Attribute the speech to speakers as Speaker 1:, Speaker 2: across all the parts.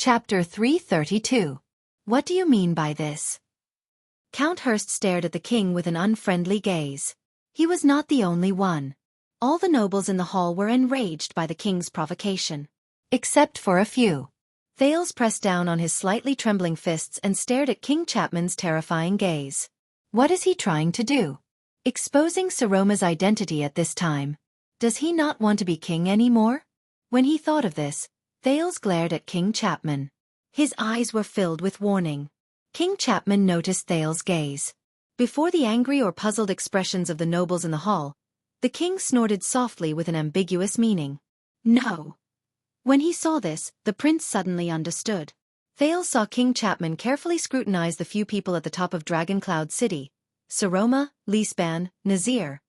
Speaker 1: Chapter 332. What do you mean by this? Count Hurst stared at the king with an unfriendly gaze. He was not the only one. All the nobles in the hall were enraged by the king's provocation. Except for a few. Thales pressed down on his slightly trembling fists and stared at King Chapman's terrifying gaze. What is he trying to do? Exposing Saroma's identity at this time. Does he not want to be king anymore? When he thought of this, Thales glared at King Chapman. His eyes were filled with warning. King Chapman noticed Thales' gaze. Before the angry or puzzled expressions of the nobles in the hall, the king snorted softly with an ambiguous meaning. No. When he saw this, the prince suddenly understood. Thales saw King Chapman carefully scrutinize the few people at the top of Dragon Cloud City: Saroma, Lisban, Nazir.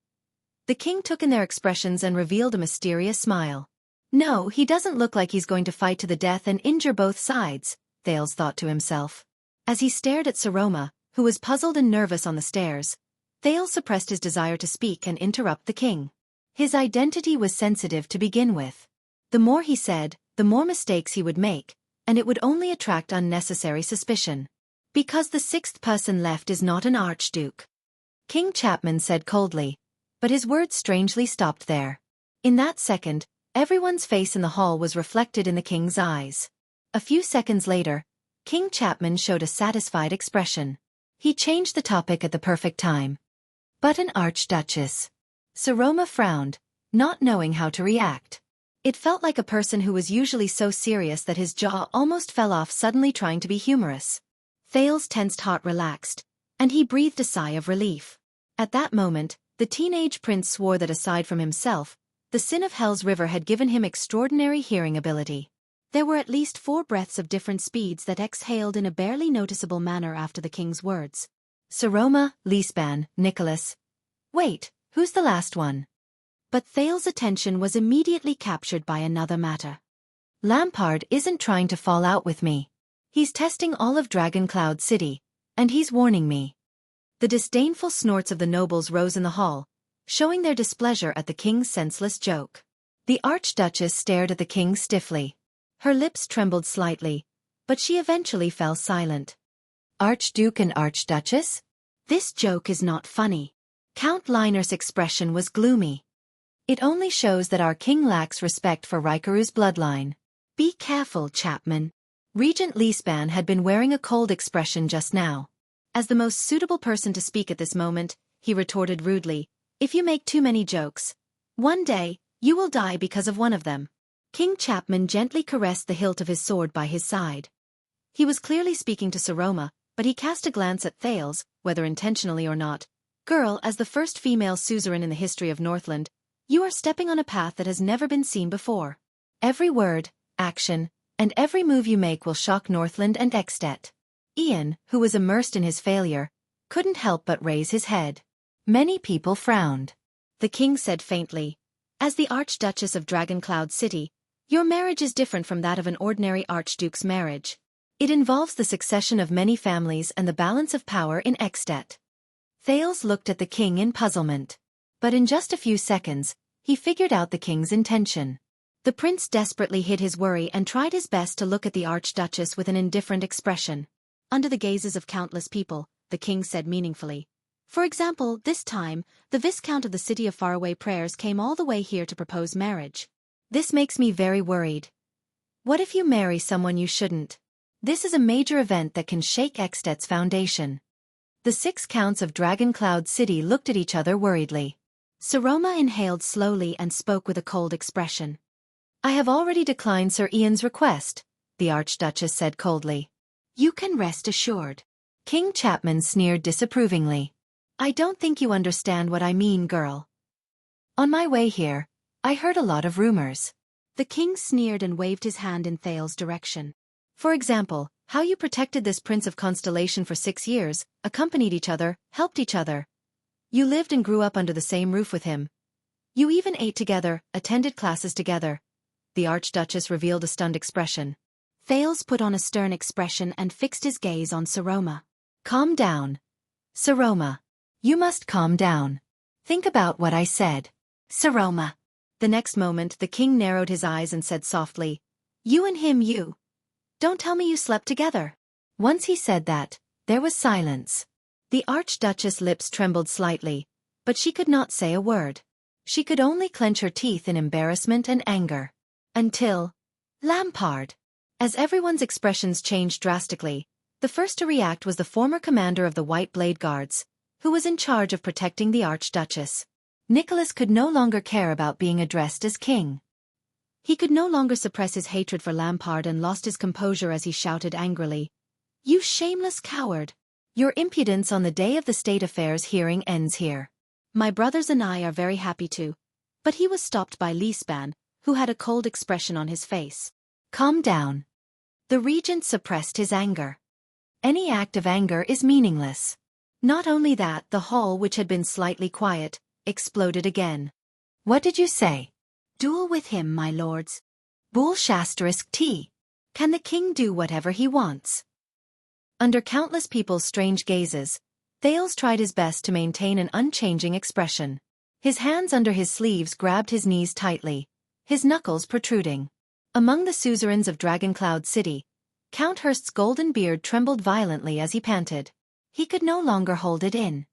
Speaker 1: The king took in their expressions and revealed a mysterious smile. No, he doesn't look like he's going to fight to the death and injure both sides, Thales thought to himself. As he stared at Saroma, who was puzzled and nervous on the stairs, Thales suppressed his desire to speak and interrupt the king. His identity was sensitive to begin with. The more he said, the more mistakes he would make, and it would only attract unnecessary suspicion. Because the sixth person left is not an archduke. King Chapman said coldly, but his words strangely stopped there. In that second, everyone's face in the hall was reflected in the king's eyes. A few seconds later, King Chapman showed a satisfied expression. He changed the topic at the perfect time. But an archduchess. Saroma frowned, not knowing how to react. It felt like a person who was usually so serious that his jaw almost fell off suddenly trying to be humorous. Thales' tensed heart relaxed, and he breathed a sigh of relief. At that moment, the teenage prince swore that aside from himself, the sin of Hell's River had given him extraordinary hearing ability. There were at least 4 breaths of different speeds that exhaled in a barely noticeable manner after the king's words. Saroma, Lisban, Nicholas. Wait, who's the last one? But Thales' attention was immediately captured by another matter. Lampard isn't trying to fall out with me. He's testing all of Dragon Cloud City, and he's warning me. The disdainful snorts of the nobles rose in the hall, showing their displeasure at the king's senseless joke. The archduchess stared at the king stiffly. Her lips trembled slightly, but she eventually fell silent. Archduke and archduchess? This joke is not funny. Count Liner's expression was gloomy. It only shows that our king lacks respect for Rikaru's bloodline. Be careful, Chapman. Regent Lisban had been wearing a cold expression just now. As the most suitable person to speak at this moment, he retorted rudely, if you make too many jokes, one day, you will die because of one of them. King Chapman gently caressed the hilt of his sword by his side. He was clearly speaking to Saroma, but he cast a glance at Thales, whether intentionally or not. Girl, as the first female suzerain in the history of Northland, you are stepping on a path that has never been seen before. Every word, action, and every move you make will shock Northland and Ekstedt. Ian, who was immersed in his failure, couldn't help but raise his head. Many people frowned. The king said faintly, as the Archduchess of Dragon Cloud City, your marriage is different from that of an ordinary archduke's marriage. It involves the succession of many families and the balance of power in Ekstedt. Thales looked at the king in puzzlement. But in just a few seconds, he figured out the king's intention. The prince desperately hid his worry and tried his best to look at the archduchess with an indifferent expression. Under the gazes of countless people, the king said meaningfully, for example, this time, the Viscount of the City of Faraway Prayers came all the way here to propose marriage. This makes me very worried. What if you marry someone you shouldn't? This is a major event that can shake Ekstedt's foundation. The 6 counts of Dragon Cloud City looked at each other worriedly. Saroma inhaled slowly and spoke with a cold expression. I have already declined Sir Ian's request, the Archduchess said coldly. You can rest assured. King Chapman sneered disapprovingly. I don't think you understand what I mean, girl. On my way here, I heard a lot of rumors. The king sneered and waved his hand in Thales' direction. For example, how you protected this Prince of Constellation for 6 years, accompanied each other, helped each other. You lived and grew up under the same roof with him. You even ate together, attended classes together. The Archduchess revealed a stunned expression. Thales put on a stern expression and fixed his gaze on Saroma. Calm down. Saroma. You must calm down. Think about what I said. Saroma. The next moment the king narrowed his eyes and said softly, you and him you. Don't tell me you slept together. Once he said that, there was silence. The Archduchess' lips trembled slightly, but she could not say a word. She could only clench her teeth in embarrassment and anger. Until... Lampard. As everyone's expressions changed drastically, the first to react was the former commander of the White Blade Guards, who was in charge of protecting the Archduchess. Nicholas could no longer care about being addressed as king. He could no longer suppress his hatred for Lampard and lost his composure as he shouted angrily, "You shameless coward! Your impudence on the day of the state affairs hearing ends here. My brothers and I are very happy to." But he was stopped by Liespan, who had a cold expression on his face. "Calm down." The regent suppressed his anger. Any act of anger is meaningless. Not only that, the hall, which had been slightly quiet, exploded again. "What did you say?" "Duel with him, my lords." Bull *T. Can the king do whatever he wants? Under countless people's strange gazes, Thales tried his best to maintain an unchanging expression. His hands under his sleeves grabbed his knees tightly, his knuckles protruding. Among the suzerains of Dragoncloud City, Count Hurst's golden beard trembled violently as he panted. He could no longer hold it in.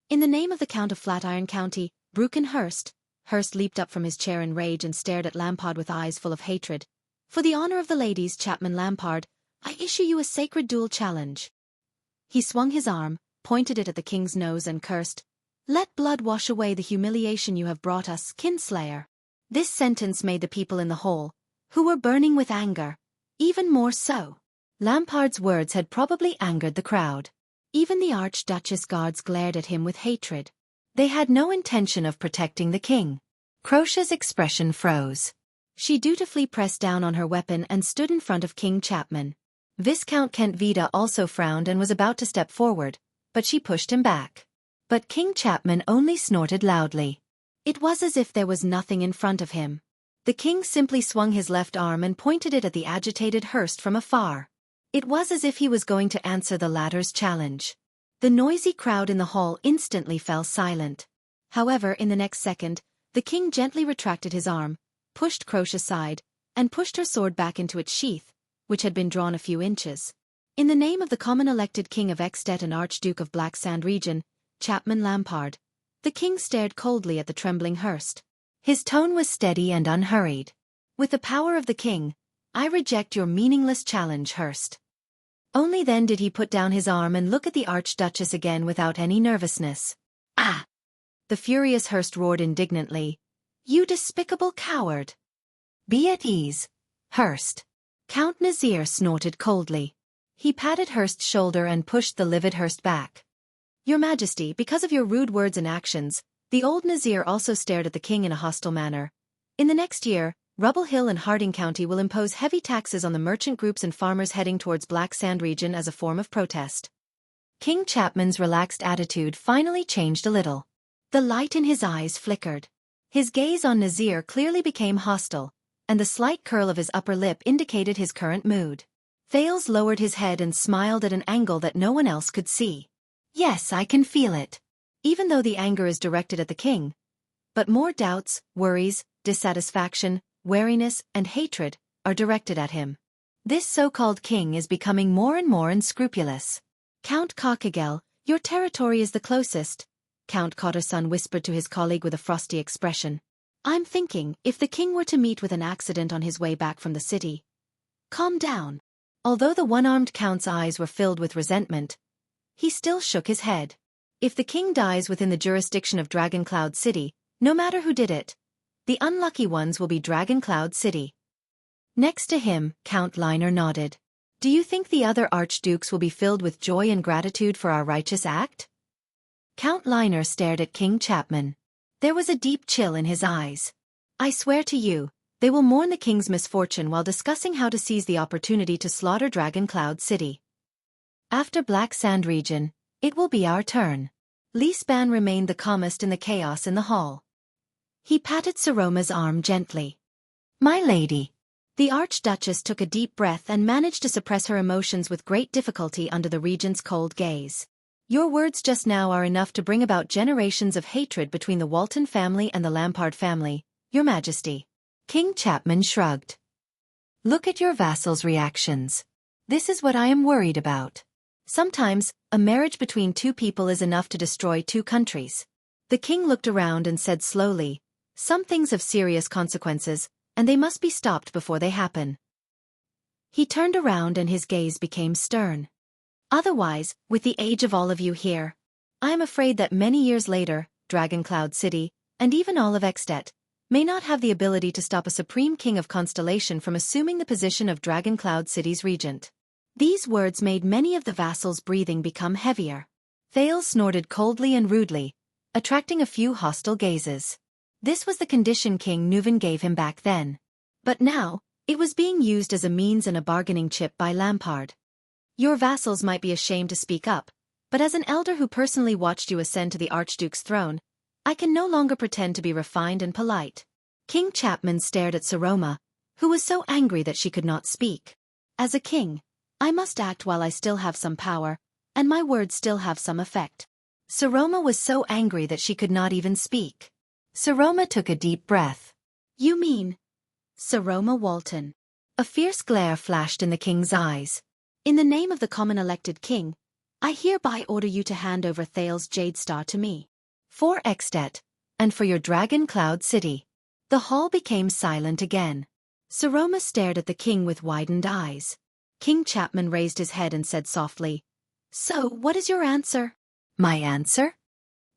Speaker 1: "In the name of the Count of Flatiron County, Brookenhurst," Hurst leaped up from his chair in rage and stared at Lampard with eyes full of hatred. "For the honor of the ladies, Chapman Lampard, I issue you a sacred duel challenge." He swung his arm, pointed it at the king's nose and cursed, "Let blood wash away the humiliation you have brought us, kinslayer." This sentence made the people in the hall, who were burning with anger, even more so. Lampard's words had probably angered the crowd. Even the Archduchess guards glared at him with hatred. They had no intention of protecting the king. Crocia's expression froze. She dutifully pressed down on her weapon and stood in front of King Chapman. Viscount Kent Vida also frowned and was about to step forward, but she pushed him back. But King Chapman only snorted loudly. It was as if there was nothing in front of him. The king simply swung his left arm and pointed it at the agitated Hurst from afar. It was as if he was going to answer the latter's challenge. The noisy crowd in the hall instantly fell silent. However, in the next second, the king gently retracted his arm, pushed Croce aside, and pushed her sword back into its sheath, which had been drawn a few inches. "In the name of the common elected king of Extet and Archduke of Black Sand region, Chapman Lampard," the king stared coldly at the trembling Hurst. His tone was steady and unhurried. "With the power of the king, I reject your meaningless challenge, Hurst." Only then did he put down his arm and look at the Archduchess again without any nervousness. "Ah!" The furious Hurst roared indignantly. "You despicable coward!" "Be at ease, Hurst." Count Nazir snorted coldly. He patted Hurst's shoulder and pushed the livid Hurst back. "Your Majesty, because of your rude words and actions," the old Nazir also stared at the king in a hostile manner. "In the next year, Rubble Hill and Harding County will impose heavy taxes on the merchant groups and farmers heading towards Black Sand region as a form of protest." King Chapman's relaxed attitude finally changed a little. The light in his eyes flickered. His gaze on Nazir clearly became hostile, and the slight curl of his upper lip indicated his current mood. Thales lowered his head and smiled at an angle that no one else could see. "Yes, I can feel it. Even though the anger is directed at the king. But more doubts, worries, dissatisfaction, wariness, and hatred are directed at him. This so-called king is becoming more and more unscrupulous." "Count Cockegel, your territory is the closest," Count Cotterson whispered to his colleague with a frosty expression. "I'm thinking, if the king were to meet with an accident on his way back from the city." "Calm down." Although the one-armed count's eyes were filled with resentment, he still shook his head. "If the king dies within the jurisdiction of Dragoncloud City, no matter who did it, the unlucky ones will be Dragoncloud City." Next to him, Count Liner nodded. "Do you think the other archdukes will be filled with joy and gratitude for our righteous act?" Count Liner stared at King Chapman. There was a deep chill in his eyes. "I swear to you, they will mourn the king's misfortune while discussing how to seize the opportunity to slaughter Dragoncloud City. After Black Sand region, it will be our turn." Liespan remained the calmest in the chaos in the hall. He patted Saroma's arm gently. "My lady." The Archduchess took a deep breath and managed to suppress her emotions with great difficulty under the regent's cold gaze. "Your words just now are enough to bring about generations of hatred between the Walton family and the Lampard family, Your Majesty." King Chapman shrugged. "Look at your vassals' reactions. This is what I am worried about. Sometimes, a marriage between two people is enough to destroy two countries. The king looked around and said slowly, "Some things have serious consequences, and they must be stopped before they happen." He turned around and his gaze became stern. "Otherwise, with the age of all of you here, I am afraid that many years later, Dragoncloud City, and even all of Extet, may not have the ability to stop a supreme king of Constellation from assuming the position of Dragoncloud City's regent." These words made many of the vassals' breathing become heavier. Thales snorted coldly and rudely, attracting a few hostile gazes. This was the condition King Nuvan gave him back then. But now, it was being used as a means and a bargaining chip by Lampard. "Your vassals might be ashamed to speak up, but as an elder who personally watched you ascend to the Archduke's throne, I can no longer pretend to be refined and polite." King Chapman stared at Saroma, who was so angry that she could not speak. "As a king, I must act while I still have some power, and my words still have some effect." Saroma was so angry that she could not even speak. Saroma took a deep breath. "You mean Saroma Walton?" A fierce glare flashed in the king's eyes. "In the name of the common elected king, I hereby order you to hand over Thales Jade Star to me. For Extet, and for your Dragon Cloud City." The hall became silent again. Saroma stared at the king with widened eyes. King Chapman raised his head and said softly, "So, what is your answer?" "My answer?"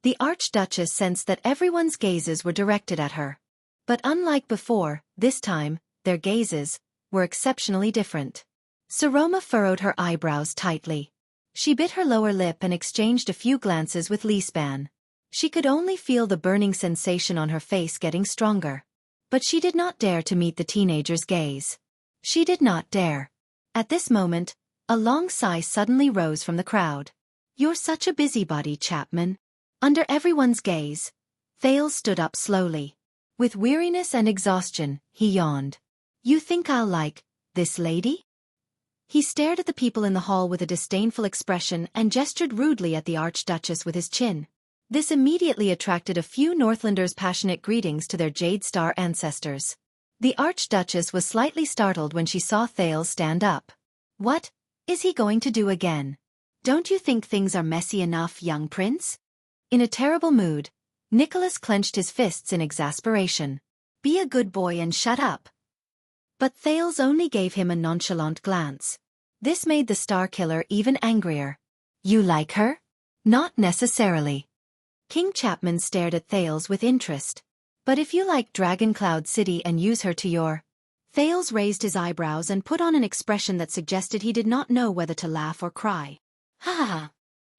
Speaker 1: The Archduchess sensed that everyone's gazes were directed at her. But unlike before, this time, their gazes were exceptionally different. Saroma furrowed her eyebrows tightly. She bit her lower lip and exchanged a few glances with Lisban. She could only feel the burning sensation on her face getting stronger. But she did not dare to meet the teenager's gaze. She did not dare. At this moment, a long sigh suddenly rose from the crowd. "You're such a busybody, Chapman." Under everyone's gaze, Thales stood up slowly. With weariness and exhaustion, he yawned. "You think I'll like this lady?" He stared at the people in the hall with a disdainful expression and gestured rudely at the Archduchess with his chin. This immediately attracted a few Northlanders' passionate greetings to their Jade Star ancestors. The Archduchess was slightly startled when she saw Thales stand up. "What is he going to do again? Don't you think things are messy enough, young prince?" In a terrible mood, Nicholas clenched his fists in exasperation. "Be a good boy and shut up." But Thales only gave him a nonchalant glance. This made the Star Killer even angrier. "You like her?" "Not necessarily." King Chapman stared at Thales with interest. "But if you like Dragoncloud City and use her to your—" Thales raised his eyebrows and put on an expression that suggested he did not know whether to laugh or cry. "Ha ha ha."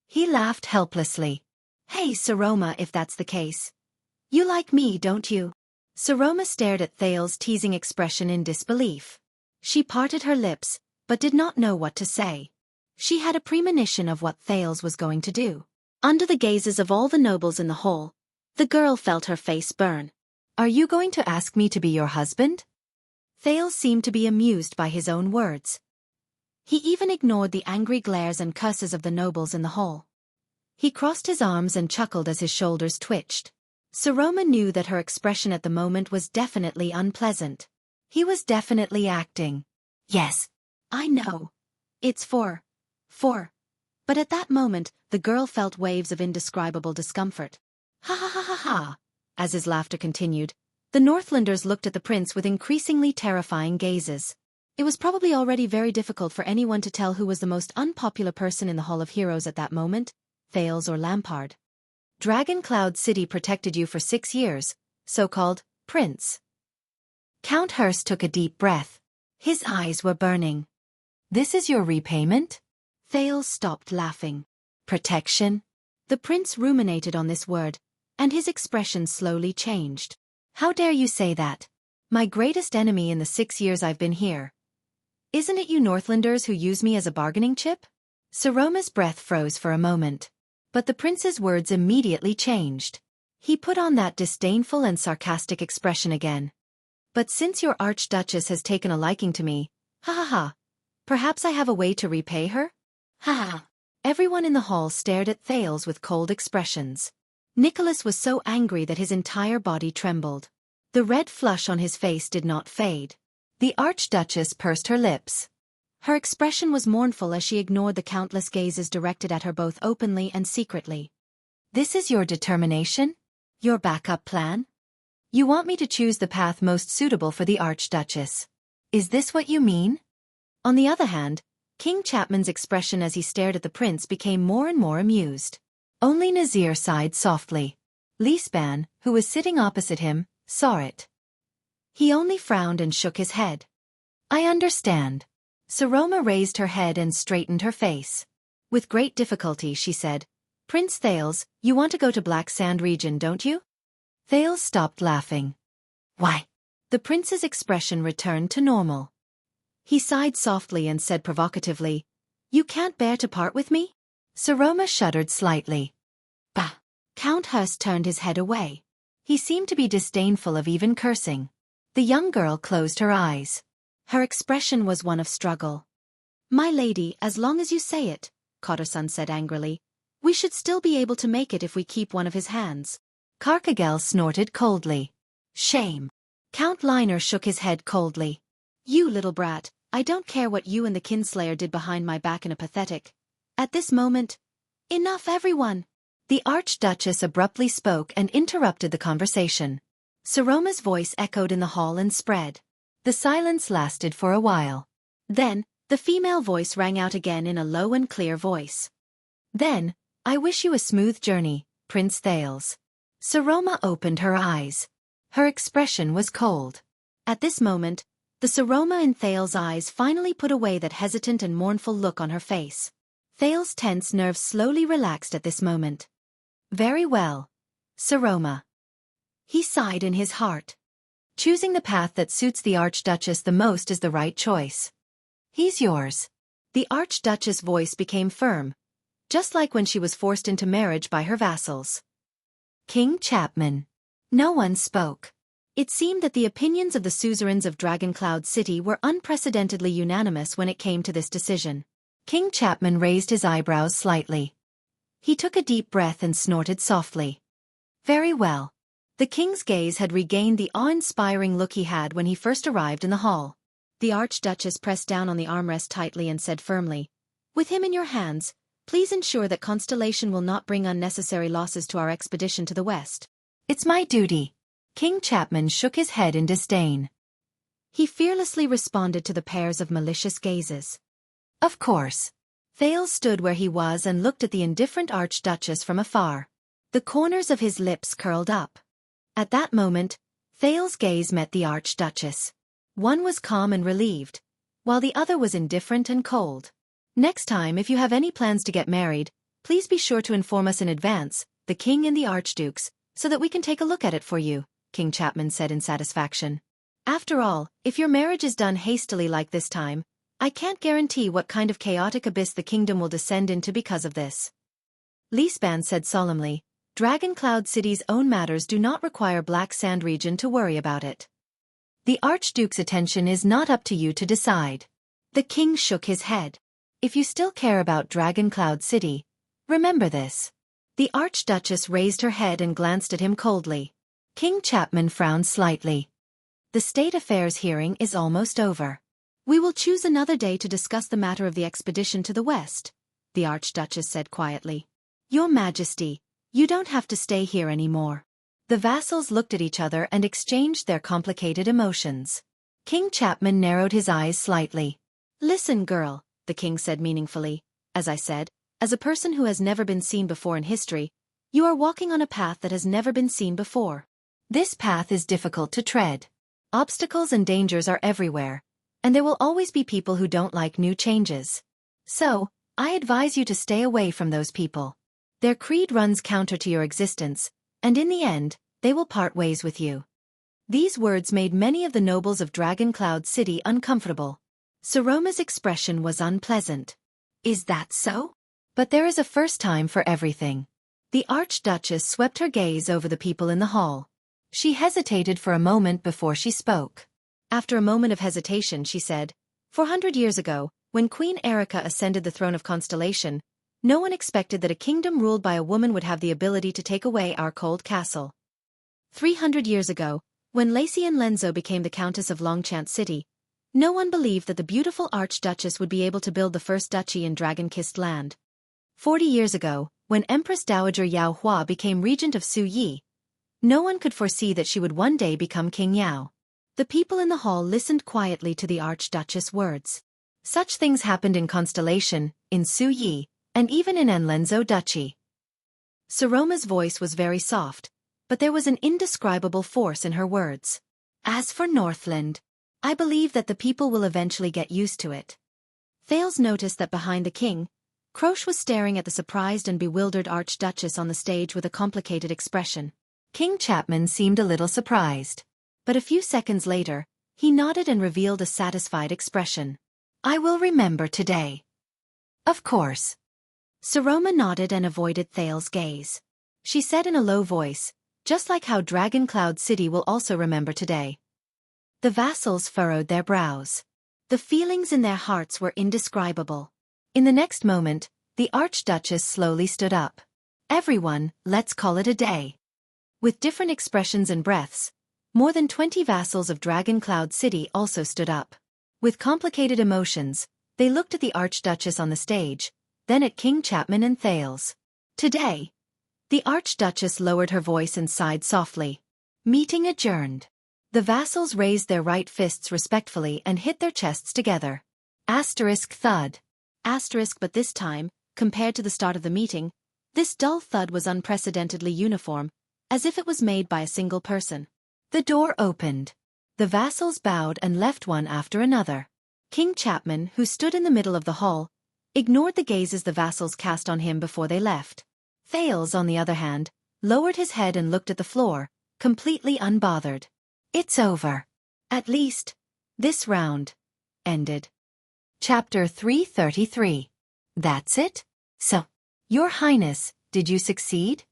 Speaker 1: He laughed helplessly. "Hey, Saroma, if that's the case. You like me, don't you?" Saroma stared at Thales' teasing expression in disbelief. She parted her lips, but did not know what to say. She had a premonition of what Thales was going to do. Under the gazes of all the nobles in the hall, the girl felt her face burn. "Are you going to ask me to be your husband?" Thales seemed to be amused by his own words. He even ignored the angry glares and curses of the nobles in the hall. He crossed his arms and chuckled as his shoulders twitched. Saroma knew that her expression at the moment was definitely unpleasant. He was definitely acting. "Yes, I know. It's for. But at that moment, the girl felt waves of indescribable discomfort. "Ha ha ha ha ha." As his laughter continued, the Northlanders looked at the prince with increasingly terrifying gazes. It was probably already very difficult for anyone to tell who was the most unpopular person in the Hall of Heroes at that moment, Thales or Lampard. Dragoncloud City protected you for 6 years, so-called prince. Count Hurst took a deep breath. His eyes were burning. "This is your repayment?" Thales stopped laughing. "Protection?" The prince ruminated on this word, and his expression slowly changed. "How dare you say that? My greatest enemy in the 6 years I've been here. Isn't it you Northlanders who use me as a bargaining chip?" Saroma's breath froze for a moment. But the prince's words immediately changed. He put on that disdainful and sarcastic expression again. "But since your Archduchess has taken a liking to me, ha ha ha, perhaps I have a way to repay her?" Ha ha. Everyone in the hall stared at Thales with cold expressions. Nicholas was so angry that his entire body trembled. The red flush on his face did not fade. The Archduchess pursed her lips. Her expression was mournful as she ignored the countless gazes directed at her both openly and secretly. This is your determination? Your backup plan? You want me to choose the path most suitable for the Archduchess? Is this what you mean? On the other hand, King Chapman's expression as he stared at the prince became more and more amused. Only Nazir sighed softly. Lisban, who was sitting opposite him, saw it. He only frowned and shook his head. I understand. Saroma raised her head and straightened her face. With great difficulty she said, Prince Thales, you want to go to Black Sand region, don't you? Thales stopped laughing. Why? The prince's expression returned to normal. He sighed softly and said provocatively, You can't bear to part with me? Saroma shuddered slightly. Bah! Count Hurst turned his head away. He seemed to be disdainful of even cursing. The young girl closed her eyes. Her expression was one of struggle. My lady, as long as you say it, Kotterson said angrily, we should still be able to make it if we keep one of his hands. Karkagel snorted coldly. Shame. Count Liner shook his head coldly. You little brat, I don't care what you and the Kinslayer did behind my back in a pathetic. At this moment, enough everyone. The Archduchess abruptly spoke and interrupted the conversation. Saroma's voice echoed in the hall and spread. The silence lasted for a while. Then, the female voice rang out again in a low and clear voice. Then, I wish you a smooth journey, Prince Thales. Saroma opened her eyes. Her expression was cold. At this moment, the Saroma in Thales' eyes finally put away that hesitant and mournful look on her face. Thales' tense nerves slowly relaxed at this moment. Very well, Saroma. He sighed in his heart. Choosing the path that suits the Archduchess the most is the right choice. He's yours. The Archduchess' voice became firm, just like when she was forced into marriage by her vassals. King Chapman. No one spoke. It seemed that the opinions of the suzerains of Dragoncloud City were unprecedentedly unanimous when it came to this decision. King Chapman raised his eyebrows slightly. He took a deep breath and snorted softly. Very well. The king's gaze had regained the awe-inspiring look he had when he first arrived in the hall. The Archduchess pressed down on the armrest tightly and said firmly, With him in your hands, please ensure that Constellation will not bring unnecessary losses to our expedition to the west. It's my duty. King Chapman shook his head in disdain. He fearlessly responded to the pairs of malicious gazes. Of course. Thales stood where he was and looked at the indifferent Archduchess from afar. The corners of his lips curled up. At that moment, Thales' gaze met the Archduchess. One was calm and relieved, while the other was indifferent and cold. Next time if you have any plans to get married, please be sure to inform us in advance, the king and the archdukes, so that we can take a look at it for you, King Chapman said in satisfaction. After all, if your marriage is done hastily like this time, I can't guarantee what kind of chaotic abyss the kingdom will descend into because of this. Lisban said solemnly, Dragoncloud City's own matters do not require Black Sand region to worry about it. The Archduke's attention is not up to you to decide. The king shook his head. If you still care about Dragoncloud City, remember this. The Archduchess raised her head and glanced at him coldly. King Chapman frowned slightly. The state affairs hearing is almost over. We will choose another day to discuss the matter of the expedition to the west, the Archduchess said quietly. Your Majesty, you don't have to stay here anymore. The vassals looked at each other and exchanged their complicated emotions. King Chapman narrowed his eyes slightly. Listen, girl, the king said meaningfully. As I said, as a person who has never been seen before in history, you are walking on a path that has never been seen before. This path is difficult to tread. Obstacles and dangers are everywhere, and there will always be people who don't like new changes. So, I advise you to stay away from those people. Their creed runs counter to your existence, and in the end, they will part ways with you. These words made many of the nobles of Dragoncloud City uncomfortable. Saroma's expression was unpleasant. Is that so? But there is a first time for everything. The Archduchess swept her gaze over the people in the hall. She hesitated for a moment before she spoke. After a moment of hesitation she said, 400 years ago, when Queen Erica ascended the throne of Constellation, no one expected that a kingdom ruled by a woman would have the ability to take away our cold castle. 300 years ago, when Lacey and Lenzo became the Countess of Longchant City, No one believed that the beautiful Archduchess would be able to build the first duchy in dragon-kissed land. 40 years ago, when Empress Dowager Yao Hua became regent of Xueqi, no one could foresee that she would one day become King Yao. The people in the hall listened quietly to the Archduchess' words. Such things happened in Constellation, in Xueqi, and even in Enlenzo Duchy. Saroma's voice was very soft, but there was an indescribable force in her words. As for Northland, I believe that the people will eventually get used to it. Thales noticed that behind the king, Croce was staring at the surprised and bewildered Archduchess on the stage with a complicated expression. King Chapman seemed a little surprised. But a few seconds later, he nodded and revealed a satisfied expression. I will remember today. Of course. Saroma nodded and avoided Thales' gaze. She said in a low voice, just like how Dragon Cloud City will also remember today. The vassals furrowed their brows. The feelings in their hearts were indescribable. In the next moment, the Archduchess slowly stood up. Everyone, let's call it a day. With different expressions and breaths, more than 20 vassals of Dragon Cloud City also stood up. With complicated emotions, they looked at the Archduchess on the stage, then at King Chapman and Thales. Today. The Archduchess lowered her voice and sighed softly. Meeting adjourned. The vassals raised their right fists respectfully and hit their chests together. Asterisk thud. Asterisk, but this time, compared to the start of the meeting, this dull thud was unprecedentedly uniform, as if it was made by a single person. The door opened. The vassals bowed and left one after another. King Chapman, who stood in the middle of the hall, ignored the gazes the vassals cast on him before they left. Thales, on the other hand, lowered his head and looked at the floor, completely unbothered. It's over. At least, this round ended. Chapter 333. That's it? So, Your Highness, did you succeed?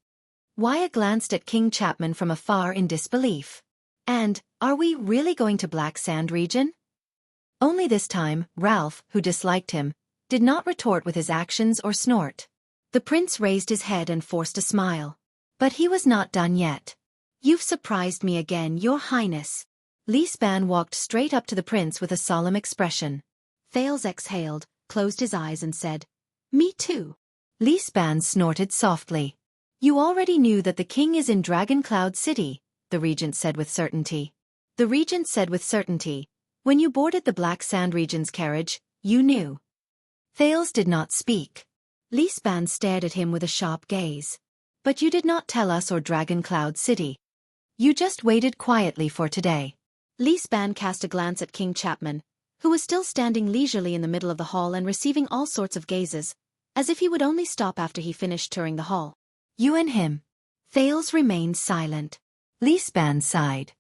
Speaker 1: Waya glanced at King Chapman from afar in disbelief. And, are we really going to Black Sand region? Only this time, Ralph, who disliked him, did not retort with his actions or snort. The prince raised his head and forced a smile. But he was not done yet. You've surprised me again, Your Highness. Lisban walked straight up to the prince with a solemn expression. Thales exhaled, closed his eyes and said, Me too. Lisban snorted softly. You already knew that the king is in Dragon Cloud City, the regent said with certainty. The regent said with certainty, when you boarded the Black Sand region's carriage, you knew. Thales did not speak. Lisban stared at him with a sharp gaze. But you did not tell us or Dragon Cloud City. You just waited quietly for today. Lisban cast a glance at King Chapman, who was still standing leisurely in the middle of the hall and receiving all sorts of gazes, as if he would only stop after he finished touring the hall. You and him. Thales remained silent. Lisban sighed.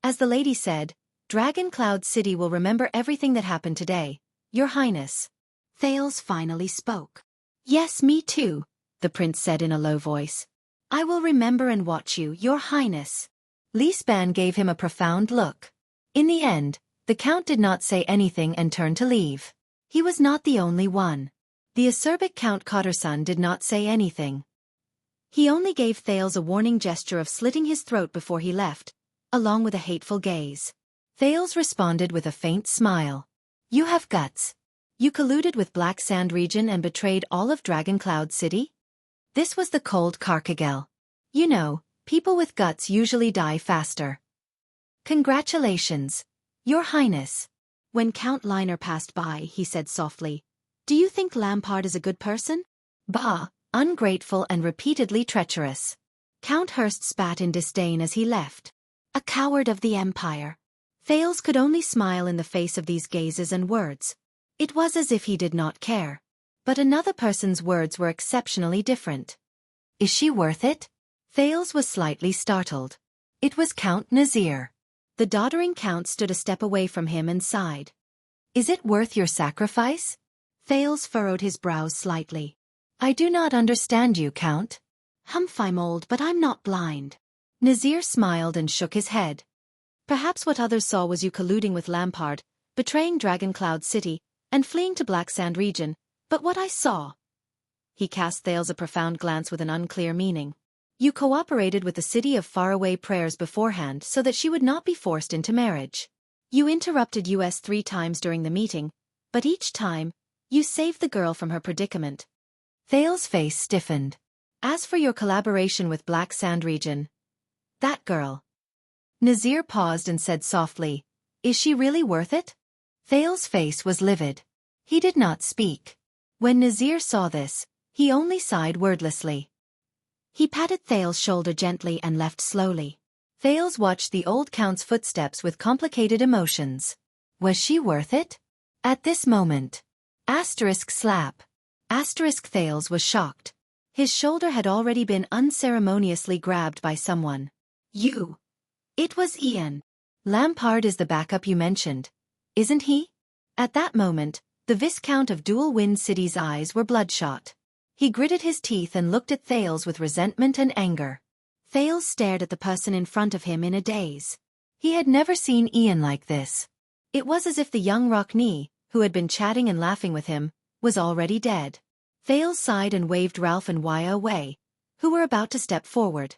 Speaker 1: As the lady said, Dragon Cloud City will remember everything that happened today, Your Highness. Thales finally spoke. Yes, me too, the prince said in a low voice. I will remember and watch you, Your Highness. Lisban gave him a profound look. In the end, the count did not say anything and turned to leave. He was not the only one. The acerbic Count Cotterson did not say anything. He only gave Thales a warning gesture of slitting his throat before he left, along with a hateful gaze. Thales responded with a faint smile. You have guts. You colluded with Black Sand region and betrayed all of Dragon Cloud City? This was the cold Carcagel. You know, people with guts usually die faster. Congratulations, Your Highness. When Count Liner passed by, he said softly, Do you think Lampard is a good person? Bah, ungrateful and repeatedly treacherous. Count Hurst spat in disdain as he left. A coward of the Empire. Thales could only smile in the face of these gazes and words. It was as if he did not care. But another person's words were exceptionally different. Is she worth it? Thales was slightly startled. It was Count Nazir. The doddering count stood a step away from him and sighed. Is it worth your sacrifice? Thales furrowed his brows slightly. I do not understand you, Count. I'm old, but I'm not blind. Nazir smiled and shook his head. Perhaps what others saw was you colluding with Lampard, betraying Dragon Cloud City, and fleeing to Black Sand region. But what I saw. He cast Thales a profound glance with an unclear meaning. You cooperated with the City of Faraway Prayers beforehand so that she would not be forced into marriage. You interrupted us 3 times during the meeting, but each time, you saved the girl from her predicament. Thale's face stiffened. As for your collaboration with Black Sand Region, that girl. Nazir paused and said softly, is she really worth it? Thale's face was livid. He did not speak. When Nazir saw this, he only sighed wordlessly. He patted Thale's shoulder gently and left slowly. Thales watched the old count's footsteps with complicated emotions. Was she worth it? At this moment. Slap. Thales was shocked. His shoulder had already been unceremoniously grabbed by someone. You. It was Ian. Lampard is the backup you mentioned, isn't he? At that moment, the Viscount of Dual Wind City's eyes were bloodshot. He gritted his teeth and looked at Thales with resentment and anger. Thales stared at the person in front of him in a daze. He had never seen Ian like this. It was as if the young Rockney, who had been chatting and laughing with him, was already dead. Thales sighed and waved Ralph and Waya away, who were about to step forward.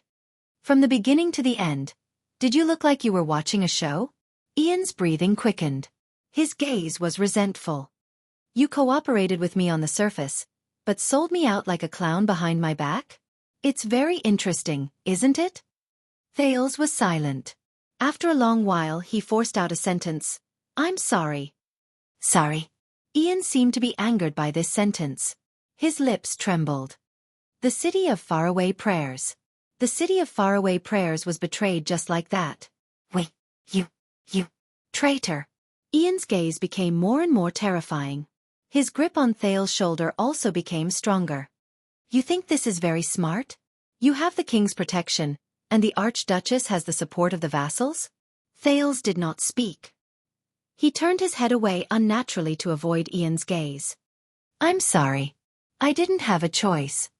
Speaker 1: From the beginning to the end, did you look like you were watching a show? Ian's breathing quickened. His gaze was resentful. You cooperated with me on the surface, but sold me out like a clown behind my back? It's very interesting, isn't it? Thales was silent. After a long while he forced out a sentence. I'm sorry. Sorry. Ian seemed to be angered by this sentence. His lips trembled. The city of faraway prayers. The city of faraway prayers was betrayed just like that. Wait, you, traitor. Ian's gaze became more and more terrifying. His grip on Thales' shoulder also became stronger. You think this is very smart? You have the king's protection, and the Archduchess has the support of the vassals? Thales did not speak. He turned his head away unnaturally to avoid Ian's gaze. I'm sorry. I didn't have a choice.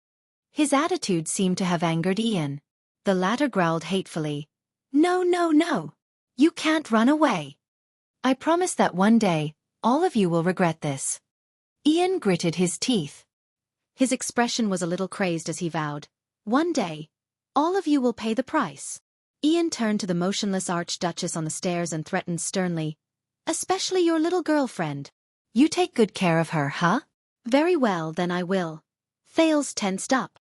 Speaker 1: His attitude seemed to have angered Ian. The latter growled hatefully. No. You can't run away. I promise that one day, all of you will regret this. Ian gritted his teeth. His expression was a little crazed as he vowed. One day, all of you will pay the price. Ian turned to the motionless Archduchess on the stairs and threatened sternly. Especially your little girlfriend. You take good care of her, huh? Very well, then I will. Thales tensed up.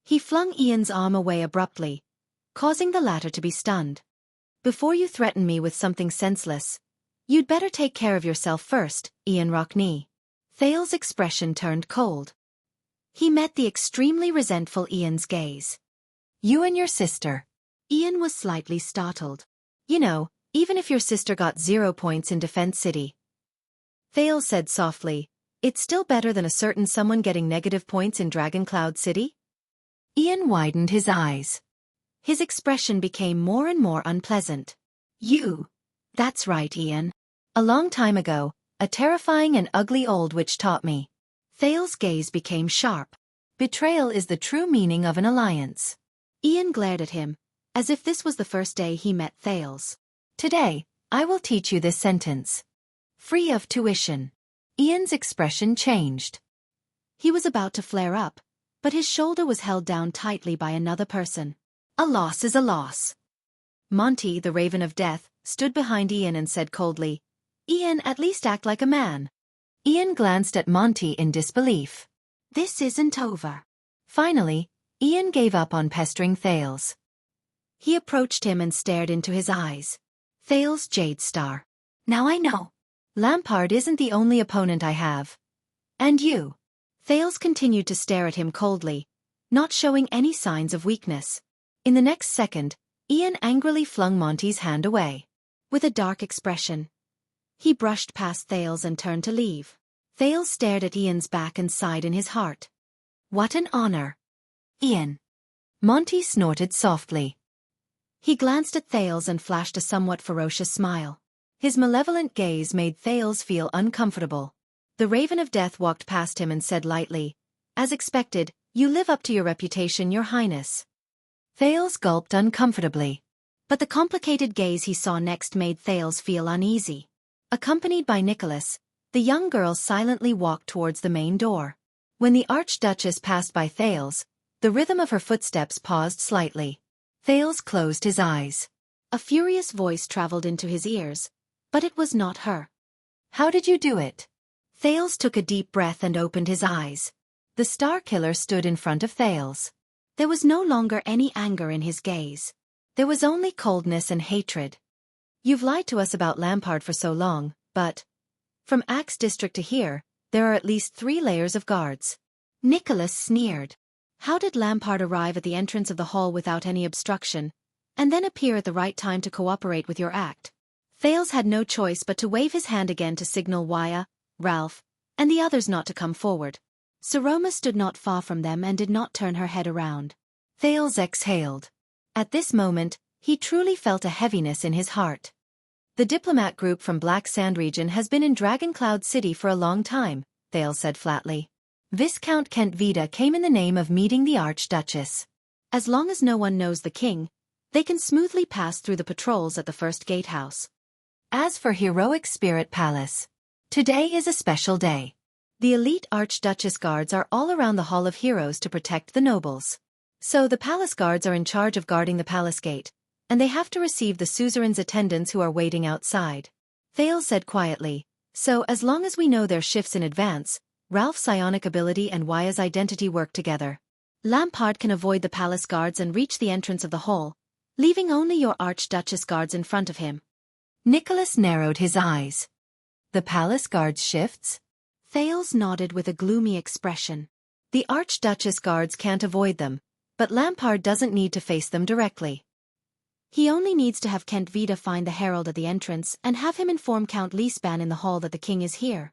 Speaker 1: He flung Ian's arm away abruptly, causing the latter to be stunned. Before you threaten me with something senseless, you'd better take care of yourself first, Ian Rockney. Thales' expression turned cold. He met the extremely resentful Ian's gaze. You and your sister. Ian was slightly startled. You know, even if your sister got 0 points in Defense City. Thales said softly, it's still better than a certain someone getting negative points in Dragoncloud City? Ian widened his eyes. His expression became more and more unpleasant. You. That's right, Ian. A long time ago, a terrifying and ugly old witch taught me. Thales' gaze became sharp. Betrayal is the true meaning of an alliance. Ian glared at him, as if this was the first day he met Thales. Today, I will teach you this sentence. Free of tuition. Ian's expression changed. He was about to flare up, but his shoulder was held down tightly by another person. A loss is a loss. Monty, the Raven of Death, stood behind Ian and said coldly, Ian, at least act like a man. Ian glanced at Monty in disbelief. This isn't over. Finally, Ian gave up on pestering Thales. He approached him and stared into his eyes. Thales Jade Star. Now I know. Lampard isn't the only opponent I have. And you. Thales continued to stare at him coldly, not showing any signs of weakness. In the next second, Ian angrily flung Monty's hand away. With a dark expression, he brushed past Thales and turned to leave. Thales stared at Ian's back and sighed in his heart. What an honor. Ian. Monty snorted softly. He glanced at Thales and flashed a somewhat ferocious smile. His malevolent gaze made Thales feel uncomfortable. The Raven of Death walked past him and said lightly, As expected, you live up to your reputation, Your Highness. Thales gulped uncomfortably. But the complicated gaze he saw next made Thales feel uneasy. Accompanied by Nicholas, the young girl silently walked towards the main door. When the Archduchess passed by Thales, the rhythm of her footsteps paused slightly. Thales closed his eyes. A furious voice traveled into his ears. But it was not her. How did you do it? Thales took a deep breath and opened his eyes. The Star Killer stood in front of Thales. There was no longer any anger in his gaze. There was only coldness and hatred. You've lied to us about Lampard for so long, but from Axe District to here, there are at least 3 layers of guards. Nicholas sneered. How did Lampard arrive at the entrance of the hall without any obstruction, and then appear at the right time to cooperate with your act? Thales had no choice but to wave his hand again to signal Waya, Ralph, and the others not to come forward. Saroma stood not far from them and did not turn her head around. Thales exhaled. At this moment, he truly felt a heaviness in his heart. The diplomat group from Black Sand region has been in Dragon Cloud City for a long time, Thales said flatly. Viscount Kent Vida came in the name of meeting the Archduchess. As long as no one knows the king, they can smoothly pass through the patrols at the first gatehouse. As for Heroic Spirit Palace, today is a special day. The elite Archduchess guards are all around the Hall of Heroes to protect the nobles. So the palace guards are in charge of guarding the palace gate, and they have to receive the suzerain's attendants who are waiting outside. Thales said quietly, so as long as we know their shifts in advance, Ralph's psionic ability and Waya's identity work together. Lampard can avoid the palace guards and reach the entrance of the hall, leaving only your Archduchess guards in front of him. Nicholas narrowed his eyes. The palace guards' shifts? Thales nodded with a gloomy expression. The Archduchess guards can't avoid them, but Lampard doesn't need to face them directly. He only needs to have Kent Vida find the herald at the entrance and have him inform Count Liespan in the hall that the king is here.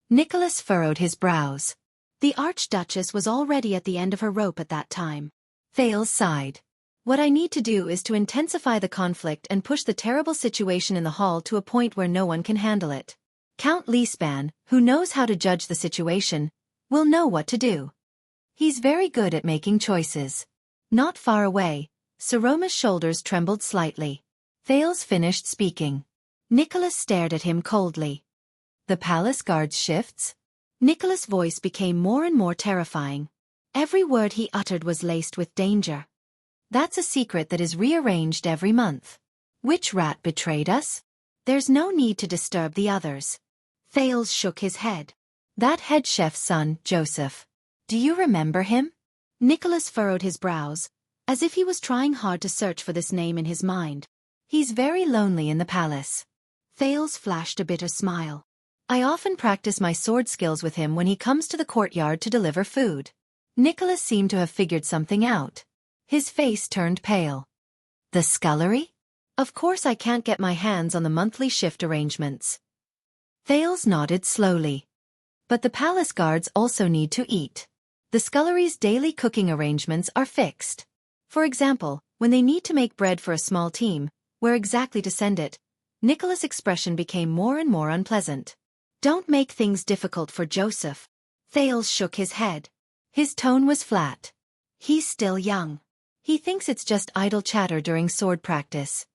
Speaker 1: Nicholas furrowed his brows. The Archduchess was already at the end of her rope at that time. Thales sighed. What I need to do is to intensify the conflict and push the terrible situation in the hall to a point where no one can handle it. Count Liespan, who knows how to judge the situation, will know what to do. He's very good at making choices. Not far away, Saroma's shoulders trembled slightly. Thales finished speaking. Nicholas stared at him coldly. The palace guard's shifts? Nicholas' voice became more and more terrifying. Every word he uttered was laced with danger. That's a secret that is rearranged every month. Which rat betrayed us? There's no need to disturb the others. Thales shook his head. That head chef's son, Joseph. Do you remember him? Nicholas furrowed his brows, as if he was trying hard to search for this name in his mind. He's very lonely in the palace. Thales flashed a bitter smile. I often practice my sword skills with him when he comes to the courtyard to deliver food. Nicholas seemed to have figured something out. His face turned pale. The scullery? Of course I can't get my hands on the monthly shift arrangements. Thales nodded slowly. But the palace guards also need to eat. The scullery's daily cooking arrangements are fixed. For example, when they need to make bread for a small team, where exactly to send it, Nicholas' expression became more and more unpleasant. Don't make things difficult for Joseph. Thales shook his head. His tone was flat. He's still young. He thinks it's just idle chatter during sword practice.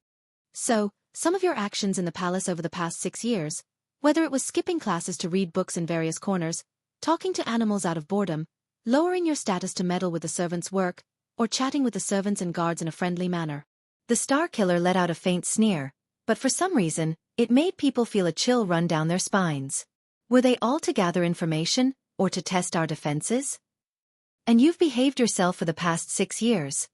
Speaker 1: So, some of your actions in the palace over the past 6 years, whether it was skipping classes to read books in various corners, talking to animals out of boredom, lowering your status to meddle with the servants' work, or chatting with the servants and guards in a friendly manner. The Star Killer let out a faint sneer, but for some reason, it made people feel a chill run down their spines. Were they all to gather information, or to test our defenses? And you've behaved yourself for the past 6 years.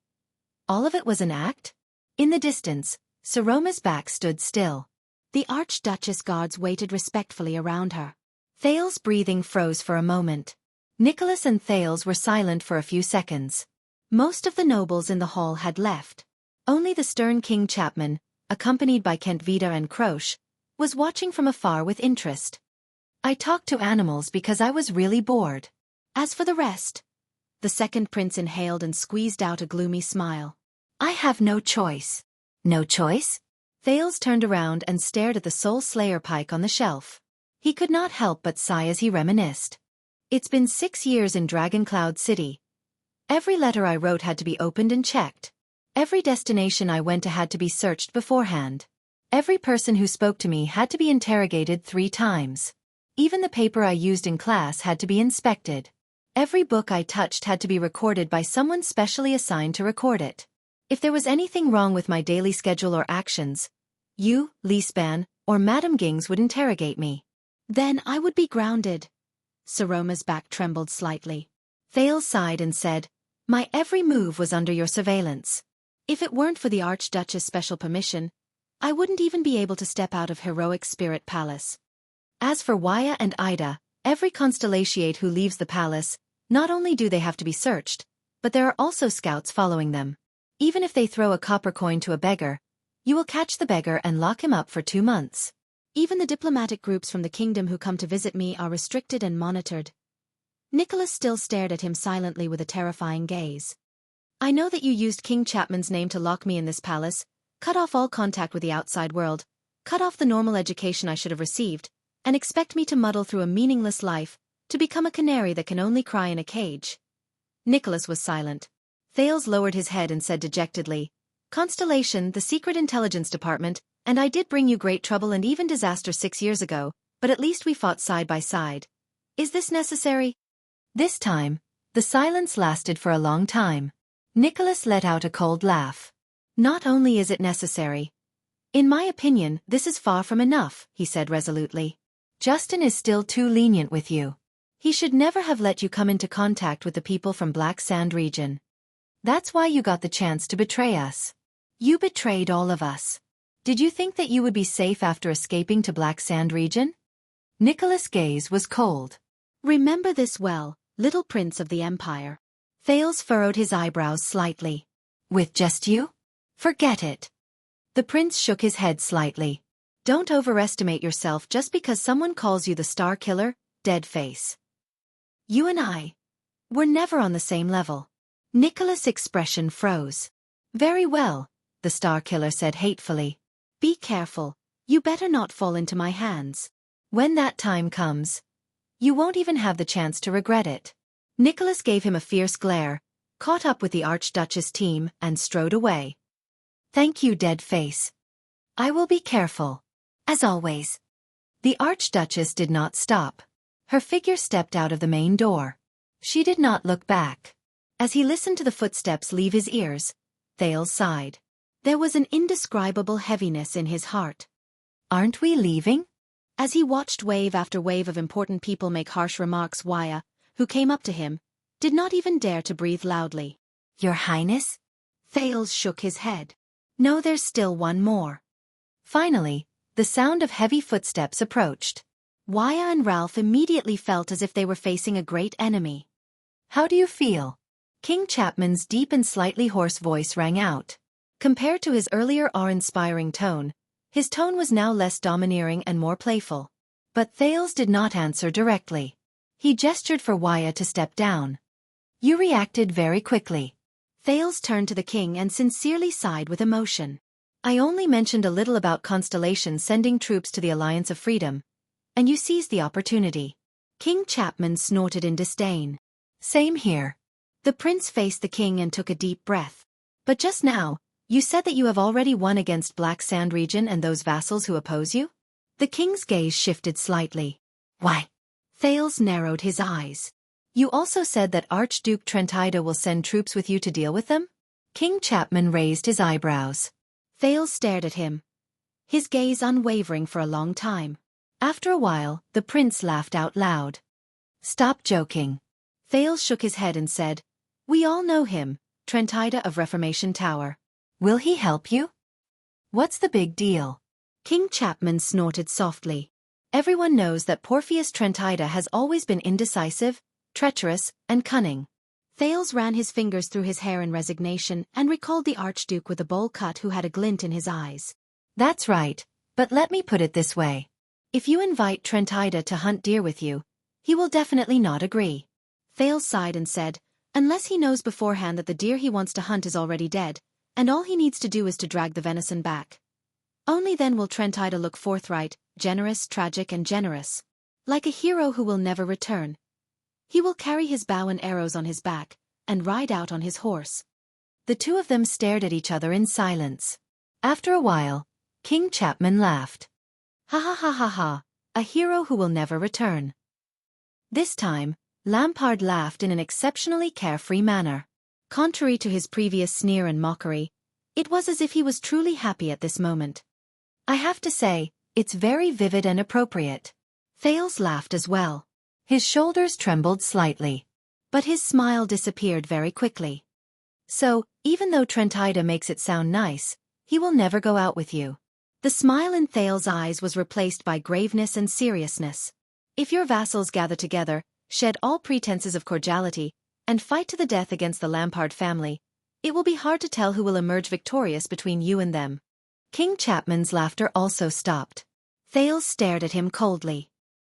Speaker 1: All of it was an act? In the distance, Saroma's back stood still. The Archduchess guards waited respectfully around her. Thales' breathing froze for a moment. Nicholas and Thales were silent for a few seconds. Most of the nobles in the hall had left. Only the stern King Chapman, accompanied by Kent Vida and Croce, was watching from afar with interest. I talked to animals because I was really bored. As for the rest, the second prince inhaled and squeezed out a gloomy smile. I have no choice. No choice? Thales turned around and stared at the Soul Slayer pike on the shelf. He could not help but sigh as he reminisced. It's been 6 years in Dragon Cloud City. Every letter I wrote had to be opened and checked. Every destination I went to had to be searched beforehand. Every person who spoke to me had to be interrogated 3 times. Even the paper I used in class had to be inspected. Every book I touched had to be recorded by someone specially assigned to record it. If there was anything wrong with my daily schedule or actions, you, Liespan, or Madame Gings would interrogate me. Then I would be grounded. Saroma's back trembled slightly. Thales sighed and said, my every move was under your surveillance. If it weren't for the Archduchess' special permission, I wouldn't even be able to step out of Heroic Spirit Palace. As for Waya and Ida, every constellatiate who leaves the palace, not only do they have to be searched, but there are also scouts following them. Even if they throw a copper coin to a beggar, you will catch the beggar and lock him up for 2 months. Even the diplomatic groups from the kingdom who come to visit me are restricted and monitored. Nicholas still stared at him silently with a terrifying gaze. I know that you used King Chapman's name to lock me in this palace, cut off all contact with the outside world, cut off the normal education I should have received, and expect me to muddle through a meaningless life, to become a canary that can only cry in a cage. Nicholas was silent. Thales lowered his head and said dejectedly, Constellation, the Secret Intelligence Department, and I did bring you great trouble and even disaster 6 years ago, but at least we fought side by side. Is this necessary? This time, the silence lasted for a long time. Nicholas let out a cold laugh. Not only is it necessary. In my opinion, this is far from enough, he said resolutely. Justin is still too lenient with you. He should never have let you come into contact with the people from Black Sand region. That's why you got the chance to betray us. You betrayed all of us. Did you think that you would be safe after escaping to Black Sand region? Nicholas' gaze was cold. Remember this well, little prince of the empire. Thales furrowed his eyebrows slightly. With just you? Forget it. The prince shook his head slightly. Don't overestimate yourself just because someone calls you the Star Killer, dead face. You and I were never on the same level. Nicholas' expression froze. Very well, the Star Killer said hatefully. Be careful, you better not fall into my hands. When that time comes, you won't even have the chance to regret it. Nicholas gave him a fierce glare, caught up with the Archduchess team, and strode away. Thank you, dead face. I will be careful. As always. The Archduchess did not stop. Her figure stepped out of the main door. She did not look back. As he listened to the footsteps leave his ears, Thales sighed. There was an indescribable heaviness in his heart. Aren't we leaving? As he watched wave after wave of important people make harsh remarks, Waya, who came up to him, did not even dare to breathe loudly. Your Highness? Thales shook his head. No, there's still one more. Finally, the sound of heavy footsteps approached. Waya and Ralph immediately felt as if they were facing a great enemy. How do you feel? King Chapman's deep and slightly hoarse voice rang out. Compared to his earlier awe-inspiring tone, his tone was now less domineering and more playful. But Thales did not answer directly. He gestured for Waya to step down. You reacted very quickly. Thales turned to the king and sincerely sighed with emotion. I only mentioned a little about Constellation sending troops to the Alliance of Freedom, and you seized the opportunity. King Chapman snorted in disdain. Same here. The prince faced the king and took a deep breath. But just now, you said that you have already won against Black Sand region and those vassals who oppose you? The king's gaze shifted slightly. Why? Thales narrowed his eyes. You also said that Archduke Trentida will send troops with you to deal with them? King Chapman raised his eyebrows. Thales stared at him, his gaze unwavering for a long time. After a while, the prince laughed out loud. Stop joking. Thales shook his head and said, We all know him, Trentida of Reformation Tower. Will he help you? What's the big deal? King Chapman snorted softly. Everyone knows that Porpheus Trentida has always been indecisive, treacherous, and cunning. Thales ran his fingers through his hair in resignation and recalled the Archduke with a bowl cut who had a glint in his eyes. That's right, but let me put it this way. If you invite Trentida to hunt deer with you, he will definitely not agree. Thales sighed and said, unless he knows beforehand that the deer he wants to hunt is already dead, and all he needs to do is to drag the venison back. Only then will Trentida look forthright, generous, tragic, and generous. Like a hero who will never return. He will carry his bow and arrows on his back, and ride out on his horse. The two of them stared at each other in silence. After a while, King Chapman laughed. Ha ha ha ha ha, a hero who will never return. This time, Lampard laughed in an exceptionally carefree manner. Contrary to his previous sneer and mockery, it was as if he was truly happy at this moment. I have to say, It's very vivid and appropriate. Thales laughed as well. His shoulders trembled slightly. But his smile disappeared very quickly. So, even though Trentida makes it sound nice, he will never go out with you. The smile in Thales' eyes was replaced by graveness and seriousness. If your vassals gather together, shed all pretenses of cordiality, and fight to the death against the Lampard family, it will be hard to tell who will emerge victorious between you and them. King Chapman's laughter also stopped. Thales stared at him coldly.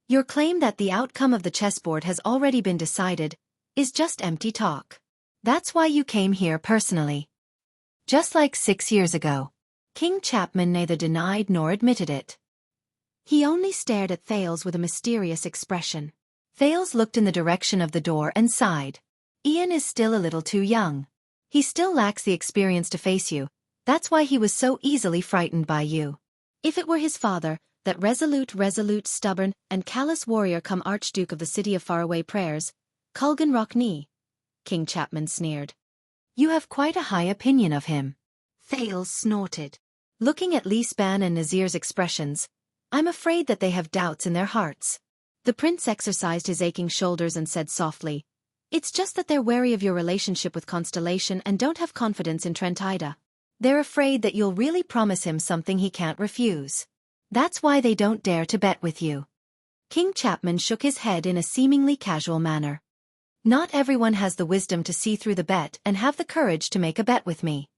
Speaker 1: Your claim that the outcome of the chessboard has already been decided is just empty talk. That's why you came here personally. Just like 6 years ago. King Chapman neither denied nor admitted it. He only stared at Thales with a mysterious expression. Thales looked in the direction of the door and sighed. Ian is still a little too young. He still lacks the experience to face you. That's why he was so easily frightened by you. If it were his father, that resolute, stubborn, and callous warrior come Archduke of the city of faraway prayers, Culgan Rockney, King Chapman sneered. You have quite a high opinion of him. Thales snorted. Looking at Lisban and Nazir's expressions, I'm afraid that they have doubts in their hearts. The prince exercised his aching shoulders and said softly, It's just that they're wary of your relationship with Constellation and don't have confidence in Trentida. They're afraid that you'll really promise him something he can't refuse. That's why they don't dare to bet with you. King Chapman shook his head in a seemingly casual manner. Not everyone has the wisdom to see through the bet and have the courage to make a bet with me.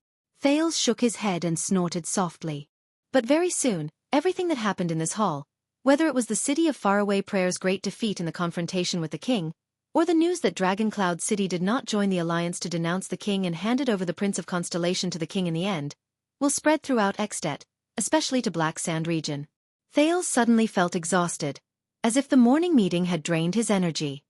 Speaker 1: Thales shook his head and snorted softly. But very soon, everything that happened in this hall, whether it was the city of faraway prayers' great defeat in the confrontation with the king, or the news that Dragoncloud City did not join the alliance to denounce the king and handed over the Prince of Constellation to the king in the end, will spread throughout Extet, especially to Black Sand region. Thales suddenly felt exhausted, as if the morning meeting had drained his energy.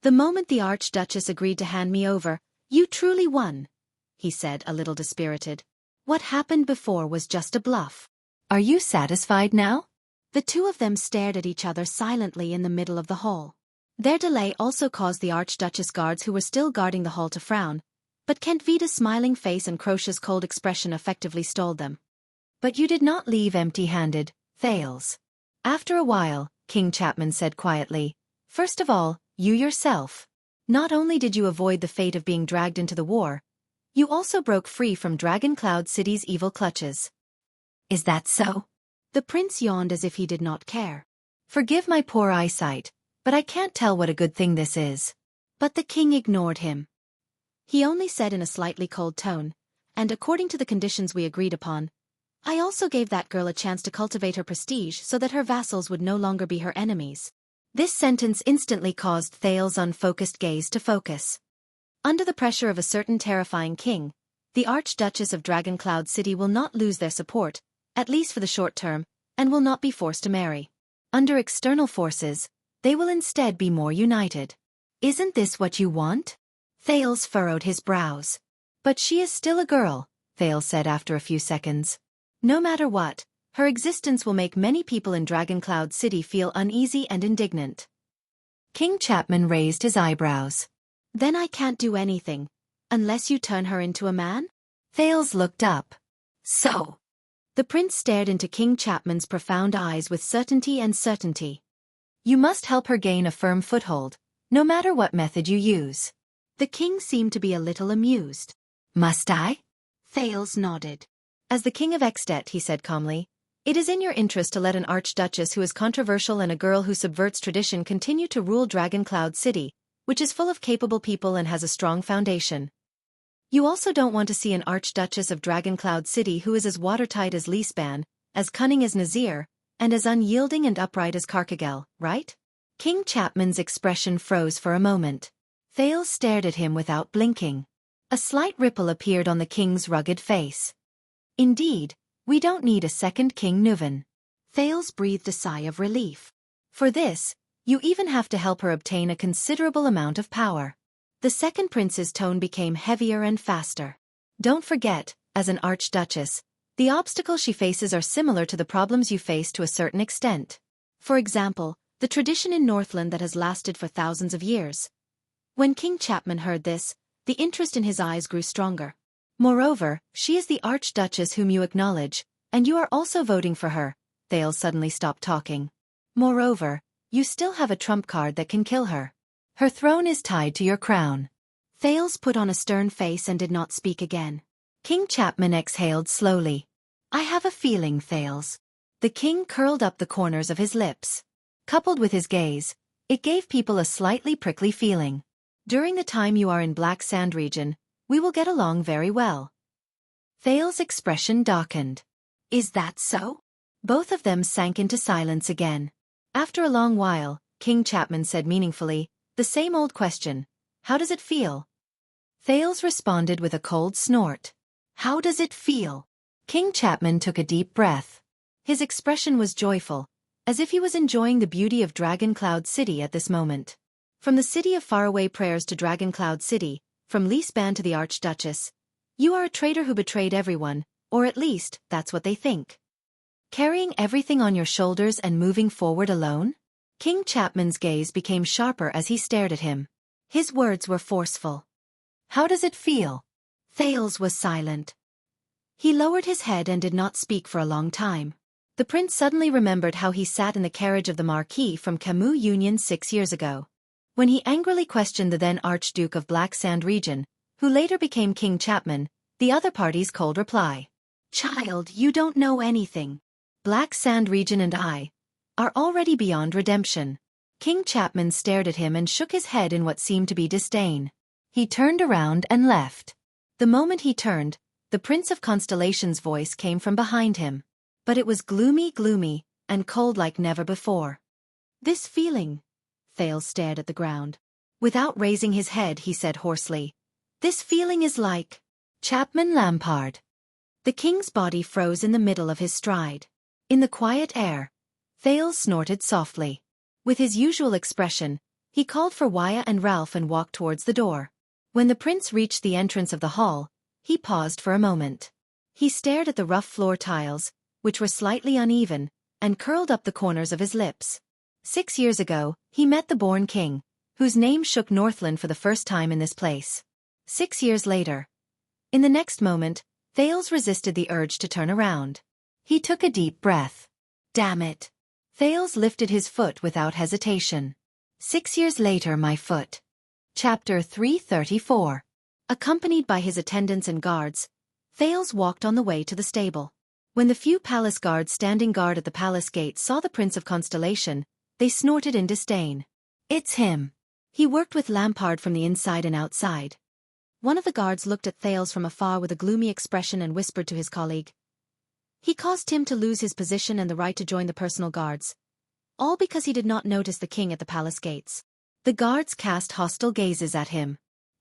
Speaker 1: The moment the Archduchess agreed to hand me over, you truly won, he said, a little dispirited. What happened before was just a bluff. Are you satisfied now? The two of them stared at each other silently in the middle of the hall. Their delay also caused the Archduchess guards who were still guarding the hall to frown, but Kentvida's smiling face and Crocia's cold expression effectively stalled them. But you did not leave empty-handed, Thales. After a while, King Chapman said quietly, First of all, you yourself. Not only did you avoid the fate of being dragged into the war, you also broke free from Dragoncloud City's evil clutches. Is that so? The prince yawned as if he did not care. Forgive my poor eyesight, but I can't tell what a good thing this is. But the king ignored him. He only said in a slightly cold tone, and according to the conditions we agreed upon, I also gave that girl a chance to cultivate her prestige so that her vassals would no longer be her enemies. This sentence instantly caused Thales' unfocused gaze to focus. Under the pressure of a certain terrifying king, the Archduchess of Dragoncloud City will not lose their support, at least for the short term, and will not be forced to marry. Under external forces, they will instead be more united. Isn't this what you want? Thales furrowed his brows. But she is still a girl, Thales said after a few seconds. No matter what, her existence will make many people in Dragoncloud City feel uneasy and indignant. King Chapman raised his eyebrows. Then I can't do anything, unless you turn her into a man? Thales looked up. So? The prince stared into King Chapman's profound eyes with certainty. You must help her gain a firm foothold, no matter what method you use. The king seemed to be a little amused. Must I? Thales nodded. As the king of Extet, he said calmly, it is in your interest to let an archduchess who is controversial and a girl who subverts tradition continue to rule Dragoncloud City, which is full of capable people and has a strong foundation. You also don't want to see an archduchess of Dragoncloud City who is as watertight as Lisban, as cunning as Nazir, and as unyielding and upright as Carcagel, right? King Chapman's expression froze for a moment. Thales stared at him without blinking. A slight ripple appeared on the king's rugged face. Indeed, we don't need a second King Nuvan. Thales breathed a sigh of relief. For this, you even have to help her obtain a considerable amount of power. The second prince's tone became heavier and faster. Don't forget, as an archduchess, the obstacles she faces are similar to the problems you face to a certain extent. For example, the tradition in Northland that has lasted for thousands of years. When King Chapman heard this, the interest in his eyes grew stronger. Moreover, she is the archduchess whom you acknowledge, and you are also voting for her. Thales suddenly stopped talking. Moreover, you still have a trump card that can kill her. Her throne is tied to your crown. Thales put on a stern face and did not speak again. King Chapman exhaled slowly. I have a feeling, Thales. The king curled up the corners of his lips. Coupled with his gaze, it gave people a slightly prickly feeling. During the time you are in Black Sand region, we will get along very well. Thales' expression darkened. Is that so? Both of them sank into silence again. After a long while, King Chapman said meaningfully, the same old question. How does it feel? Thales responded with a cold snort. How does it feel? King Chapman took a deep breath. His expression was joyful, as if he was enjoying the beauty of Dragon Cloud City at this moment. From the city of faraway prayers to Dragon Cloud City, from Liesband to the Archduchess, you are a traitor who betrayed everyone, or at least, that's what they think. Carrying everything on your shoulders and moving forward alone? King Chapman's gaze became sharper as he stared at him. His words were forceful. How does it feel? Thales was silent. He lowered his head and did not speak for a long time. The prince suddenly remembered how he sat in the carriage of the Marquis from Camus Union 6 years ago. When he angrily questioned the then Archduke of Black Sand region, who later became King Chapman, the other party's cold reply. Child, you don't know anything. Black Sand region and I are already beyond redemption. King Chapman stared at him and shook his head in what seemed to be disdain. He turned around and left. The moment he turned, the Prince of Constellation's voice came from behind him. But it was gloomy, and cold like never before. This feeling. Thales stared at the ground. Without raising his head, he said hoarsely. This feeling is like Chapman Lampard. The king's body froze in the middle of his stride. In the quiet air, Thales snorted softly. With his usual expression, he called for Waya and Ralph and walked towards the door. When the prince reached the entrance of the hall, he paused for a moment. He stared at the rough floor tiles, which were slightly uneven, and curled up the corners of his lips. 6 years ago, he met the born king, whose name shook Northland for the first time in this place. 6 years later. In the next moment, Thales resisted the urge to turn around. He took a deep breath. Damn it. Thales lifted his foot without hesitation. 6 years later, my foot. Chapter 334. Accompanied by his attendants and guards, Thales walked on the way to the stable. When the few palace guards standing guard at the palace gate saw the Prince of Constellation, they snorted in disdain. It's him. He worked with Lampard from the inside and outside. One of the guards looked at Thales from afar with a gloomy expression and whispered to his colleague. He caused him to lose his position and the right to join the personal guards. All because he did not notice the king at the palace gates. The guards cast hostile gazes at him.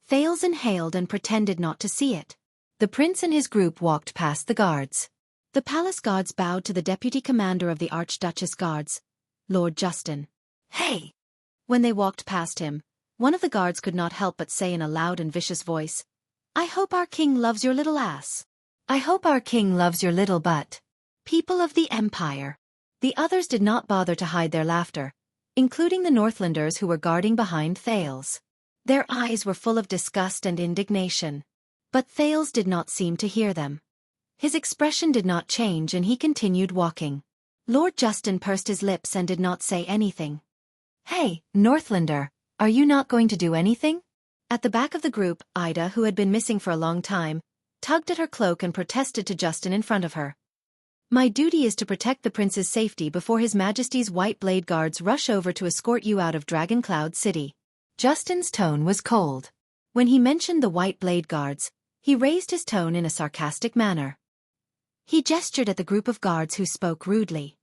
Speaker 1: Thales inhaled and pretended not to see it. The prince and his group walked past the guards. The palace guards bowed to the deputy commander of the Archduchess Guards, Lord Justin. Hey! When they walked past him, one of the guards could not help but say in a loud and vicious voice, I hope our king loves your little ass. I hope our king loves your little butt. People of the Empire. The others did not bother to hide their laughter, including the Northlanders who were guarding behind Thales. Their eyes were full of disgust and indignation. But Thales did not seem to hear them. His expression did not change and he continued walking. Lord Justin pursed his lips and did not say anything. Hey, Northlander, are you not going to do anything? At the back of the group, Ida, who had been missing for a long time, tugged at her cloak and protested to Justin in front of her. My duty is to protect the prince's safety before His Majesty's White Blade Guards rush over to escort you out of Dragon Cloud City. Justin's tone was cold. When he mentioned the White Blade Guards, he raised his tone in a sarcastic manner. He gestured at the group of guards who spoke rudely.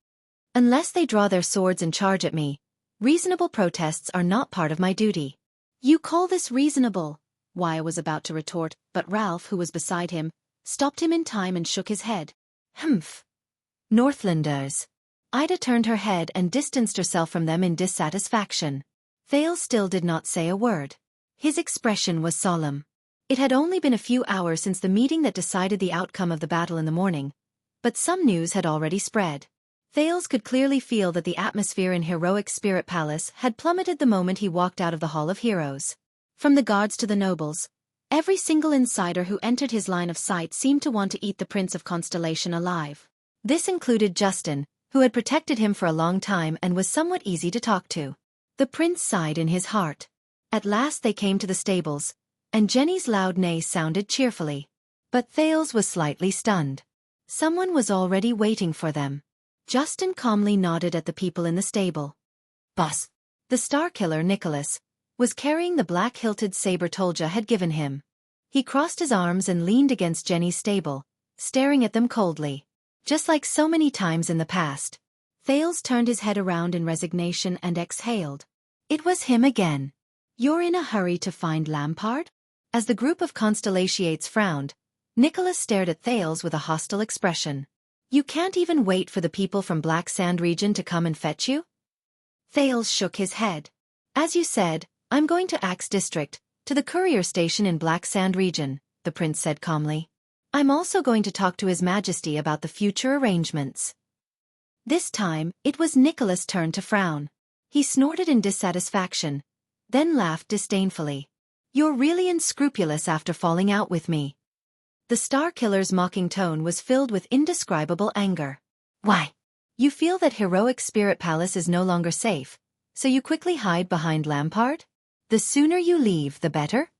Speaker 1: Unless they draw their swords and charge at me, reasonable protests are not part of my duty. You call this reasonable? Waya was about to retort, but Ralph, who was beside him, stopped him in time and shook his head. Humph. Northlanders. Ida turned her head and distanced herself from them in dissatisfaction. Thales still did not say a word. His expression was solemn. It had only been a few hours since the meeting that decided the outcome of the battle in the morning, but some news had already spread. Thales could clearly feel that the atmosphere in Heroic Spirit Palace had plummeted the moment he walked out of the Hall of Heroes. From the guards to the nobles, every single insider who entered his line of sight seemed to want to eat the Prince of Constellation alive. This included Justin, who had protected him for a long time and was somewhat easy to talk to. The prince sighed in his heart. At last they came to the stables, and Jenny's loud neigh sounded cheerfully. But Thales was slightly stunned. Someone was already waiting for them. Justin calmly nodded at the people in the stable. Boss. The Starkiller Nicholas was carrying the black-hilted saber Tolja had given him. He crossed his arms and leaned against Jenny's stable, staring at them coldly. Just like so many times in the past. Thales turned his head around in resignation and exhaled. It was him again. You're in a hurry to find Lampard? As the group of Constellations frowned, Nicholas stared at Thales with a hostile expression. You can't even wait for the people from Black Sand region to come and fetch you? Thales shook his head. As you said, I'm going to Axe District, to the courier station in Black Sand region, the prince said calmly. I'm also going to talk to His Majesty about the future arrangements. This time, it was Nicholas' turn to frown. He snorted in dissatisfaction, then laughed disdainfully. You're really unscrupulous after falling out with me. The Starkiller's mocking tone was filled with indescribable anger. Why? You feel that heroic Spirit Palace is no longer safe, so you quickly hide behind Lampard? The sooner you leave, the better?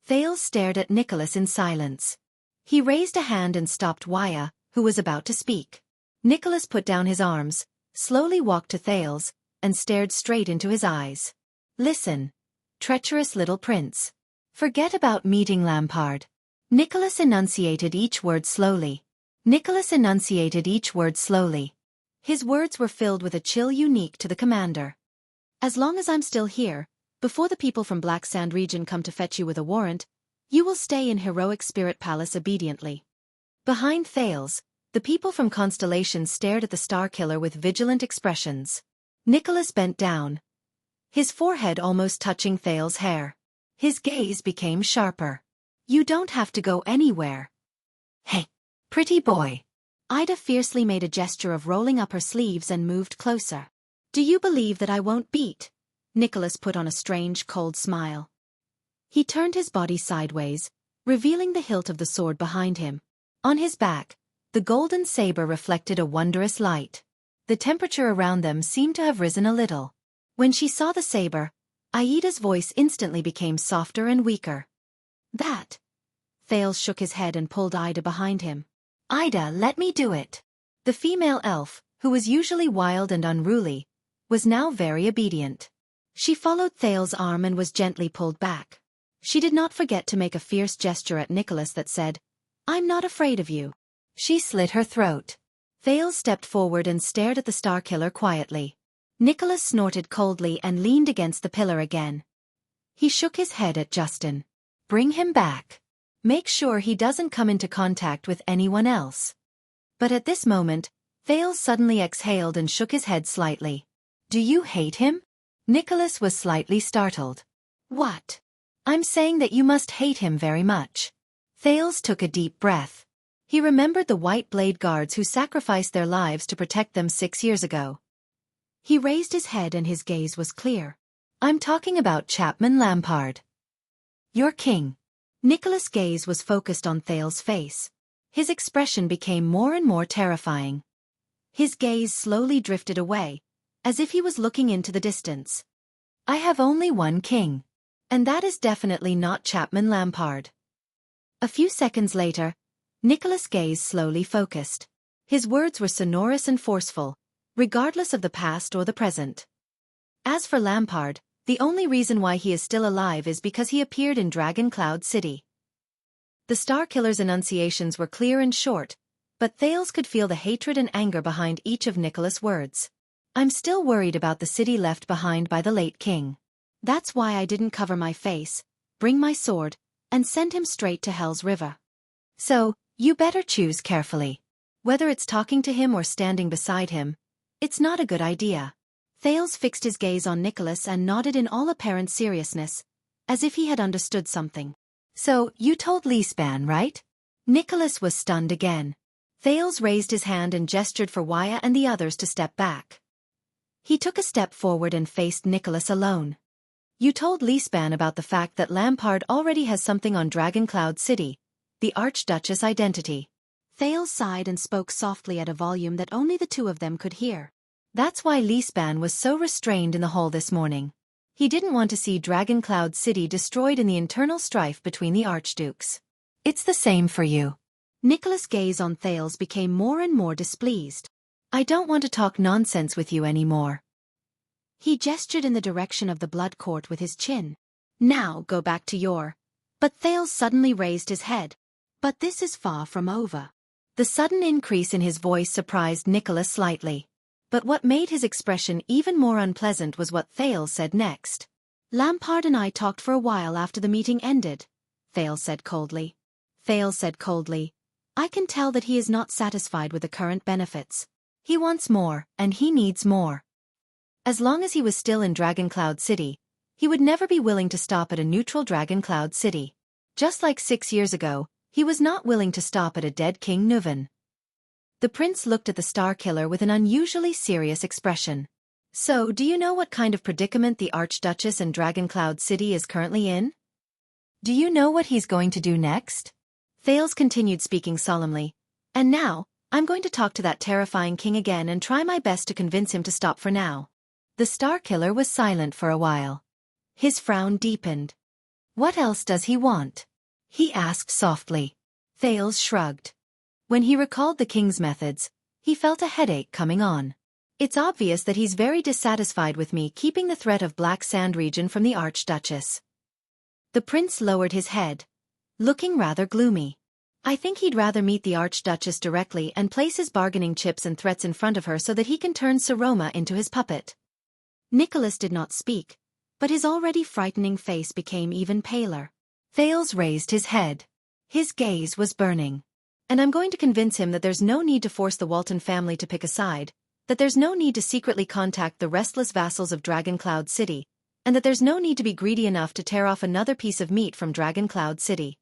Speaker 1: Thales stared at Nicholas in silence. He raised a hand and stopped Waya, who was about to speak. Nicholas put down his arms, slowly walked to Thales, and stared straight into his eyes. Listen, treacherous little prince. Forget about meeting Lampard. Nicholas enunciated each word slowly. His words were filled with a chill unique to the commander. As long as I'm still here, before the people from Black Sand region come to fetch you with a warrant, you will stay in heroic Spirit Palace obediently. Behind Thales, the people from Constellation stared at the Starkiller with vigilant expressions. Nicholas bent down, his forehead almost touching Thales' hair. His gaze became sharper. You don't have to go anywhere. Hey, pretty boy. Ida fiercely made a gesture of rolling up her sleeves and moved closer. Do you believe that I won't beat? Nicholas put on a strange, cold smile. He turned his body sideways, revealing the hilt of the sword behind him. On his back, the golden saber reflected a wondrous light. The temperature around them seemed to have risen a little. When she saw the saber, Aida's voice instantly became softer and weaker. That. Thales shook his head and pulled Ida behind him. Ida, let me do it. The female elf, who was usually wild and unruly, was now very obedient. She followed Thales' arm and was gently pulled back. She did not forget to make a fierce gesture at Nicholas that said, I'm not afraid of you. She slit her throat. Thales stepped forward and stared at the Starkiller quietly. Nicholas snorted coldly and leaned against the pillar again. He shook his head at Justin. Bring him back. Make sure he doesn't come into contact with anyone else. But at this moment, Thales suddenly exhaled and shook his head slightly. Do you hate him? Nicholas was slightly startled. What? I'm saying that you must hate him very much. Thales took a deep breath. He remembered the White Blade Guards who sacrificed their lives to protect them 6 years ago. He raised his head and his gaze was clear. I'm talking about Chapman Lampard. Your king. Nicholas' gaze was focused on Thales' face. His expression became more and more terrifying. His gaze slowly drifted away, as if he was looking into the distance. I have only one king. And that is definitely not Chapman Lampard. A few seconds later, Nicholas' gaze slowly focused. His words were sonorous and forceful, regardless of the past or the present. As for Lampard, the only reason why he is still alive is because he appeared in Dragon Cloud City. The Starkiller's enunciations were clear and short, but Thales could feel the hatred and anger behind each of Nicholas' words. I'm still worried about the city left behind by the late king. That's why I didn't cover my face, bring my sword, and send him straight to Hell's River. So, you better choose carefully. Whether it's talking to him or standing beside him, it's not a good idea. Thales fixed his gaze on Nicholas and nodded in all apparent seriousness, as if he had understood something. So, you told Lisban, right? Nicholas was stunned again. Thales raised his hand and gestured for Waya and the others to step back. He took a step forward and faced Nicholas alone. You told Lisban about the fact that Lampard already has something on Dragon Cloud City, the Archduchess identity. Thales sighed and spoke softly at a volume that only the two of them could hear. That's why Lineage was so restrained in the hall this morning. He didn't want to see Dragoncloud City destroyed in the internal strife between the archdukes. It's the same for you. Nicholas' gaze on Thales became more and more displeased. I don't want to talk nonsense with you anymore. He gestured in the direction of the blood court with his chin. Now go back to your... But Thales suddenly raised his head. But this is far from over. The sudden increase in his voice surprised Nicholas slightly. But what made his expression even more unpleasant was what Thales said next. Lampard and I talked for a while after the meeting ended, Thales said coldly. I can tell that he is not satisfied with the current benefits. He wants more, and he needs more. As long as he was still in Dragoncloud City, he would never be willing to stop at a neutral Dragoncloud City. Just like 6 years ago, he was not willing to stop at a dead King Nuven. The prince looked at the Star Killer with an unusually serious expression. So, do you know what kind of predicament the Archduchess and Dragoncloud City is currently in? Do you know what he's going to do next? Thales continued speaking solemnly. And now, I'm going to talk to that terrifying king again and try my best to convince him to stop for now. The Star Killer was silent for a while. His frown deepened. What else does he want? He asked softly. Thales shrugged. When he recalled the king's methods, he felt a headache coming on. It's obvious that he's very dissatisfied with me keeping the threat of Black Sand region from the Archduchess. The prince lowered his head, looking rather gloomy. I think he'd rather meet the Archduchess directly and place his bargaining chips and threats in front of her so that he can turn Saroma into his puppet. Nicholas did not speak, but his already frightening face became even paler. Thales raised his head. His gaze was burning. And I'm going to convince him that there's no need to force the Walton family to pick a side, that there's no need to secretly contact the restless vassals of Dragoncloud City, and that there's no need to be greedy enough to tear off another piece of meat from Dragoncloud City.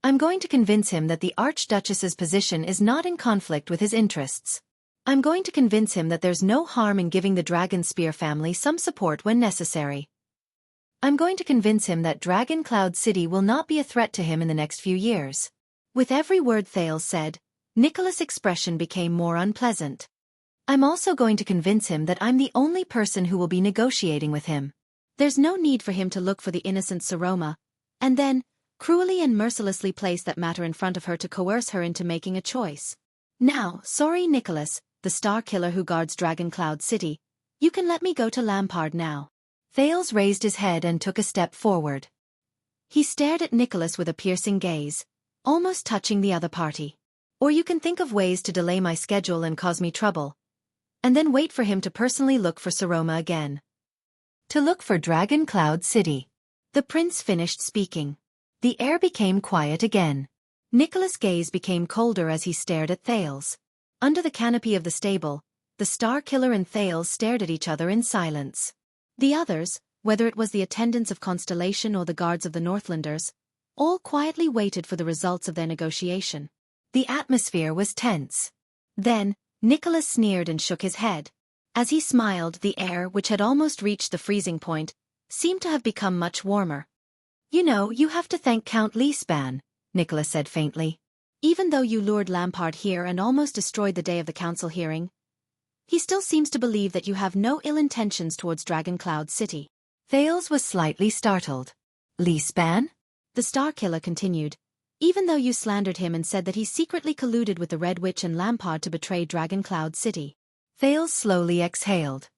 Speaker 1: I'm going to convince him that the Archduchess's position is not in conflict with his interests. I'm going to convince him that there's no harm in giving the Dragonspear family some support when necessary. I'm going to convince him that Dragoncloud City will not be a threat to him in the next few years. With every word Thales said, Nicholas' expression became more unpleasant. I'm also going to convince him that I'm the only person who will be negotiating with him. There's no need for him to look for the innocent Saroma, and then, cruelly and mercilessly place that matter in front of her to coerce her into making a choice. Now, sorry Nicholas, the Star Killer who guards Dragoncloud City, you can let me go to Lampard now. Thales raised his head and took a step forward. He stared at Nicholas with a piercing gaze, almost touching the other party. Or you can think of ways to delay my schedule and cause me trouble. And then wait for him to personally look for Saroma again. To look for Dragoncloud City. The prince finished speaking. The air became quiet again. Nicholas' gaze became colder as he stared at Thales. Under the canopy of the stable, the Star Killer and Thales stared at each other in silence. The others, whether it was the attendants of Constellation or the guards of the Northlanders, all quietly waited for the results of their negotiation. The atmosphere was tense. Then, Nicholas sneered and shook his head. As he smiled, the air, which had almost reached the freezing point, seemed to have become much warmer. You know, you have to thank Count Lineage, Nicholas said faintly. Even though you lured Lampard here and almost destroyed the day of the council hearing, he still seems to believe that you have no ill intentions towards Dragoncloud City. Thales was slightly startled. Lineage? The Star Killer continued. Even though you slandered him and said that he secretly colluded with the Red Witch and Lampard to betray Dragoncloud City. Thales slowly exhaled.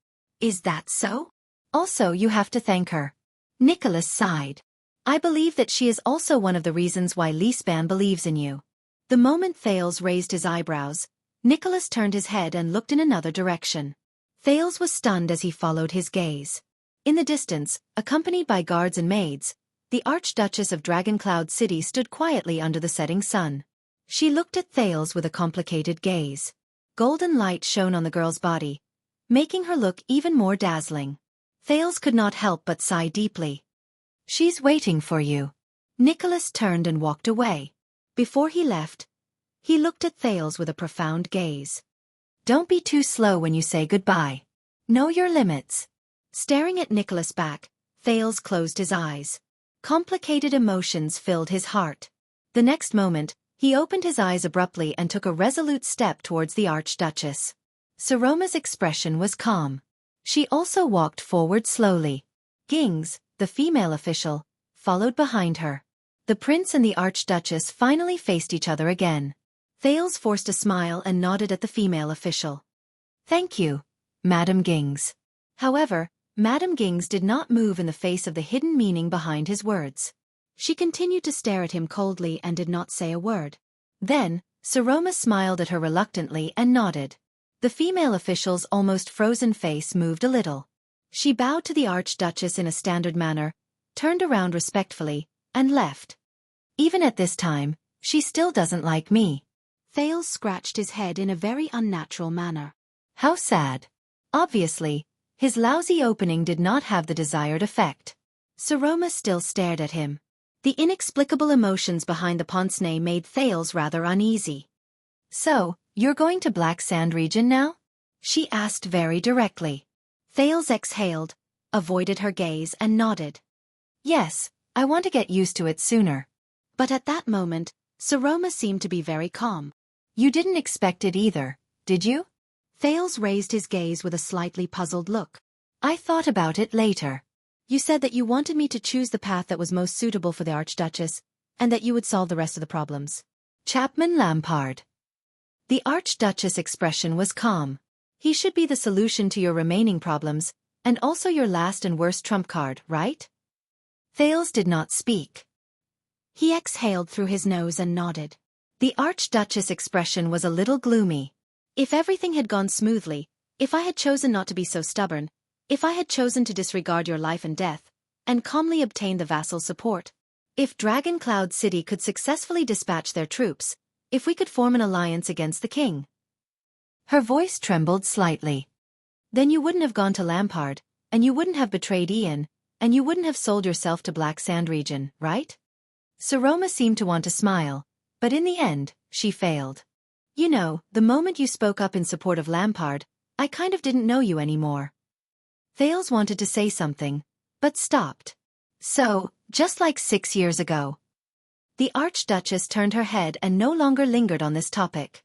Speaker 1: Is that so? Also, you have to thank her. Nicholas sighed. I believe that she is also one of the reasons why Lineage believes in you. The moment Thales raised his eyebrows, Nicholas turned his head and looked in another direction. Thales was stunned as he followed his gaze. In the distance, accompanied by guards and maids, the Archduchess of Dragoncloud City stood quietly under the setting sun. She looked at Thales with a complicated gaze. Golden light shone on the girl's body, making her look even more dazzling. Thales could not help but sigh deeply. She's waiting for you. Nicholas turned and walked away. Before he left, he looked at Thales with a profound gaze. Don't be too slow when you say goodbye. Know your limits. Staring at Nicholas back, Thales closed his eyes. Complicated emotions filled his heart. The next moment, He opened his eyes abruptly and took a resolute step towards the Archduchess. Saroma's expression was calm. She also walked forward slowly. Gings, the female official, followed behind her. The prince and the Archduchess finally faced each other again. Thales forced a smile and nodded at the female official. "Thank you, Madam Gings." However, Madam Gings did not move in the face of the hidden meaning behind his words. She continued to stare at him coldly and did not say a word. Then, Saroma smiled at her reluctantly and nodded. The female official's almost frozen face moved a little. She bowed to the Archduchess in a standard manner, turned around respectfully, and left. "Even at this time, she still doesn't like me." Thales scratched his head in a very unnatural manner. How sad. Obviously, his lousy opening did not have the desired effect. Saroma still stared at him. The inexplicable emotions behind the pince-nez made Thales rather uneasy. "So, you're going to Black Sand region now?" she asked very directly. Thales exhaled, avoided her gaze and nodded. "Yes, I want to get used to it sooner." But at that moment, Saroma seemed to be very calm. "You didn't expect it either, did you?" Thales raised his gaze with a slightly puzzled look. "I thought about it later. You said that you wanted me to choose the path that was most suitable for the Archduchess, and that you would solve the rest of the problems." Chapman Lampard. The Archduchess' expression was calm. "He should be the solution to your remaining problems, and also your last and worst trump card, right?" Thales did not speak. He exhaled through his nose and nodded. The Archduchess' expression was a little gloomy. "If everything had gone smoothly, if I had chosen not to be so stubborn, if I had chosen to disregard your life and death, and calmly obtain the vassal support, if Dragon Cloud City could successfully dispatch their troops, if we could form an alliance against the king." Her voice trembled slightly. "Then you wouldn't have gone to Lampard, and you wouldn't have betrayed Ian, and you wouldn't have sold yourself to Black Sand region, right?" Saroma seemed to want to smile, but in the end, she failed. "You know, the moment you spoke up in support of Lampard, I kind of didn't know you anymore." Thales wanted to say something, but stopped. "So, just like 6 years ago." The Archduchess turned her head and no longer lingered on this topic.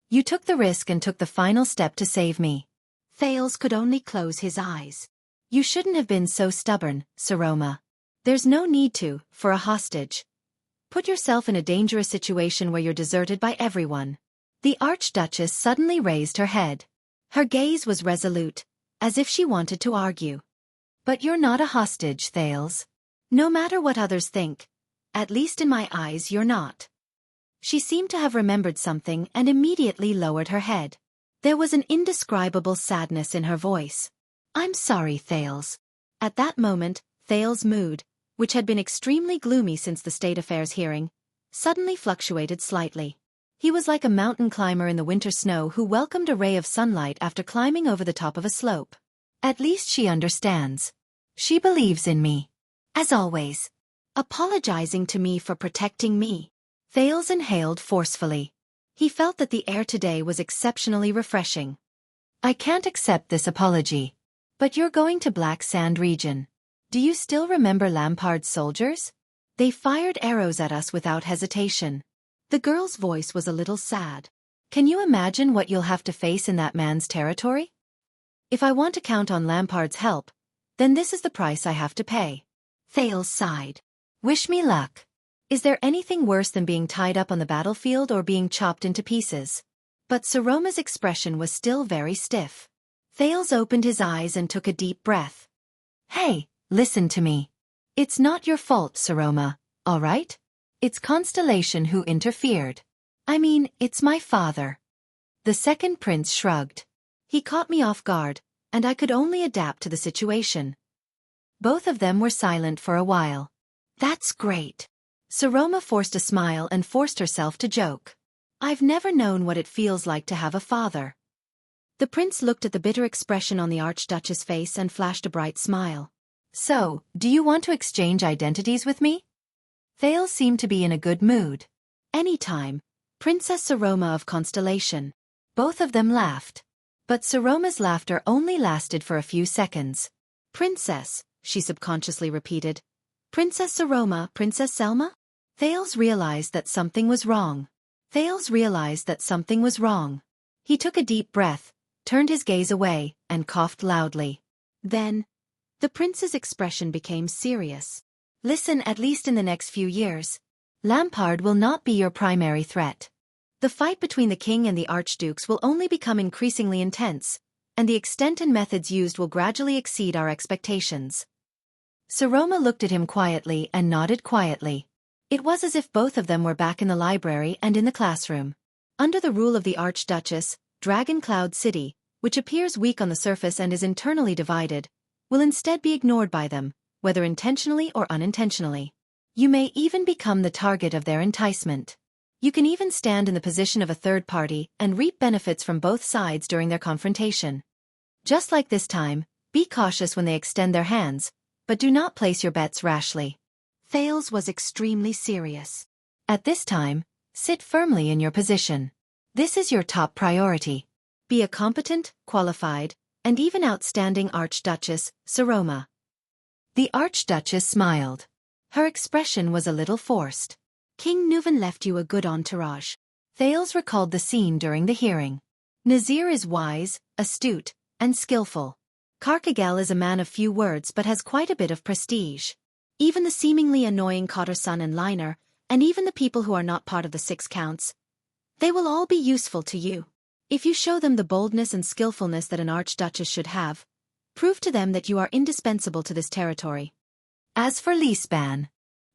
Speaker 1: "You took the risk and took the final step to save me." Thales could only close his eyes. "You shouldn't have been so stubborn, Saroma. There's no need to, for a hostage. Put yourself in a dangerous situation where you're deserted by everyone." The Archduchess suddenly raised her head. Her gaze was resolute, as if she wanted to argue. "But you're not a hostage, Thales. No matter what others think, at least in my eyes you're not." She seemed to have remembered something and immediately lowered her head. There was an indescribable sadness in her voice. "I'm sorry, Thales." At that moment, Thales' mood, which had been extremely gloomy since the State Affairs hearing, suddenly fluctuated slightly. He was like a mountain climber in the winter snow who welcomed a ray of sunlight after climbing over the top of a slope. "At least she understands. She believes in me. As always. Apologizing to me for protecting me." Thales inhaled forcefully. He felt that the air today was exceptionally refreshing. "I can't accept this apology. But you're going to Black Sand region. Do you still remember Lampard's soldiers? They fired arrows at us without hesitation." The girl's voice was a little sad. "Can you imagine what you'll have to face in that man's territory? If I want to count on Lampard's help, then this is the price I have to pay." Thales sighed. "Wish me luck. Is there anything worse than being tied up on the battlefield or being chopped into pieces?" But Saroma's expression was still very stiff. Thales opened his eyes and took a deep breath. "Hey, listen to me. It's not your fault, Saroma, all right? It's Constellation who interfered. I mean, it's my father." The second prince shrugged. "He caught me off guard, and I could only adapt to the situation." Both of them were silent for a while. "That's great." Saroma forced a smile and forced herself to joke. "I've never known what it feels like to have a father." The prince looked at the bitter expression on the Archduchess' face and flashed a bright smile. "So, do you want to exchange identities with me?" Thales seemed to be in a good mood. "Anytime, Princess Saroma of Constellation." Both of them laughed. But Saroma's laughter only lasted for a few seconds. "Princess," she subconsciously repeated. "Princess Saroma, Princess Selma?" Thales realized that something was wrong. Thales realized that something was wrong. He took a deep breath, turned his gaze away, and coughed loudly. Then, the prince's expression became serious. Listen, at least in the next few years, Lampard will not be your primary threat. The fight between the king and the archdukes will only become increasingly intense, and the extent and methods used will gradually exceed our expectations. Saroma looked at him quietly and nodded quietly. It was as if both of them were back in the library and in the classroom. Under the rule of the Archduchess, Dragon Cloud City, which appears weak on the surface and is internally divided, will instead be ignored by them, whether intentionally or unintentionally. You may even become the target of their enticement. You can even stand in the position of a third party and reap benefits from both sides during their confrontation. Just like this time, be cautious when they extend their hands, but do not place your bets rashly. Thales was extremely serious. At this time, sit firmly in your position. This is your top priority. Be a competent, qualified, and even outstanding Archduchess, Saroma. The Archduchess smiled. Her expression was a little forced. King Nuvan left you a good entourage. Thales recalled the scene during the hearing. Nazir is wise, astute, and skillful. Karkagel is a man of few words but has quite a bit of prestige. Even the seemingly annoying Cotterson and Liner, and even the people who are not part of the 6 counts, they will all be useful to you. If you show them the boldness and skillfulness that an archduchess should have, prove to them that you are indispensable to this territory. As for Lisban,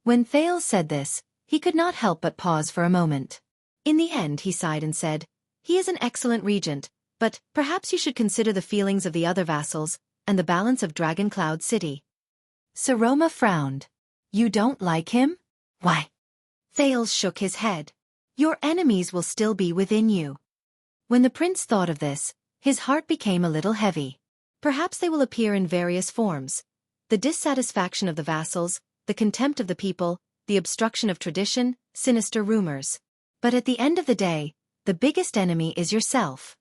Speaker 1: when Thales said this, he could not help but pause for a moment. In the end he sighed and said, he is an excellent regent, but perhaps you should consider the feelings of the other vassals, and the balance of Dragon Cloud City. Saroma frowned. You don't like him? Why? Thales shook his head. Your enemies will still be within you. When the prince thought of this, his heart became a little heavy. Perhaps they will appear in various forms. The dissatisfaction of the vassals, the contempt of the people, the obstruction of tradition, sinister rumors. But at the end of the day, the biggest enemy is yourself.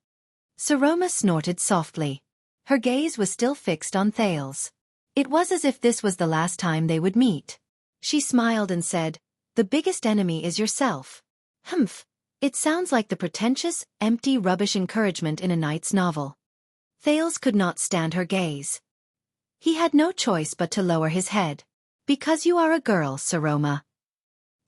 Speaker 1: Saroma snorted softly. Her gaze was still fixed on Thales. It was as if this was the last time they would meet. She smiled and said, the biggest enemy is yourself. Humph. It sounds like the pretentious, empty rubbish encouragement in a knight's novel. Thales could not stand her gaze. He had no choice but to lower his head. Because you are a girl, Saroma.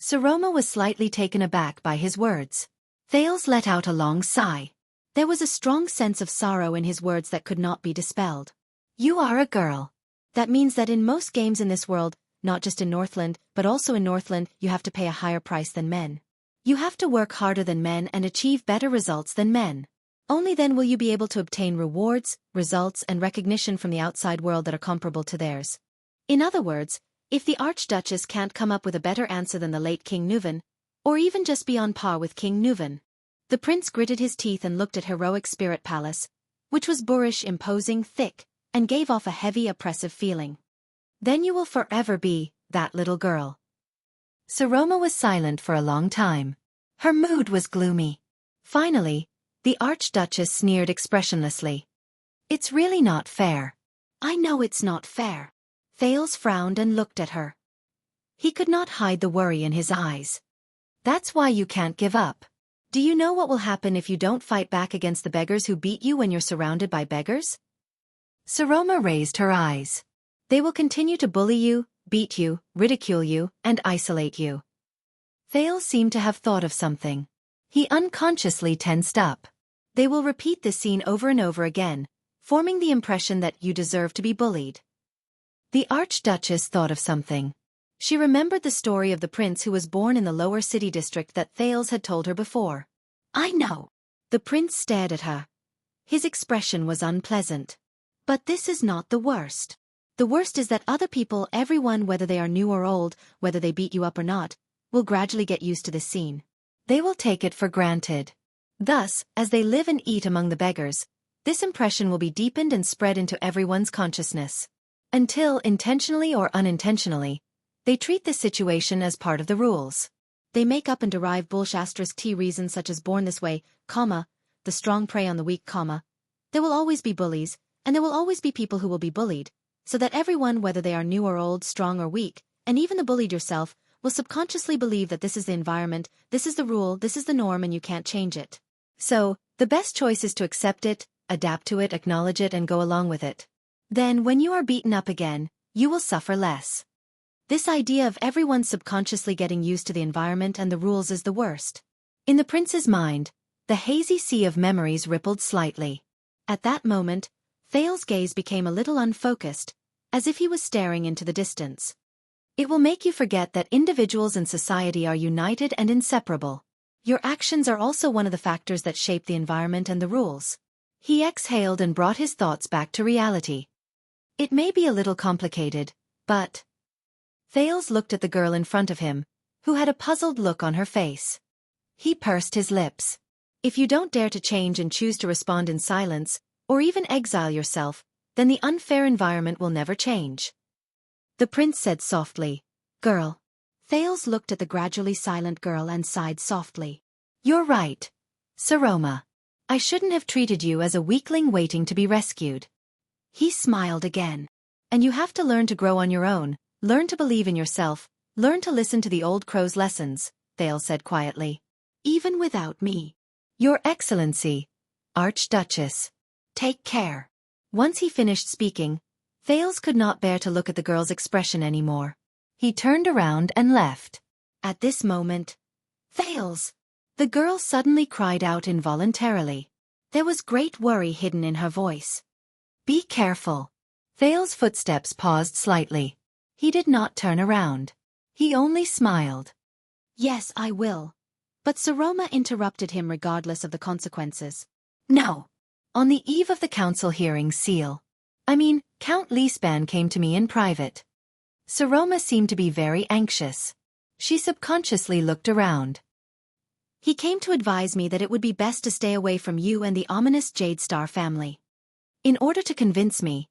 Speaker 1: Saroma was slightly taken aback by his words. Thales let out a long sigh. There was a strong sense of sorrow in his words that could not be dispelled. You are a girl. That means that in most games in this world, not just in Northland, but also in Northland, you have to pay a higher price than men. You have to work harder than men and achieve better results than men. Only then will you be able to obtain rewards, results, and recognition from the outside world that are comparable to theirs. In other words, if the Archduchess can't come up with a better answer than the late King Nuvan, or even just be on par with King Nuvan. The prince gritted his teeth and looked at heroic Spirit Palace, which was boorish, imposing, thick, and gave off a heavy, oppressive feeling. Then you will forever be that little girl. Saroma was silent for a long time. Her mood was gloomy. Finally, the Archduchess sneered expressionlessly. It's really not fair. I know it's not fair. Thales frowned and looked at her. He could not hide the worry in his eyes. That's why you can't give up. Do you know what will happen if you don't fight back against the beggars who beat you when you're surrounded by beggars? Saroma raised her eyes. They will continue to bully you, beat you, ridicule you, and isolate you. Thales seemed to have thought of something. He unconsciously tensed up. They will repeat this scene over and over again, forming the impression that you deserve to be bullied. The Archduchess thought of something. She remembered the story of the prince who was born in the lower city district that Thales had told her before. I know. The prince stared at her. His expression was unpleasant. But this is not the worst. The worst is that other people, everyone, whether they are new or old, whether they beat you up or not, will gradually get used to this scene. They will take it for granted. Thus, as they live and eat among the beggars, this impression will be deepened and spread into everyone's consciousness. Until, intentionally or unintentionally, they treat this situation as part of the rules. They make up and derive **t reasons such as born this way, the strong prey on the weak, there will always be bullies, and there will always be people who will be bullied, so that everyone, whether they are new or old, strong or weak, and even the bullied yourself, will subconsciously believe that this is the environment, this is the rule, this is the norm, and you can't change it. So, the best choice is to accept it, adapt to it, acknowledge it, and go along with it. Then, when you are beaten up again, you will suffer less. This idea of everyone subconsciously getting used to the environment and the rules is the worst. In the prince's mind, the hazy sea of memories rippled slightly. At that moment, Thales's gaze became a little unfocused, as if he was staring into the distance. It will make you forget that individuals and society are united and inseparable. Your actions are also one of the factors that shape the environment and the rules. He exhaled and brought his thoughts back to reality. It may be a little complicated, but... Thales looked at the girl in front of him, who had a puzzled look on her face. He pursed his lips. If you don't dare to change and choose to respond in silence, or even exile yourself, then the unfair environment will never change. The prince said softly, "Girl." Thales looked at the gradually silent girl and sighed softly. "You're right, Saroma. I shouldn't have treated you as a weakling waiting to be rescued." He smiled again. "And you have to learn to grow on your own, learn to believe in yourself, learn to listen to the old crow's lessons," Thales said quietly. "Even without me." "Your Excellency, Archduchess. Take care." Once he finished speaking, Thales could not bear to look at the girl's expression anymore. He turned around and left. At this moment, "Thales!" The girl suddenly cried out involuntarily. There was great worry hidden in her voice. "Be careful." Thales' footsteps paused slightly. He did not turn around. He only smiled. "Yes, I will." But Saroma interrupted him regardless of the consequences. "No." On the eve of the council hearing, Count Lisban came to me in private. Saroma seemed to be very anxious. She subconsciously looked around. "He came to advise me that it would be best to stay away from you and the ominous Jade Star family. In order to convince me,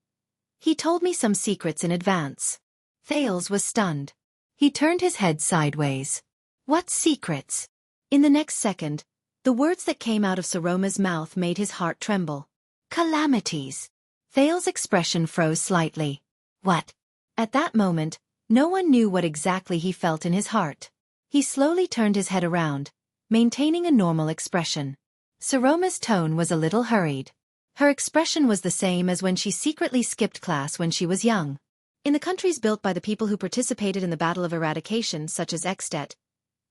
Speaker 1: he told me some secrets in advance." Thales was stunned. He turned his head sideways. "What secrets?" In the next second, the words that came out of Saroma's mouth made his heart tremble. "Calamities." Thales' expression froze slightly. "What?" At that moment, no one knew what exactly he felt in his heart. He slowly turned his head around, maintaining a normal expression. Saroma's tone was a little hurried. Her expression was the same as when she secretly skipped class when she was young. In the countries built by the people who participated in the Battle of Eradication, such as Extet,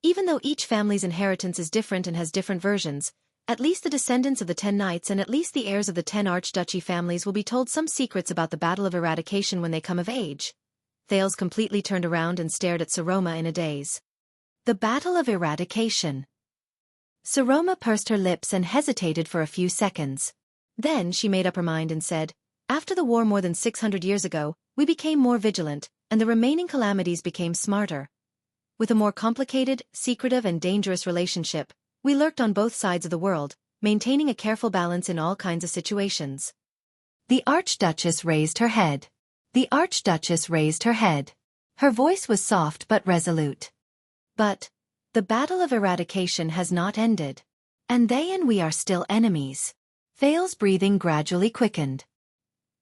Speaker 1: even though each family's inheritance is different and has different versions, at least the descendants of the 10 knights and at least the heirs of the 10 archduchy families will be told some secrets about the Battle of Eradication when they come of age. Thales completely turned around and stared at Saroma in a daze. The Battle of Eradication. Saroma pursed her lips and hesitated for a few seconds. Then she made up her mind and said, "After the war more than 600 years ago, we became more vigilant, and the remaining calamities became smarter. With a more complicated, secretive, and dangerous relationship, we lurked on both sides of the world, maintaining a careful balance in all kinds of situations." The Archduchess raised her head. The Archduchess raised her head. Her voice was soft but resolute. "But the Battle of Eradication has not ended. And they and we are still enemies." Thales' breathing gradually quickened.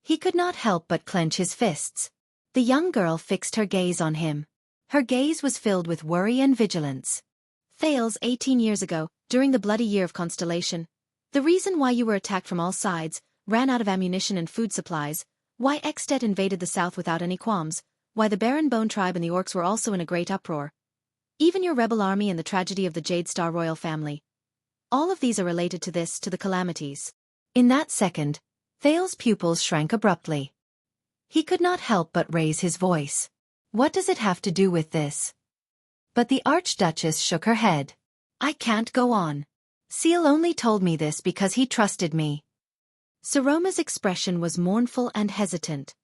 Speaker 1: He could not help but clench his fists. The young girl fixed her gaze on him. Her gaze was filled with worry and vigilance. "Thales, 18 years ago, during the bloody year of Constellation, the reason why you were attacked from all sides, ran out of ammunition and food supplies, why Extet invaded the south without any qualms, why the Baron Bone tribe and the orcs were also in a great uproar. Even your rebel army and the tragedy of the Jade Star royal family. All of these are related to the calamities." In that second, Thales' pupils shrank abruptly. He could not help but raise his voice. "What does it have to do with this?" But the Archduchess shook her head. "I can't go on. Seal only told me this because he trusted me." Saroma's expression was mournful and hesitant.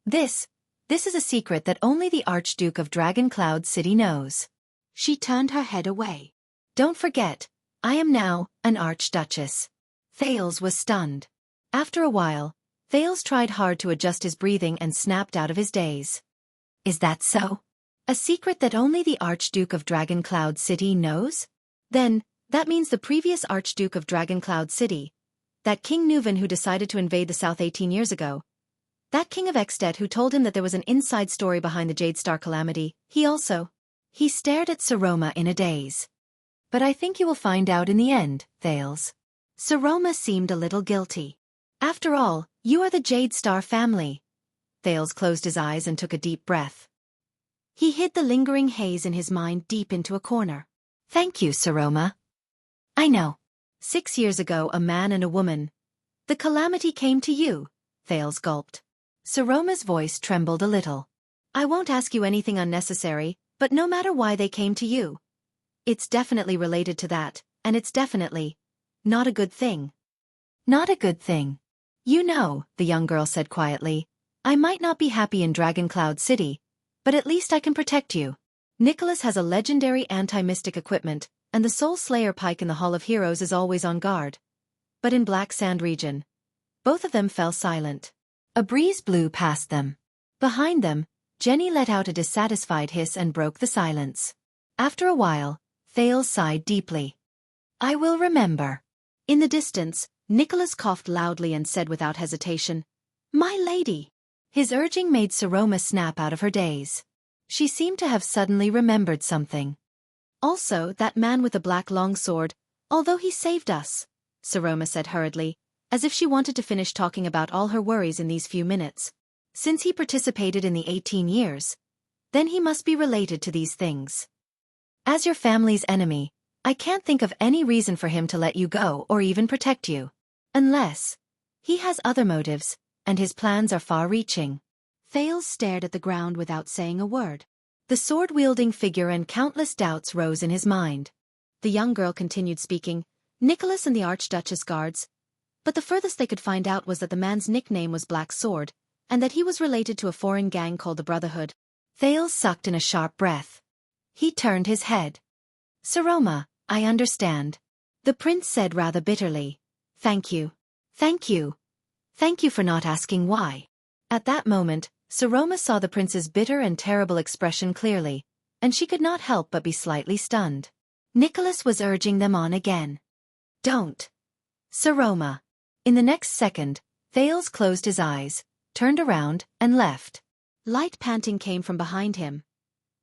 Speaker 1: This is a secret that only the Archduke of Dragon Cloud City knows." She turned her head away. "Don't forget, I am now an Archduchess." Thales was stunned. After a while, Thales tried hard to adjust his breathing and snapped out of his daze. "Is that so? A secret that only the Archduke of Dragon Cloud City knows? Then, that means the previous Archduke of Dragon Cloud City, that King Nuvan who decided to invade the south 18 years ago, that King of Extet who told him that there was an inside story behind the Jade Star calamity, he also..." He stared at Saroma in a daze. But I think you will find out in the end, Thales. Saroma seemed a little guilty. After all, you are the Jade Star family. Thales closed his eyes and took a deep breath. He hid the lingering haze in his mind deep into a corner. Thank you, Saroma. I know. 6 years ago, a man and a woman. The calamity came to you, Thales gulped. Saroma's voice trembled a little. I won't ask you anything unnecessary, but no matter why they came to you. It's definitely related to that, and it's definitely not a good thing. Not a good thing. You know, the young girl said quietly, I might not be happy in Dragon Cloud City, but at least I can protect you. Nicholas has a legendary anti-mystic equipment, and the Soul Slayer pike in the Hall of Heroes is always on guard. But in Black Sand region, both of them fell silent. A breeze blew past them. Behind them, Jenny let out a dissatisfied hiss and broke the silence. After a while, Thales sighed deeply. I will remember. In the distance, Nicholas coughed loudly and said without hesitation, My lady. His urging made Saroma snap out of her daze. She seemed to have suddenly remembered something. Also, that man with the black longsword, although he saved us, Saroma said hurriedly, as if she wanted to finish talking about all her worries in these few minutes. Since he participated in the 18 years, then he must be related to these things. As your family's enemy, I can't think of any reason for him to let you go or even protect you. Unless he has other motives, and his plans are far-reaching. Thales stared at the ground without saying a word. The sword-wielding figure and countless doubts rose in his mind. The young girl continued speaking, Nicholas and the Archduchess guards, but the furthest they could find out was that the man's nickname was Black Sword, and that he was related to a foreign gang called the Brotherhood. Thales sucked in a sharp breath. He turned his head. Saroma, I understand. The prince said rather bitterly. Thank you. Thank you. Thank you for not asking why. At that moment, Saroma saw the prince's bitter and terrible expression clearly, and she could not help but be slightly stunned. Nicholas was urging them on again. Don't. Saroma. In the next second, Thales closed his eyes, turned around, and left. Light panting came from behind him,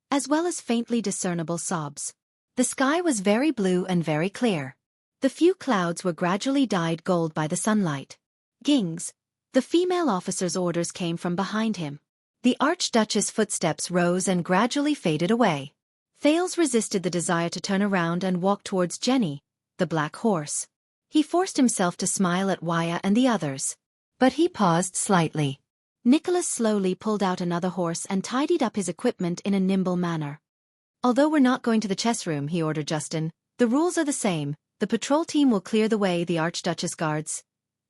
Speaker 1: as well as faintly discernible sobs. The sky was very blue and very clear. The few clouds were gradually dyed gold by the sunlight. Gings, the female officer's orders came from behind him. The Archduchess' footsteps rose and gradually faded away. Thales resisted the desire to turn around and walk towards Jenny, the black horse. He forced himself to smile at Waya and the others. But he paused slightly. Nicholas slowly pulled out another horse and tidied up his equipment in a nimble manner. Although we're not going to the chess room, he ordered Justin, the rules are the same. The patrol team will clear the way, the Archduchess guards.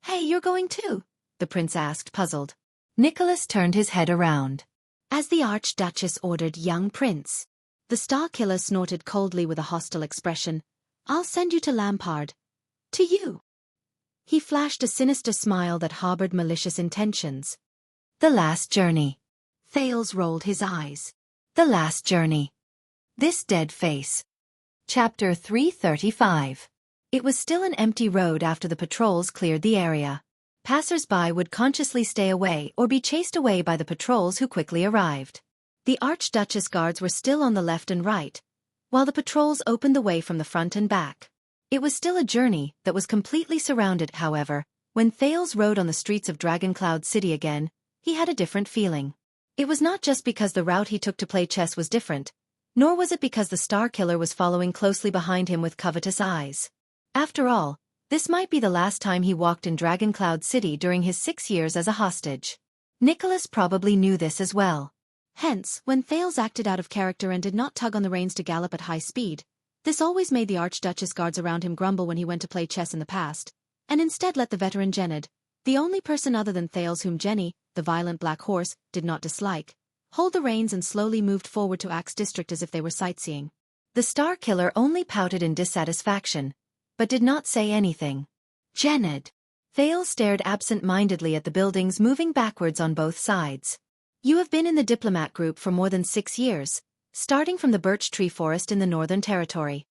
Speaker 1: Hey, you're going too? The prince asked, puzzled. Nicholas turned his head around. As the Archduchess ordered, young prince. The star killer snorted coldly with a hostile expression. I'll send you to Lampard. To you. He flashed a sinister smile that harbored malicious intentions. The last journey. Thales rolled his eyes. The last journey. This dead face. Chapter 335. It was still an empty road after the patrols cleared the area. Passers-by would consciously stay away or be chased away by the patrols who quickly arrived. The Archduchess guards were still on the left and right, while the patrols opened the way from the front and back. It was still a journey that was completely surrounded, however. When Thales rode on the streets of Dragon Cloud City again, he had a different feeling. It was not just because the route he took to play chess was different, nor was it because the Star Killer was following closely behind him with covetous eyes. After all, this might be the last time he walked in Dragon Cloud City during his 6 years as a hostage. Nicholas probably knew this as well. Hence, when Thales acted out of character and did not tug on the reins to gallop at high speed, this always made the Archduchess guards around him grumble when he went to play chess in the past, and instead let the veteran Jened, the only person other than Thales whom Jenny, the violent black horse, did not dislike, hold the reins and slowly moved forward to Axe District as if they were sightseeing. The Star Killer only pouted in dissatisfaction, but did not say anything. Jened. Thales stared absent-mindedly at the buildings moving backwards on both sides. You have been in the diplomat group for more than 6 years, starting from the birch tree forest in the Northern Territory.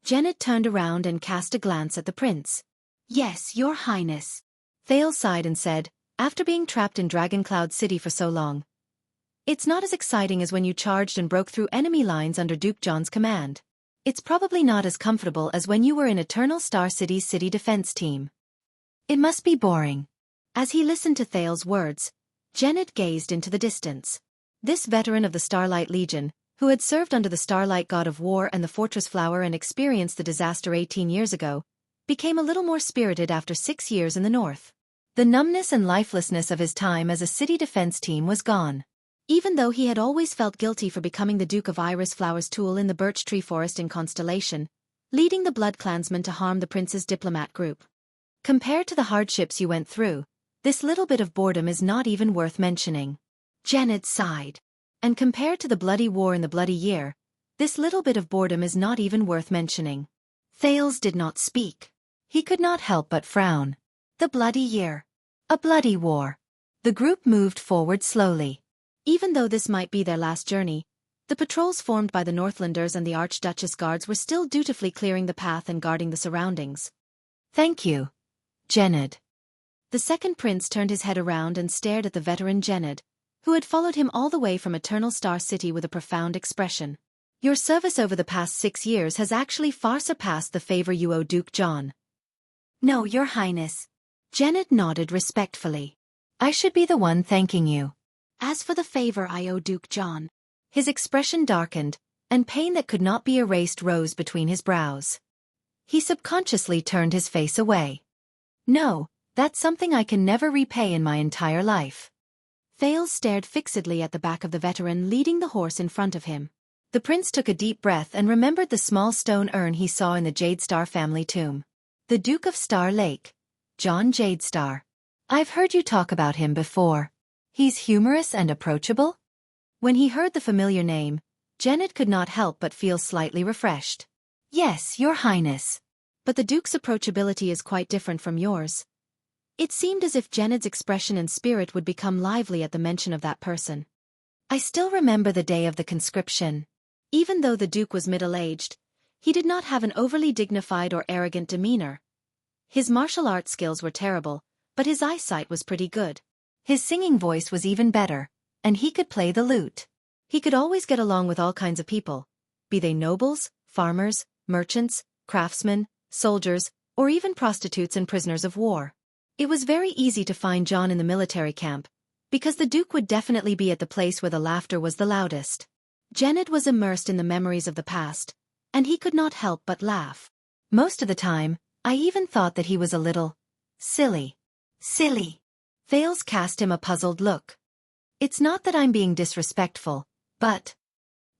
Speaker 1: Jened turned around and cast a glance at the prince. Yes, your highness. Thales sighed and said, after being trapped in Dragon Cloud City for so long, It's not as exciting as when you charged and broke through enemy lines under Duke John's command. It's probably not as comfortable as when you were in Eternal Star City's city defense team. It must be boring. As he listened to Thale's words, Gened gazed into the distance. This veteran of the Starlight Legion, who had served under the Starlight God of War and the Fortress Flower and experienced the disaster 18 years ago, became a little more spirited after 6 years in the north. The numbness and lifelessness of his time as a city defense team was gone. Even though he had always felt guilty for becoming the Duke of Iris Flower's tool in the birch tree forest in Constellation, leading the Blood Clansmen to harm the prince's diplomat group. Compared to the hardships you went through, this little bit of boredom is not even worth mentioning. Gened sighed. And compared to the bloody war in the bloody year, this little bit of boredom is not even worth mentioning. Thales did not speak. He could not help but frown. The bloody year. A bloody war. The group moved forward slowly. Even though this might be their last journey, the patrols formed by the Northlanders and the Archduchess guards were still dutifully clearing the path and guarding the surroundings. Thank you, Gened. The second prince turned his head around and stared at the veteran Gened, who had followed him all the way from Eternal Star City with a profound expression. Your service over the past 6 years has actually far surpassed the favor you owe Duke John. No, Your Highness. Gened nodded respectfully. I should be the one thanking you. As for the favor I owe Duke John. His expression darkened, and pain that could not be erased rose between his brows. He subconsciously turned his face away. No, that's something I can never repay in my entire life. Thales stared fixedly at the back of the veteran leading the horse in front of him. The prince took a deep breath and remembered the small stone urn he saw in the Jadestar family tomb. The Duke of Star Lake, John Jadestar. I've heard you talk about him before. He's humorous and approachable? When he heard the familiar name, Gened could not help but feel slightly refreshed. Yes, Your Highness. But the Duke's approachability is quite different from yours. It seemed as if Gened's expression and spirit would become lively at the mention of that person. I still remember the day of the conscription. Even though the Duke was middle-aged, he did not have an overly dignified or arrogant demeanor. His martial arts skills were terrible, but his eyesight was pretty good. His singing voice was even better, and he could play the lute. He could always get along with all kinds of people, be they nobles, farmers, merchants, craftsmen, soldiers, or even prostitutes and prisoners of war. It was very easy to find John in the military camp, because the Duke would definitely be at the place where the laughter was the loudest. Gened was immersed in the memories of the past, and he could not help but laugh. Most of the time, I even thought that he was a little silly. Silly. Thales cast him a puzzled look. It's not that I'm being disrespectful, but...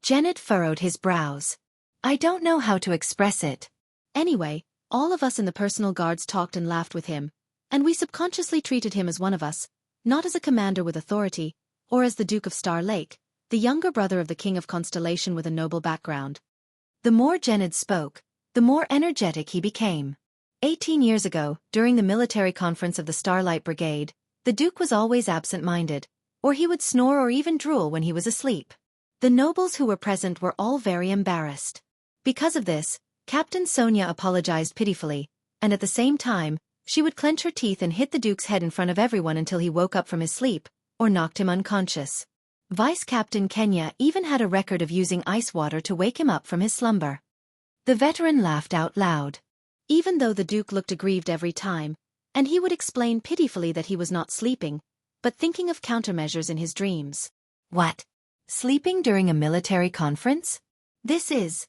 Speaker 1: Gened furrowed his brows. I don't know how to express it. Anyway, all of us in the personal guards talked and laughed with him, and we subconsciously treated him as one of us, not as a commander with authority, or as the Duke of Star Lake, the younger brother of the King of Constellation with a noble background. The more Gened spoke, the more energetic he became. 18 years ago, during the military conference of the Starlight Brigade, the Duke was always absent-minded, or he would snore or even drool when he was asleep. The nobles who were present were all very embarrassed. Because of this, Captain Sonia apologized pitifully, and at the same time, she would clench her teeth and hit the Duke's head in front of everyone until he woke up from his sleep, or knocked him unconscious. Vice Captain Kenya even had a record of using ice water to wake him up from his slumber. The veteran laughed out loud. Even though the Duke looked aggrieved every time, and he would explain pitifully that he was not sleeping, but thinking of countermeasures in his dreams. What? Sleeping during a military conference? This is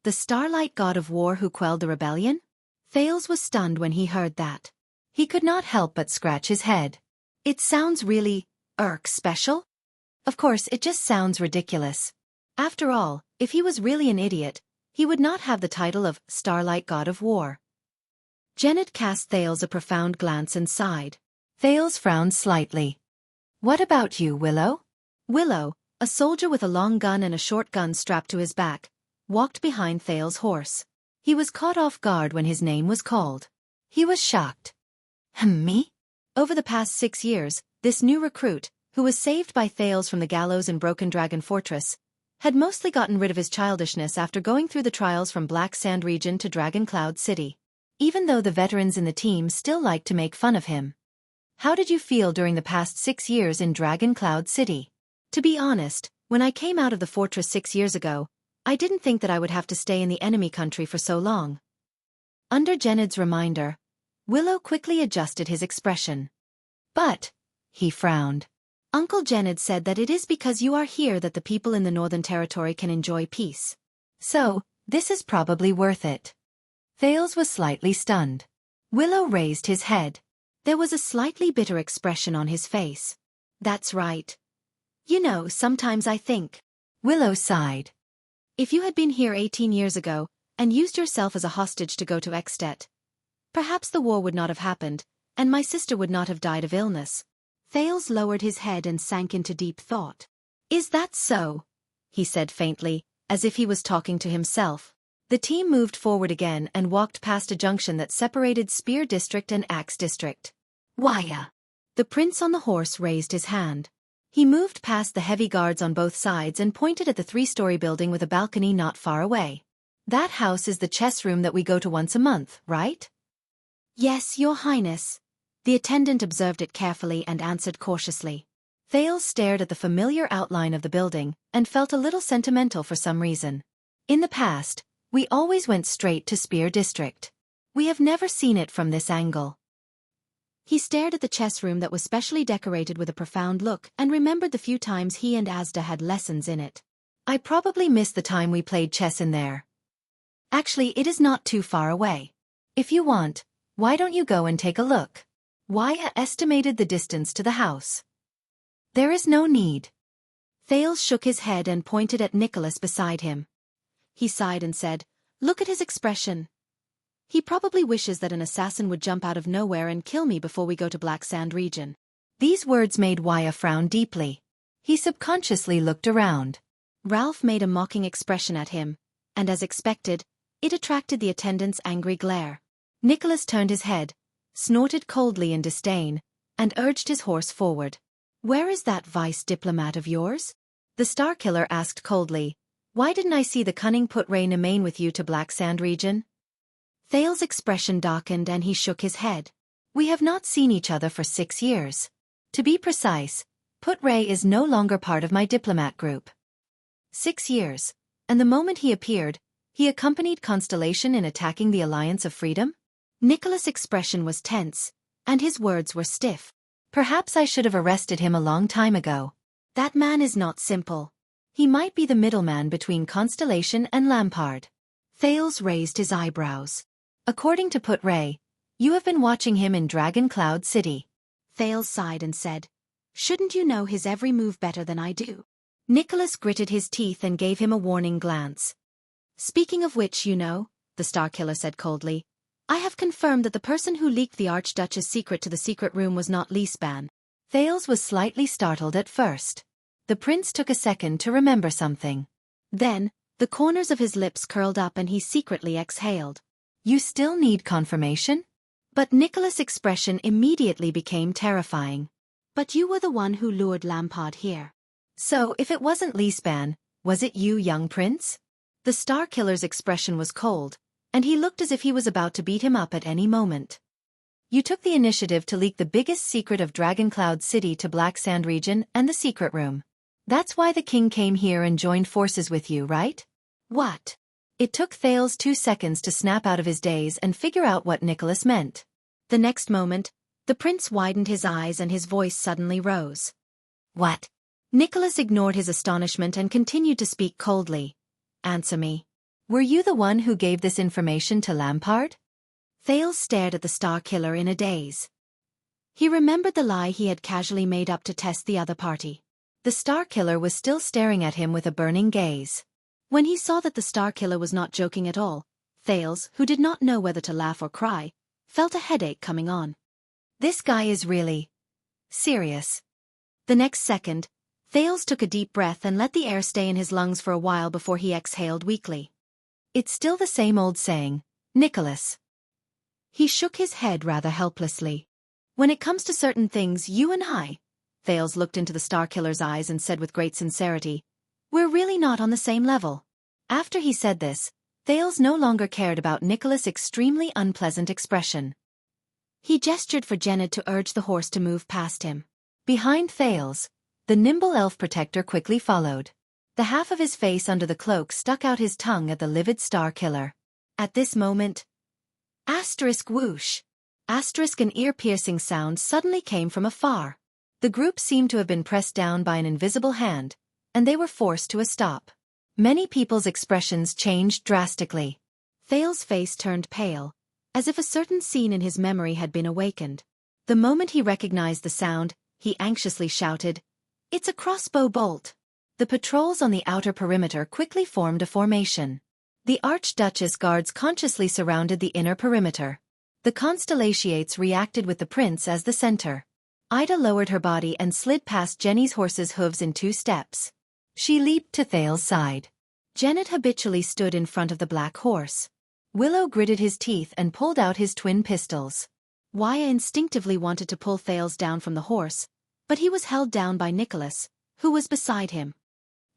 Speaker 1: the Starlight God of War who quelled the rebellion? Thales was stunned when he heard that. He could not help but scratch his head. It sounds really, special? Of course, it just sounds ridiculous. After all, if he was really an idiot, he would not have the title of Starlight God of War. Gened cast Thales a profound glance and sighed. Thales frowned slightly. What about you, Willow? Willow, a soldier with a long gun and a short gun strapped to his back, walked behind Thales' horse. He was caught off guard when his name was called. He was shocked. Me? Over the past 6 years, this new recruit, who was saved by Thales from the gallows in Broken Dragon Fortress, had mostly gotten rid of his childishness after going through the trials from Black Sand region to Dragon Cloud City. Even though the veterans in the team still liked to make fun of him. How did you feel during the past 6 years in Dragon Cloud City? To be honest, when I came out of the fortress 6 years ago, I didn't think that I would have to stay in the enemy country for so long. Under Gened's reminder, Willow quickly adjusted his expression. But, he frowned. Uncle Gened said that it is because you are here that the people in the Northern Territory can enjoy peace. So, this is probably worth it. Thales was slightly stunned. Willow raised his head. There was a slightly bitter expression on his face. That's right. You know, sometimes I think. Willow sighed. If you had been here 18 years ago, and used yourself as a hostage to go to Extet, perhaps the war would not have happened, and my sister would not have died of illness. Thales lowered his head and sank into deep thought. Is that so? He said faintly, as if he was talking to himself. The team moved forward again and walked past a junction that separated Spear District and Axe District. Waya! The prince on the horse raised his hand. He moved past the heavy guards on both sides and pointed at the 3-story building with a balcony not far away. That house is the chess room that we go to once a month, right? Yes, Your Highness. The attendant observed it carefully and answered cautiously. Thales stared at the familiar outline of the building and felt a little sentimental for some reason. In the past, we always went straight to Spear District. We have never seen it from this angle. He stared at the chess room that was specially decorated with a profound look and remembered the few times he and Asda had lessons in it. I probably missed the time we played chess in there. Actually, it is not too far away. If you want, why don't you go and take a look? Waya estimated the distance to the house. There is no need. Thales shook his head and pointed at Nicholas beside him. He sighed and said, Look at his expression. He probably wishes that an assassin would jump out of nowhere and kill me before we go to Black Sand region. These words made Waya frown deeply. He subconsciously looked around. Ralph made a mocking expression at him, and as expected, it attracted the attendant's angry glare. Nicholas turned his head, snorted coldly in disdain, and urged his horse forward. Where is that vice diplomat of yours? The Starkiller asked coldly. Why didn't I see the cunning put Ray Nemain with you to Black Sand region? Thales' expression darkened and he shook his head. We have not seen each other for 6 years. To be precise, Put Ray is no longer part of my diplomat group. 6 years, and the moment he appeared, he accompanied Constellation in attacking the Alliance of Freedom? Nicholas' expression was tense, and his words were stiff. Perhaps I should have arrested him a long time ago. That man is not simple. He might be the middleman between Constellation and Lampard. Thales raised his eyebrows. According to Put Ray, you have been watching him in Dragon Cloud City. Thales sighed and said, Shouldn't you know his every move better than I do? Nicholas gritted his teeth and gave him a warning glance. Speaking of which, you know, the Starkiller said coldly, I have confirmed that the person who leaked the Archduchess' secret to the secret room was not Liespan. Thales was slightly startled at first. The prince took a second to remember something. Then, the corners of his lips curled up and he secretly exhaled. You still need confirmation? But Nicholas' expression immediately became terrifying. But you were the one who lured Lampard here. So if it wasn't Liespan, was it you, young prince? The Starkiller's expression was cold, and he looked as if he was about to beat him up at any moment. You took the initiative to leak the biggest secret of Dragon Cloud City to Black Sand region and the secret room. That's why the king came here and joined forces with you, right? What? It took Thales 2 seconds to snap out of his daze and figure out what Nicholas meant. The next moment, the prince widened his eyes and his voice suddenly rose. What? Nicholas ignored his astonishment and continued to speak coldly. Answer me. Were you the one who gave this information to Lampard? Thales stared at the Starkiller in a daze. He remembered the lie he had casually made up to test the other party. The Starkiller was still staring at him with a burning gaze. When he saw that the Starkiller was not joking at all, Thales, who did not know whether to laugh or cry, felt a headache coming on. This guy is really serious. The next second, Thales took a deep breath and let the air stay in his lungs for a while before he exhaled weakly. It's still the same old saying, Nicholas. He shook his head rather helplessly. When it comes to certain things, you and I, Thales looked into the Starkiller's eyes and said with great sincerity, we're really not on the same level. After he said this, Thales no longer cared about Nicholas' extremely unpleasant expression. He gestured for Gened to urge the horse to move past him. Behind Thales, The nimble elf protector quickly followed. The half of his face under the cloak stuck out his tongue at the livid star killer. At this moment, asterisk whoosh! Asterisk an ear-piercing sound suddenly came from afar. The group seemed to have been pressed down by an invisible hand, and they were forced to a stop. Many people's expressions changed drastically. Thale's face turned pale, as if a certain scene in his memory had been awakened. The moment he recognized the sound, he anxiously shouted, "It's a crossbow bolt!" The patrols on the outer perimeter quickly formed a formation. The Archduchess guards consciously surrounded the inner perimeter. The Constellations reacted with the prince as the center. Ida lowered her body and slid past Jenny's horse's hooves in 2 steps. She leaped to Thale's side. Janet habitually stood in front of the black horse. Willow gritted his teeth and pulled out his twin pistols. Waya instinctively wanted to pull Thales down from the horse, but he was held down by Nicholas, who was beside him.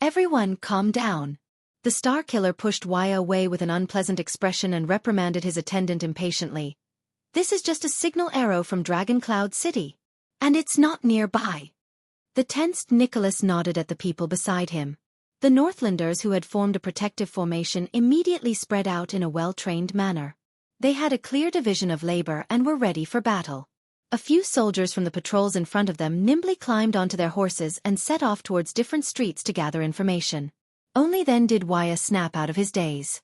Speaker 1: "Everyone calm down." The Star Killer pushed Waya away with an unpleasant expression and reprimanded his attendant impatiently. "This is just a signal arrow from Dragon Cloud City. And it's not nearby." The tensed Nicholas nodded at the people beside him. The Northlanders who had formed a protective formation immediately spread out in a well-trained manner. They had a clear division of labor and were ready for battle. A few soldiers from the patrols in front of them nimbly climbed onto their horses and set off towards different streets to gather information. Only then did Waya snap out of his daze.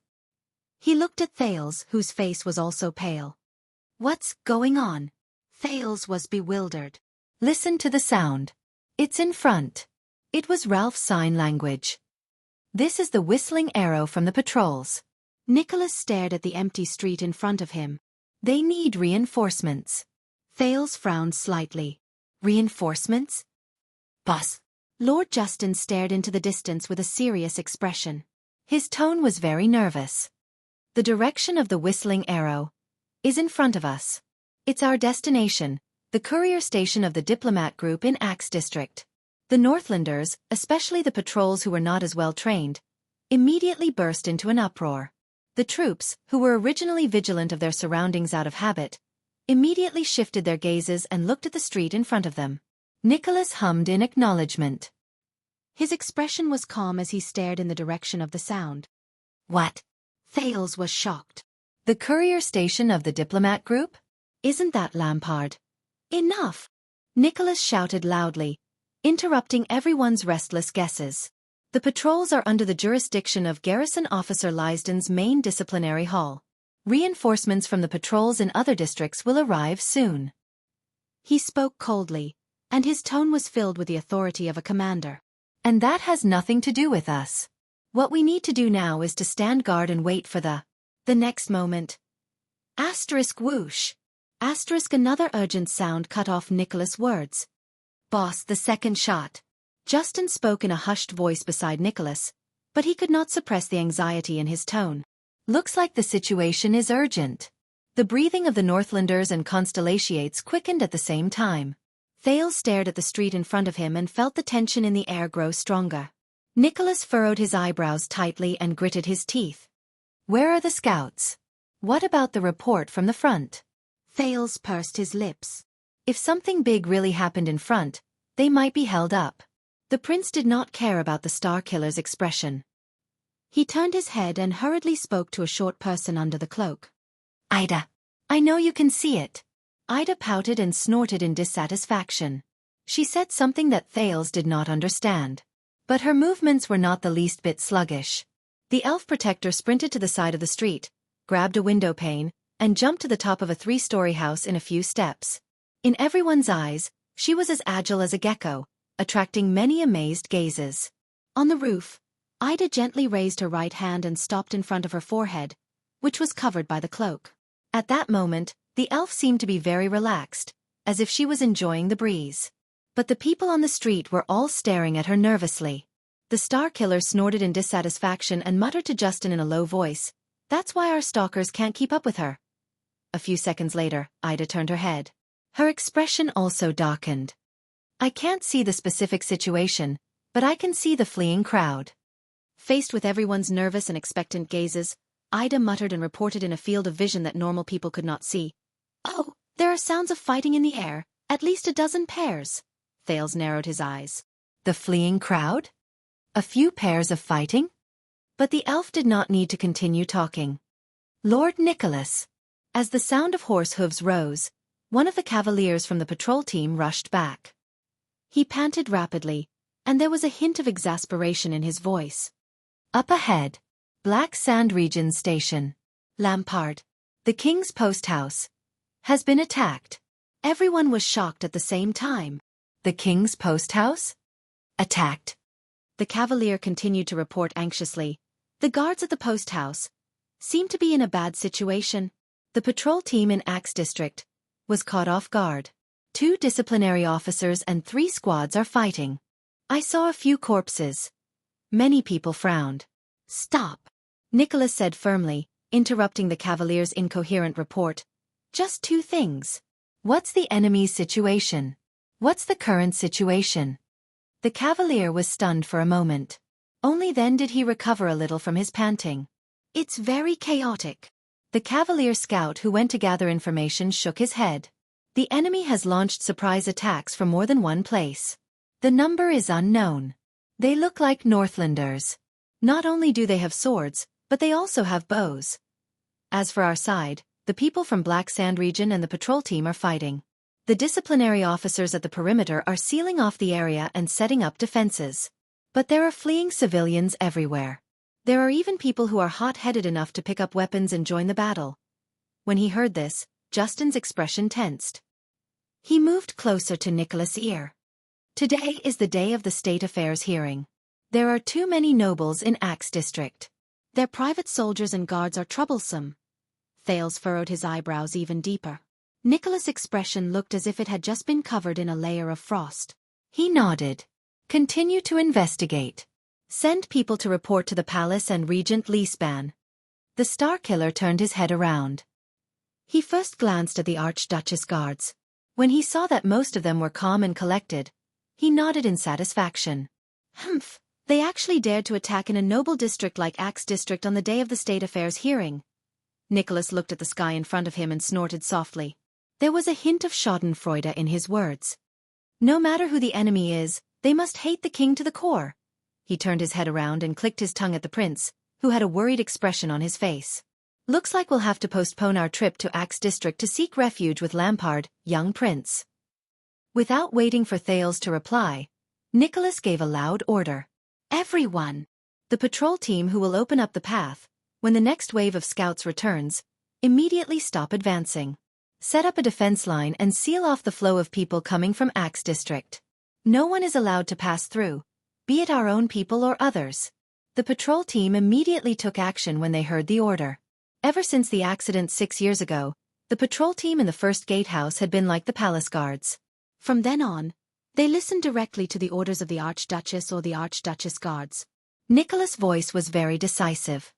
Speaker 1: He looked at Thales, whose face was also pale. "What's going on?" Thales was bewildered. "Listen to the sound. It's in front." It was Ralph's sign language. "This is the whistling arrow from the patrols." Nicholas stared at the empty street in front of him. "They need reinforcements." Thales frowned slightly. "Reinforcements?" "Boss." Lord Justin stared into the distance with a serious expression. His tone was very nervous. "The direction of the whistling arrow is in front of us. It's our destination, the courier station of the diplomat group in Axe District." The Northlanders, especially the patrols who were not as well trained, immediately burst into an uproar. The troops, who were originally vigilant of their surroundings out of habit, immediately shifted their gazes and looked at the street in front of them. Nicholas hummed in acknowledgement. His expression was calm as he stared in the direction of the sound. "What?" Thales was shocked. "The courier station of the diplomat group? Isn't that Lampard?" "Enough!" Nicholas shouted loudly, interrupting everyone's restless guesses. "The patrols are under the jurisdiction of Garrison Officer Lysden's main disciplinary hall. Reinforcements from the patrols in other districts will arrive soon." He spoke coldly, and his tone was filled with the authority of a commander. "And that has nothing to do with us. What we need to do now is to stand guard and wait for the next moment." Asterisk whoosh! Asterisk another urgent sound cut off Nicholas' words. "Boss, the second shot." Justin spoke in a hushed voice beside Nicholas, but he could not suppress the anxiety in his tone. "Looks like the situation is urgent." The breathing of the Northlanders and Constellations quickened at the same time. Thales stared at the street in front of him and felt the tension in the air grow stronger. Nicholas furrowed his eyebrows tightly and gritted his teeth. "Where are the scouts? What about the report from the front?" Thales pursed his lips. If something big really happened in front, they might be held up. The prince did not care about the Star Killer's expression. He turned his head and hurriedly spoke to a short person under the cloak. "Ida, I know you can see it." Ida pouted and snorted in dissatisfaction. She said something that Thales did not understand. But her movements were not the least bit sluggish. The elf protector sprinted to the side of the street, grabbed a window pane, and jumped to the top of a 3-story house in a few steps. In everyone's eyes, she was as agile as a gecko, attracting many amazed gazes. On the roof, Ida gently raised her right hand and stopped in front of her forehead, which was covered by the cloak. At that moment, the elf seemed to be very relaxed, as if she was enjoying the breeze. But the people on the street were all staring at her nervously. The Star Killer snorted in dissatisfaction and muttered to Justin in a low voice, "That's why our stalkers can't keep up with her." A few seconds later, Ida turned her head. Her expression also darkened. "I can't see the specific situation, but I can see the fleeing crowd." Faced with everyone's nervous and expectant gazes, Ida muttered and reported in a field of vision that normal people could not see. "Oh, there are sounds of fighting in the air, at least a dozen pairs." Thales narrowed his eyes. The fleeing crowd? A few pairs of fighting? But the elf did not need to continue talking. Lord Nicholas. As the sound of horse hooves rose, one of the cavaliers from the patrol team rushed back. He panted rapidly, and there was a hint of exasperation in his voice. Up ahead. Black Sand Region Station. Lampard. The King's Post House. Has been attacked. Everyone was shocked at the same time. The King's Post House? Attacked. The cavalier continued to report anxiously. The guards at the post house seemed to be in a bad situation. The patrol team in Axe District was caught off guard. 2 disciplinary officers and 3 squads are fighting. I saw a few corpses. Many people frowned. Stop, Nicholas said firmly, interrupting the cavalier's incoherent report. Just 2 things. What's the enemy's situation? What's the current situation? The cavalier was stunned for a moment. Only then did he recover a little from his panting. It's very chaotic. The cavalier scout who went to gather information shook his head. The enemy has launched surprise attacks from more than one place. The number is unknown. They look like Northlanders. Not only do they have swords, but they also have bows. As for our side, the people from Black Sand Region and the patrol team are fighting. The disciplinary officers at the perimeter are sealing off the area and setting up defenses. But there are fleeing civilians everywhere. There are even people who are hot-headed enough to pick up weapons and join the battle. When he heard this, Justin's expression tensed. He moved closer to Nicholas' ear. Today is the day of the state affairs hearing. There are too many nobles in Axe District. Their private soldiers and guards are troublesome. Thales furrowed his eyebrows even deeper. Nicholas' expression looked as if it had just been covered in a layer of frost. He nodded. Continue to investigate. Send people to report to the palace and Regent Leesban. The Star Killer turned his head around. He first glanced at the Archduchess guards. When he saw that most of them were calm and collected, he nodded in satisfaction. Humph, they actually dared to attack in a noble district like Axe District on the day of the state affairs hearing. Nicholas looked at the sky in front of him and snorted softly. There was a hint of schadenfreude in his words. No matter who the enemy is, they must hate the king to the core. He turned his head around and clicked his tongue at the prince, who had a worried expression on his face. Looks like we'll have to postpone our trip to Axe District to seek refuge with Lampard, young prince. Without waiting for Thales to reply, Nicholas gave a loud order. Everyone! The patrol team who will open up the path, when the next wave of scouts returns, immediately stop advancing. Set up a defense line and seal off the flow of people coming from Axe District. No one is allowed to pass through, be it our own people or others. The patrol team immediately took action when they heard the order. Ever since the accident 6 years ago, the patrol team in the first gatehouse had been like the palace guards. From then on, they listened directly to the orders of the Archduchess or the Archduchess guards. Nicholas' voice was very decisive.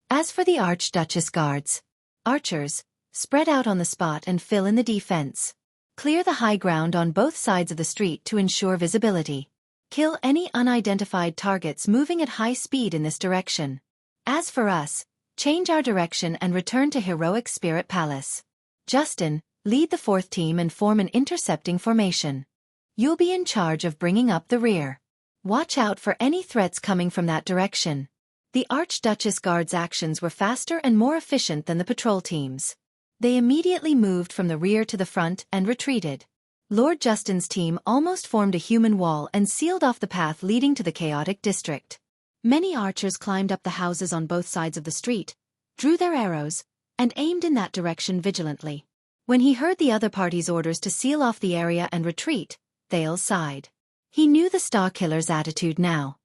Speaker 1: As for the Archduchess guards, archers, spread out on the spot and fill in the defense. Clear the high ground on both sides of the street to ensure visibility. Kill any unidentified targets moving at high speed in this direction. As for us, change our direction and return to Heroic Spirit Palace. Justin, lead the 4th team and form an intercepting formation. You'll be in charge of bringing up the rear. Watch out for any threats coming from that direction. The Archduchess Guard's actions were faster and more efficient than the patrol team's. They immediately moved from the rear to the front and retreated. Lord Justin's team almost formed a human wall and sealed off the path leading to the chaotic district. Many archers climbed up the houses on both sides of the street, drew their arrows, and aimed in that direction vigilantly. When he heard the other party's orders to seal off the area and retreat, Thales sighed. He knew the Star Killer's attitude now.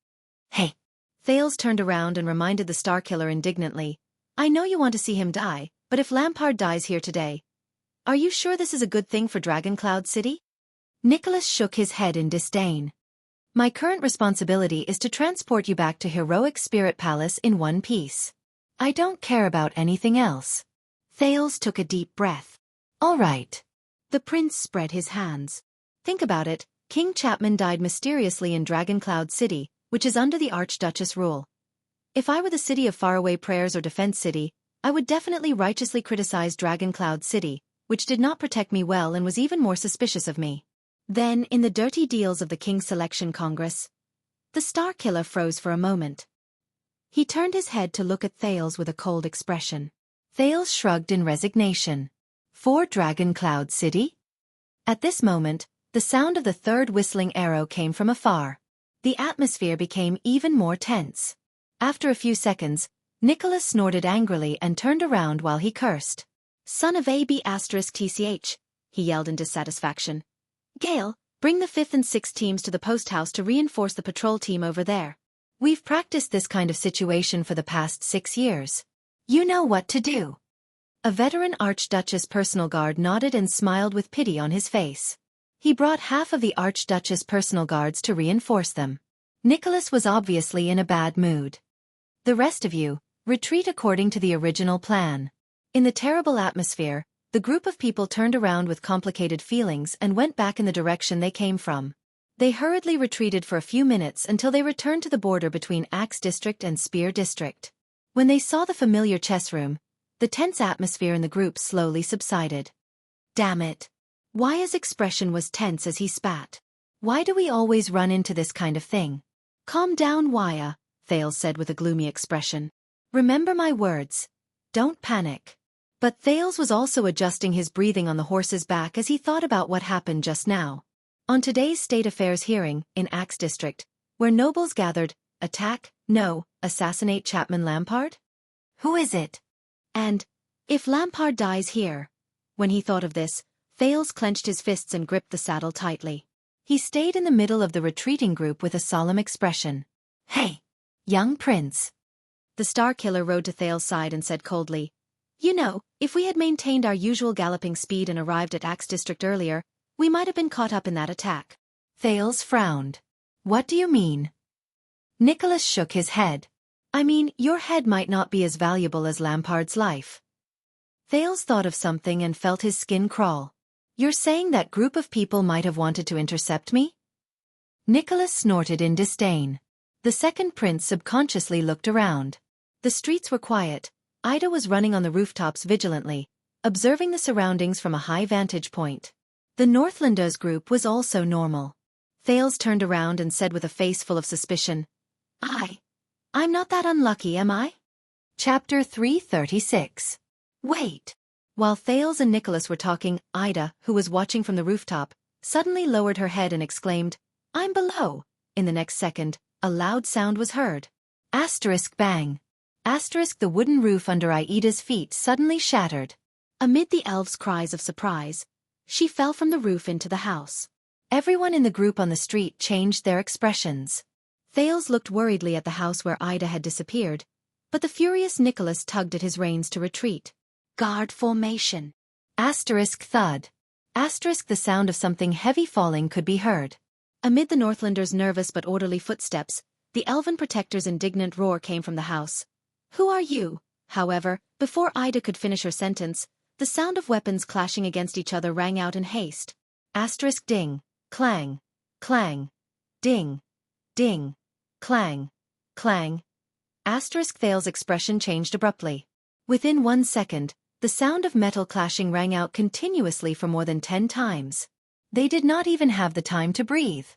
Speaker 1: Hey! Thales turned around and reminded the Star Killer indignantly. I know you want to see him die, but if Lampard dies here today, are you sure this is a good thing for Dragoncloud City? Nicholas shook his head in disdain. My current responsibility is to transport you back to Heroic Spirit Palace in one piece. I don't care about anything else. Thales took a deep breath. All right. The prince spread his hands. Think about it, King Chapman died mysteriously in Dragoncloud City, which is under the Archduchess rule. If I were the city of faraway prayers or Defense City, I would definitely righteously criticize Dragoncloud City, which did not protect me well and was even more suspicious of me. Then, in the dirty deals of the King's Selection Congress, the Star Killer froze for a moment. He turned his head to look at Thales with a cold expression. Thales shrugged in resignation. For Dragon Cloud City? At this moment, the sound of the third whistling arrow came from afar. The atmosphere became even more tense. After a few seconds, Nicholas snorted angrily and turned around while he cursed. Son of AB*TCH, he yelled in dissatisfaction. Gale, bring the 5th and 6th teams to the post house to reinforce the patrol team over there. We've practiced this kind of situation for the past 6 years. You know what to do. A veteran Archduchess personal guard nodded and smiled with pity on his face. He brought half of the Archduchess personal guards to reinforce them. Nicholas was obviously in a bad mood. The rest of you, retreat according to the original plan. In the terrible atmosphere, the group of people turned around with complicated feelings and went back in the direction they came from. They hurriedly retreated for a few minutes until they returned to the border between Axe District and Spear District. When they saw the familiar chess room, the tense atmosphere in the group slowly subsided. Damn it. Waya's expression was tense as he spat. Why do we always run into this kind of thing? Calm down, Waya, Thales said with a gloomy expression. Remember my words. Don't panic. But Thales was also adjusting his breathing on the horse's back as he thought about what happened just now. On today's State Affairs hearing, in Axe District, where nobles gathered, attack, no, assassinate Chapman Lampard? Who is it? And, if Lampard dies here? When he thought of this, Thales clenched his fists and gripped the saddle tightly. He stayed in the middle of the retreating group with a solemn expression. Hey, young prince. The Star Killer rode to Thales' side and said coldly, You know, if we had maintained our usual galloping speed and arrived at Axe District earlier, we might have been caught up in that attack. Thales frowned. What do you mean? Nicholas shook his head. I mean, your head might not be as valuable as Lampard's life. Thales thought of something and felt his skin crawl. You're saying that group of people might have wanted to intercept me? Nicholas snorted in disdain. The second prince subconsciously looked around. The streets were quiet. Ida was running on the rooftops vigilantly, observing the surroundings from a high vantage point. The Northlanders group was also normal. Thales turned around and said with a face full of suspicion, I'm not that unlucky, am I? Chapter 336. Wait. While Thales and Nicholas were talking, Ida, who was watching from the rooftop, suddenly lowered her head and exclaimed, I'm below. In the next second, a loud sound was heard. Asterisk bang. Asterisk the wooden roof under Aida's feet suddenly shattered. Amid the elves' cries of surprise, she fell from the roof into the house. Everyone in the group on the street changed their expressions. Thales looked worriedly at the house where Ida had disappeared, but the furious Nicholas tugged at his reins to retreat. Guard formation. Asterisk thud. Asterisk the sound of something heavy falling could be heard. Amid the Northlanders' nervous but orderly footsteps, the elven protector's indignant roar came from the house. Who are you? However, before Ida could finish her sentence, the sound of weapons clashing against each other rang out in haste. Asterisk ding, clang, clang, ding, ding, clang, clang. Asterisk Thales' expression changed abruptly. Within 1 second, the sound of metal clashing rang out continuously for more than 10 times. They did not even have the time to breathe.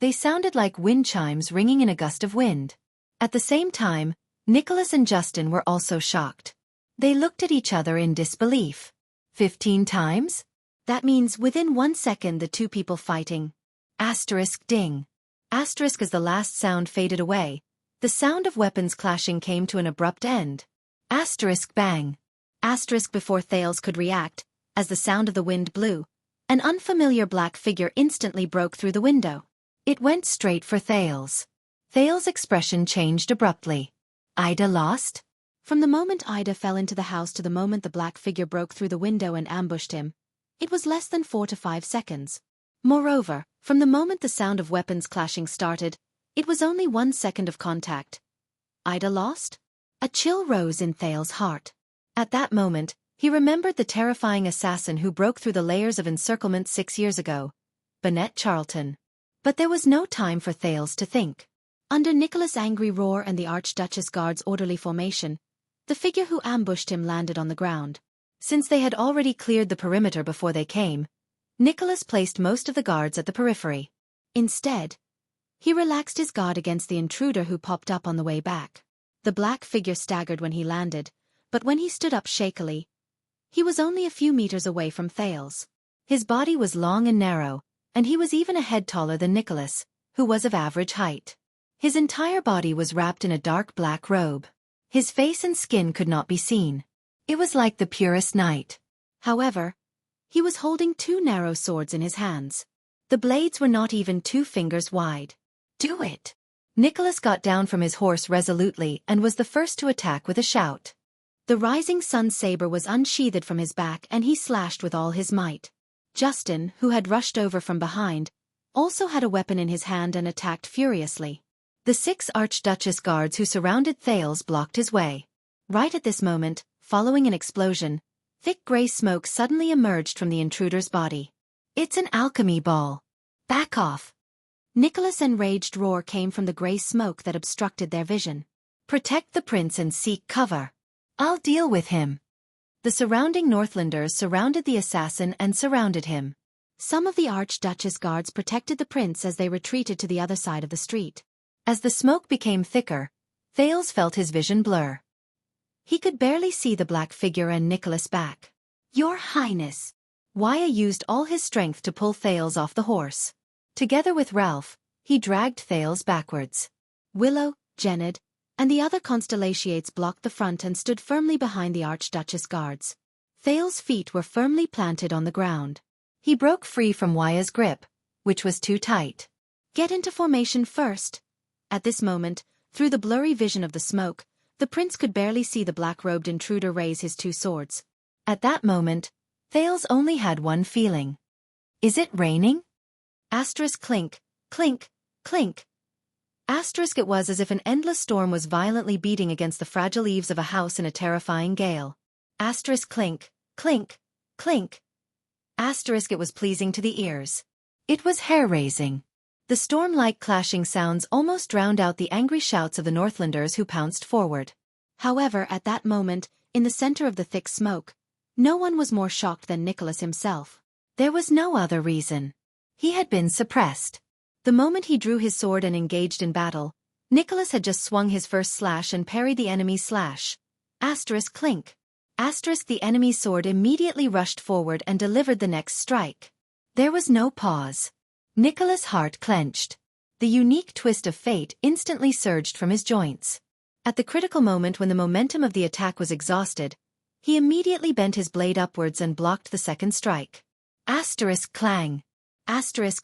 Speaker 1: They sounded like wind chimes ringing in a gust of wind. At the same time, Nicholas and Justin were also shocked. They looked at each other in disbelief. 15 times? That means within 1 second the two people fighting. Asterisk ding. Asterisk as the last sound faded away, the sound of weapons clashing came to an abrupt end. Asterisk bang. Asterisk before Thales could react, as the sound of the wind blew, an unfamiliar black figure instantly broke through the window. It went straight for Thales. Thales' expression changed abruptly. Ida lost? From the moment Ida fell into the house to the moment the black figure broke through the window and ambushed him, it was less than 4 to 5 seconds. Moreover, from the moment the sound of weapons clashing started, it was only 1 second of contact. Ida lost? A chill rose in Thales' heart. At that moment, he remembered the terrifying assassin who broke through the layers of encirclement 6 years ago, Bonnet Charlton. But there was no time for Thales to think. Under Nicholas' angry roar and the Archduchess Guard's orderly formation, the figure who ambushed him landed on the ground. Since they had already cleared the perimeter before they came, Nicholas placed most of the guards at the periphery. Instead, he relaxed his guard against the intruder who popped up on the way back. The black figure staggered when he landed, but when he stood up shakily, he was only a few meters away from Thales. His body was long and narrow, and he was even a head taller than Nicholas, who was of average height. His entire body was wrapped in a dark black robe. His face and skin could not be seen. It was like the purest night. However, he was holding two narrow swords in his hands. The blades were not even 2 fingers wide. "Do it!" Nicholas got down from his horse resolutely and was the first to attack with a shout. The rising sun saber was unsheathed from his back and he slashed with all his might. Justin, who had rushed over from behind, also had a weapon in his hand and attacked furiously. The 6 Archduchess guards who surrounded Thales blocked his way. Right at this moment, following an explosion, thick gray smoke suddenly emerged from the intruder's body. "It's an alchemy ball. Back off!" Nicholas' enraged roar came from the gray smoke that obstructed their vision. "Protect the prince and seek cover. I'll deal with him." The surrounding Northlanders surrounded the assassin and surrounded him. Some of the Archduchess guards protected the prince as they retreated to the other side of the street. As the smoke became thicker, Thales felt his vision blur. He could barely see the black figure and Nicholas back. "Your Highness!" Wyatt used all his strength to pull Thales off the horse. Together with Ralph, he dragged Thales backwards. Willow, Genid, and the other Constellations blocked the front and stood firmly behind the Archduchess guards. Thales' feet were firmly planted on the ground. He broke free from Wyatt's grip, which was too tight. "Get into formation first." At this moment, through the blurry vision of the smoke, the prince could barely see the black-robed intruder raise his 2 swords. At that moment, Thales only had one feeling. "Is it raining?" Clink, clink, clink. It was as if an endless storm was violently beating against the fragile eaves of a house in a terrifying gale. Clink, clink, clink. It was pleasing to the ears. It was hair-raising. The storm-like clashing sounds almost drowned out the angry shouts of the Northlanders who pounced forward. However, at that moment, in the center of the thick smoke, no one was more shocked than Nicholas himself. There was no other reason. He had been suppressed. The moment he drew his sword and engaged in battle, Nicholas had just swung his first slash and parried the enemy's slash. Clink. The enemy's sword immediately rushed forward and delivered the next strike. There was no pause. Nicholas' heart clenched. The unique twist of fate instantly surged from his joints. At the critical moment when the momentum of the attack was exhausted, he immediately bent his blade upwards and blocked the second strike. Clang.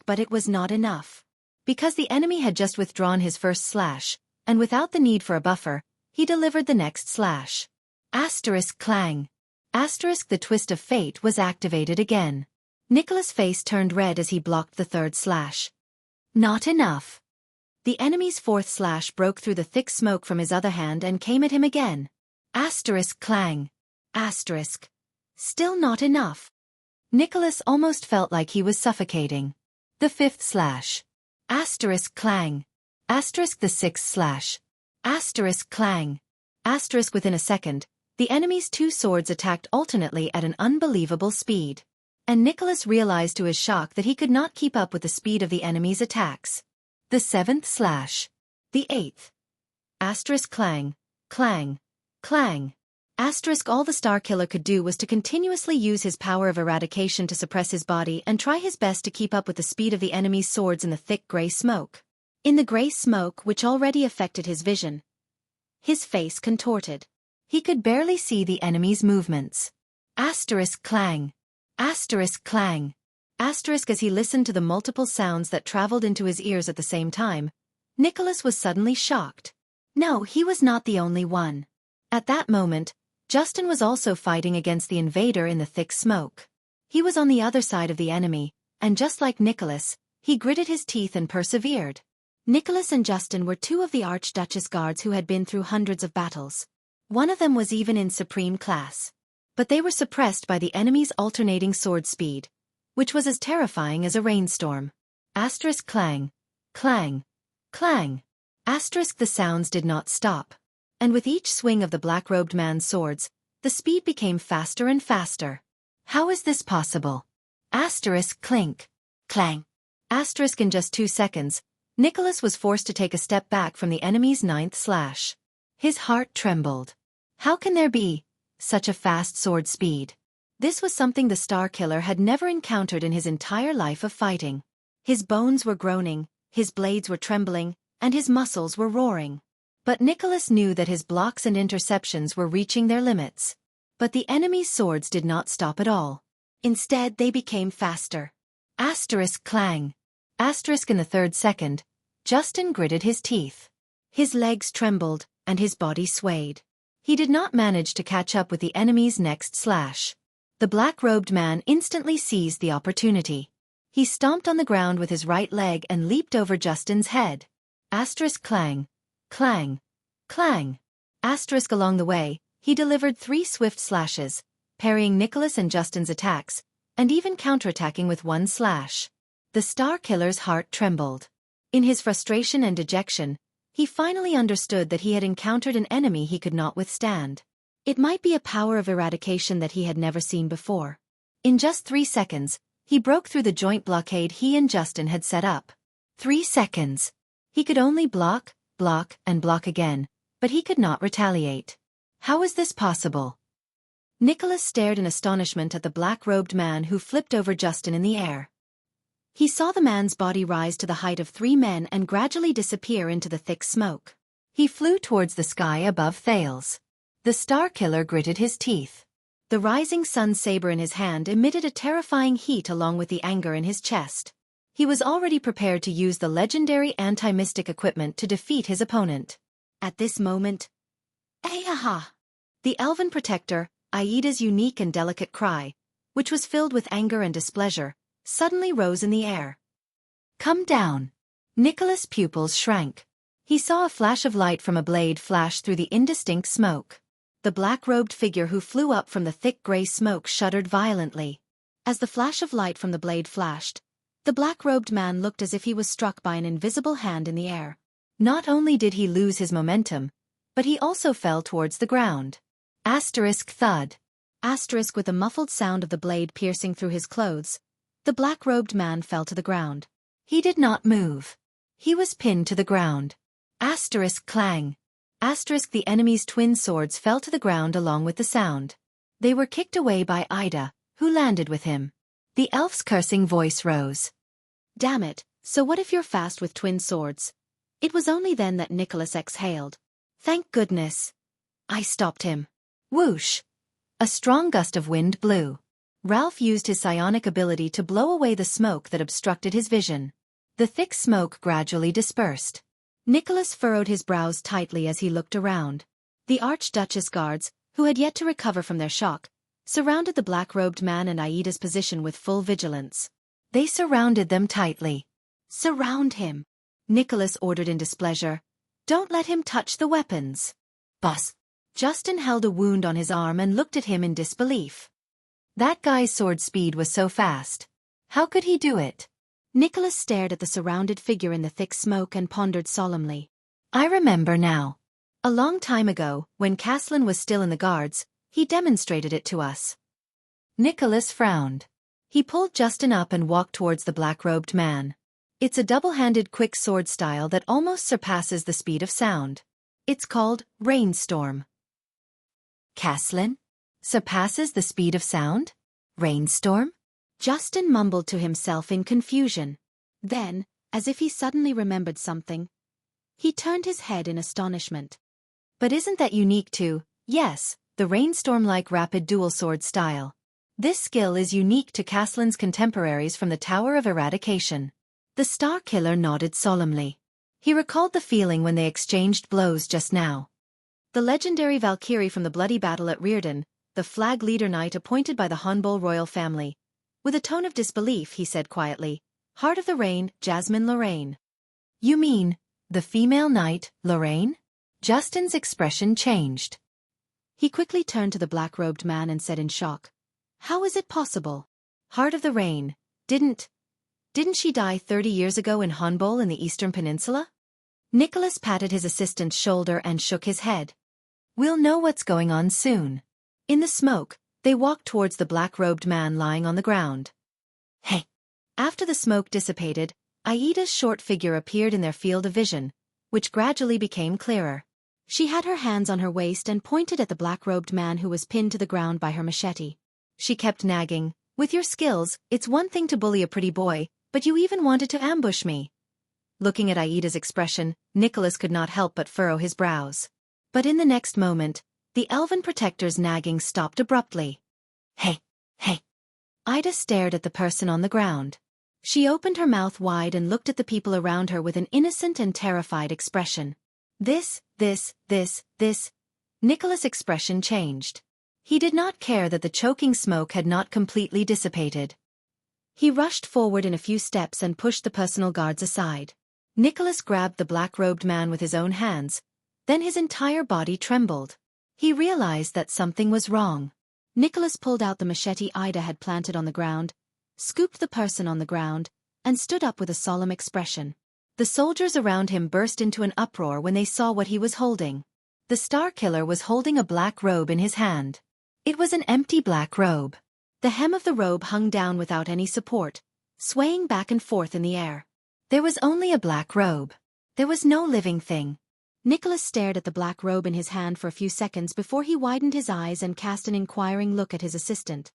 Speaker 1: But it was not enough. Because the enemy had just withdrawn his first slash, and without the need for a buffer, he delivered the next slash. Clang. The twist of fate was activated again. Nicholas' face turned red as he blocked the third slash. Not enough. The enemy's fourth slash broke through the thick smoke from his other hand and came at him again. Clang. Still not enough. Nicholas almost felt like he was suffocating. The fifth slash. Clang. The sixth slash. Clang. Within a second, the enemy's 2 swords attacked alternately at an unbelievable speed. And Nicholas realized to his shock that he could not keep up with the speed of the enemy's attacks. The 7th slash. The 8th. Clang. Clang. Clang. All the Starkiller could do was to continuously use his power of eradication to suppress his body and try his best to keep up with the speed of the enemy's swords in the thick gray smoke. In the gray smoke, which already affected his vision, his face contorted. He could barely see the enemy's movements. Clang. Clang. As he listened to the multiple sounds that traveled into his ears at the same time, Nicholas was suddenly shocked. No, he was not the only one. At that moment, Justin was also fighting against the invader in the thick smoke. He was on the other side of the enemy, and just like Nicholas, he gritted his teeth and persevered. Nicholas and Justin were 2 of the Archduchess guards who had been through hundreds of battles. One of them was even in supreme class. But they were suppressed by the enemy's alternating sword speed, which was as terrifying as a rainstorm. Clang. Clang. Clang. The sounds did not stop. And with each swing of the black-robed man's swords, the speed became faster and faster. How is this possible? Asterisk clink. Clang. Asterisk in just 2 seconds, Nicholas was forced to take a step back from the enemy's 9th slash. His heart trembled. How can there be such a fast sword speed? This was something the Star Killer had never encountered in his entire life of fighting. His bones were groaning, his blades were trembling, and his muscles were roaring. But Nicholas knew that his blocks and interceptions were reaching their limits. But the enemy's swords did not stop at all. Instead, they became faster. Asterisk clang. Asterisk in the 3rd second, Justin gritted his teeth. His legs trembled, and his body swayed. He did not manage to catch up with the enemy's next slash. The black-robed man instantly seized the opportunity. He stomped on the ground with his right leg and leaped over Justin's head. Asterisk clang. Clang. Clang. Asterisk along the way, he delivered 3 swift slashes, parrying Nicholas and Justin's attacks, and even counterattacking with 1 slash. The Star Killer's heart trembled. In his frustration and dejection, he finally understood that he had encountered an enemy he could not withstand. It might be a power of eradication that he had never seen before. In just 3 seconds, he broke through the joint blockade he and Justin had set up. 3 seconds. He could only block, and block again, but he could not retaliate. How was this possible? Nicholas stared in astonishment at the black-robed man who flipped over Justin in the air. He saw the man's body rise to the height of 3 men and gradually disappear into the thick smoke. He flew towards the sky above Thales. The Star Killer gritted his teeth. The rising sun saber in his hand emitted a terrifying heat along with the anger in his chest. He was already prepared to use the legendary anti-mystic equipment to defeat his opponent. At this moment, Ayaha! The elven protector, Aida's unique and delicate cry, which was filled with anger and displeasure, suddenly rose in the air. Come down. Nicholas' pupils shrank. He saw a flash of light from a blade flash through the indistinct smoke. The black-robed figure who flew up from the thick gray smoke shuddered violently. As the flash of light from the blade flashed, the black-robed man looked as if he was struck by an invisible hand in the air. Not only did he lose his momentum, but he also fell towards the ground. Asterisk thud. Asterisk with a muffled sound of the blade piercing through his clothes, the black-robed man fell to the ground. He did not move. He was pinned to the ground. Asterisk clang. Asterisk the enemy's twin swords fell to the ground along with the sound. They were kicked away by Ida, who landed with him. The elf's cursing voice rose. Damn it, so what if you're fast with twin swords? It was only then that Nicholas exhaled. Thank goodness. I stopped him. Whoosh! A strong gust of wind blew. Ralph used his psionic ability to blow away the smoke that obstructed his vision. The thick smoke gradually dispersed. Nicholas furrowed his brows tightly as he looked around. The Archduchess guards, who had yet to recover from their shock, surrounded the black-robed man and Aida's position with full vigilance. They surrounded them tightly. Surround him, Nicholas ordered in displeasure. Don't let him touch the weapons. Boss. Justin held a wound on his arm and looked at him in disbelief. That guy's sword speed was so fast. How could he do it? Nicholas stared at the surrounded figure in the thick smoke and pondered solemnly. I remember now. A long time ago, when Caslin was still in the guards, he demonstrated it to us. Nicholas frowned. He pulled Justin up and walked towards the black-robed man. It's a double-handed quick sword style that almost surpasses the speed of sound. It's called Rainstorm. Caslin? Surpasses the speed of sound? Rainstorm? Justin mumbled to himself in confusion. Then, as if he suddenly remembered something, he turned his head in astonishment. But isn't that unique to, yes, the Rainstorm-like rapid dual sword style? This skill is unique to Caslin's contemporaries from the Tower of Eradication. The Star Killer nodded solemnly. He recalled the feeling when they exchanged blows just now. The legendary Valkyrie from the bloody battle at Rearden, the flag leader knight appointed by the Honbol royal family. With a tone of disbelief, he said quietly, Heart of the Rain, Jasmine Lorraine. You mean, the female knight, Lorraine? Justin's expression changed. He quickly turned to the black-robed man and said in shock, How is it possible? Heart of the Rain, didn't she die 30 years ago in Honbol in the Eastern Peninsula? Nicholas patted his assistant's shoulder and shook his head. We'll know what's going on soon. In the smoke, they walked towards the black-robed man lying on the ground. Hey! After the smoke dissipated, Aida's short figure appeared in their field of vision, which gradually became clearer. She had her hands on her waist and pointed at the black-robed man who was pinned to the ground by her machete. She kept nagging, "With your skills, it's one thing to bully a pretty boy, but you even wanted to ambush me." Looking at Aida's expression, Nicholas could not help but furrow his brows. But in the next moment, the elven protector's nagging stopped abruptly. "Hey! Hey!" Aida stared at the person on the ground. She opened her mouth wide and looked at the people around her with an innocent and terrified expression. This. Nicholas' expression changed. He did not care that the choking smoke had not completely dissipated. He rushed forward in a few steps and pushed the personal guards aside. Nicholas grabbed the black-robed man with his own hands, then his entire body trembled. He realized that something was wrong. Nicholas pulled out the machete Aida had planted on the ground, scooped the person on the ground, and stood up with a solemn expression. The soldiers around him burst into an uproar when they saw what he was holding. The Star Killer was holding a black robe in his hand. It was an empty black robe. The hem of the robe hung down without any support, swaying back and forth in the air. There was only a black robe. There was no living thing. Nicholas stared at the black robe in his hand for a few seconds before he widened his eyes and cast an inquiring look at his assistant.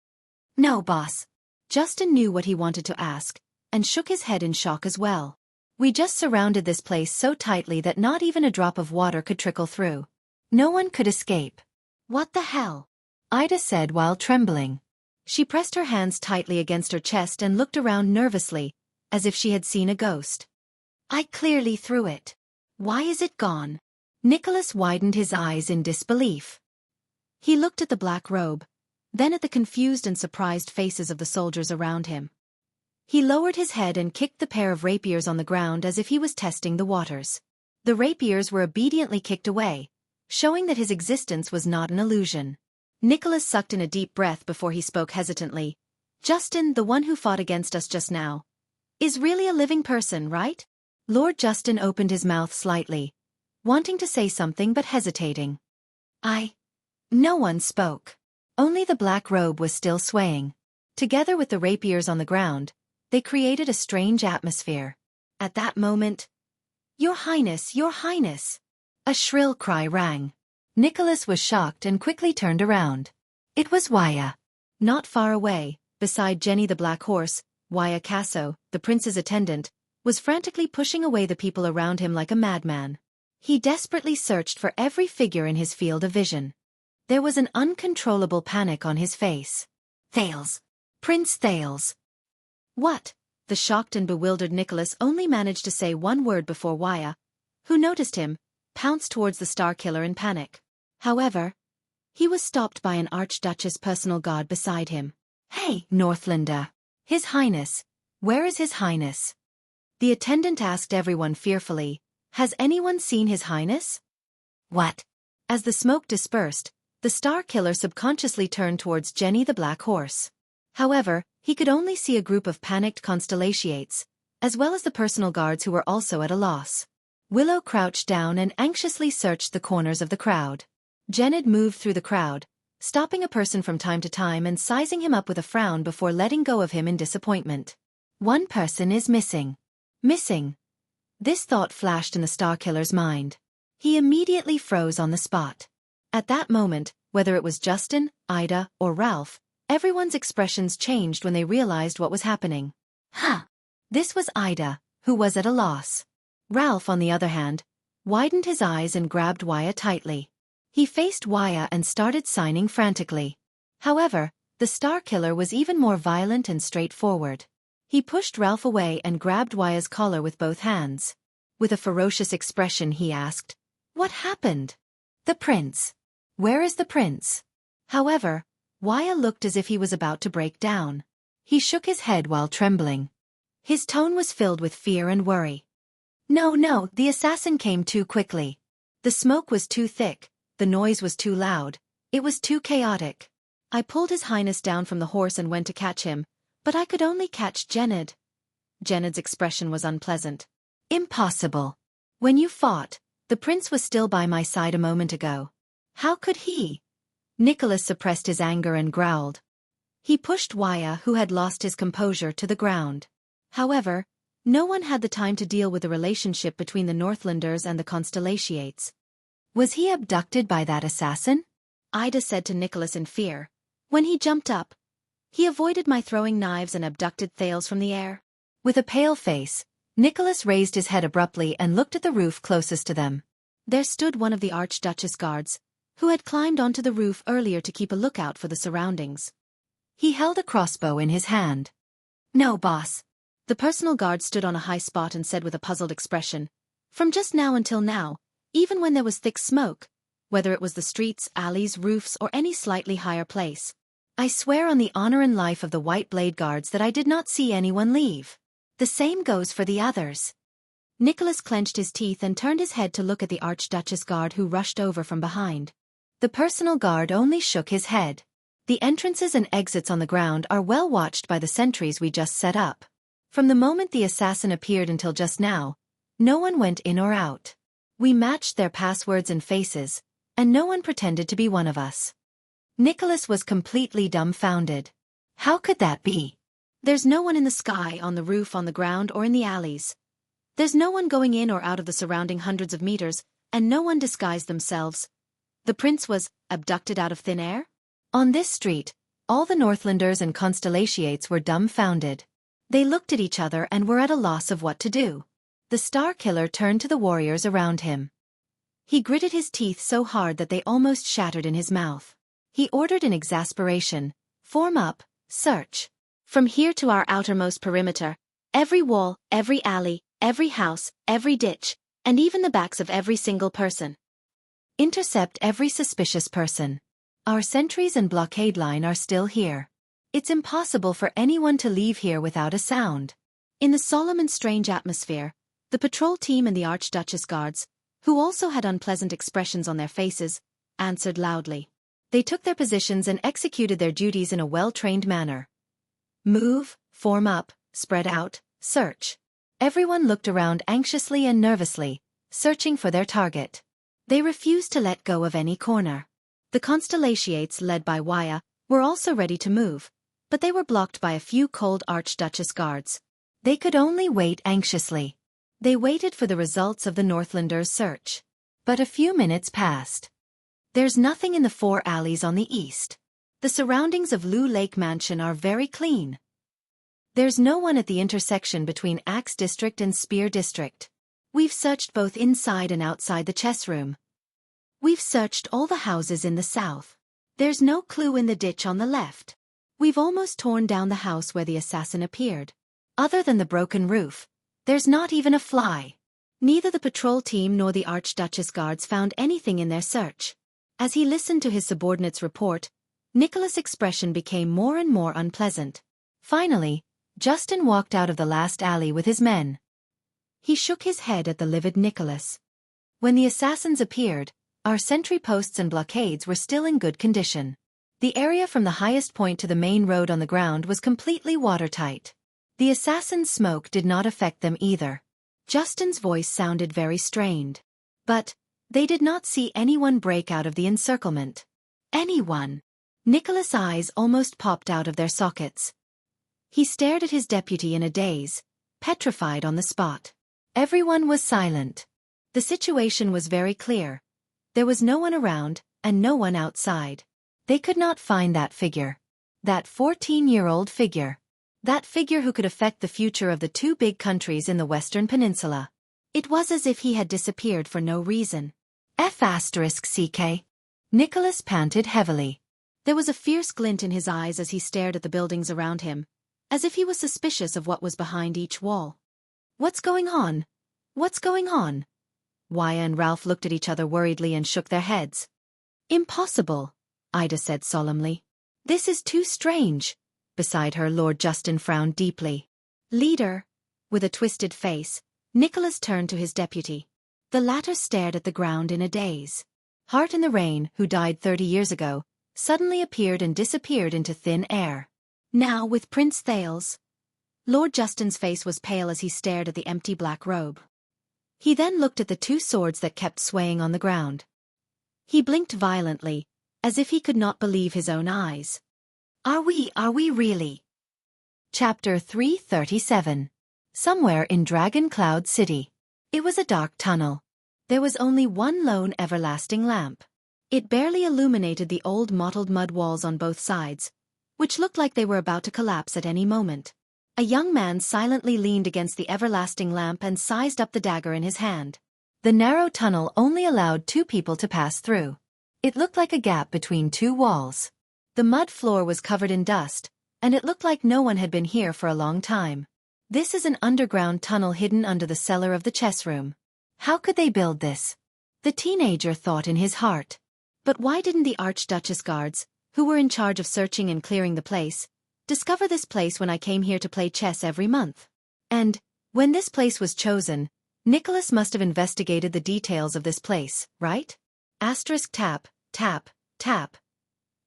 Speaker 1: "No, boss." Justin knew what he wanted to ask, and shook his head in shock as well. "We just surrounded this place so tightly that not even a drop of water could trickle through. No one could escape." "What the hell?" Aida said while trembling. She pressed her hands tightly against her chest and looked around nervously, as if she had seen a ghost. "I clearly threw it. Why is it gone?" Nicholas widened his eyes in disbelief. He looked at the black robe, then at the confused and surprised faces of the soldiers around him. He lowered his head and kicked the pair of rapiers on the ground as if he was testing the waters. The rapiers were obediently kicked away, showing that his existence was not an illusion. Nicholas sucked in a deep breath before he spoke hesitantly. "Justin, the one who fought against us just now, is really a living person, right?" Lord Justin opened his mouth slightly, wanting to say something but hesitating. No one spoke. Only the black robe was still swaying. Together with the rapiers on the ground, they created a strange atmosphere. At that moment, "Your Highness, Your Highness!" a shrill cry rang. Nicholas was shocked and quickly turned around. It was Waya. Not far away, beside Jenny the black horse, Waya Casso, the prince's attendant, was frantically pushing away the people around him like a madman. He desperately searched for every figure in his field of vision. There was an uncontrollable panic on his face. "Thales! Prince Thales!" "What?" The shocked and bewildered Nicholas only managed to say one word before Waya, who noticed him, pounced towards the Star Killer in panic. However, he was stopped by an Archduchess personal guard beside him. "Hey, Northlander! His Highness! Where is His Highness?" The attendant asked everyone fearfully, "Has anyone seen His Highness?" "What?" As the smoke dispersed, the Star Killer subconsciously turned towards Jenny the black horse. However, he could only see a group of panicked constellations, as well as the personal guards who were also at a loss. Willow crouched down and anxiously searched the corners of the crowd. Jened moved through the crowd, stopping a person from time to time and sizing him up with a frown before letting go of him in disappointment. "One person is missing." Missing. This thought flashed in the Star Killer's mind. He immediately froze on the spot. At that moment, whether it was Justin, Aida, or Ralph, everyone's expressions changed when they realized what was happening. This was Aida, who was at a loss. Ralph, on the other hand, widened his eyes and grabbed Waya tightly. He faced Waya and started signing frantically. However, the Star Killer was even more violent and straightforward. He pushed Ralph away and grabbed Waya's collar with both hands. With a ferocious expression he asked, "What happened?" "The prince." "Where is the prince?" However, Waya looked as if he was about to break down. He shook his head while trembling. His tone was filled with fear and worry. No, the assassin came too quickly. The smoke was too thick, the noise was too loud, it was too chaotic. I pulled His Highness down from the horse and went to catch him, but I could only catch Jened." Jened's expression was unpleasant. "Impossible. When you fought, the prince was still by my side a moment ago. How could he?" Nicholas suppressed his anger and growled. He pushed Waya, who had lost his composure, to the ground. However, no one had the time to deal with the relationship between the Northlanders and the Constellations. Was he abducted by that assassin? Ida said to Nicholas in fear. When he jumped up, he avoided my throwing knives and abducted Thales from the air. With a pale face, Nicholas raised his head abruptly and looked at the roof closest to them. There stood one of the Archduchess guards, who had climbed onto the roof earlier to keep a lookout for the surroundings. He held a crossbow in his hand. "No, boss." The personal guard stood on a high spot and said with a puzzled expression, "From just now until now, even when there was thick smoke, whether it was the streets, alleys, roofs, or any slightly higher place, I swear on the honor and life of the White Blade Guards that I did not see anyone leave. The same goes for the others." Nicholas clenched his teeth and turned his head to look at the Archduchess guard who rushed over from behind. The personal guard only shook his head. "The entrances and exits on the ground are well watched by the sentries we just set up. From the moment the assassin appeared until just now, no one went in or out. We matched their passwords and faces, and no one pretended to be one of us." Nicholas was completely dumbfounded. How could that be? There's no one in the sky, on the roof, on the ground, or in the alleys. There's no one going in or out of the surrounding hundreds of meters, and no one disguised themselves. The prince was abducted out of thin air? On this street, all the Northlanders and Constellations were dumbfounded. They looked at each other and were at a loss of what to do. The Star Killer turned to the warriors around him. He gritted his teeth so hard that they almost shattered in his mouth. He ordered in exasperation, "Form up, search. From here to our outermost perimeter, every wall, every alley, every house, every ditch, and even the backs of every single person. Intercept every suspicious person. Our sentries and blockade line are still here. It's impossible for anyone to leave here without a sound." In the solemn and strange atmosphere, the patrol team and the Archduchess guards, who also had unpleasant expressions on their faces, answered loudly. They took their positions and executed their duties in a well-trained manner. Move, form up, spread out, search. Everyone looked around anxiously and nervously, searching for their target. They refused to let go of any corner. The Constellations, led by Waya, were also ready to move, but they were blocked by a few cold Archduchess guards. They could only wait anxiously. They waited for the results of the Northlanders' search. But a few minutes passed. There's nothing in the 4 alleys on the east. The surroundings of Loo Lake Mansion are very clean. There's no one at the intersection between Axe District and Spear District. We've searched both inside and outside the chess room. We've searched all the houses in the south. There's no clue in the ditch on the left. We've almost torn down the house where the assassin appeared. Other than the broken roof, there's not even a fly. Neither the patrol team nor the Archduchess guards found anything in their search. As he listened to his subordinate's report, Nicholas' expression became more and more unpleasant. Finally, Justin walked out of the last alley with his men. He shook his head at the livid Nicholas. When the assassins appeared, our sentry posts and blockades were still in good condition. The area from the highest point to the main road on the ground was completely watertight. The assassins' smoke did not affect them either. Justin's voice sounded very strained. But they did not see anyone break out of the encirclement. Anyone? Nicholas' eyes almost popped out of their sockets. He stared at his deputy in a daze, petrified on the spot. Everyone was silent. The situation was very clear. There was no one around, and no one outside. They could not find that figure. That 14-year-old figure. That figure who could affect the future of the 2 big countries in the Western Peninsula. It was as if he had disappeared for no reason. F***CK. Nicholas panted heavily. There was a fierce glint in his eyes as he stared at the buildings around him, as if he was suspicious of what was behind each wall. What's going on? What's going on? Waya and Ralph looked at each other worriedly and shook their heads. Impossible, Ida said solemnly. This is too strange. Beside her, Lord Justin frowned deeply. Leader. With a twisted face, Nicholas turned to his deputy. The latter stared at the ground in a daze. Heart in the Rain, who died 30 years ago, suddenly appeared and disappeared into thin air. Now with Prince Thales. Lord Justin's face was pale as he stared at the empty black robe. He then looked at the 2 swords that kept swaying on the ground. He blinked violently, as if he could not believe his own eyes. Are we really? Chapter 337. Somewhere in Dragon Cloud City. It was a dark tunnel. There was only one lone everlasting lamp. It barely illuminated the old mottled mud walls on both sides, which looked like they were about to collapse at any moment. A young man silently leaned against the everlasting lamp and sized up the dagger in his hand. The narrow tunnel only allowed 2 people to pass through. It looked like a gap between 2 walls. The mud floor was covered in dust, and it looked like no one had been here for a long time. This is an underground tunnel hidden under the cellar of the chess room. How could they build this? The teenager thought in his heart. But why didn't the Archduchess guards, who were in charge of searching and clearing the place, discover this place when I came here to play chess every month? And, when this place was chosen, Nicholas must have investigated the details of this place, right? Asterisk tap, tap, tap.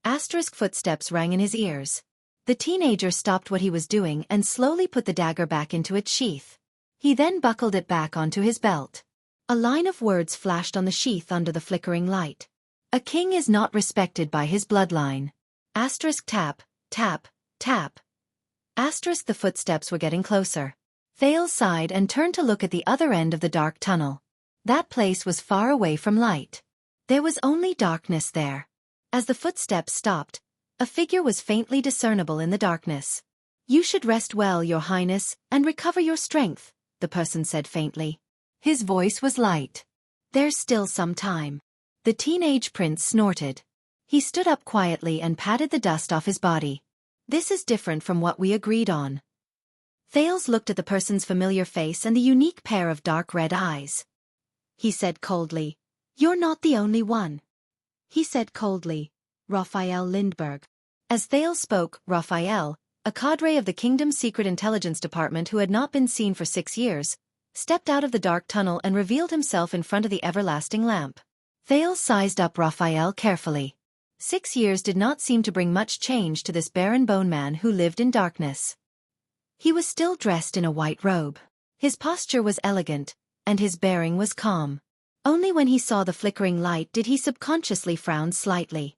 Speaker 1: Asterisk footsteps rang in his ears. The teenager stopped what he was doing and slowly put the dagger back into its sheath. He then buckled it back onto his belt. A line of words flashed on the sheath under the flickering light. A king is not respected by his bloodline. Asterisk tap, tap, tap. Asterisk the footsteps were getting closer. Thales sighed and turned to look at the other end of the dark tunnel. That place was far away from light. There was only darkness there. As the footsteps stopped, a figure was faintly discernible in the darkness. You should rest well, Your Highness, and recover your strength, the person said faintly. His voice was light. There's still some time. The teenage prince snorted. He stood up quietly and patted the dust off his body. This is different from what we agreed on. Thales looked at the person's familiar face and the unique pair of dark red eyes. He said coldly, You're not the only one. He said coldly, Raphael Lindbergh. As Thales spoke, Raphael, a cadre of the kingdom's secret intelligence department who had not been seen for 6 years, stepped out of the dark tunnel and revealed himself in front of the everlasting lamp. Thales sized up Raphael carefully. 6 years did not seem to bring much change to this barren bone man who lived in darkness. He was still dressed in a white robe. His posture was elegant, and his bearing was calm. Only when he saw the flickering light did he subconsciously frown slightly.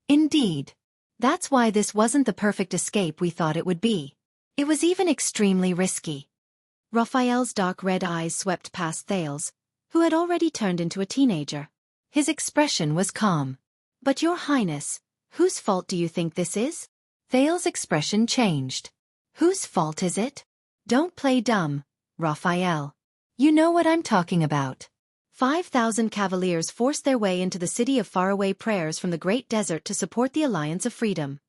Speaker 1: Indeed. That's why this wasn't the perfect escape we thought it would be. It was even extremely risky. Raphael's dark red eyes swept past Thales, who had already turned into a teenager. His expression was calm. But Your Highness, whose fault do you think this is? Thales' expression changed. Whose fault is it? Don't play dumb, Raphael. You know what I'm talking about. 5,000 cavaliers forced their way into the city of faraway prayers from the great desert to support the Alliance of Freedom.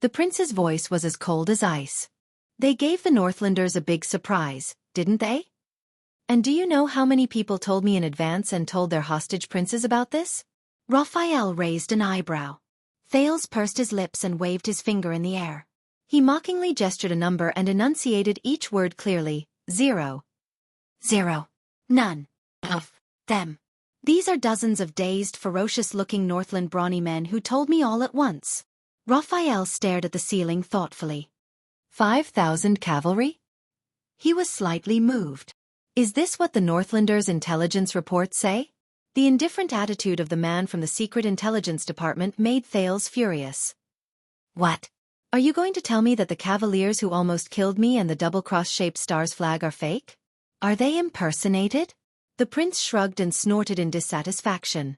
Speaker 1: The prince's voice was as cold as ice. They gave the Northlanders a big surprise, didn't they? And do you know how many people told me in advance and told their hostage princes about this? Raphael raised an eyebrow. Thales pursed his lips and waved his finger in the air. He mockingly gestured a number and enunciated each word clearly, 0. 0. None. Of them. These are dozens of dazed, ferocious-looking Northland brawny men who told me all at once. Raphael stared at the ceiling thoughtfully. 5,000 cavalry? He was slightly moved. Is this what the Northlanders' intelligence reports say? The indifferent attitude of the man from the secret intelligence department made Thales furious. What? Are you going to tell me that the cavaliers who almost killed me and the double-cross-shaped stars flag are fake? Are they impersonated? The prince shrugged and snorted in dissatisfaction.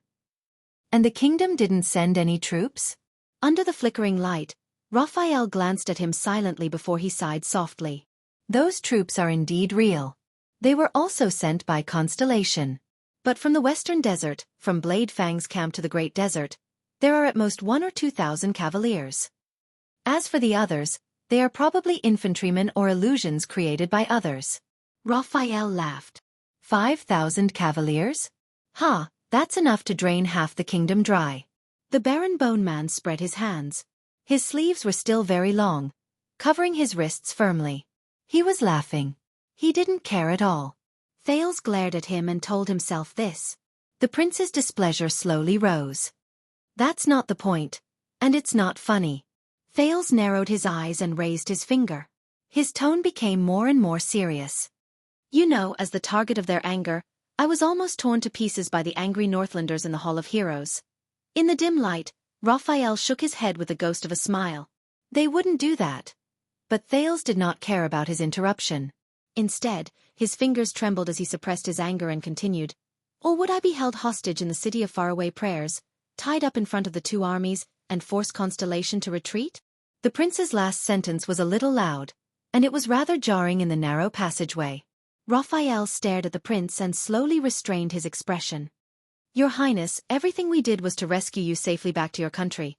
Speaker 1: And the kingdom didn't send any troops? Under the flickering light, Raphael glanced at him silently before he sighed softly. Those troops are indeed real. They were also sent by Constellation. But from the western desert, from Blade Fang's camp to the Great Desert, there are at most 1,000 or 2,000 cavaliers. As for the others, they are probably infantrymen or illusions created by others. Raphael laughed. 5,000 cavaliers? Ha, that's enough to drain half the kingdom dry. The Baron Bone Man spread his hands. His sleeves were still very long, covering his wrists firmly. He was laughing. He didn't care at all. Thales glared at him and told himself this. The prince's displeasure slowly rose. That's not the point, and it's not funny. Thales narrowed his eyes and raised his finger. His tone became more and more serious. You know, as the target of their anger, I was almost torn to pieces by the angry Northlanders in the Hall of Heroes. In the dim light, Raphael shook his head with the ghost of a smile. They wouldn't do that. But Thales did not care about his interruption. Instead, his fingers trembled as he suppressed his anger and continued, "Or would I be held hostage in the city of faraway prayers, tied up in front of the two armies, and force Constellation to retreat?" The prince's last sentence was a little loud, and it was rather jarring in the narrow passageway. Raphael stared at the prince and slowly restrained his expression. "Your Highness, everything we did was to rescue you safely back to your country."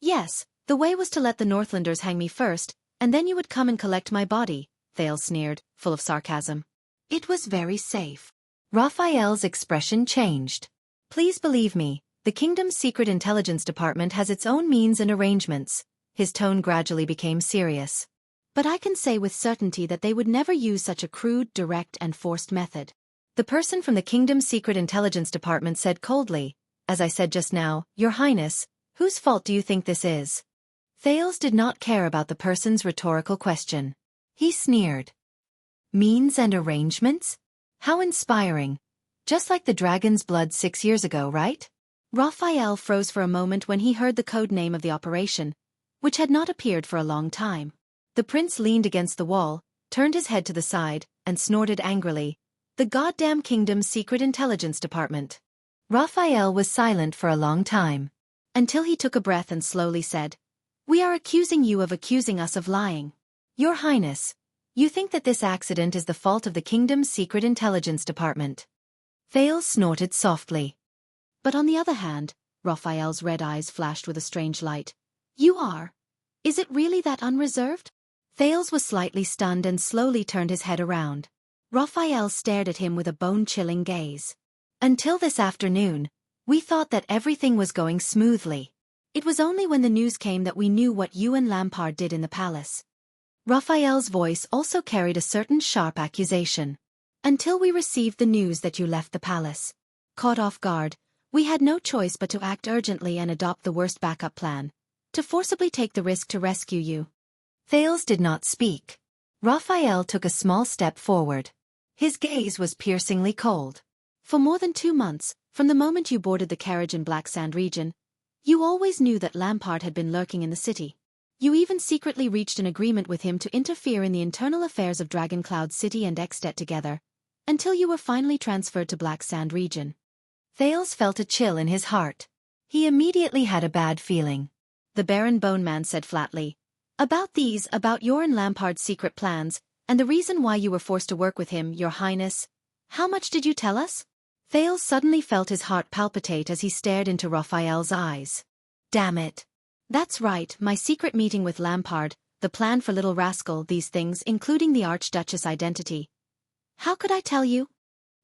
Speaker 1: "Yes, the way was to let the Northlanders hang me first, and then you would come and collect my body," Thales sneered, full of sarcasm. "It was very safe." Raphael's expression changed. "Please believe me, the kingdom's secret intelligence department has its own means and arrangements." His tone gradually became serious. "But I can say with certainty that they would never use such a crude, direct, and forced method." The person from the kingdom's secret intelligence department said coldly, "As I said just now, Your Highness, whose fault do you think this is?" Thales did not care about the person's rhetorical question. He sneered. "Means and arrangements? How inspiring. Just like the dragon's blood 6 years ago, right?" Raphael froze for a moment when he heard the code name of the operation, which had not appeared for a long time. The prince leaned against the wall, turned his head to the side, and snorted angrily, "The goddamn kingdom's secret intelligence department." Raphael was silent for a long time, until he took a breath and slowly said, "We are accusing you of accusing us of lying. Your Highness, you think that this accident is the fault of the kingdom's secret intelligence department." Thales snorted softly. "But on the other hand," Raphael's red eyes flashed with a strange light, "you are. Is it really that unreserved?" Thales was slightly stunned and slowly turned his head around. Raphael stared at him with a bone-chilling gaze. "Until this afternoon, we thought that everything was going smoothly. It was only when the news came that we knew what you and Lampard did in the palace." Raphael's voice also carried a certain sharp accusation. "Until we received the news that you left the palace. Caught off guard, we had no choice but to act urgently and adopt the worst backup plan, to forcibly take the risk to rescue you." Thales did not speak. Raphael took a small step forward. His gaze was piercingly cold. "For more than 2 months, from the moment you boarded the carriage in Black Sand region, you always knew that Lampard had been lurking in the city. You even secretly reached an agreement with him to interfere in the internal affairs of Dragoncloud City and Extet together, until you were finally transferred to Black Sand region." Thales felt a chill in his heart. He immediately had a bad feeling. The Baron Boneman said flatly, About your and Lampard's secret plans, and the reason why you were forced to work with him, Your Highness. How much did you tell us?" Thales suddenly felt his heart palpitate as he stared into Raphael's eyes. "Damn it. That's right, my secret meeting with Lampard, the plan for Little Rascal, these things, including the Archduchess' identity. How could I tell you?"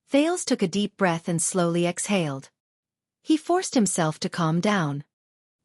Speaker 1: Thales took a deep breath and slowly exhaled. He forced himself to calm down.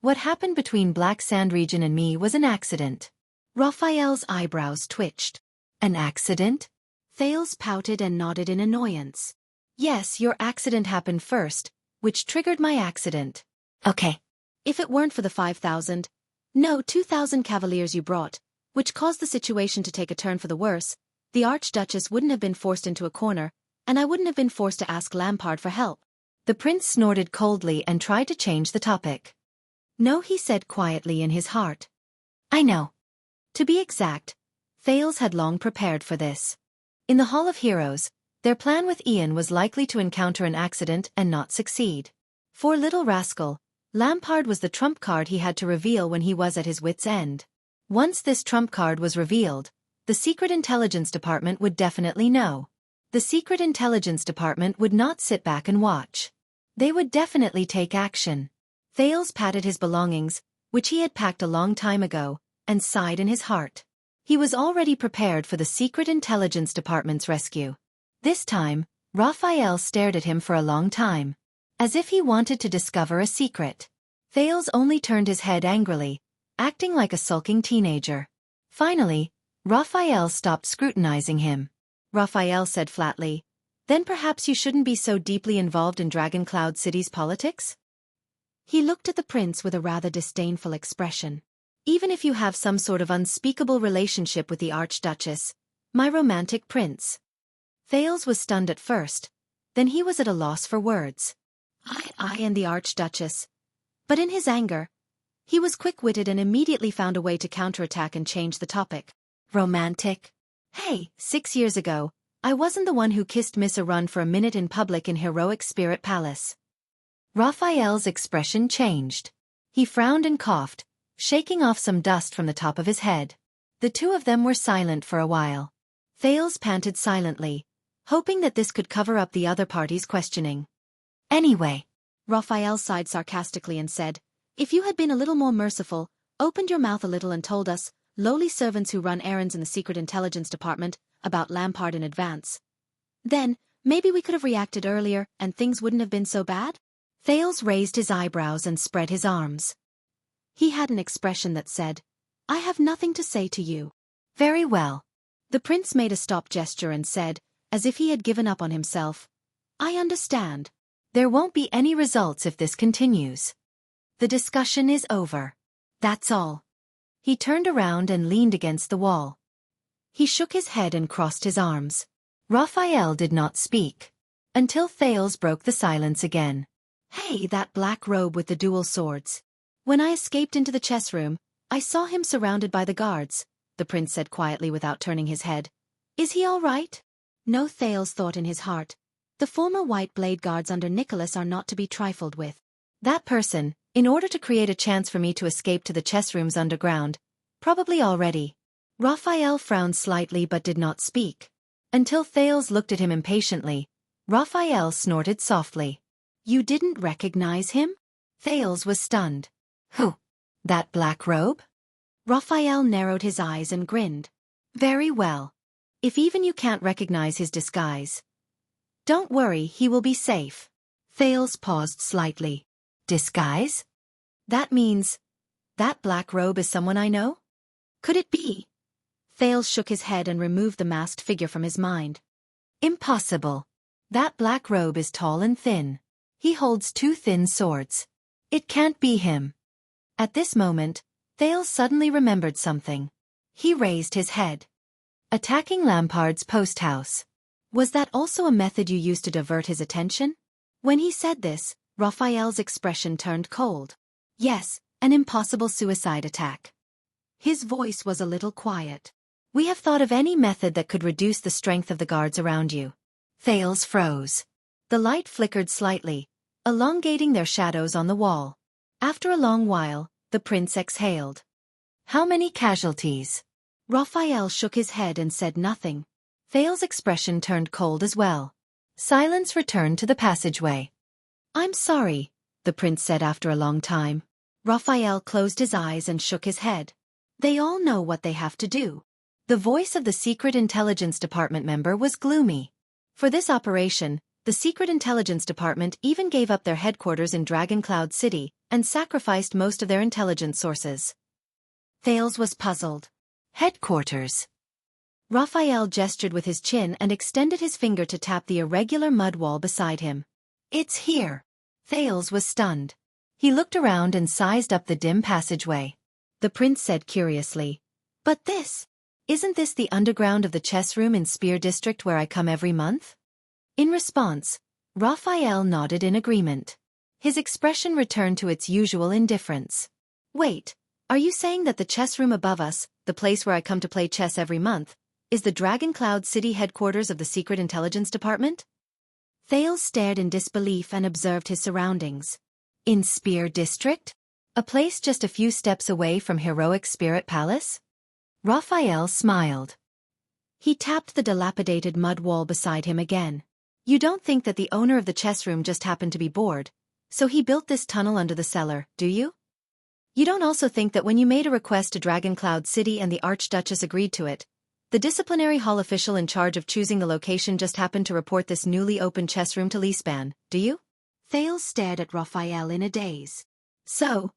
Speaker 1: "What happened between Black Sand region and me was an accident." Raphael's eyebrows twitched. "An accident?" Thales pouted and nodded in annoyance. "Yes, your accident happened first, which triggered my accident." "Okay. If it weren't for the 5,000, no 2,000 cavaliers you brought, which caused the situation to take a turn for the worse, the Archduchess wouldn't have been forced into a corner, and I wouldn't have been forced to ask Lampard for help." The prince snorted coldly and tried to change the topic. "No," he said quietly in his heart. "I know." To be exact, Thales had long prepared for this. In the Hall of Heroes, their plan with Ian was likely to encounter an accident and not succeed. For Little Rascal, Lampard was the trump card he had to reveal when he was at his wit's end. Once this trump card was revealed, the Secret Intelligence Department would definitely know. The Secret Intelligence Department would not sit back and watch. They would definitely take action. Thales patted his belongings, which he had packed a long time ago, and sighed in his heart. He was already prepared for the Secret Intelligence Department's rescue. This time, Raphael stared at him for a long time, as if he wanted to discover a secret. Thales only turned his head angrily, acting like a sulking teenager. Finally, Raphael stopped scrutinizing him. Raphael said flatly, "Then perhaps you shouldn't be so deeply involved in Dragoncloud City's politics?" He looked at the prince with a rather disdainful expression. "Even if you have some sort of unspeakable relationship with the Archduchess, my romantic prince." Thales was stunned at first, then he was at a loss for words. I and the Archduchess. But in his anger, He was quick-witted and immediately found a way to counterattack and change the topic. Romantic? Hey, 6 years ago, I wasn't the one who kissed Miss Arun for a minute in public in Heroic Spirit Palace. Raphael's expression changed. He frowned and coughed, shaking off some dust from the top of his head. The two of them were silent for a while. Thales panted silently, hoping that this could cover up the other party's questioning. Anyway, Raphael sighed sarcastically and said, if you had been a little more merciful, opened your mouth a little and told us, lowly servants who run errands in the Secret Intelligence Department, about Lampard in advance. Then, maybe we could have reacted earlier and things wouldn't have been so bad? Thales raised his eyebrows and spread his arms. He had an expression that said, I have nothing to say to you. Very well. The prince made a stop gesture and said, as if he had given up on himself, I understand. There won't be any results if this continues. The discussion is over. That's all. He turned around and leaned against the wall. He shook his head and crossed his arms. Raphael did not speak. Until Thales broke the silence again. Hey, that black robe with the dual swords. When I escaped into the chess room, I saw him surrounded by the guards, the prince said quietly without turning his head. Is he all right? No, Thales thought in his heart. The former White Blade guards under Nicholas are not to be trifled with. That person, in order to create a chance for me to escape to the chess rooms underground, probably already. Raphael frowned slightly but did not speak. Until Thales looked at him impatiently, Raphael snorted softly. You didn't recognize him? Thales was stunned. Who? That black robe? Raphael narrowed his eyes and grinned. Very well. If even you can't recognize his disguise. Don't worry, he will be safe. Thales paused slightly. Disguise? That means, that black robe is someone I know? Could it be? Thales shook his head and removed the masked figure from his mind. Impossible. That black robe is tall and thin. He holds 2 thin swords. It can't be him. At this moment, Thales suddenly remembered something. He raised his head. Attacking Lampard's post house. Was that also a method you used to divert his attention? When he said this, Raphael's expression turned cold. Yes, an impossible suicide attack. His voice was a little quiet. We have thought of any method that could reduce the strength of the guards around you. Thales froze. The light flickered slightly, elongating their shadows on the wall. After a long while, the prince exhaled. How many casualties? Raphael shook his head and said nothing. Thales' expression turned cold as well. Silence returned to the passageway. I'm sorry, the prince said after a long time. Raphael closed his eyes and shook his head. They all know what they have to do. The voice of the Secret Intelligence Department member was gloomy. For this operation, the Secret Intelligence Department even gave up their headquarters in Dragon Cloud City and sacrificed most of their intelligence sources. Thales was puzzled. Headquarters. Raphael gestured with his chin and extended his finger to tap the irregular mud wall beside him. It's here. Thales was stunned. He looked around and sized up the dim passageway. The prince said curiously, But isn't this the underground of the chess room in Spear District where I come every month? In response, Raphael nodded in agreement. His expression returned to its usual indifference. Wait, are you saying that the chess room above us, the place where I come to play chess every month, is the Dragon Cloud City headquarters of the Secret Intelligence Department? Thales stared in disbelief and observed his surroundings. In Spear District? A place just a few steps away from Heroic Spirit Palace? Raphael smiled. He tapped the dilapidated mud wall beside him again. You don't think that the owner of the chess room just happened to be bored, so he built this tunnel under the cellar, do you? You don't also think that when you made a request to Dragon Cloud City and the Archduchess agreed to it, the disciplinary hall official in charge of choosing the location just happened to report this newly opened chess room to Lisban, do you? Thales stared at Raphael in a daze. So?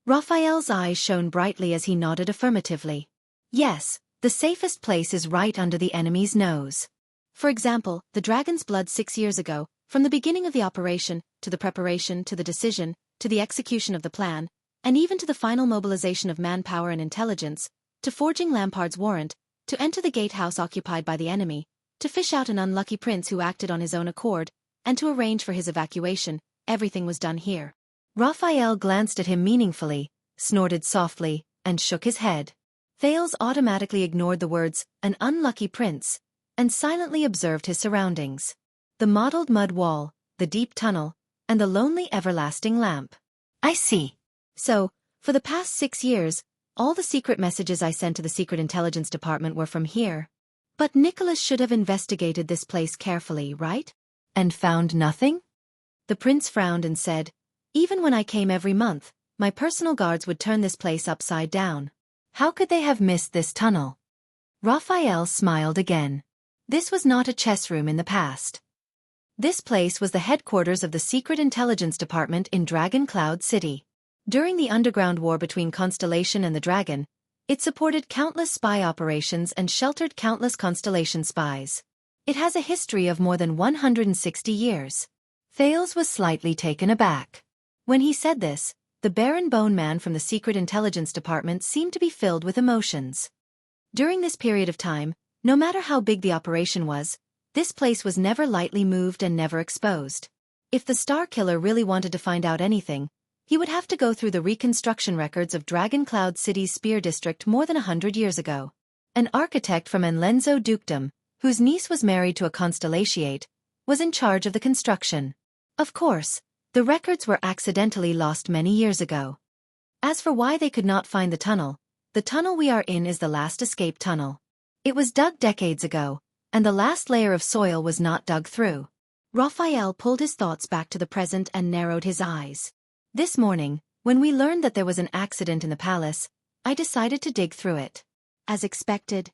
Speaker 1: Raphael's eyes shone brightly as he nodded affirmatively. Yes, the safest place is right under the enemy's nose. For example, the Dragon's Blood 6 years ago, from the beginning of the operation, to the preparation, to the decision, to the execution of the plan, and even to the final mobilization of manpower and intelligence, to forging Lampard's warrant, to enter the gatehouse occupied by the enemy, to fish out an unlucky prince who acted on his own accord, and to arrange for his evacuation, everything was done here. Raphael glanced at him meaningfully, snorted softly, and shook his head. Thales automatically ignored the words, "an unlucky prince," and silently observed his surroundings. The mottled mud wall, the deep tunnel, and the lonely everlasting lamp. I see. So, for the past 6 years, all the secret messages I sent to the Secret Intelligence Department were from here. But Nicholas should have investigated this place carefully, right? And found nothing? The prince frowned and said, "Even when I came every month, my personal guards would turn this place upside down. How could they have missed this tunnel?" Raphael smiled again. This was not a chess room in the past. This place was the headquarters of the Secret Intelligence Department in Dragon Cloud City. During the underground war between Constellation and the Dragon, it supported countless spy operations and sheltered countless Constellation spies. It has a history of more than 160 years. Thales was slightly taken aback. When he said this, the Baron Bone Man from the Secret Intelligence Department seemed to be filled with emotions. During this period of time, no matter how big the operation was, this place was never lightly moved and never exposed. If the Star Killer really wanted to find out anything, he would have to go through the reconstruction records of Dragon Cloud City's Spear District more than 100 years ago. An architect from Enlenzo Dukedom, whose niece was married to a Constellatiate, was in charge of the construction. Of course, the records were accidentally lost many years ago. As for why they could not find the tunnel we are in is the last escape tunnel. It was dug decades ago, and the last layer of soil was not dug through. Raphael pulled his thoughts back to the present and narrowed his eyes. This morning, when we learned that there was an accident in the palace, I decided to dig through it. As expected.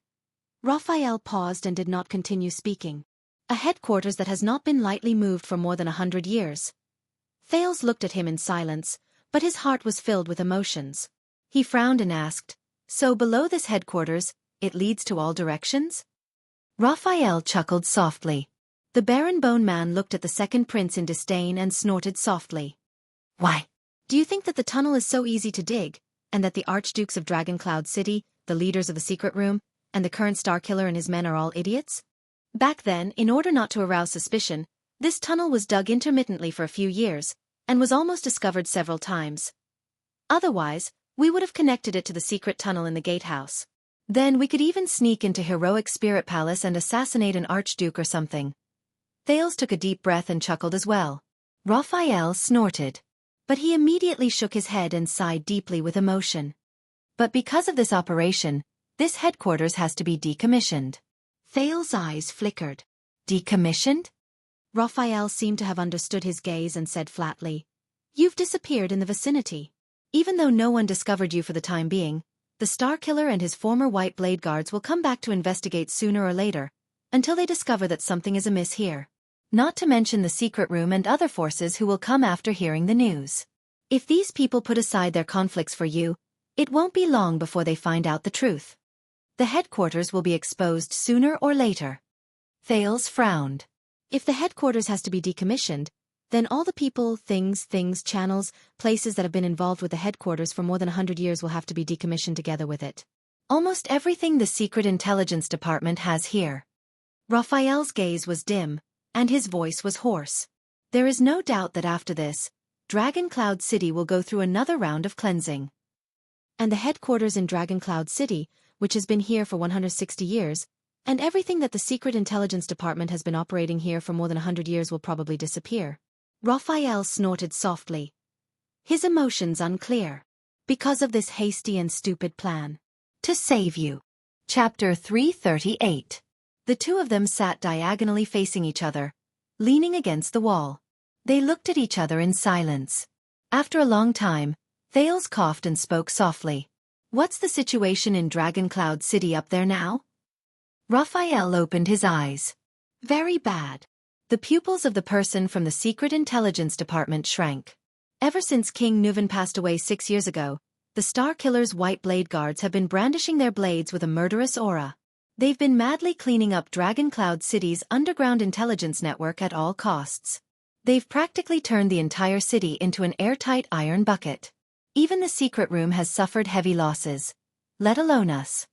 Speaker 1: Raphael paused and did not continue speaking. A headquarters that has not been lightly moved for more than 100 years. Thales looked at him in silence, but his heart was filled with emotions. He frowned and asked, "So below this headquarters, it leads to all directions?" Raphael chuckled softly. The Baron Bone Man looked at the second prince in disdain and snorted softly. "Why? Do you think that the tunnel is so easy to dig, and that the Archdukes of Dragon Cloud City, the leaders of the secret room, and the current Star Killer and his men are all idiots? Back then, in order not to arouse suspicion, this tunnel was dug intermittently for a few years, and was almost discovered several times. Otherwise, we would have connected it to the secret tunnel in the gatehouse. Then we could even sneak into Heroic Spirit Palace and assassinate an Archduke or something." Thales took a deep breath and chuckled as well. Raphael snorted. But he immediately shook his head and sighed deeply with emotion. "But because of this operation, this headquarters has to be decommissioned." Thales' eyes flickered. "Decommissioned?" Raphael seemed to have understood his gaze and said flatly, "You've disappeared in the vicinity. Even though no one discovered you for the time being, the Star Killer and his former White Blade Guards will come back to investigate sooner or later, until they discover that something is amiss here. Not to mention the secret room and other forces who will come after hearing the news. If these people put aside their conflicts for you, it won't be long before they find out the truth. The headquarters will be exposed sooner or later." Thales frowned. If the headquarters has to be decommissioned, then all the people, things, channels, places that have been involved with the headquarters for more than 100 years will have to be decommissioned together with it. Almost everything the Secret Intelligence Department has here. Raphael's gaze was dim, and his voice was hoarse. There is no doubt that after this, Dragon Cloud City will go through another round of cleansing. And the headquarters in Dragon Cloud City, which has been here for 160 years, and everything that the Secret Intelligence Department has been operating here for more than 100 years will probably disappear. Raphael snorted softly. His emotions unclear. Because of this hasty and stupid plan. To save you. Chapter 338. The two of them sat diagonally facing each other, leaning against the wall. They looked at each other in silence. After a long time, Thales coughed and spoke softly. "What's the situation in Dragon Cloud City up there now?" Raphael opened his eyes. "Very bad." The pupils of the person from the Secret Intelligence Department shrank. Ever since King Nuvan passed away 6 years ago, the Star Killer's White Blade Guards have been brandishing their blades with a murderous aura. They've been madly cleaning up Dragon Cloud City's underground intelligence network at all costs. They've practically turned the entire city into an airtight iron bucket. Even the secret room has suffered heavy losses, let alone us.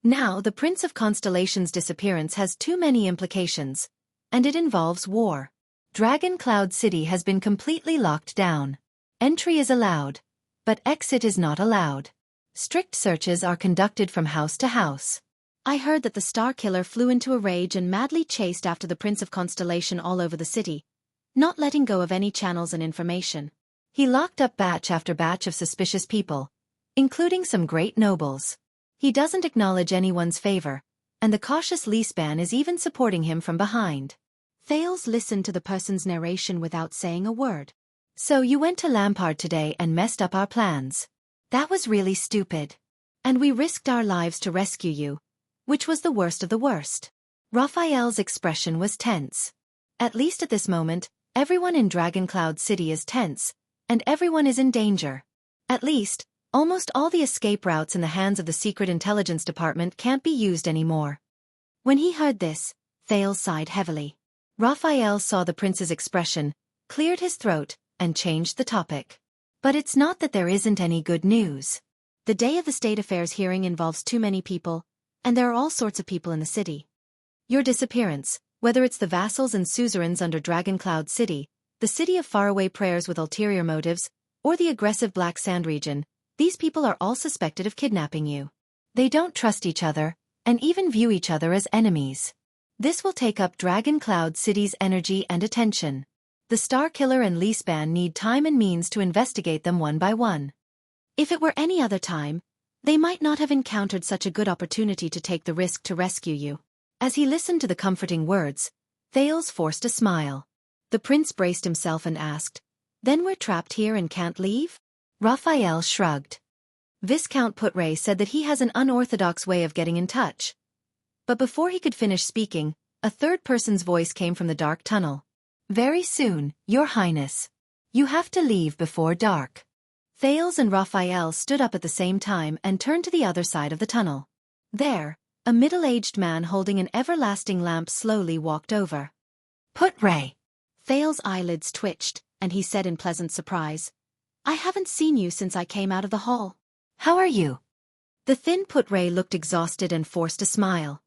Speaker 1: Now the Prince of Constellation's disappearance has too many implications, and it involves war. Dragon Cloud City has been completely locked down. Entry is allowed, but exit is not allowed. Strict searches are conducted from house to house. I heard that the Star Killer flew into a rage and madly chased after the Prince of Constellation all over the city, not letting go of any channels and information. He locked up batch after batch of suspicious people, including some great nobles. He doesn't acknowledge anyone's favor, and the cautious Lineage is even supporting him from behind. Thales listened to the person's narration without saying a word. So you went to Lampard today and messed up our plans. That was really stupid. And we risked our lives to rescue you, which was the worst of the worst. Raphael's expression was tense. At least at this moment, everyone in Dragoncloud City is tense, and everyone is in danger. At least, almost all the escape routes in the hands of the Secret Intelligence Department can't be used anymore. When he heard this, Thales sighed heavily. Raphael saw the prince's expression, cleared his throat, and changed the topic. But it's not that there isn't any good news. The day of the state affairs hearing involves too many people, and there are all sorts of people in the city. Your disappearance, whether it's the vassals and suzerains under Dragoncloud City, the city of faraway prayers with ulterior motives, or the aggressive Black Sand region, these people are all suspected of kidnapping you. They don't trust each other, and even view each other as enemies. This will take up Dragoncloud City's energy and attention. The Star Killer and Lineage need time and means to investigate them one by one. If it were any other time, they might not have encountered such a good opportunity to take the risk to rescue you. As he listened to the comforting words, Thales forced a smile. The prince braced himself and asked, "Then we're trapped here and can't leave?" Raphael shrugged. Viscount Putre said that he has an unorthodox way of getting in touch. But before he could finish speaking, a third person's voice came from the dark tunnel. "Very soon, Your Highness. You have to leave before dark." Thales and Raphael stood up at the same time and turned to the other side of the tunnel. There, a middle-aged man holding an everlasting lamp slowly walked over. "Putre." Thales' eyelids twitched, and he said in pleasant surprise, "I haven't seen you since I came out of the hall. How are you?" The thin Putre looked exhausted and forced a smile.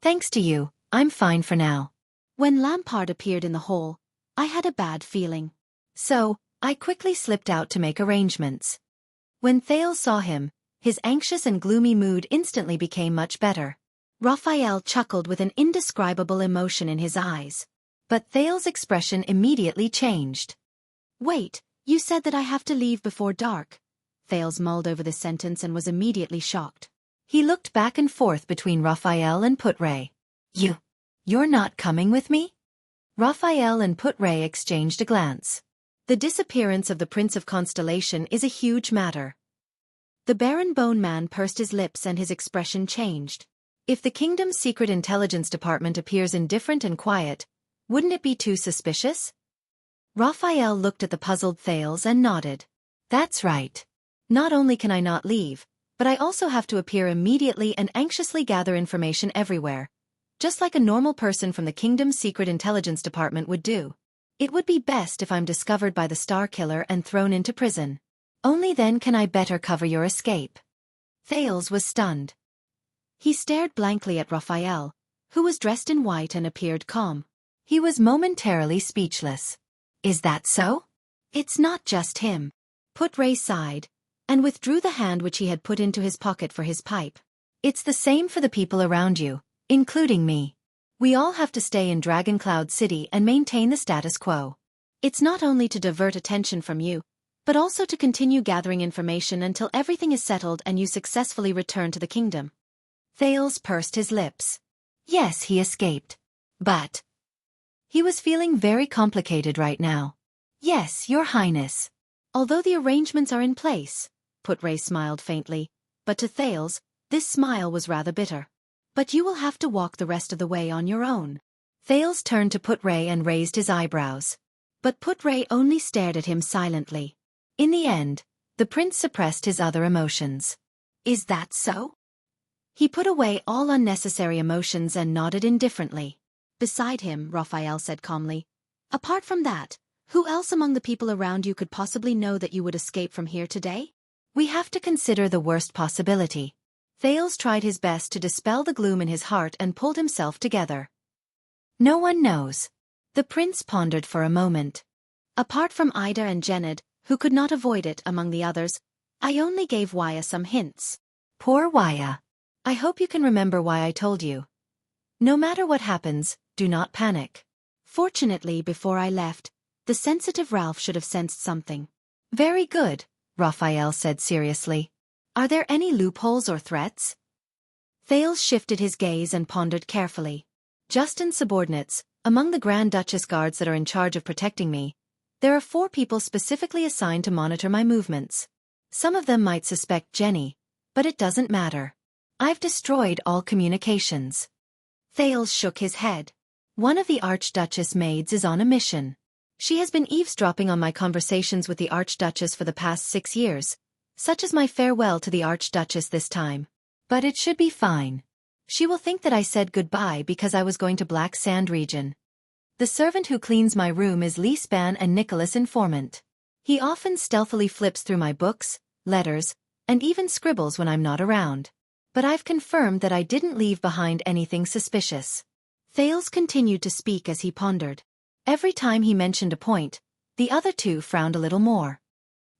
Speaker 1: "Thanks to you, I'm fine for now. When Lampard appeared in the hall, I had a bad feeling. So, I quickly slipped out to make arrangements." When Thales saw him, his anxious and gloomy mood instantly became much better. Raphael chuckled with an indescribable emotion in his eyes. But Thales' expression immediately changed. "Wait, you said that I have to leave before dark." Thales mulled over this sentence and was immediately shocked. He looked back and forth between Raphael and Putre. You're not coming with me?" Raphael and Putre exchanged a glance. The disappearance of the Prince of Constellation is a huge matter. The Baron Bone Man pursed his lips and his expression changed. If the kingdom's secret intelligence department appears indifferent and quiet, wouldn't it be too suspicious? Raphael looked at the puzzled Thales and nodded. "That's right. Not only can I not leave, but I also have to appear immediately and anxiously gather information everywhere, just like a normal person from the kingdom's secret intelligence department would do. It would be best if I'm discovered by the Star Killer and thrown into prison. Only then can I better cover your escape." Thales was stunned. He stared blankly at Raphael, who was dressed in white and appeared calm. He was momentarily speechless. "Is that so?" "It's not just him." Putre sighed, and withdrew the hand which he had put into his pocket for his pipe. "It's the same for the people around you, including me. We all have to stay in Dragoncloud City and maintain the status quo. It's not only to divert attention from you, but also to continue gathering information until everything is settled and you successfully return to the kingdom." Thales pursed his lips. Yes, he escaped. But he was feeling very complicated right now. "Yes, Your Highness. Although the arrangements are in place," Putre smiled faintly, but to Thales, this smile was rather bitter. "But you will have to walk the rest of the way on your own." Thales turned to Putre and raised his eyebrows. But Putre only stared at him silently. In the end, the prince suppressed his other emotions. "Is that so?" He put away all unnecessary emotions and nodded indifferently. Beside him, Raphael said calmly, "Apart from that, who else among the people around you could possibly know that you would escape from here today?" "We have to consider the worst possibility." Thales tried his best to dispel the gloom in his heart and pulled himself together. "No one knows." The prince pondered for a moment. Apart from Ida and Gened, who could not avoid it among the others, I only gave Waya some hints. Poor Waya. I hope you can remember why I told you. No matter what happens, do not panic. Fortunately, before I left, the sensitive Ralph should have sensed something. Very good, Raphael said seriously. Are there any loopholes or threats? Thales shifted his gaze and pondered carefully. Justin's subordinates, among the Grand Duchess guards that are in charge of protecting me, there are 4 people specifically assigned to monitor my movements. Some of them might suspect Jenny, but it doesn't matter. I've destroyed all communications. Thales shook his head. One of the Archduchess maids is on a mission. She has been eavesdropping on my conversations with the Archduchess for the past 6 years. Such is my farewell to the Archduchess this time. But it should be fine. She will think that I said goodbye because I was going to Black Sand region. The servant who cleans my room is Lee Span and Nicholas' informant. He often stealthily flips through my books, letters, and even scribbles when I'm not around. But I've confirmed that I didn't leave behind anything suspicious. Thales continued to speak as he pondered. Every time he mentioned a point, the other 2 frowned a little more.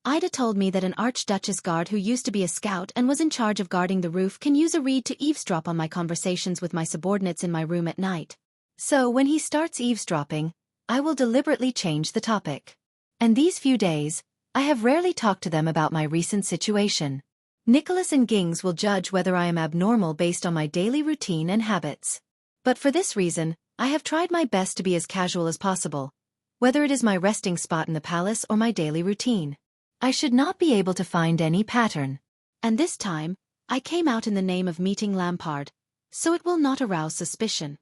Speaker 1: Ida told me that an Archduchess guard who used to be a scout and was in charge of guarding the roof can use a reed to eavesdrop on my conversations with my subordinates in my room at night. So when he starts eavesdropping, I will deliberately change the topic. And these few days, I have rarely talked to them about my recent situation. Nicholas and Gings will judge whether I am abnormal based on my daily routine and habits. But for this reason, I have tried my best to be as casual as possible, whether it is my resting spot in the palace or my daily routine. I should not be able to find any pattern. And this time, I came out in the name of meeting Lampard, so it will not arouse suspicion.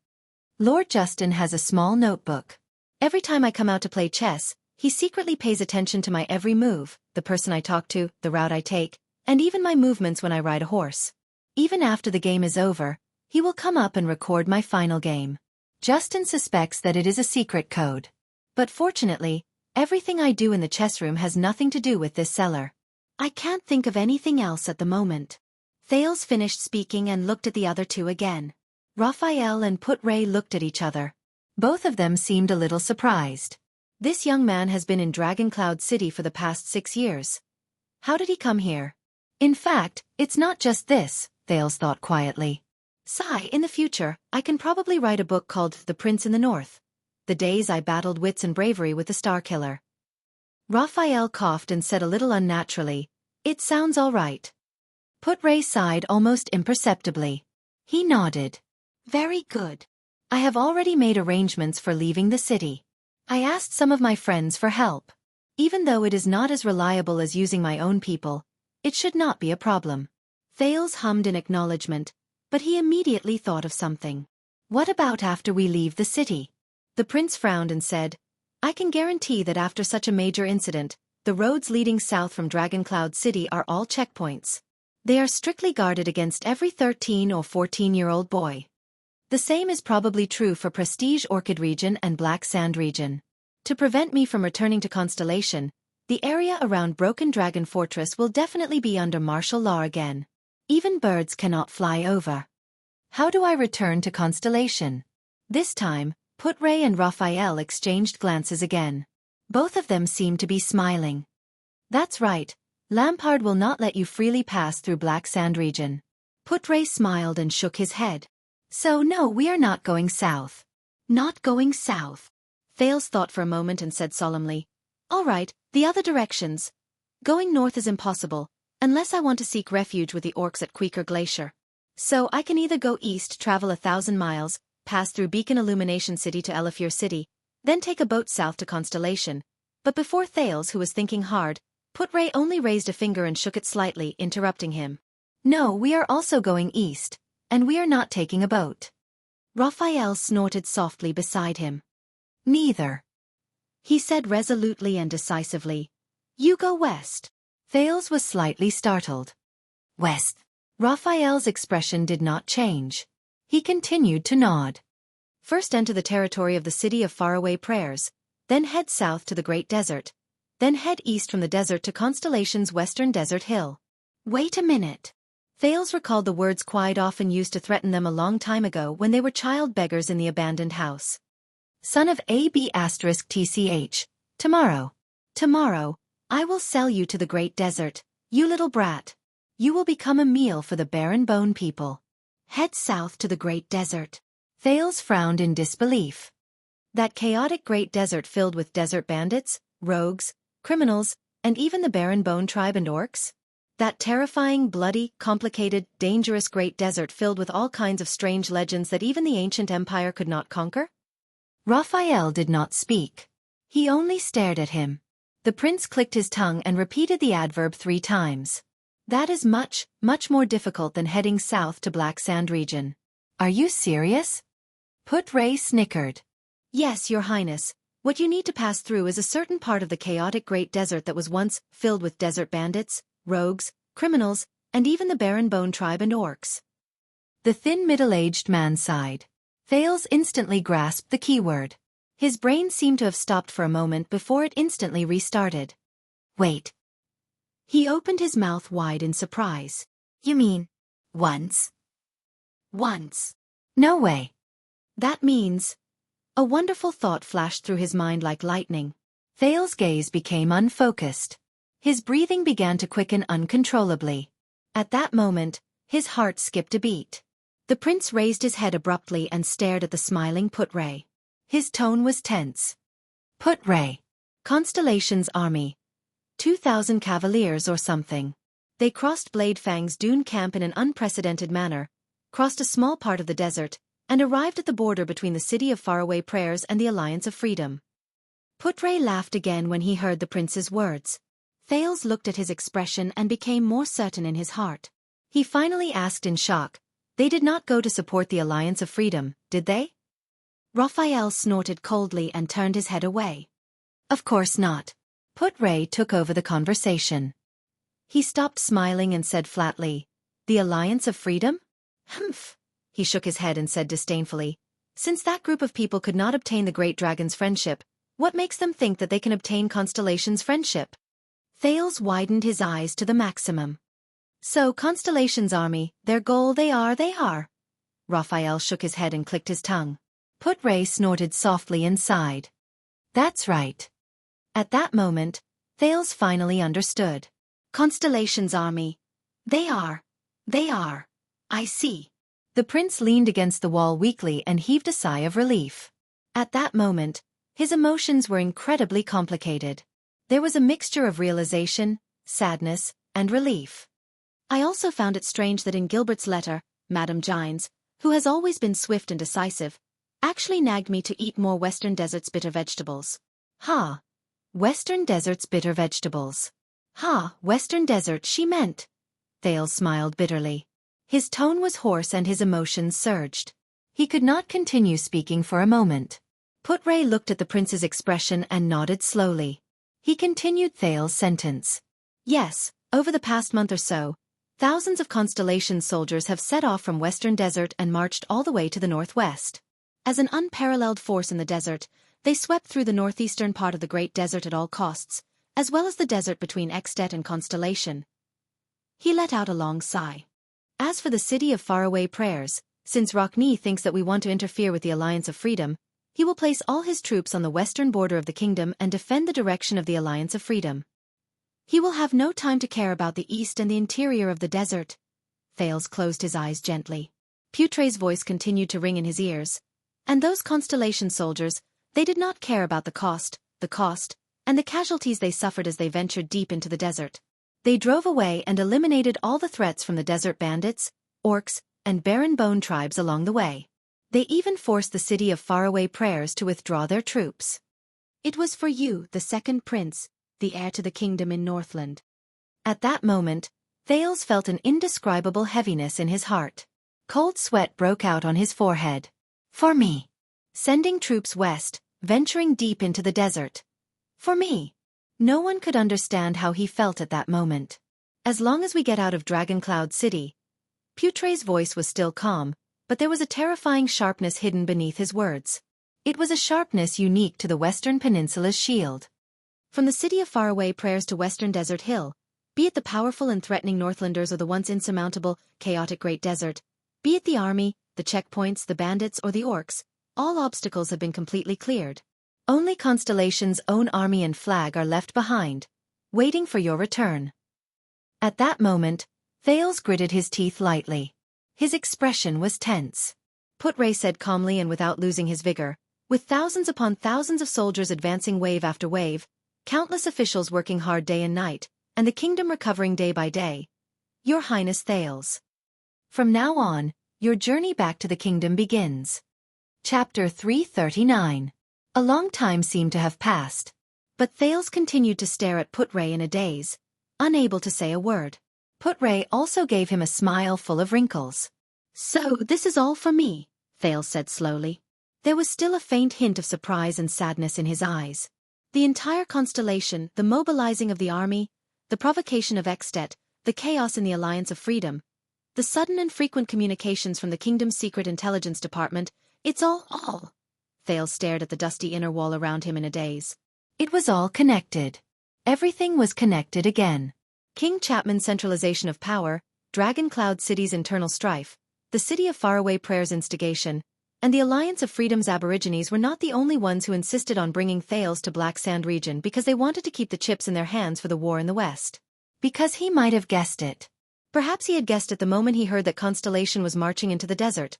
Speaker 1: Lord Justin has a small notebook. Every time I come out to play chess, he secretly pays attention to my every move, the person I talk to, the route I take, and even my movements when I ride a horse. Even after the game is over, he will come up and record my final game. Justin suspects that it is a secret code. But fortunately, everything I do in the chess room has nothing to do with this cellar. I can't think of anything else at the moment. Thales finished speaking and looked at the other 2 again. Raphael and Put-Ray looked at each other. Both of them seemed a little surprised. This young man has been in Dragoncloud City for the past 6 years. How did he come here? In fact, it's not just this, Thales thought quietly. In the future, I can probably write a book called The Prince in the North. The days I battled wits and bravery with the Star Killer. Raphael coughed and said a little unnaturally, "It sounds all right." Put-Ray sighed almost imperceptibly. He nodded. "Very good. I have already made arrangements for leaving the city. I asked some of my friends for help. Even though it is not as reliable as using my own people, it should not be a problem." Thales hummed in acknowledgement, but he immediately thought of something. "What about after we leave the city?" The prince frowned and said, "I can guarantee that after such a major incident, the roads leading south from Dragoncloud City are all checkpoints. They are strictly guarded against every 13 or 14-year-old boy. The same is probably true for Prestige Orchid region and Black Sand region. To prevent me from returning to Constellation, the area around Broken Dragon Fortress will definitely be under martial law again. Even birds cannot fly over. How do I return to Constellation?" This time, Put-Ray and Raphael exchanged glances again. Both of them seemed to be smiling. "That's right. Lampard will not let you freely pass through Black Sand region." Put-Ray smiled and shook his head. "So no, we are not going south." "Not going south." Thales thought for a moment and said solemnly, "All right, the other directions. Going north is impossible, unless I want to seek refuge with the orcs at Quaker Glacier. So I can either go east, travel 1,000 miles, pass through Beacon Illumination City to Elafir City, then take a boat south to Constellation." But before Thales, who was thinking hard, Put-Ray only raised a finger and shook it slightly, interrupting him. "No, we are also going east, and we are not taking a boat." Raphael snorted softly beside him. "Neither," he said resolutely and decisively. "You go west." Thales was slightly startled. "West?" Raphael's expression did not change. He continued to nod. "First enter the territory of the City of Faraway Prayers, then head south to the Great Desert, then head east from the desert to Constellation's western desert hill." "Wait a minute." Thales recalled the words Quide often used to threaten them a long time ago when they were child beggars in the abandoned house. "Son of AB*TCH, tomorrow. Tomorrow, I will sell you to the Great Desert, You little brat. You will become a meal for the barren bone people. Head south to the Great Desert. Thales frowned in disbelief. That chaotic Great Desert filled with desert bandits, rogues, criminals, and even the barren bone tribe and orcs? That terrifying, bloody, complicated, dangerous Great Desert filled with all kinds of strange legends that even the ancient empire could not conquer? Raphael did not speak. He only stared at him. The prince clicked his tongue and repeated the adverb 3 times. That is much, much more difficult than heading south to Black Sand region. Are you serious? Put-Ray snickered. Yes, Your Highness. What you need to pass through is a certain part of the chaotic Great Desert that was once filled with desert bandits, rogues, criminals, and even the barren bone tribe and orcs. The thin middle-aged man sighed. Thales instantly grasped the keyword. His brain seemed to have stopped for a moment before it instantly restarted. Wait. He opened his mouth wide in surprise. You mean, once? Once. No way. That means... A wonderful thought flashed through his mind like lightning. Thales' gaze became unfocused. His breathing began to quicken uncontrollably. At that moment, his heart skipped a beat. The prince raised his head abruptly and stared at the smiling Put-Ray. His tone was tense. Put-Ray. Constellation's army. 2,000 cavaliers or something. They crossed Blade Fang's dune camp in an unprecedented manner, crossed a small part of the desert, and arrived at the border between the City of Faraway Prayers and the Alliance of Freedom. Put-Ray laughed again when he heard the prince's words. Thales looked at his expression and became more certain in his heart. He finally asked in shock, They did not go to support the Alliance of Freedom, did they? Raphael snorted coldly and turned his head away. Of course not. Put-Ray took over the conversation. He stopped smiling and said flatly, The Alliance of Freedom? Humph. He shook his head and said disdainfully, Since that group of people could not obtain the Great Dragon's friendship, what makes them think that they can obtain Constellation's friendship? Thales widened his eyes to the maximum. So Constellation's army, their goal they are. Raphael shook his head and clicked his tongue. Put-Ray snorted softly and sighed. That's right. At that moment, Thales finally understood. Constellation's army. They are. I see. The prince leaned against the wall weakly and heaved a sigh of relief. At that moment, his emotions were incredibly complicated. There was a mixture of realization, sadness, and relief. I also found it strange that in Gilbert's letter, Madame Gines, who has always been swift and decisive, actually nagged me to eat more Western Desert's bitter vegetables. Western Desert's bitter vegetables. Western Desert she meant. Thales smiled bitterly. His tone was hoarse and his emotions surged. He could not continue speaking for a moment. Put-Ray looked at the prince's expression and nodded slowly. He continued Thales' sentence. Yes, over the past month or so, thousands of Constellation soldiers have set off from Western Desert and marched all the way to the northwest. As an unparalleled force in the desert, they swept through the northeastern part of the Great Desert at all costs, as well as the desert between Extet and Constellation. He let out a long sigh. As for the City of Faraway Prayers, since Xueqi thinks that we want to interfere with the Alliance of Freedom, he will place all his troops on the western border of the kingdom and defend the direction of the Alliance of Freedom. He will have no time to care about the east and the interior of the desert. Thales closed his eyes gently. Put-Ray's voice continued to ring in his ears. And those Constellation soldiers, they did not care about the cost, and the casualties they suffered as they ventured deep into the desert. They drove away and eliminated all the threats from the desert bandits, orcs, and barren bone tribes along the way. They even forced the City of Faraway Prayers to withdraw their troops. It was for you, the second prince, the heir to the kingdom in Northland. At that moment, Thales felt an indescribable heaviness in his heart. Cold sweat broke out on his forehead. For me. Sending troops west, venturing deep into the desert. For me. No one could understand how he felt at that moment. As long as we get out of Dragoncloud City. Put-Ray's voice was still calm, but there was a terrifying sharpness hidden beneath his words. It was a sharpness unique to the Western Peninsula's shield. From the City of Faraway Prayers to Western Desert Hill, be it the powerful and threatening Northlanders or the once insurmountable, chaotic Great Desert, be it the army, the checkpoints, the bandits, or the orcs, all obstacles have been completely cleared. Only Constellation's own army and flag are left behind, waiting for your return. At that moment, Thales gritted his teeth lightly. His expression was tense. Put-Ray said calmly and without losing his vigor, with thousands upon thousands of soldiers advancing wave after wave, countless officials working hard day and night, and the kingdom recovering day by day. Your Highness Thales. From now on, your journey back to the kingdom begins. Chapter 339. A long time seemed to have passed. But Thales continued to stare at Put-Ray in a daze, unable to say a word. Put-Ray also gave him a smile full of wrinkles. So this is all for me, Thales said slowly. There was still a faint hint of surprise and sadness in his eyes. The entire constellation, the mobilizing of the army, the provocation of Extet, the chaos in the Alliance of Freedom, the sudden and frequent communications from the kingdom's secret intelligence department, it's all. Thales stared at the dusty inner wall around him in a daze. It was all connected. Everything was connected again. King Chapman's centralization of power, Dragon Cloud City's internal strife, the City of Faraway Prayer's instigation, and the Alliance of Freedom's aborigines were not the only ones who insisted on bringing Thales to Black Sand region because they wanted to keep the chips in their hands for the war in the West. Because he might have guessed it. Perhaps he had guessed it the moment he heard that Constellation was marching into the desert.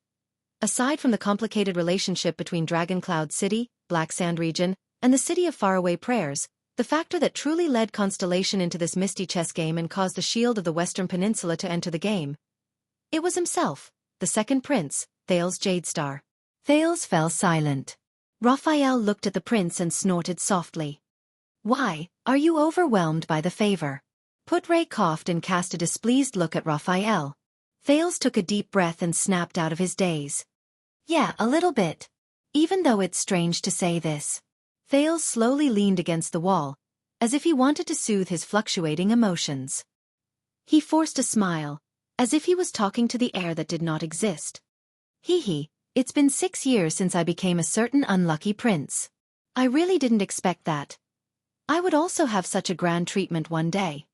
Speaker 1: Aside from the complicated relationship between Dragon Cloud City, Black Sand region, and the City of Faraway Prayers, the factor that truly led Constellation into this misty chess game and caused the shield of the Western Peninsula to enter the game. It was himself, the second prince, Thales Jadestar. Thales fell silent. Raphael looked at the prince and snorted softly. Why, are you overwhelmed by the favor? Put-Ray coughed and cast a displeased look at Raphael. Thales took a deep breath and snapped out of his daze. Yeah, a little bit. Even though it's strange to say this. Thales slowly leaned against the wall, as if he wanted to soothe his fluctuating emotions. He forced a smile, as if he was talking to the air that did not exist. Hee. It's been 6 years since I became a certain unlucky prince. I really didn't expect that. I would also have such a grand treatment one day.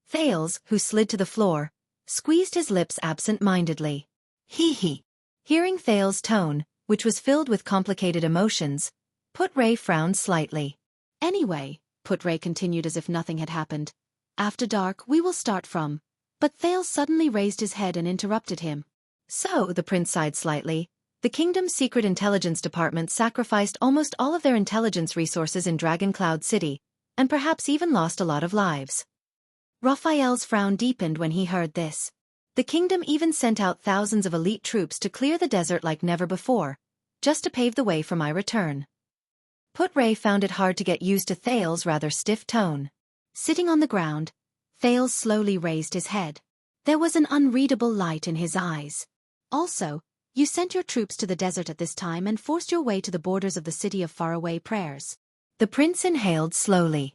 Speaker 1: Thales, who slid to the floor, squeezed his lips absent-mindedly. Hee. Hearing Thales' tone, which was filled with complicated emotions, Put-Ray frowned slightly. Anyway, Put-Ray continued as if nothing had happened. After dark we will start from. But Thales suddenly raised his head and interrupted him. So, the prince sighed slightly. The kingdom's secret intelligence department sacrificed almost all of their intelligence resources in Dragon Cloud City, and perhaps even lost a lot of lives. Raphael's frown deepened when he heard this. The kingdom even sent out thousands of elite troops to clear the desert like never before, just to pave the way for my return. Put-Ray found it hard to get used to Thales' rather stiff tone. Sitting on the ground, Thales slowly raised his head. There was an unreadable light in his eyes. Also, you sent your troops to the desert at this time and forced your way to the borders of the City of Faraway Prayers. The prince inhaled slowly.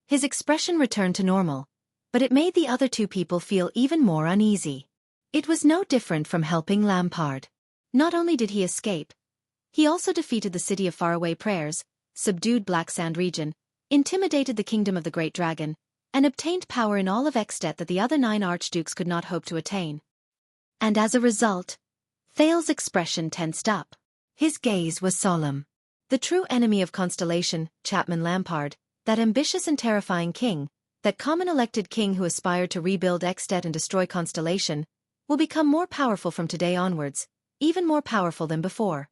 Speaker 1: His expression returned to normal, but it made the other two people feel even more uneasy. It was no different from helping Lampard. Not only did he escape, he also defeated the City of Faraway Prayers, subdued Black Sand region, intimidated the kingdom of the Great Dragon, and obtained power in all of Extet that the other 9 archdukes could not hope to attain. And as a result, Thales' expression tensed up. His gaze was solemn. The true enemy of Constellation, Chapman Lampard, that ambitious and terrifying king, that common elected king who aspired to rebuild Extet and destroy Constellation, will become more powerful from today onwards, even more powerful than before.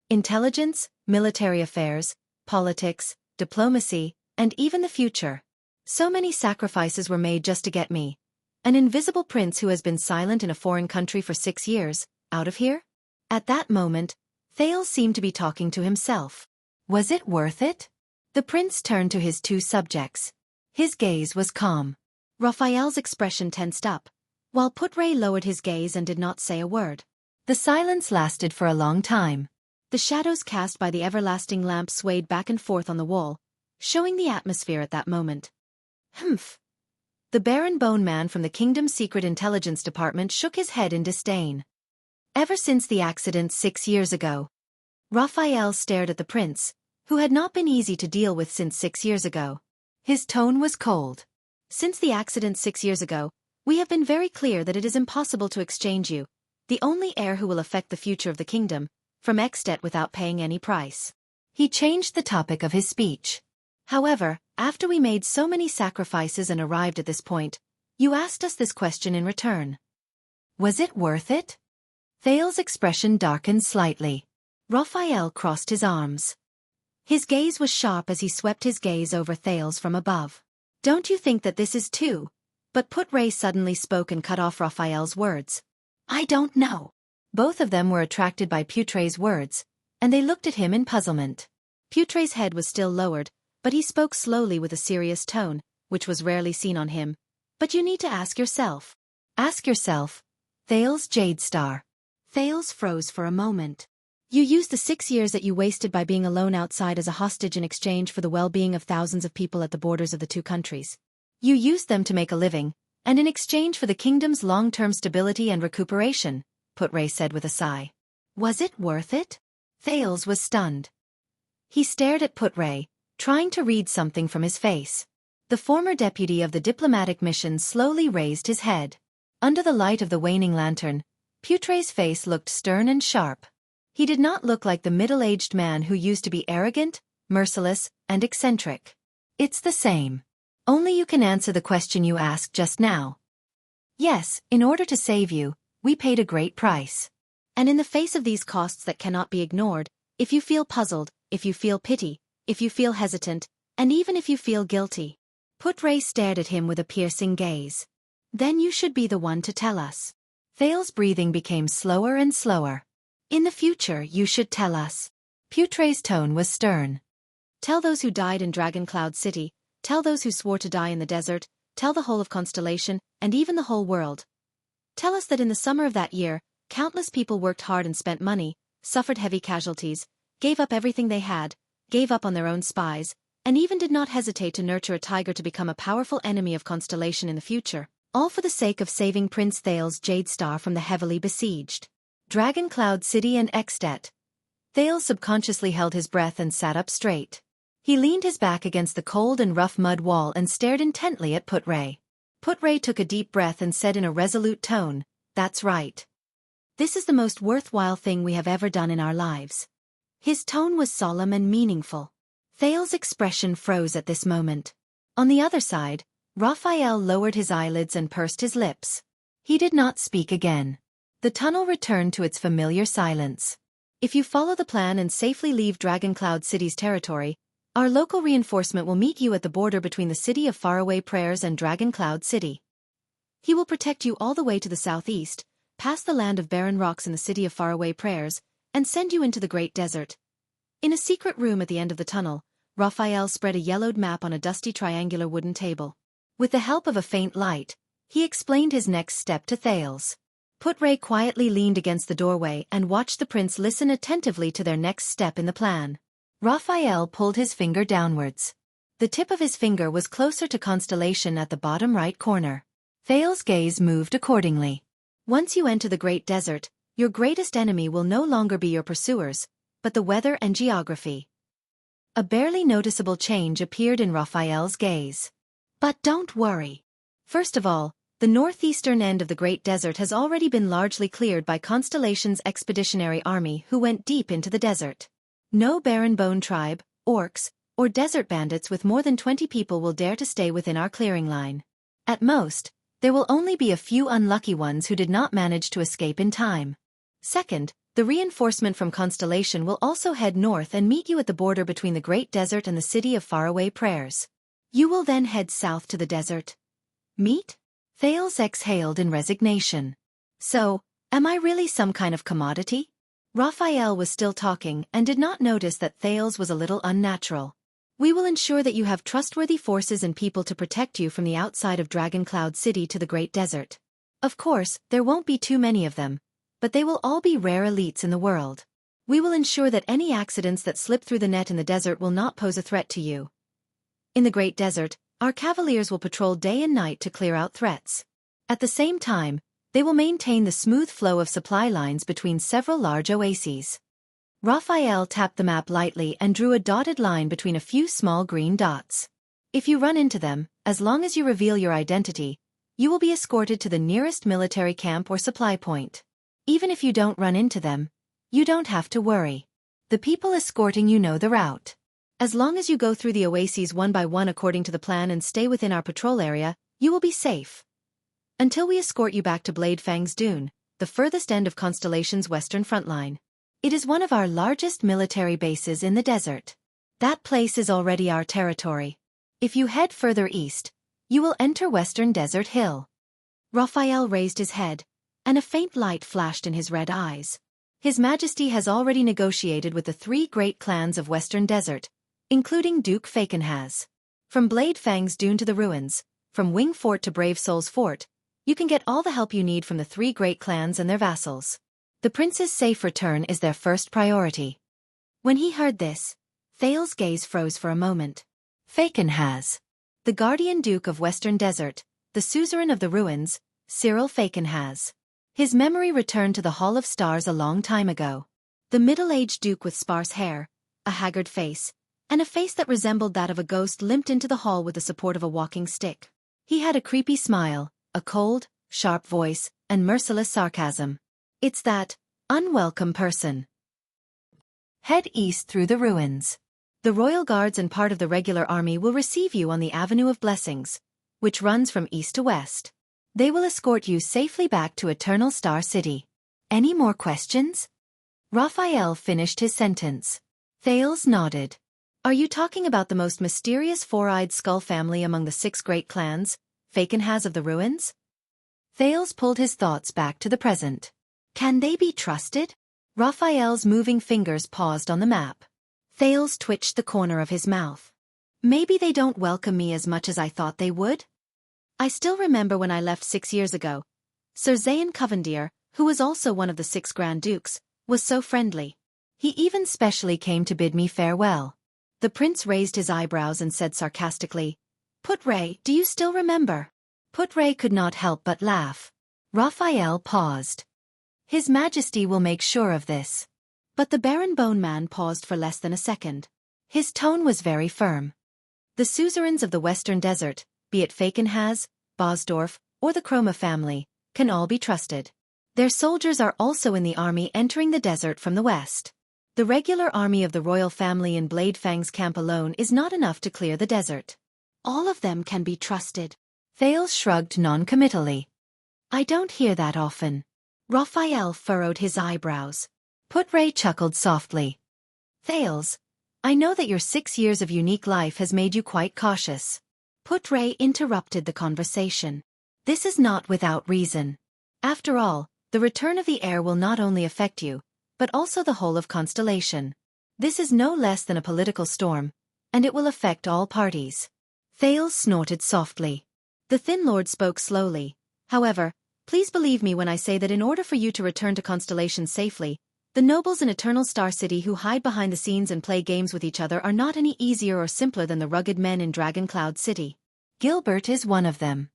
Speaker 1: Intelligence, military affairs, politics, diplomacy, and even the future. So many sacrifices were made just to get me, an invisible prince who has been silent in a foreign country for 6 years, out of here? At that moment, Thales seemed to be talking to himself. Was it worth it? The prince turned to his 2 subjects. His gaze was calm. Raphael's expression tensed up, while Put-Ray lowered his gaze and did not say a word. The silence lasted for a long time. The shadows cast by the everlasting lamp swayed back and forth on the wall, showing the atmosphere at that moment. Humph. The Baron Bone Man from the kingdom's secret intelligence department shook his head in disdain. Ever since the accident 6 years ago. Raphael stared at the prince, who had not been easy to deal with since 6 years ago. His tone was cold. Since the accident 6 years ago, we have been very clear that it is impossible to exchange you, the only heir who will affect the future of the kingdom, from Extet without paying any price. He changed the topic of his speech. However, after we made so many sacrifices and arrived at this point, You asked us this question in return. Was it worth it? Thale's expression darkened slightly. Raphael crossed his arms. His gaze was sharp as he swept his gaze over Thales from above. Don't you think that this is too? But Put-Ray suddenly spoke and cut off Raphael's words. I don't know. Both of them were attracted by Putray's words, and they looked at him in puzzlement. Putray's head was still lowered, but he spoke slowly with a serious tone, which was rarely seen on him. But you need to ask yourself. Ask yourself. Thales Jade Star. Thales froze for a moment. You used the 6 years that you wasted by being alone outside as a hostage in exchange for the well-being of thousands of people at the borders of the two countries. You used them to make a living, and in exchange for the kingdom's long-term stability and recuperation, Put-Ray said with a sigh. Was it worth it? Thales was stunned. He stared at Put-Ray, trying to read something from his face. The former deputy of the diplomatic mission slowly raised his head. Under the light of the waning lantern, Putray's face looked stern and sharp. He did not look like the middle-aged man who used to be arrogant, merciless, and eccentric. It's the same. Only you can answer the question you asked just now. Yes, in order to save you, we paid a great price. And in the face of these costs that cannot be ignored, if you feel puzzled, if you feel pity, if you feel hesitant, and even if you feel guilty. Put-Ray stared at him with a piercing gaze. Then you should be the one to tell us. Thale's breathing became slower and slower. In the future you should tell us. Putray's tone was stern. Tell those who died in Dragon Cloud City, tell those who swore to die in the desert, tell the whole of Constellation, and even the whole world. Tell us that in the summer of that year, countless people worked hard and spent money, suffered heavy casualties, gave up everything they had, gave up on their own spies, and even did not hesitate to nurture a tiger to become a powerful enemy of Constellation in the future, all for the sake of saving Prince Thales Jade Star from the heavily besieged Dragon Cloud City and Extet. Thales subconsciously held his breath and sat up straight. He leaned his back against the cold and rough mud wall and stared intently at Put-Ray. Put-Ray took a deep breath and said in a resolute tone, "That's right. This is the most worthwhile thing we have ever done in our lives." His tone was solemn and meaningful. Thales' expression froze at this moment. On the other side, Raphael lowered his eyelids and pursed his lips. He did not speak again. The tunnel returned to its familiar silence. If you follow the plan and safely leave Dragon Cloud City's territory, our local reinforcement will meet you at the border between the City of Faraway Prayers and Dragon Cloud City. He will protect you all the way to the southeast, past the land of barren rocks in the City of Faraway Prayers, and send you into the Great Desert. In a secret room at the end of the tunnel, Raphael spread a yellowed map on a dusty triangular wooden table. With the help of a faint light, he explained his next step to Thales. Put-Ray quietly leaned against the doorway and watched the prince listen attentively to their next step in the plan. Raphael pulled his finger downwards. The tip of his finger was closer to Constellation at the bottom right corner. Thales' gaze moved accordingly. Once you enter the Great Desert, your greatest enemy will no longer be your pursuers, but the weather and geography. A barely noticeable change appeared in Raphael's gaze. But don't worry. First of all, the northeastern end of the Great Desert has already been largely cleared by Constellation's expeditionary army who went deep into the desert. No barren bone tribe, orcs, or desert bandits with more than 20 people will dare to stay within our clearing line. At most, there will only be a few unlucky ones who did not manage to escape in time. Second, the reinforcement from Constellation will also head north and meet you at the border between the Great Desert and the City of Faraway Prayers. You will then head south to the desert. Meet? Thales exhaled in resignation. So, am I really some kind of commodity? Raphael was still talking and did not notice that Thales was a little unnatural. We will ensure that you have trustworthy forces and people to protect you from the outside of Dragon Cloud City to the Great Desert. Of course, there won't be too many of them, but they will all be rare elites in the world. We will ensure that any accidents that slip through the net in the desert will not pose a threat to you. In the Great Desert, our cavaliers will patrol day and night to clear out threats. At the same time, they will maintain the smooth flow of supply lines between several large oases. Raphael tapped the map lightly and drew a dotted line between a few small green dots. If you run into them, as long as you reveal your identity, you will be escorted to the nearest military camp or supply point. Even if you don't run into them, you don't have to worry. The people escorting you know the route. As long as you go through the oases one by one according to the plan and stay within our patrol area, you will be safe. until we escort you back to Bladefang's Dune, the furthest end of Constellation's western front line. It is one of our largest military bases in the desert. That place is already our territory. If you head further east, you will enter Western Desert Hill. Raphael raised his head, and a faint light flashed in his red eyes. His Majesty has already negotiated with the 3 great clans of Western Desert, including Duke Fakenhaz. From Bladefang's Dune to the ruins, from Wing Fort to Brave Soul's Fort, you can get all the help you need from the 3 great clans and their vassals. The prince's safe return is their first priority. When he heard this, Thales's gaze froze for a moment. Fakenhaz. The Guardian Duke of Western Desert, the suzerain of the ruins, Cyril Fakenhaz. His memory returned to the Hall of Stars a long time ago. The middle-aged duke with sparse hair, a haggard face, and a face that resembled that of a ghost limped into the hall with the support of a walking stick. He had a creepy smile, a cold, sharp voice, and merciless sarcasm. It's that unwelcome person. Head east through the ruins. The royal guards and part of the regular army will receive you on the Avenue of Blessings, which runs from east to west. They will escort you safely back to Eternal Star City. Any more questions? Raphael finished his sentence. Thales nodded. Are you talking about the most mysterious 4-eyed skull family among the 6 great clans, Fakenhaz of the ruins? Thales pulled his thoughts back to the present. Can they be trusted? Raphael's moving fingers paused on the map. Thales twitched the corner of his mouth. Maybe they don't welcome me as much as I thought they would? I still remember when I left 6 years ago. Sir Zayn Covendier, who was also one of the 6 Grand Dukes, was so friendly. He even specially came to bid me farewell. The prince raised his eyebrows and said sarcastically, Putre, do you still remember? Putre could not help but laugh. Raphael paused. His Majesty will make sure of this. But the Baron Bone Man paused for less than a second. His tone was very firm. The suzerains of the Western Desert, be it Fakenhaz, Bosdorf, or the Chroma family, can all be trusted. Their soldiers are also in the army entering the desert from the west. The regular army of the royal family in Bladefang's camp alone is not enough to clear the desert. All of them can be trusted. Thales shrugged non-committally. I don't hear that often. Raphael furrowed his eyebrows. Putre chuckled softly. Thales, I know that your 6 years of unique life has made you quite cautious. Putre interrupted the conversation. This is not without reason. After all, the return of the heir will not only affect you, but also the whole of Constellation. This is no less than a political storm, and it will affect all parties. Thales snorted softly. The Thin Lord spoke slowly. However, please believe me when I say that in order for you to return to Constellation safely, the nobles in Eternal Star City who hide behind the scenes and play games with each other are not any easier or simpler than the rugged men in Dragon Cloud City. Gilbert is one of them.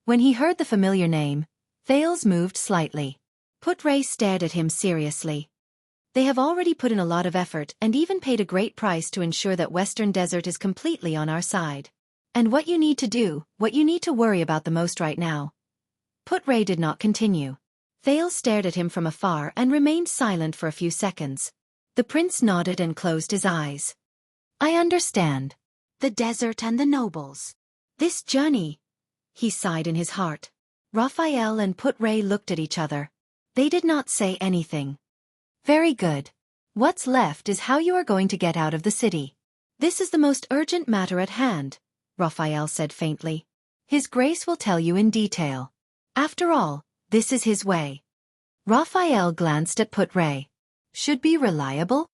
Speaker 1: When he heard the familiar name, Thales moved slightly. Putre stared at him seriously. They have already put in a lot of effort and even paid a great price to ensure that Western Desert is completely on our side. And what you need to do, what you need to worry about the most right now. Putre did not continue. Thales stared at him from afar and remained silent for a few seconds. The prince nodded and closed his eyes. I understand. The desert and the nobles. This journey. He sighed in his heart. Raphael and Putre looked at each other. They did not say anything. Very good. What's left is how you are going to get out of the city. This is the most urgent matter at hand, Raphael said faintly. His Grace will tell you in detail. After all, this is his way. Raphael glanced at Putre. Should be reliable?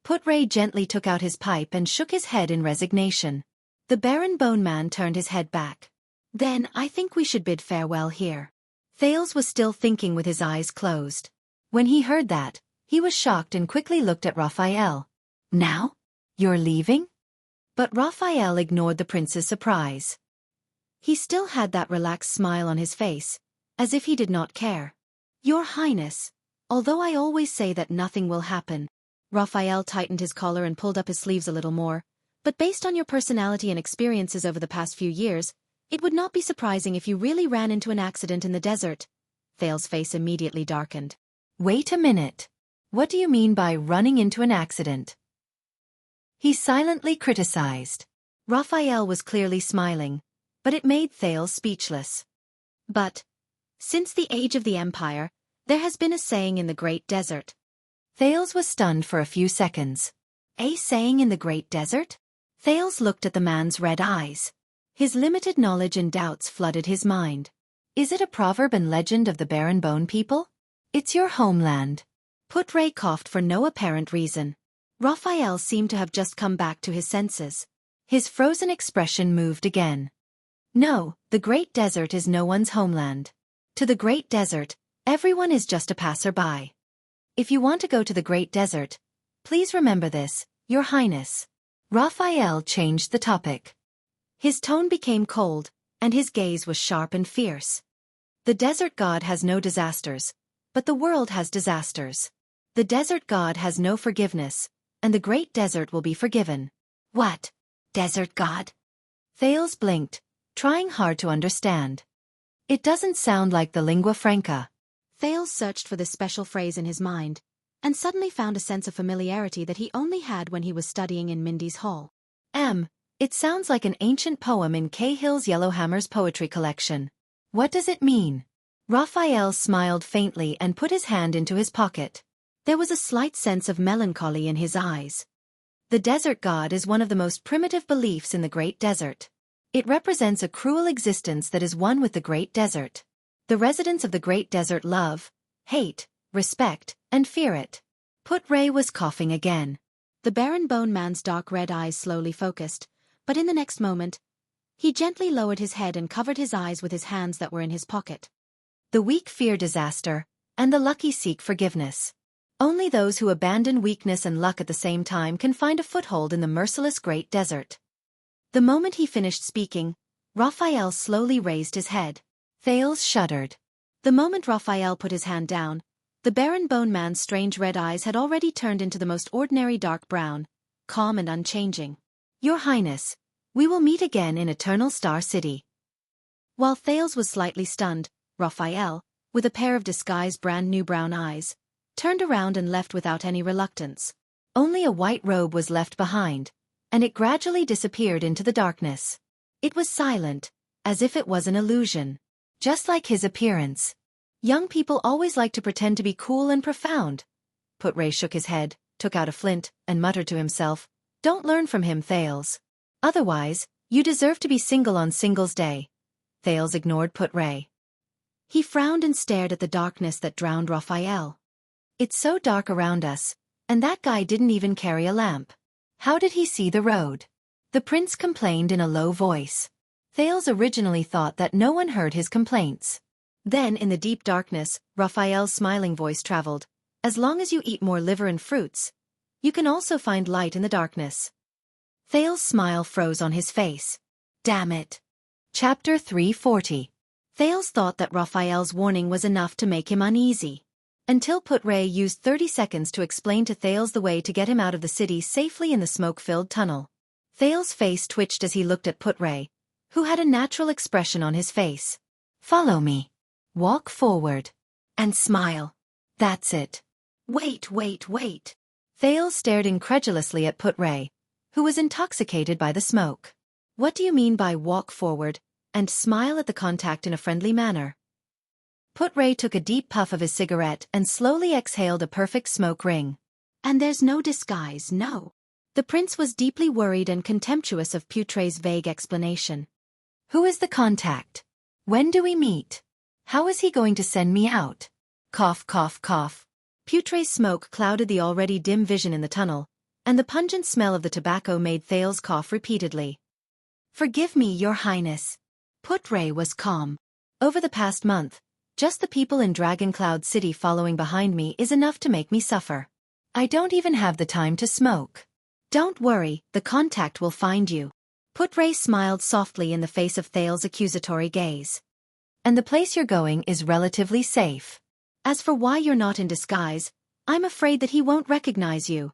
Speaker 1: Putre gently took out his pipe and shook his head in resignation. The Baron Bone Man turned his head back. Then I think we should bid farewell here. Thales was still thinking with his eyes closed. When he heard that, he was shocked and quickly looked at Raphael. Now? You're leaving? But Raphael ignored the prince's surprise. He still had that relaxed smile on his face, as if he did not care. Your Highness, although I always say that nothing will happen. Raphael tightened his collar and pulled up his sleeves a little more, but based on your personality and experiences over the past few years, it would not be surprising if you really ran into an accident in the desert. Thales' face immediately darkened. Wait a minute. What do you mean by running into an accident? He silently criticized. Raphael was clearly smiling, but it made Thales speechless. But, Since the age of the Empire, there has been a saying in the Great Desert. Thales was stunned for a few seconds. A saying in the Great Desert? Thales looked at the man's red eyes. His limited knowledge and doubts flooded his mind. Is it a proverb and legend of the barren bone people? It's your homeland. Putray coughed for no apparent reason. Raphael seemed to have just come back to his senses. His frozen expression moved again. No, the Great Desert is no one's homeland. To the Great Desert, everyone is just a passerby. If you want to go to the Great Desert, please remember this, Your Highness. Raphael changed the topic. His tone became cold, and his gaze was sharp and fierce. The desert god has no disasters, but the world has disasters. The desert god has no forgiveness, and the Great Desert will be forgiven. What? Desert god? Thales blinked, trying hard to understand. It doesn't sound like the lingua franca. Thales searched for this special phrase in his mind, and suddenly found a sense of familiarity that he only had when he was studying in Mindy's hall. It sounds like an ancient poem in Cahill's Yellowhammer's poetry collection. What does it mean? Raphael smiled faintly and put his hand into his pocket. There was a slight sense of melancholy in his eyes. The desert god is one of the most primitive beliefs in the Great Desert. It represents a cruel existence that is one with the Great Desert. The residents of the Great Desert love, hate, respect, and fear it. Putray was coughing again. The barren bone man's dark red eyes slowly focused, but in the next moment, he gently lowered his head and covered his eyes with his hands that were in his pocket. The weak fear disaster, and the lucky seek forgiveness. Only those who abandon weakness and luck at the same time can find a foothold in the merciless Great Desert. The moment he finished speaking, Raphael slowly raised his head. Thales shuddered. The moment Raphael put his hand down, the barren bone man's strange red eyes had already turned into the most ordinary dark brown, calm and unchanging. Your Highness, we will meet again in Eternal Star City. While Thales was slightly stunned, Raphael, with a pair of disguised brand-new brown eyes, turned around and left without any reluctance. Only a white robe was left behind, and it gradually disappeared into the darkness. It was silent, as if it was an illusion. Just like his appearance. Young people always like to pretend to be cool and profound. Putray shook his head, took out a flint, and muttered to himself, Don't learn from him, Thales. Otherwise, you deserve to be single on Singles Day. Thales ignored Putray. He frowned and stared at the darkness that drowned Raphael. It's so dark around us, and that guy didn't even carry a lamp. How did he see the road? The prince complained in a low voice. Thales originally thought that no one heard his complaints. Then in the deep darkness, Raphael's smiling voice traveled. As long as you eat more liver and fruits, you can also find light in the darkness. Thales' smile froze on his face. Damn it. Chapter 340. Thales thought that Raphael's warning was enough to make him uneasy. Until Putray used 30 seconds to explain to Thales the way to get him out of the city safely in the smoke-filled tunnel. Thales' face twitched as he looked at Putray, who had a natural expression on his face. Follow me. Walk forward. And smile. That's it. Wait. Thales stared incredulously at Putray, who was intoxicated by the smoke. What do you mean by walk forward, and smile at the contact in a friendly manner? Putray took a deep puff of his cigarette and slowly exhaled a perfect smoke ring. And there's no disguise, no. The prince was deeply worried and contemptuous of Putray's vague explanation. Who is the contact? When do we meet? How is he going to send me out? Cough. Putray's smoke clouded the already dim vision in the tunnel, and the pungent smell of the tobacco made Thales cough repeatedly. Forgive me, Your Highness. Putray was calm. Over the past month, just the people in Dragon Cloud City following behind me is enough to make me suffer. I don't even have the time to smoke. Don't worry, the contact will find you. Putray smiled softly in the face of Thales' accusatory gaze. And the place you're going is relatively safe. As for why you're not in disguise, I'm afraid that he won't recognize you.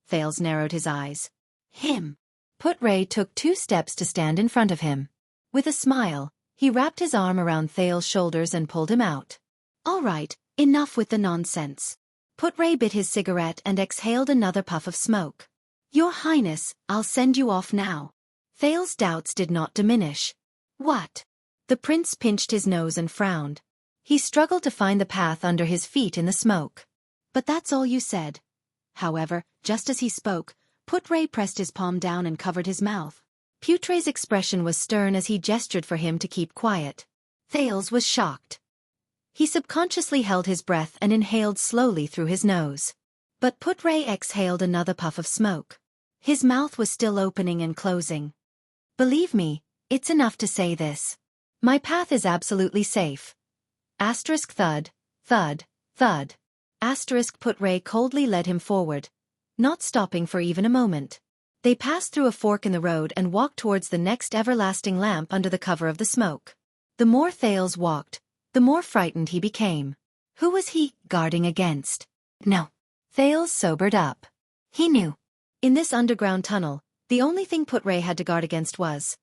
Speaker 1: Thales narrowed his eyes. Him. Putray took 2 steps to stand in front of him. With a smile, he wrapped his arm around Thales' shoulders and pulled him out. All right, enough with the nonsense. Putray bit his cigarette and exhaled another puff of smoke. Your Highness, I'll send you off now. Thales' doubts did not diminish. What? The prince pinched his nose and frowned. He struggled to find the path under his feet in the smoke. But that's all you said. However, just as he spoke, Putray pressed his palm down and covered his mouth. Putray's expression was stern as he gestured for him to keep quiet. Thales was shocked. He subconsciously held his breath and inhaled slowly through his nose. But Putray exhaled another puff of smoke. His mouth was still opening and closing. Believe me, it's enough to say this. My path is absolutely safe. Asterisk thud, thud, thud. Asterisk Putray coldly led him forward, not stopping for even a moment. They passed through a fork in the road and walked towards the next everlasting lamp under the cover of the smoke. The more Thales walked, the more frightened he became. Who was he guarding against? No. Thales sobered up. He knew. In this underground tunnel, the only thing Putray had to guard against was.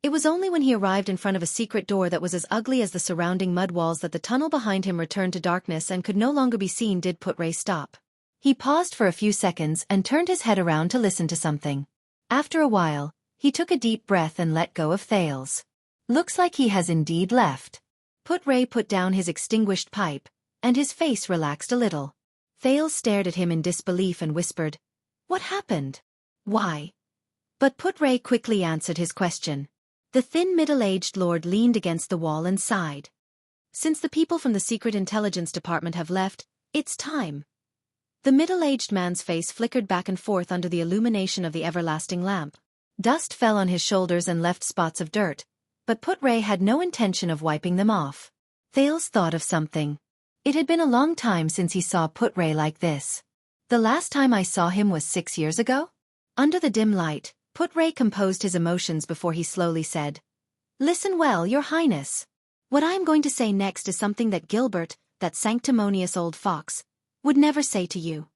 Speaker 1: It was only when he arrived in front of a secret door that was as ugly as the surrounding mud walls that the tunnel behind him returned to darkness and could no longer be seen did Putray stop. He paused for a few seconds and turned his head around to listen to something. After a while, he took a deep breath and let go of Thales. Looks like he has indeed left. Putray put down his extinguished pipe, and his face relaxed a little. Thales stared at him in disbelief and whispered, "What happened? Why?" But Putray quickly answered his question. The thin middle-aged lord leaned against the wall and sighed. "Since the people from the Secret Intelligence Department have left, it's time." The middle-aged man's face flickered back and forth under the illumination of the everlasting lamp. Dust fell on his shoulders and left spots of dirt, but Putray had no intention of wiping them off. Thales thought of something. It had been a long time since he saw Putray like this. The last time I saw him was 6 years ago? Under the dim light, Putray composed his emotions before he slowly said, "Listen well, Your Highness. What I am going to say next is something that Gilbert, that sanctimonious old fox, would never say to you.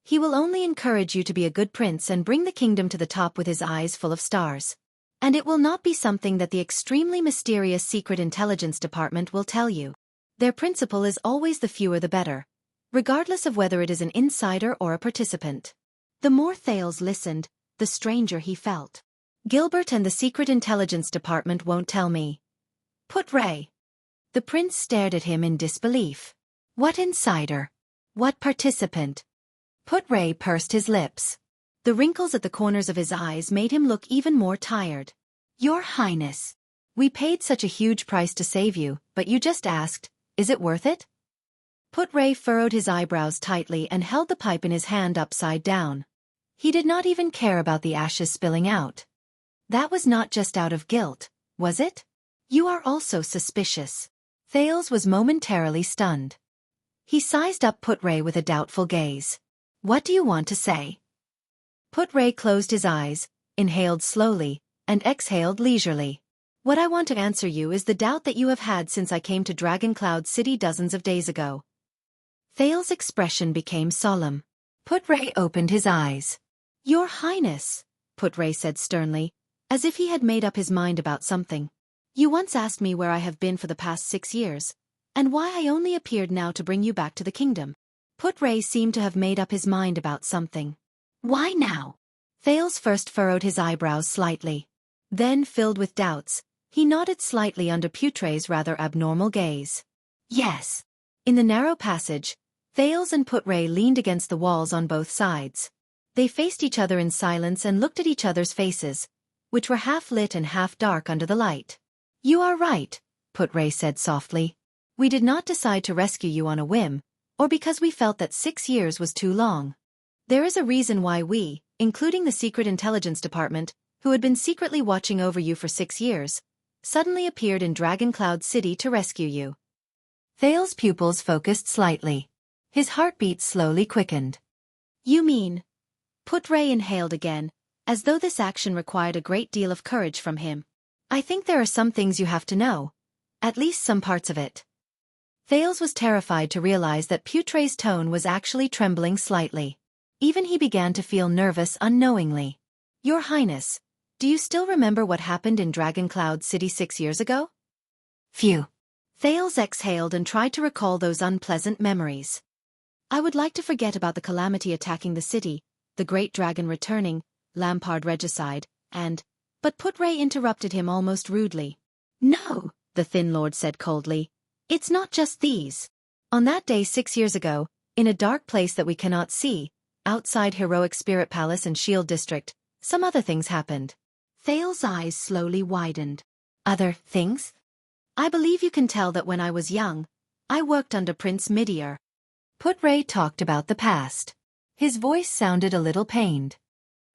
Speaker 1: He will only encourage you to be a good prince and bring the kingdom to the top with his eyes full of stars. And it will not be something that the extremely mysterious Secret Intelligence Department will tell you. Their principle is always the fewer the better, regardless of whether it is an insider or a participant." The more Thales listened, the stranger he felt. "Gilbert and the Secret Intelligence Department won't tell me." "Putray." The prince stared at him in disbelief. "What insider? What participant?" Putray pursed his lips. The wrinkles at the corners of his eyes made him look even more tired. "Your Highness, we paid such a huge price to save you, but you just asked, is it worth it?" Putray furrowed his eyebrows tightly and held the pipe in his hand upside down. He did not even care about the ashes spilling out. That was not just out of guilt, was it? "You are also suspicious." Thales was momentarily stunned. He sized up Putray with a doubtful gaze. "What do you want to say?" Putray closed his eyes, inhaled slowly, and exhaled leisurely. "What I want to answer you is the doubt that you have had since I came to Dragon Cloud City dozens of days ago." Thales' expression became solemn. Putray opened his eyes. "Your Highness," Putray said sternly, as if he had made up his mind about something. "You once asked me where I have been for the past 6 years, and why I only appeared now to bring you back to the kingdom." Putray seemed to have made up his mind about something. "Why now?" Thales first furrowed his eyebrows slightly. Then, filled with doubts, he nodded slightly under Putray's rather abnormal gaze. "Yes." In the narrow passage, Thales and Putray leaned against the walls on both sides. They faced each other in silence and looked at each other's faces, which were half lit and half dark under the light. "You are right," Putray said softly. "We did not decide to rescue you on a whim, or because we felt that 6 years was too long. There is a reason why we, including the Secret Intelligence Department, who had been secretly watching over you for 6 years, suddenly appeared in Dragon Cloud City to rescue you." Thales' pupils focused slightly. His heartbeat slowly quickened. "You mean?" Putray inhaled again, as though this action required a great deal of courage from him. "I think there are some things you have to know. At least some parts of it." Thales was terrified to realize that Putray's tone was actually trembling slightly. Even he began to feel nervous unknowingly. "Your Highness, do you still remember what happened in Dragon Cloud City 6 years ago?" "Phew." Thales exhaled and tried to recall those unpleasant memories. "I would like to forget about the calamity attacking the city, the great dragon returning, Lampard regicide, and—" But Putray interrupted him almost rudely. "No," the thin lord said coldly. It's not just these. On that day 6 years ago, in a dark place that we cannot see, outside Heroic Spirit Palace and Shield District, some other things happened. Thale's eyes slowly widened. Other things? I believe you can tell that when I was young, I worked under Prince Midier. Putray talked about the past. His voice sounded a little pained.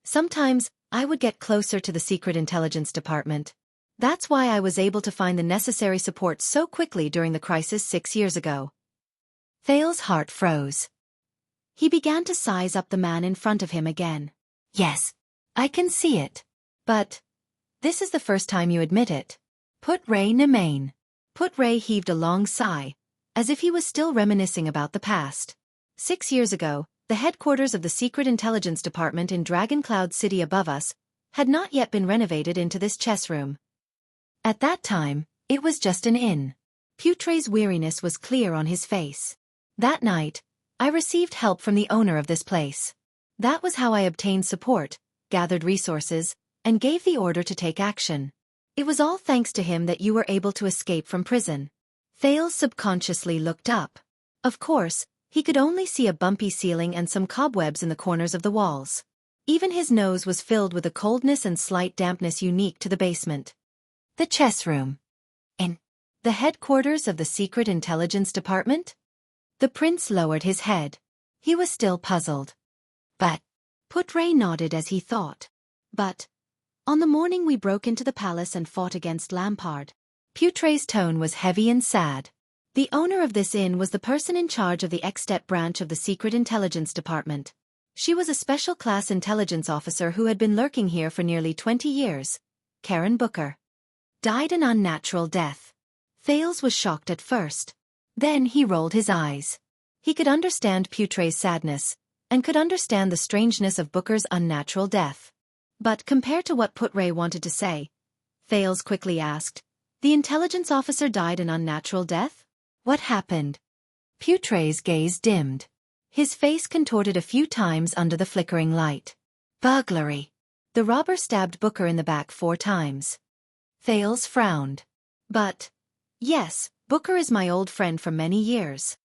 Speaker 1: Sometimes, I would get closer to the Secret Intelligence Department. That's why I was able to find the necessary support so quickly during the crisis 6 years ago. Thale's heart froze. He began to size up the man in front of him again. Yes, I can see it. But this is the first time you admit it. Putray Nemain. Putray heaved a long sigh, as if he was still reminiscing about the past. 6 years ago, the headquarters of the Secret Intelligence Department in Dragon Cloud City above us had not yet been renovated into this chess room. At that time, it was just an inn. Putray's weariness was clear on his face. That night, I received help from the owner of this place. That was how I obtained support, gathered resources, and gave the order to take action. It was all thanks to him that you were able to escape from prison. Thale subconsciously looked up. Of course, he could only see a bumpy ceiling and some cobwebs in the corners of the walls. Even his nose was filled with a coldness and slight dampness unique to the basement. The chess room. In the headquarters of the Secret Intelligence Department? The prince lowered his head. He was still puzzled. But Putray nodded as he thought. But on the morning we broke into the palace and fought against Lampard. Putray's tone was heavy and sad. The owner of this inn was the person in charge of the Extet branch of the Secret Intelligence Department. She was a special-class intelligence officer who had been lurking here for nearly 20 years. Karen Booker. Died an unnatural death. Thales was shocked at first. Then he rolled his eyes. He could understand Putray's sadness, and could understand the strangeness of Booker's unnatural death. But compared to what Putray wanted to say, Thales quickly asked, "The intelligence officer died an unnatural death? What happened?" Putray's gaze dimmed. His face contorted a few times under the flickering light. Burglary. The robber stabbed Booker in the back 4 times. Thales frowned. But yes, Booker is my old friend for many years.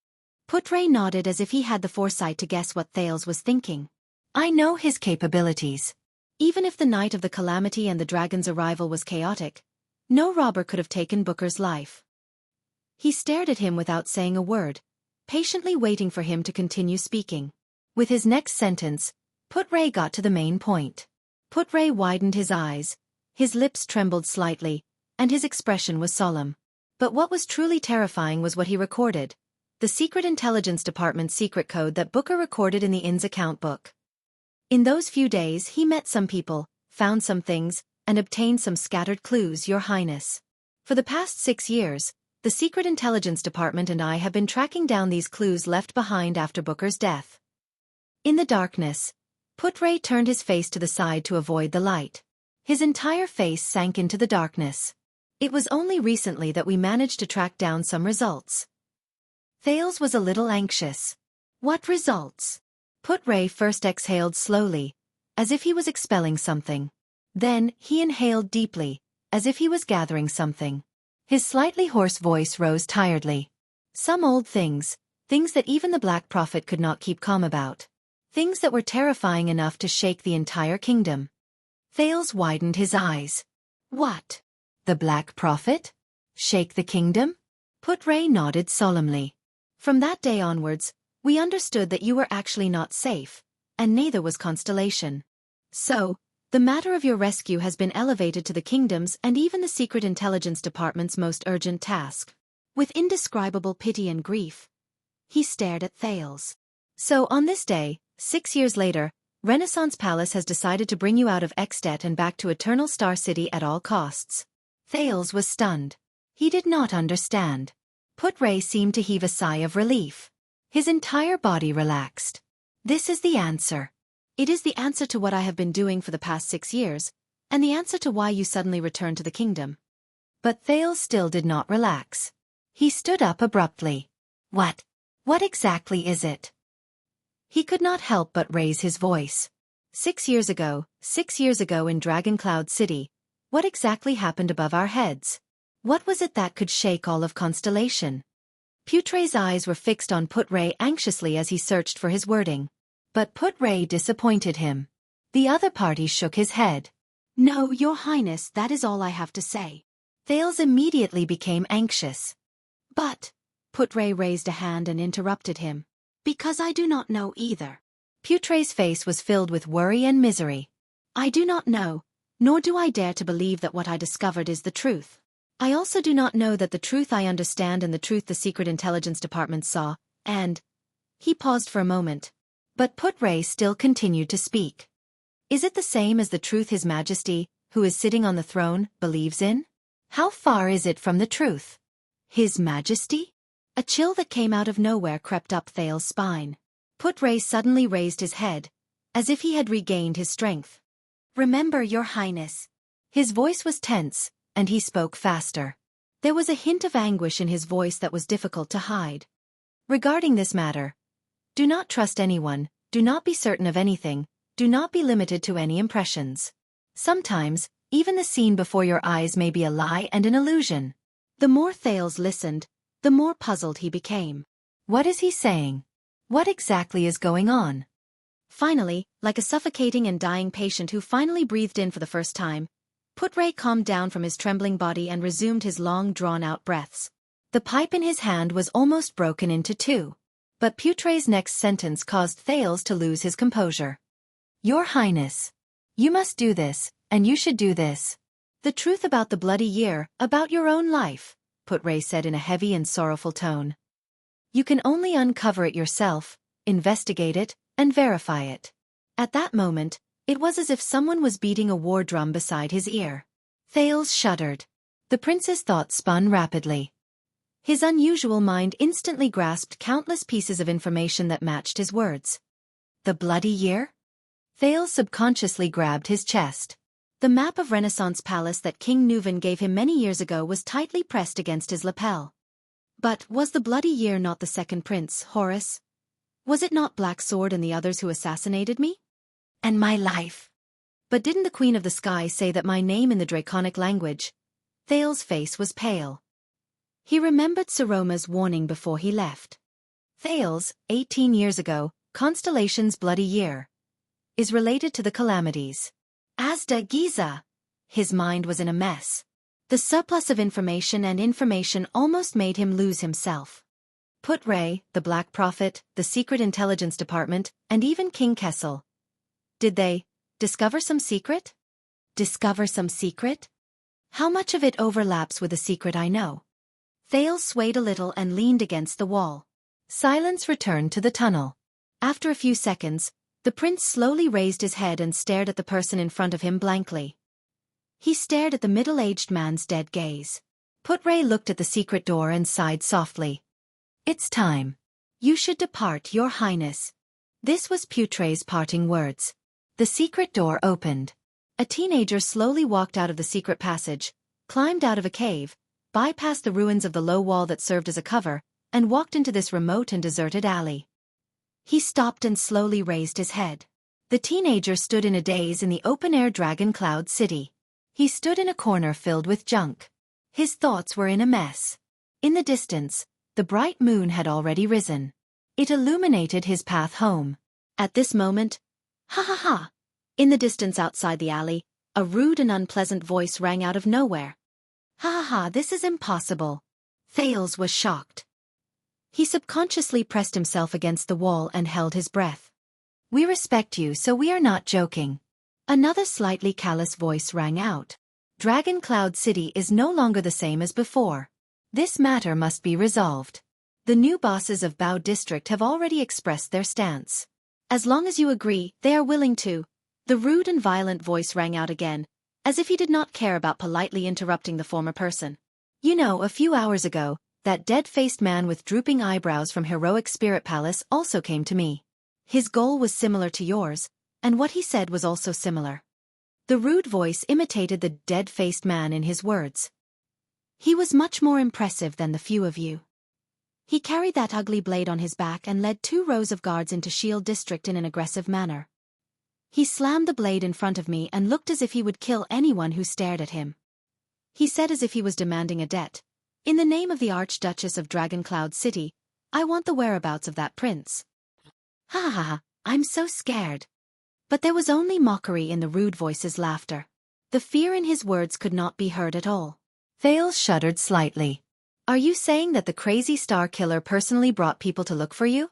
Speaker 1: Putray nodded as if he had the foresight to guess what Thales was thinking. I know his capabilities. Even if the night of the calamity and the dragon's arrival was chaotic, no robber could have taken Booker's life. He stared at him without saying a word, patiently waiting for him to continue speaking. With his next sentence, Putray got to the main point. Putray widened his eyes, his lips trembled slightly, and his expression was solemn. But what was truly terrifying was what he recorded, the Secret Intelligence Department's secret code that Booker recorded in the inn's account book. In those few days he met some people, found some things, and obtained some scattered clues, Your Highness. For the past 6 years, the Secret Intelligence Department and I have been tracking down these clues left behind after Booker's death. In the darkness, Putray turned his face to the side to avoid the light. His entire face sank into the darkness. It was only recently that we managed to track down some results. Thales was a little anxious. What results? Putray first exhaled slowly, as if he was expelling something. Then, he inhaled deeply, as if he was gathering something. His slightly hoarse voice rose tiredly. Some old things, things that even the Black Prophet could not keep calm about. Things that were terrifying enough to shake the entire kingdom. Thales widened his eyes. What? The Black Prophet? Shake the kingdom? Putray nodded solemnly. From that day onwards, we understood that you were actually not safe, and neither was Constellation. So, the matter of your rescue has been elevated to the kingdom's and even the Secret Intelligence Department's most urgent task. With indescribable pity and grief, he stared at Thales. So on this day, 6 years later, Renaissance Palace has decided to bring you out of Extet and back to Eternal Star City at all costs. Thales was stunned. He did not understand. Putray seemed to heave a sigh of relief. His entire body relaxed. This is the answer. It is the answer to what I have been doing for the past 6 years, and the answer to why you suddenly returned to the kingdom. But Thales still did not relax. He stood up abruptly. What? What exactly is it? He could not help but raise his voice. 6 years ago in Dragon Cloud City, what exactly happened above our heads? What was it that could shake all of Constellation? Putray's eyes were fixed on Putray anxiously as he searched for his wording. But Putray disappointed him. The other party shook his head. "No, Your Highness, that is all I have to say." Thales immediately became anxious. "But," Putray raised a hand and interrupted him, "because I do not know either." Putray's face was filled with worry and misery. "I do not know, nor do I dare to believe that what I discovered is the truth. I also do not know that the truth I understand and the truth the Secret Intelligence Department saw, and—" He paused for a moment. But Putray still continued to speak. "Is it the same as the truth His Majesty, who is sitting on the throne, believes in? How far is it from the truth?" "His Majesty?" A chill that came out of nowhere crept up Thales' spine. Putray suddenly raised his head, as if he had regained his strength. "Remember, Your Highness." His voice was tense, and he spoke faster. There was a hint of anguish in his voice that was difficult to hide. "Regarding this matter, do not trust anyone, do not be certain of anything, do not be limited to any impressions. Sometimes, even the scene before your eyes may be a lie and an illusion." The more Thales listened, the more puzzled he became. What is he saying? What exactly is going on? Finally, like a suffocating and dying patient who finally breathed in for the first time, Putray calmed down from his trembling body and resumed his long drawn-out breaths. The pipe in his hand was almost broken into two. But Putray's next sentence caused Thales to lose his composure. "Your Highness, you must do this, and you should do this. The truth about the bloody year, about your own life," Putray said in a heavy and sorrowful tone. "You can only uncover it yourself, investigate it, and verify it." At that moment, it was as if someone was beating a war drum beside his ear. Thales shuddered. The prince's thoughts spun rapidly. His unusual mind instantly grasped countless pieces of information that matched his words. The bloody year? Thales subconsciously grabbed his chest. The map of Renaissance Palace that King Nuvan gave him many years ago was tightly pressed against his lapel. But was the bloody year not the second prince, Horus? Was it not Black Sword and the others who assassinated me? And my life? But didn't the Queen of the Sky say that my name in the Draconic language? Thales' face was pale. He remembered Saroma's warning before he left. Thales, 18 years ago, Constellation's bloody year, is related to the calamities. Asda Giza! His mind was in a mess. The surplus of information almost made him lose himself. Putray, the Black Prophet, the Secret Intelligence Department, and even King Kessel. Did they discover some secret? Discover some secret? How much of it overlaps with the secret I know? Thales swayed a little and leaned against the wall. Silence returned to the tunnel. After a few seconds, the prince slowly raised his head and stared at the person in front of him blankly. He stared at the middle-aged man's dead gaze. Putray looked at the secret door and sighed softly. "It's time. You should depart, Your Highness." This was Putray's parting words. The secret door opened. A teenager slowly walked out of the secret passage, climbed out of a cave, bypassed the ruins of the low wall that served as a cover, and walked into this remote and deserted alley. He stopped and slowly raised his head. The teenager stood in a daze in the open-air Dragon Cloud City. He stood in a corner filled with junk. His thoughts were in a mess. In the distance, the bright moon had already risen. It illuminated his path home. At this moment, ha ha ha! In the distance outside the alley, a rude and unpleasant voice rang out of nowhere. Ha ha ha, this is impossible. Thales was shocked. He subconsciously pressed himself against the wall and held his breath. "We respect you, so we are not joking." Another slightly callous voice rang out. "Dragon Cloud City is no longer the same as before. This matter must be resolved. The new bosses of Bao District have already expressed their stance. As long as you agree, they are willing to." The rude and violent voice rang out again, as if he did not care about politely interrupting the former person. "You know, a few hours ago, that dead-faced man with drooping eyebrows from Heroic Spirit Palace also came to me. His goal was similar to yours, and what he said was also similar." The rude voice imitated the dead-faced man in his words. "He was much more impressive than the few of you. He carried that ugly blade on his back and led 2 rows of guards into Shield District in an aggressive manner. He slammed the blade in front of me and looked as if he would kill anyone who stared at him. He said as if he was demanding a debt, In the name of the Archduchess of Dragoncloud City, I want the whereabouts of that prince. Ha ha ha, I'm so scared. But there was only mockery in the rude voice's laughter. The fear in his words could not be heard at all. Thales shuddered slightly. Are you saying that the crazy star killer personally brought people to look for you?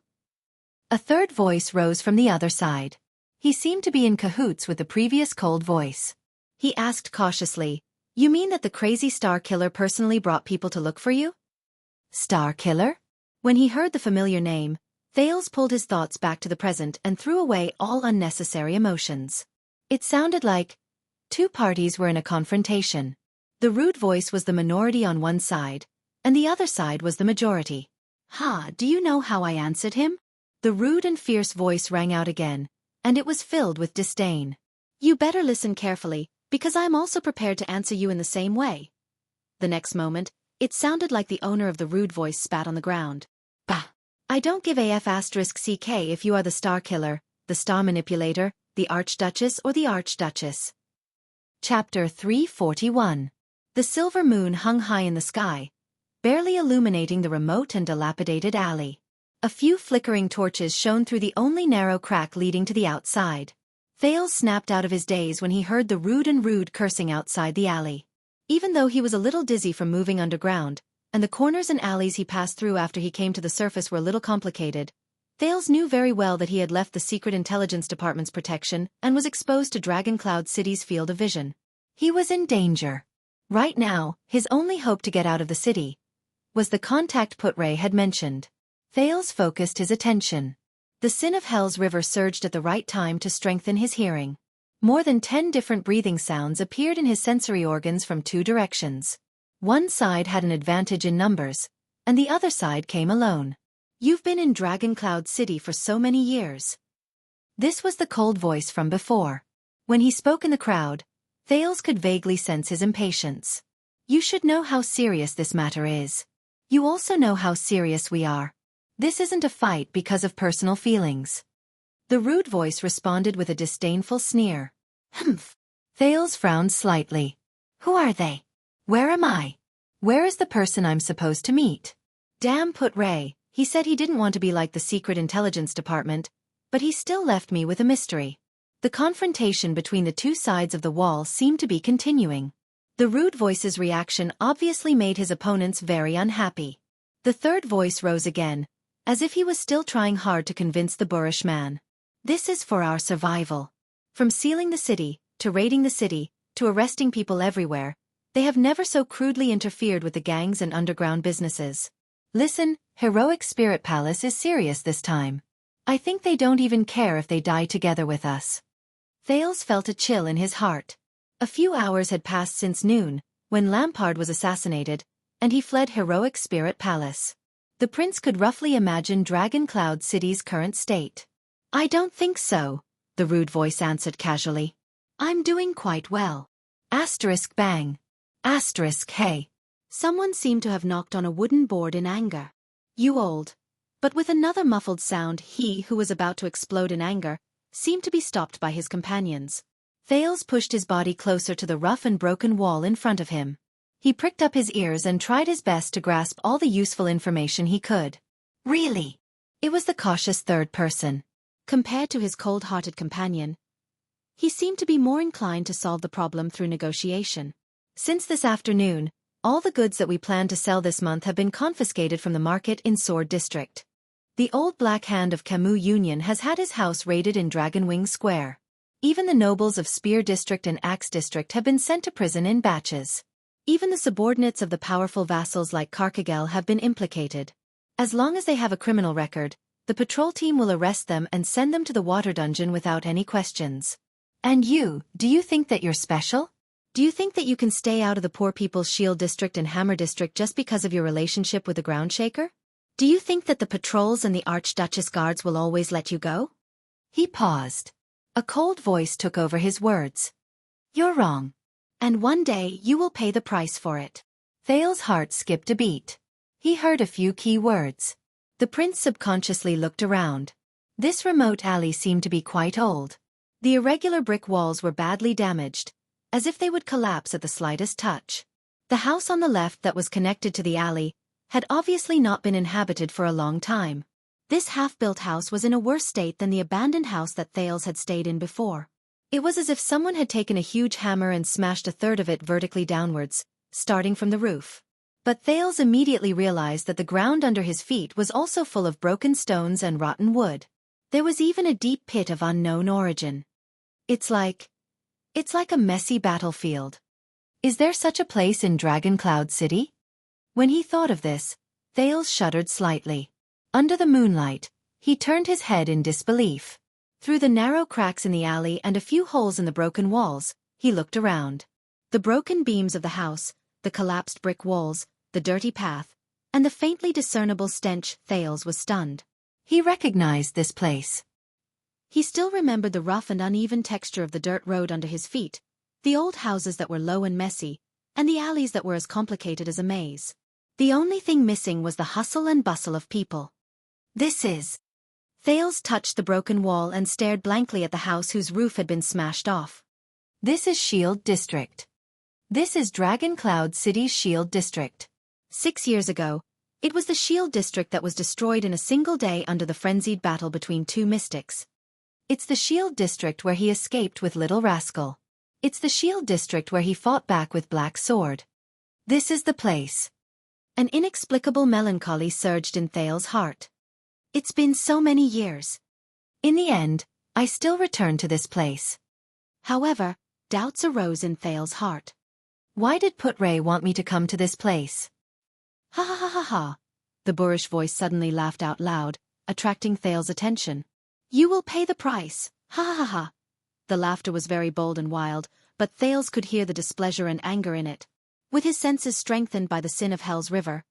Speaker 1: A third voice rose from the other side. He seemed to be in cahoots with the previous cold voice. He asked cautiously, You mean that the crazy star killer personally brought people to look for you? Star killer? When he heard the familiar name, Thales pulled his thoughts back to the present and threw away all unnecessary emotions. It sounded like two parties were in a confrontation. The rude voice was the minority on one side, and the other side was the majority. Do you know how I answered him? The rude and fierce voice rang out again, and it was filled with disdain. You better listen carefully, because I am also prepared to answer you in the same way. The next moment, it sounded like the owner of the rude voice spat on the ground. Bah! I don't give *CK if you are the star killer, the star manipulator, the Archduchess or the Archduchess. Chapter 341. The silver moon hung high in the sky, barely illuminating the remote and dilapidated alley. A few flickering torches shone through the only narrow crack leading to the outside. Thales snapped out of his daze when he heard the rude cursing outside the alley. Even though he was a little dizzy from moving underground, and the corners and alleys he passed through after he came to the surface were a little complicated, Thales knew very well that he had left the Secret Intelligence Department's protection and was exposed to Dragoncloud City's field of vision. He was in danger. Right now, his only hope to get out of the city was the contact Putray had mentioned. Thales focused his attention. The Sin of Hell's river surged at the right time to strengthen his hearing. More than 10 different breathing sounds appeared in his sensory organs from 2 directions. One side had an advantage in numbers, and the other side came alone. You've been in Dragoncloud City for so many years. This was the cold voice from before. When he spoke in the crowd, Thales could vaguely sense his impatience. You should know how serious this matter is. You also know how serious we are. This isn't a fight because of personal feelings. The rude voice responded with a disdainful sneer. Humph. Thales frowned slightly. Who are they? Where am I? Where is the person I'm supposed to meet? Damn Putray, he said he didn't want to be like the Secret Intelligence Department, but he still left me with a mystery. The confrontation between the two sides of the wall seemed to be continuing. The rude voice's reaction obviously made his opponents very unhappy. The third voice rose again, as if he was still trying hard to convince the boorish man. This is for our survival. From sealing the city, to raiding the city, to arresting people everywhere, they have never so crudely interfered with the gangs and underground businesses. Listen, Heroic Spirit Palace is serious this time. I think they don't even care if they die together with us. Thales felt a chill in his heart. A few hours had passed since noon, when Lampard was assassinated, and he fled Heroic Spirit Palace. The prince could roughly imagine Dragoncloud City's current state. I don't think so, the rude voice answered casually. I'm doing quite well. Bang. Hey. Someone seemed to have knocked on a wooden board in anger. You old. But with another muffled sound, he who was about to explode in anger seemed to be stopped by his companions. Thales pushed his body closer to the rough and broken wall in front of him. He pricked up his ears and tried his best to grasp all the useful information he could. Really? It was the cautious third person. Compared to his cold-hearted companion, he seemed to be more inclined to solve the problem through negotiation. Since this afternoon, all the goods that we planned to sell this month have been confiscated from the market in Sword District. The old Black Hand of Camus Union has had his house raided in Dragonwing Square. Even the nobles of Spear District and Axe District have been sent to prison in batches. Even the subordinates of the powerful vassals like Karkagel have been implicated. As long as they have a criminal record, the patrol team will arrest them and send them to the water dungeon without any questions. And you, do you think that you're special? Do you think that you can stay out of the Poor People's Shield District and Hammer District just because of your relationship with the Groundshaker? Do you think that the patrols and the Archduchess guards will always let you go? He paused. A cold voice took over his words. You're wrong. And one day you will pay the price for it. Thales' heart skipped a beat. He heard a few key words. The prince subconsciously looked around. This remote alley seemed to be quite old. The irregular brick walls were badly damaged, as if they would collapse at the slightest touch. The house on the left that was connected to the alley had obviously not been inhabited for a long time. This half-built house was in a worse state than the abandoned house that Thales had stayed in before. It was as if someone had taken a huge hammer and smashed a third of it vertically downwards, starting from the roof. But Thales immediately realized that the ground under his feet was also full of broken stones and rotten wood. There was even a deep pit of unknown origin. It's like a messy battlefield. Is there such a place in Dragon Cloud City? When he thought of this, Thales shuddered slightly. Under the moonlight, he turned his head in disbelief. Through the narrow cracks in the alley and a few holes in the broken walls, he looked around. The broken beams of the house, the collapsed brick walls, the dirty path, and the faintly discernible stench. Thales was stunned. He recognized this place. He still remembered the rough and uneven texture of the dirt road under his feet, the old houses that were low and messy, and the alleys that were as complicated as a maze. The only thing missing was the hustle and bustle of people. This is... Thales touched the broken wall and stared blankly at the house whose roof had been smashed off. This is Shield District. This is Dragon Cloud City's Shield District. 6 years ago, it was the Shield District that was destroyed in a single day under the frenzied battle between two mystics. It's the Shield District where he escaped with Little Rascal. It's the Shield District where he fought back with Black Sword. This is the place. An inexplicable melancholy surged in Thales' heart. It's been so many years. In the end, I still return to this place. However, doubts arose in Thales' heart. Why did Putray want me to come to this place? Ha ha ha ha ha. The boorish voice suddenly laughed out loud, attracting Thales' attention. You will pay the price. Ha ha ha ha. The laughter was very bold and wild, but Thales could hear the displeasure and anger in it. With his senses strengthened by the sin of Hell's River,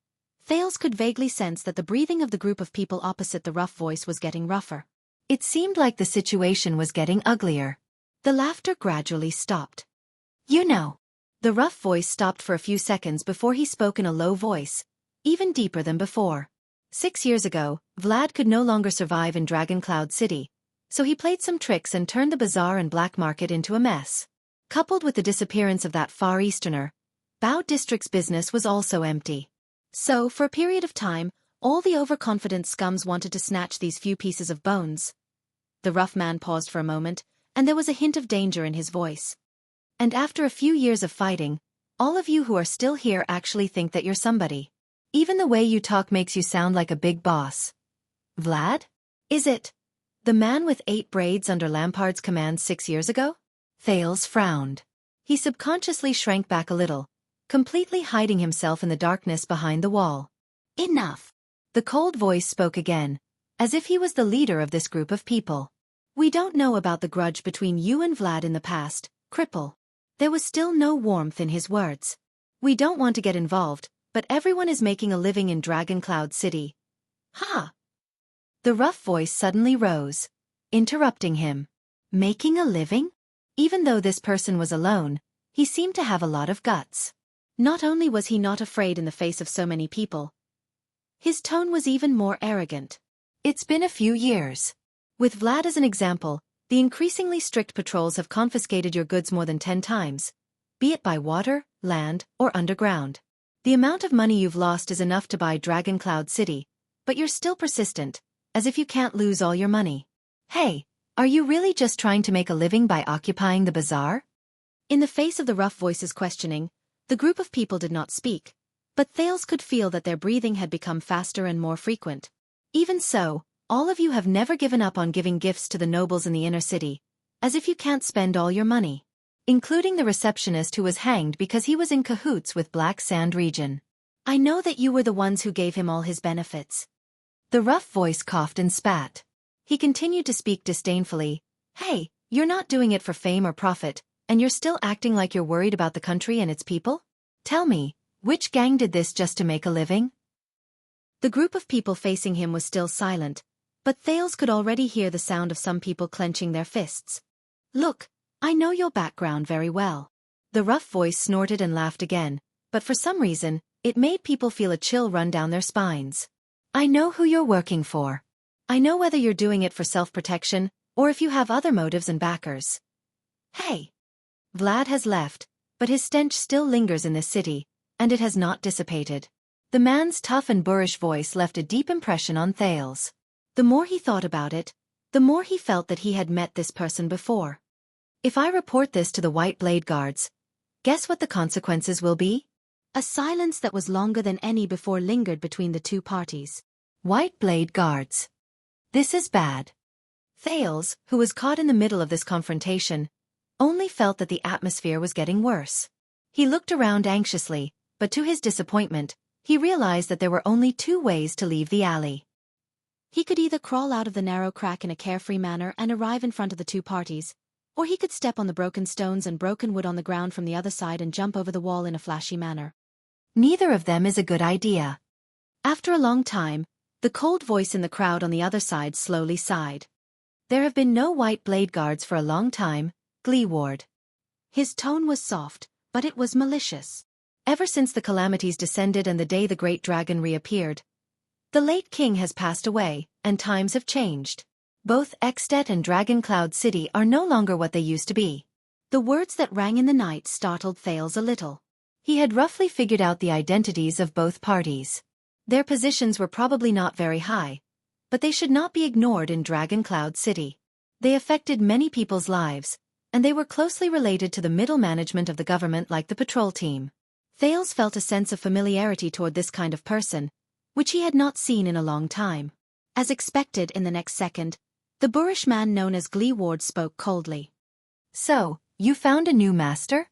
Speaker 1: Thales could vaguely sense that the breathing of the group of people opposite the rough voice was getting rougher. It seemed like the situation was getting uglier. The laughter gradually stopped. You know. The rough voice stopped for a few seconds before he spoke in a low voice, even deeper than before. 6 years ago, Vlad could no longer survive in Dragon Cloud City, so he played some tricks and turned the bazaar and black market into a mess. Coupled with the disappearance of that Far Easterner, Bao District's business was also empty. So, for a period of time, all the overconfident scums wanted to snatch these few pieces of bones. The rough man paused for a moment, and there was a hint of danger in his voice. And after a few years of fighting, all of you who are still here actually think that you're somebody. Even the way you talk makes you sound like a big boss. Vlad? Is it the man with 8 braids under Lampard's command 6 years ago? Thales frowned. He subconsciously shrank back a little, completely hiding himself in the darkness behind the wall. Enough. The cold voice spoke again, as if he was the leader of this group of people. We don't know about the grudge between you and Vlad in the past, cripple. There was still no warmth in his words. We don't want to get involved, but everyone is making a living in Dragon Cloud City. Ha! The rough voice suddenly rose, interrupting him. Making a living? Even though this person was alone, he seemed to have a lot of guts. Not only was he not afraid in the face of so many people, his tone was even more arrogant. It's been a few years. With Vlad as an example, the increasingly strict patrols have confiscated your goods more than 10 times, be it by water, land, or underground. The amount of money you've lost is enough to buy Dragon Cloud City, but you're still persistent, as if you can't lose all your money. Hey, are you really just trying to make a living by occupying the bazaar? In the face of the rough voice's questioning, the group of people did not speak, but Thales could feel that their breathing had become faster and more frequent. Even so, all of you have never given up on giving gifts to the nobles in the inner city, as if you can't spend all your money. Including the receptionist who was hanged because he was in cahoots with Black Sand Region. I know that you were the ones who gave him all his benefits. The rough voice coughed and spat. He continued to speak disdainfully. Hey, you're not doing it for fame or profit, and you're still acting like you're worried about the country and its people? Tell me, which gang did this just to make a living? The group of people facing him was still silent, but Thales could already hear the sound of some people clenching their fists. Look, I know your background very well. The rough voice snorted and laughed again, but for some reason, it made people feel a chill run down their spines. I know who you're working for. I know whether you're doing it for self-protection, or if you have other motives and backers. Hey! Vlad has left, but his stench still lingers in this city, and it has not dissipated. The man's tough and boorish voice left a deep impression on Thales. The more he thought about it, the more he felt that he had met this person before. If I report this to the White Blade Guards, guess what the consequences will be? A silence that was longer than any before lingered between the two parties. White Blade Guards. This is bad. Thales, who was caught in the middle of this confrontation, only felt that the atmosphere was getting worse. He looked around anxiously, but to his disappointment, he realized that there were only two ways to leave the alley. He could either crawl out of the narrow crack in a carefree manner and arrive in front of the two parties, or he could step on the broken stones and broken wood on the ground from the other side and jump over the wall in a flashy manner. Neither of them is a good idea. After a long time, the cold voice in the crowd on the other side slowly sighed. There have been no White Blade Guards for a long time, Gleeward. His tone was soft, but it was malicious. Ever since the calamities descended and the day the great dragon reappeared, the late king has passed away, and times have changed. Both Extet and Dragon Cloud City are no longer what they used to be. The words that rang in the night startled Thales a little. He had roughly figured out the identities of both parties. Their positions were probably not very high, but they should not be ignored in Dragon Cloud City. They affected many people's lives, and they were closely related to the middle management of the government like the patrol team. Thales felt a sense of familiarity toward this kind of person, which he had not seen in a long time. As expected in the next second, the boorish man known as Gleeward spoke coldly. "So, you found a new master?"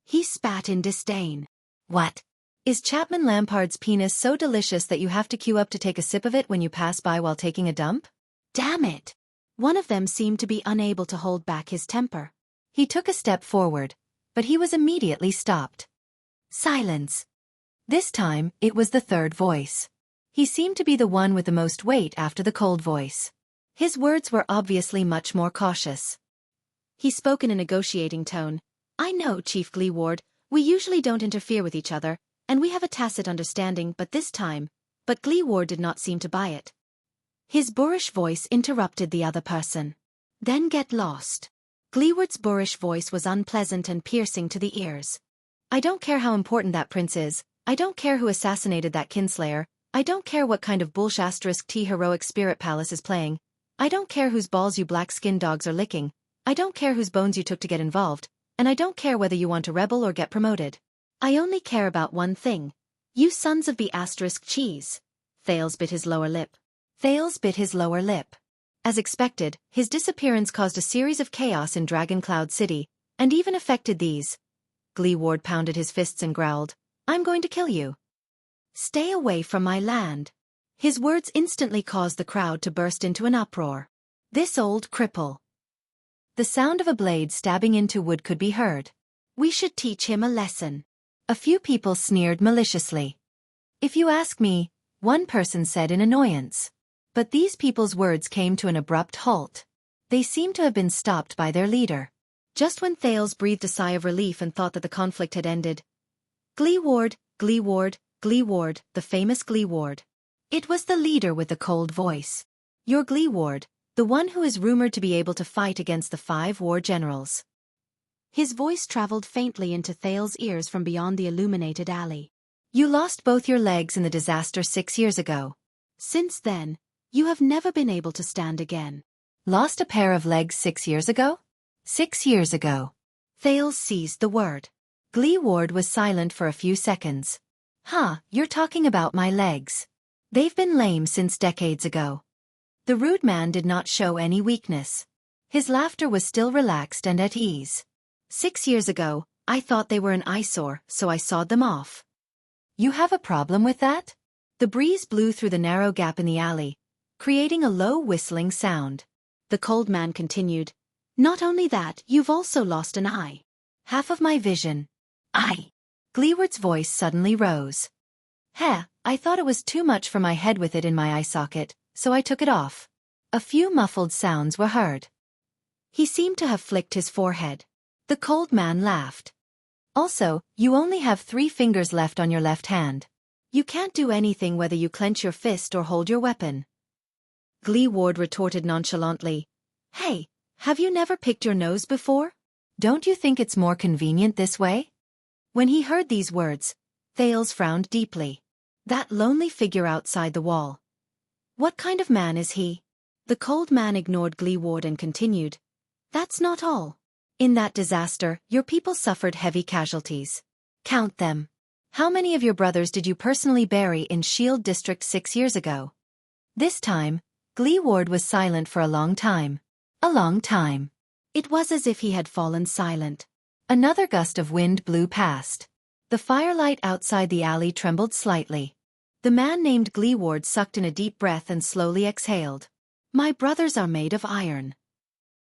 Speaker 1: He spat in disdain. "What? Is Chapman Lampard's penis so delicious that you have to queue up to take a sip of it when you pass by while taking a dump?" Damn it! One of them seemed to be unable to hold back his temper. He took a step forward, but he was immediately stopped. Silence. This time, it was the third voice. He seemed to be the one with the most weight after the cold voice. His words were obviously much more cautious. He spoke in a negotiating tone. "I know, Chief Gleeward, we usually don't interfere with each other, and we have a tacit understanding but this time." But Gleeward did not seem to buy it. His boorish voice interrupted the other person. "Then get lost." Gleeward's boorish voice was unpleasant and piercing to the ears. "I don't care how important that prince is, I don't care who assassinated that kinslayer, I don't care what kind of bullsh*T heroic spirit palace is playing, I don't care whose balls you black-skinned dogs are licking, I don't care whose bones you took to get involved, and I don't care whether you want to rebel or get promoted. I only care about one thing. You sons of the *cheese. Thales bit his lower lip. As expected, his disappearance caused a series of chaos in Dragon Cloud City, and even affected these. Gleeward pounded his fists and growled, "I'm going to kill you. Stay away from my land." His words instantly caused the crowd to burst into an uproar. This old cripple. The sound of a blade stabbing into wood could be heard. "We should teach him a lesson." A few people sneered maliciously. "If you ask me," one person said in annoyance. But these people's words came to an abrupt halt. They seemed to have been stopped by their leader. Just when Thales breathed a sigh of relief and thought that the conflict had ended. "Gleeward, Gleeward, Gleeward, the famous Gleeward." It was the leader with the cold voice. "Your Gleeward, the one who is rumored to be able to fight against the 5 war generals." His voice traveled faintly into Thales' ears from beyond the illuminated alley. "You lost both your legs in the disaster 6 years ago. Since then, you have never been able to stand again." Lost a pair of legs 6 years ago? 6 years ago. Thales seized the word. Gleeward was silent for a few seconds. You're talking about my legs. They've been lame since decades ago." The rude man did not show any weakness. His laughter was still relaxed and at ease. 6 years ago, I thought they were an eyesore, so I sawed them off." "You have a problem with that?" The breeze blew through the narrow gap in the alley, creating a low whistling sound. The cold man continued, "Not only that, you've also lost an eye. Half of my vision." "Eye?" Gleeward's voice suddenly rose. I thought it was too much for my head with it in my eye socket, so I took it off." A few muffled sounds were heard. He seemed to have flicked his forehead. The cold man laughed. "Also, you only have 3 fingers left on your left hand. You can't do anything whether you clench your fist or hold your weapon." Gleeward retorted nonchalantly, "Hey, have you never picked your nose before? Don't you think it's more convenient this way?" When he heard these words, Thales frowned deeply. That lonely figure outside the wall. What kind of man is he? The cold man ignored Gleeward and continued. That's not all. In that disaster, your people suffered heavy casualties. Count them. How many of your brothers did you personally bury in Shield District 6 years ago? This time, Gleeward was silent for a long time. A long time. It was as if he had fallen silent. Another gust of wind blew past. The firelight outside the alley trembled slightly. The man named Gleeward sucked in a deep breath and slowly exhaled. My brothers are made of iron.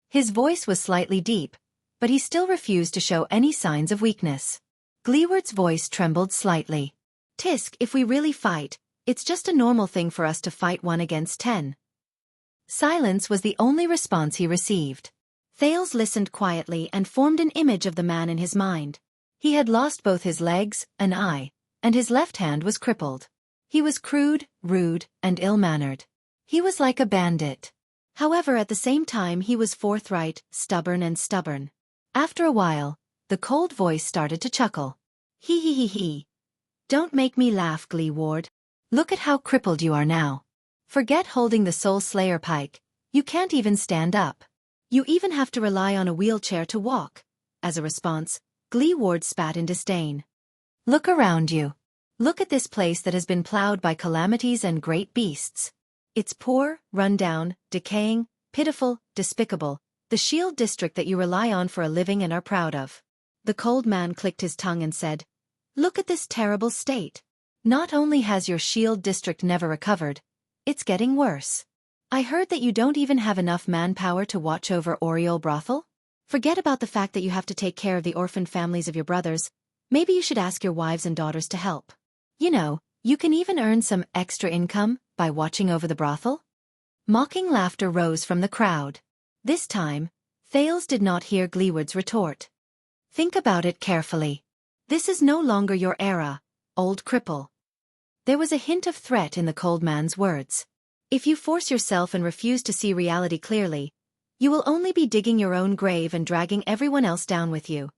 Speaker 1: His voice was slightly deep, but he still refused to show any signs of weakness. Gleeward's voice trembled slightly. Tisk, if we really fight, it's just a normal thing for us to fight 1 against 10. Silence was the only response he received. Thales listened quietly and formed an image of the man in his mind. He had lost both his legs, an eye, and his left hand was crippled. He was crude, rude, and ill-mannered. He was like a bandit. However, at the same time he was forthright, stubborn. After a while, the cold voice started to chuckle. He. Don't make me laugh, Gleeward. Look at how crippled you are now. Forget holding the Soul Slayer pike, you can't even stand up. You even have to rely on a wheelchair to walk. As a response, Gleeward spat in disdain. Look around you. Look at this place that has been plowed by calamities and great beasts. It's poor, run-down, decaying, pitiful, despicable, the Shield District that you rely on for a living and are proud of. The cold man clicked his tongue and said, Look at this terrible state. Not only has your Shield District never recovered, it's getting worse. I heard that you don't even have enough manpower to watch over Oriole Brothel? Forget about the fact that you have to take care of the orphaned families of your brothers. Maybe you should ask your wives and daughters to help. You know, you can even earn some extra income by watching over the brothel. Mocking laughter rose from the crowd. This time, Thales did not hear Gleeward's retort. Think about it carefully. This is no longer your era, old cripple. There was a hint of threat in the cold man's words. If you force yourself and refuse to see reality clearly, you will only be digging your own grave and dragging everyone else down with you.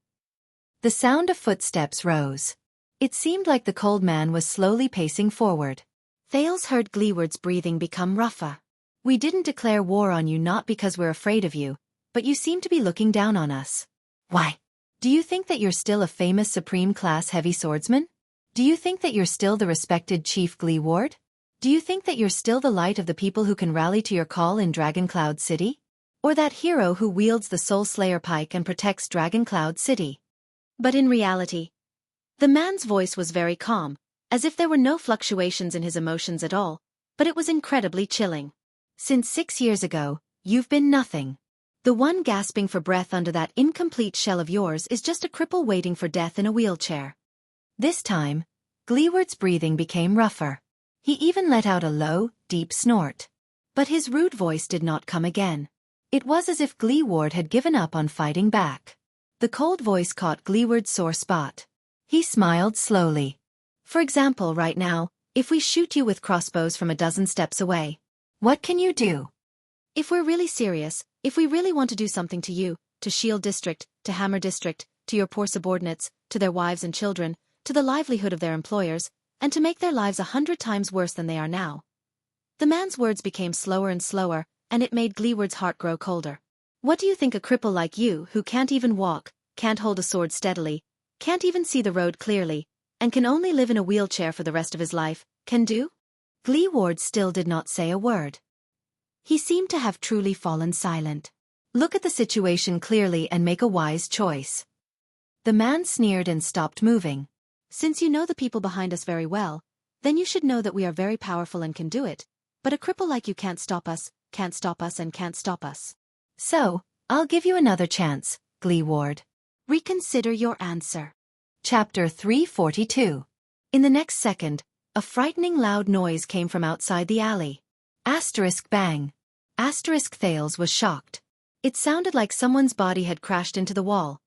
Speaker 1: The sound of footsteps rose. It seemed like the cold man was slowly pacing forward. Thales heard Gleeward's breathing become rougher. We didn't declare war on you not because we're afraid of you, but you seem to be looking down on us. Why? Do you think that you're still a famous supreme-class heavy swordsman? Do you think that you're still the respected Chief Gleeward? Do you think that you're still the light of the people who can rally to your call in Dragoncloud City? Or that hero who wields the Soul Slayer pike and protects Dragoncloud City? But in reality, the man's voice was very calm, as if there were no fluctuations in his emotions at all, but it was incredibly chilling. Since 6 years ago, you've been nothing. The one gasping for breath under that incomplete shell of yours is just a cripple waiting for death in a wheelchair. This time, Gleeward's breathing became rougher. He even let out a low, deep snort. But his rude voice did not come again. It was as if Gleeward had given up on fighting back. The cold voice caught Gleeward's sore spot. He smiled slowly. For example, right now, if we shoot you with crossbows from a dozen steps away, what can you do? If we're really serious, if we really want to do something to you, to Shield District, to Hammer District, to your poor subordinates, to their wives and children, to the livelihood of their employers, and to make their lives 100 times worse than they are now. The man's words became slower and slower, and it made Gleeward's heart grow colder. What do you think a cripple like you, who can't even walk, can't hold a sword steadily, can't even see the road clearly, and can only live in a wheelchair for the rest of his life, can do? Gleeward still did not say a word. He seemed to have truly fallen silent. Look at the situation clearly and make a wise choice. The man sneered and stopped moving. Since you know the people behind us very well, then you should know that we are very powerful and can do it, but a cripple like you can't stop us and can't stop us. So, I'll give you another chance, Gleeward. Reconsider your answer. Chapter 342. In the next second, a frightening loud noise came from outside the alley. Bang. Thales was shocked. It sounded like someone's body had crashed into the wall.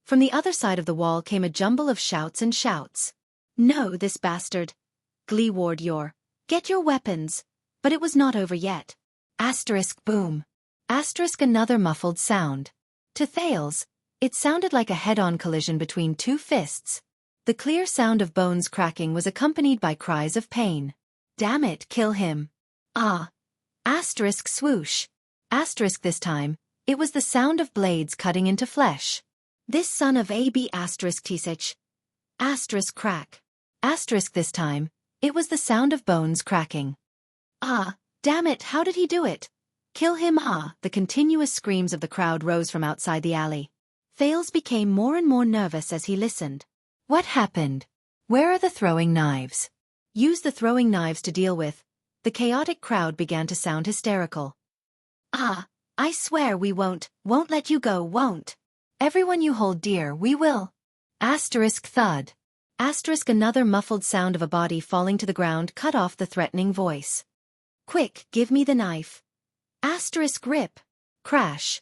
Speaker 1: From the other side of the wall came a jumble of shouts and shouts. No, this bastard. Gleeward, get your weapons. But it was not over yet. Boom. Another muffled sound. To Thales, it sounded like a head-on collision between two fists. The clear sound of bones cracking was accompanied by cries of pain. Damn it, kill him. Ah. Asterisk swoosh. Asterisk this time, it was the sound of blades cutting into flesh. This son of AB asterisk tsich. Asterisk crack. Asterisk this time, it was the sound of bones cracking. Ah, damn it, how did he do it? Kill him, ah! The continuous screams of the crowd rose from outside the alley. Thales became more and more nervous as he listened. What happened? Where are the throwing knives? Use the throwing knives to deal with. The chaotic crowd began to sound hysterical. Ah, I swear we won't let you go, won't. Everyone you hold dear, we will. Asterisk thud. Asterisk another muffled sound of a body falling to the ground cut off the threatening voice. Quick, give me the knife. Asterisk rip. Crash.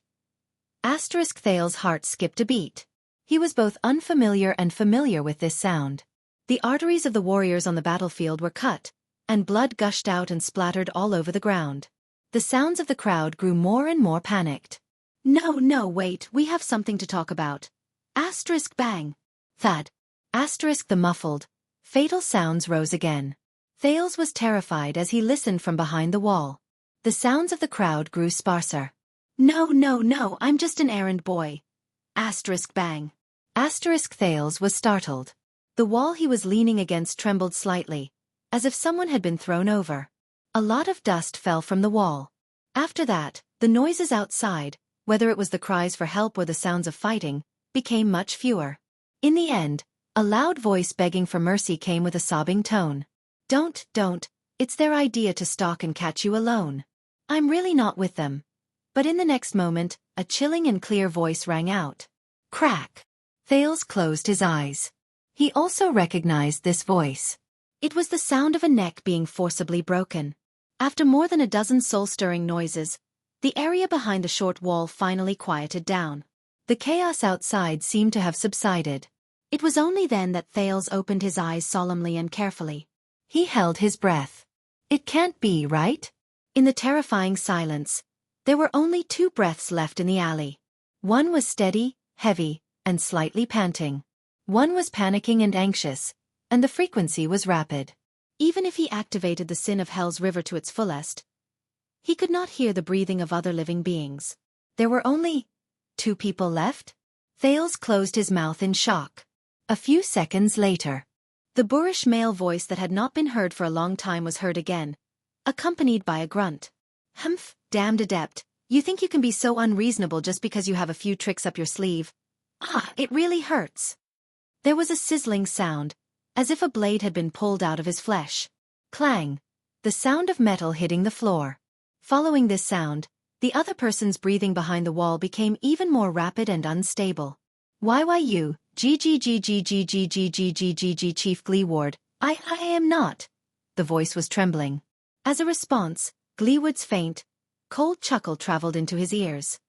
Speaker 1: Asterisk Thales' heart skipped a beat. He was both unfamiliar and familiar with this sound. The arteries of the warriors on the battlefield were cut, and blood gushed out and splattered all over the ground. The sounds of the crowd grew more and more panicked. No, wait, we have something to talk about. Asterisk bang. Thud. Asterisk the muffled, fatal sounds rose again. Thales was terrified as he listened from behind the wall. The sounds of the crowd grew sparser. No, I'm just an errand boy. Asterisk bang. Asterisk Thales was startled. The wall he was leaning against trembled slightly, as if someone had been thrown over. A lot of dust fell from the wall. After that, the noises outside, whether it was the cries for help or the sounds of fighting, became much fewer. In the end, a loud voice begging for mercy came with a sobbing tone. Don't, it's their idea to stalk and catch you alone. I'm really not with them. But in the next moment, a chilling and clear voice rang out. Crack. Thales closed his eyes. He also recognized this voice. It was the sound of a neck being forcibly broken. After more than a dozen soul-stirring noises, the area behind the short wall finally quieted down. The chaos outside seemed to have subsided. It was only then that Thales opened his eyes solemnly and carefully. He held his breath. It can't be, right? In the terrifying silence, there were only 2 breaths left in the alley. One was steady, heavy, and slightly panting. One was panicking and anxious, and the frequency was rapid. Even if he activated the sin of Hell's river to its fullest, he could not hear the breathing of other living beings. There were only 2 people left? Thales closed his mouth in shock. A few seconds later, the boorish male voice that had not been heard for a long time was heard again, accompanied by a grunt. Humph, damned adept, you think you can be so unreasonable just because you have a few tricks up your sleeve? Ah, it really hurts. There was a sizzling sound, as if a blade had been pulled out of his flesh. Clang. The sound of metal hitting the floor. Following this sound, the other person's breathing behind the wall became even more rapid and unstable. You, Chief Gleeward, I am not. The voice was trembling. As a response, Gleeward's faint, cold chuckle traveled into his ears.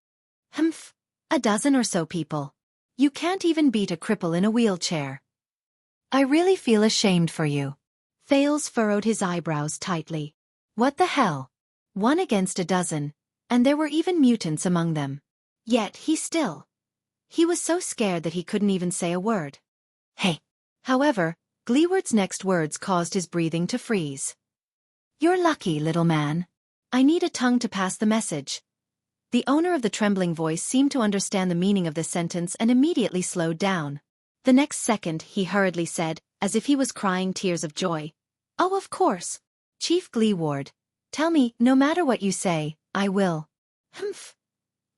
Speaker 1: Humph, a dozen or so people. You can't even beat a cripple in a wheelchair. I really feel ashamed for you. Thales furrowed his eyebrows tightly. What the hell? 1 against a dozen, and there were even mutants among them. Yet he was so scared that he couldn't even say a word. Hey. However, Gleeward's next words caused his breathing to freeze. You're lucky, little man. I need a tongue to pass the message. The owner of the trembling voice seemed to understand the meaning of this sentence and immediately slowed down. The next second, he hurriedly said, as if he was crying tears of joy. Oh, of course. Chief Gleeward. Tell me, no matter what you say, I will. Humph.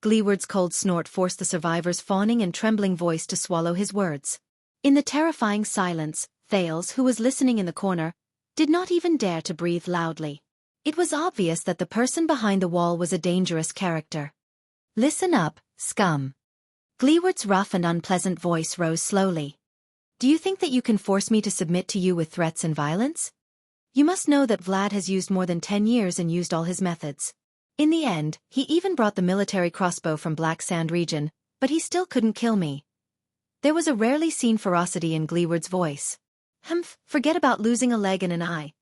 Speaker 1: Gleeward's cold snort forced the survivor's fawning and trembling voice to swallow his words. In the terrifying silence, Thales, who was listening in the corner, did not even dare to breathe loudly. It was obvious that the person behind the wall was a dangerous character. Listen up, scum. Gleeward's rough and unpleasant voice rose slowly. Do you think that you can force me to submit to you with threats and violence? You must know that Vlad has used more than 10 years and used all his methods. In the end, he even brought the military crossbow from Black Sand region, but he still couldn't kill me. There was a rarely seen ferocity in Gleeward's voice. Humph, forget about losing a leg and an eye.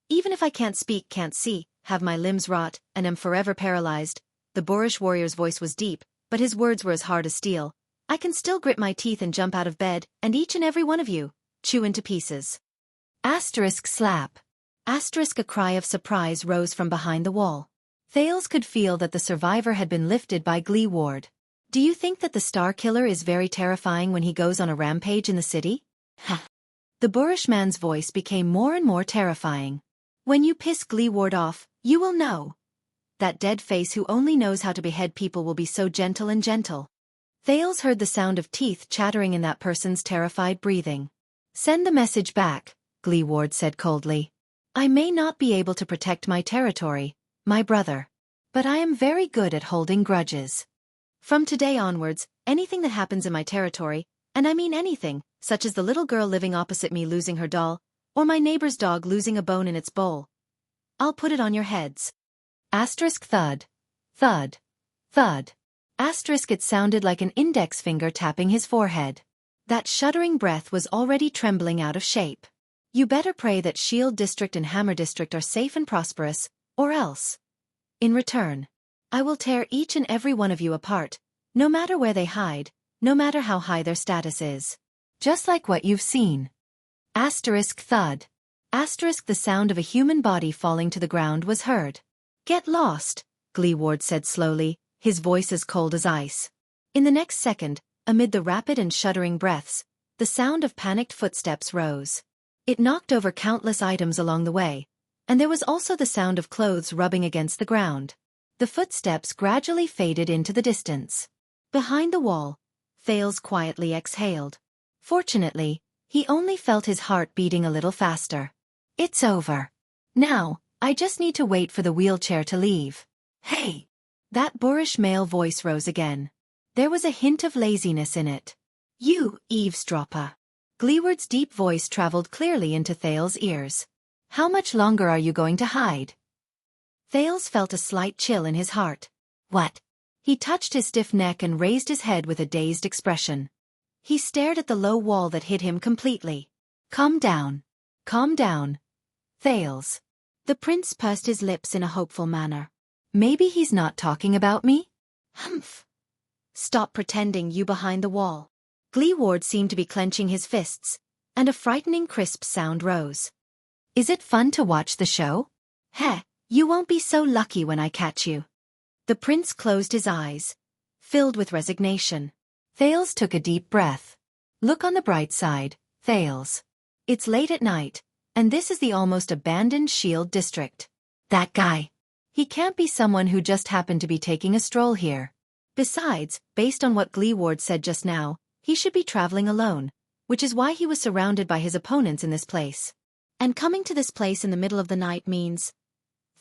Speaker 1: Even if I can't speak, can't see, have my limbs rot, and am forever paralyzed, the boorish warrior's voice was deep, but his words were as hard as steel. I can still grit my teeth and jump out of bed, and each and every one of you, chew into pieces. Asterisk slap. Asterisk a cry of surprise rose from behind the wall. Thales could feel that the survivor had been lifted by Glee Ward. Do you think that the Star Killer is very terrifying when he goes on a rampage in the city? Ha! The boorish man's voice became more and more terrifying. When you piss Glee Ward off, you will know. That dead face who only knows how to behead people will be so gentle and gentle. Thales heard the sound of teeth chattering in that person's terrified breathing. Send the message back, Glee Ward said coldly. I may not be able to protect my territory, my brother. But I am very good at holding grudges. From today onwards, anything that happens in my territory, and I mean anything, such as the little girl living opposite me losing her doll, or my neighbor's dog losing a bone in its bowl, I'll put it on your heads. Asterisk thud. Thud. Thud. Asterisk it sounded like an index finger tapping his forehead. That shuddering breath was already trembling out of shape. You better pray that Shield District and Hammer District are safe and prosperous, or else. In return, I will tear each and every one of you apart, no matter where they hide, no matter how high their status is. Just like what you've seen. Asterisk thud. Asterisk the sound of a human body falling to the ground was heard. Get lost, Glee Ward said slowly, his voice as cold as ice. In the next second, amid the rapid and shuddering breaths, the sound of panicked footsteps rose. It knocked over countless items along the way, and there was also the sound of clothes rubbing against the ground. The footsteps gradually faded into the distance. Behind the wall, Thales quietly exhaled. Fortunately, he only felt his heart beating a little faster. It's over. Now, I just need to wait for the wheelchair to leave. Hey! That boorish male voice rose again. There was a hint of laziness in it. You eavesdropper. Gleeward's deep voice traveled clearly into Thales' ears. How much longer are you going to hide? Thales felt a slight chill in his heart. What? He touched his stiff neck and raised his head with a dazed expression. He stared at the low wall that hid him completely. Calm down. Calm down. Thales. The prince pursed his lips in a hopeful manner. Maybe he's not talking about me? Humph. Stop pretending, you behind the wall. Glee Ward seemed to be clenching his fists, and a frightening crisp sound rose. Is it fun to watch the show? Heh, you won't be so lucky when I catch you. The prince closed his eyes, filled with resignation. Thales took a deep breath. Look on the bright side, Thales. It's late at night, and this is the almost abandoned Shield District. That guy. He can't be someone who just happened to be taking a stroll here. Besides, based on what Glee Ward said just now, he should be traveling alone, which is why he was surrounded by his opponents in this place. And coming to this place in the middle of the night means...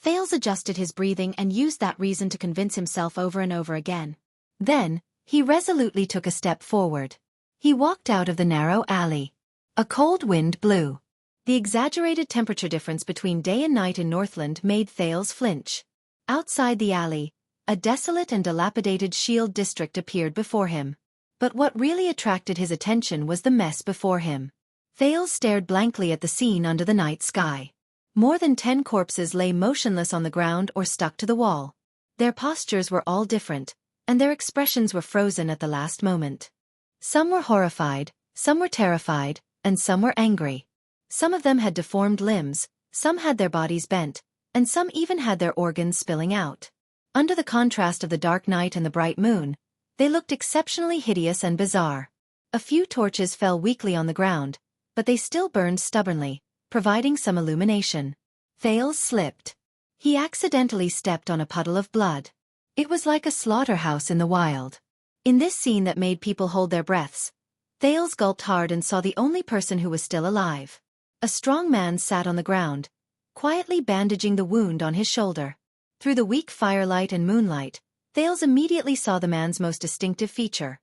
Speaker 1: Thales adjusted his breathing and used that reason to convince himself over and over again. Then, he resolutely took a step forward. He walked out of the narrow alley. A cold wind blew. The exaggerated temperature difference between day and night in Northland made Thales flinch. Outside the alley, a desolate and dilapidated Shield District appeared before him. But what really attracted his attention was the mess before him. Thales stared blankly at the scene under the night sky. More than 10 corpses lay motionless on the ground or stuck to the wall. Their postures were all different, and their expressions were frozen at the last moment. Some were horrified, some were terrified, and some were angry. Some of them had deformed limbs, some had their bodies bent, and some even had their organs spilling out. Under the contrast of the dark night and the bright moon, they looked exceptionally hideous and bizarre. A few torches fell weakly on the ground, but they still burned stubbornly, providing some illumination. Thales slipped. He accidentally stepped on a puddle of blood. It was like a slaughterhouse in the wild. In this scene that made people hold their breaths, Thales gulped hard and saw the only person who was still alive. A strong man sat on the ground, quietly bandaging the wound on his shoulder. Through the weak firelight and moonlight, Thales immediately saw the man's most distinctive feature.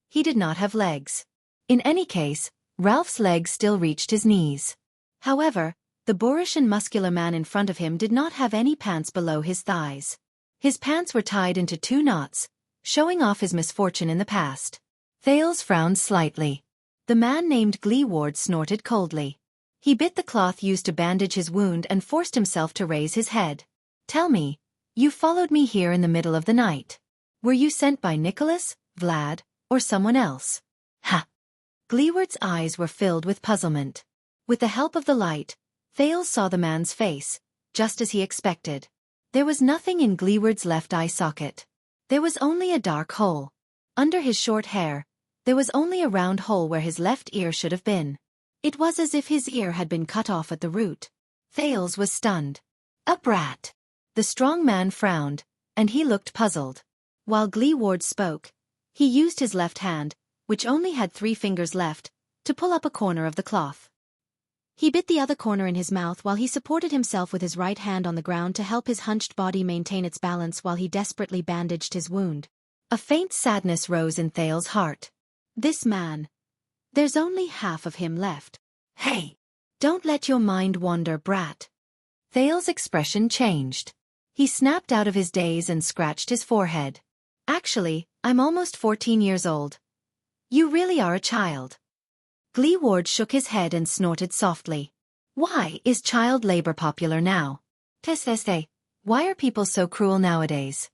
Speaker 1: He did not have legs. In any case, Ralph's legs still reached his knees. However, the boorish and muscular man in front of him did not have any pants below his thighs. His pants were tied into 2 knots, showing off his misfortune in the past. Thales frowned slightly. The man named Glee Ward snorted coldly. He bit the cloth used to bandage his wound and forced himself to raise his head. Tell me, you followed me here in the middle of the night. Were you sent by Nicholas, Vlad, or someone else? Ha! Gleeward's eyes were filled with puzzlement. With the help of the light, Thales saw the man's face, just as he expected. There was nothing in Gleeward's left eye socket. There was only a dark hole. Under his short hair, there was only a round hole where his left ear should have been. It was as if his ear had been cut off at the root. Thales was stunned. A brat. The strong man frowned, and he looked puzzled. While Gleeward spoke, he used his left hand, which only had 3 fingers left, to pull up a corner of the cloth. He bit the other corner in his mouth while he supported himself with his right hand on the ground to help his hunched body maintain its balance while he desperately bandaged his wound. A faint sadness rose in Thales' heart. This man. There's only half of him left. Hey! Don't let your mind wander, brat. Thales' expression changed. He snapped out of his daze and scratched his forehead. Actually, I'm almost 14 years old. You really are a child. Gleeward shook his head and snorted softly. Why is child labor popular now? Teste, why are people so cruel nowadays?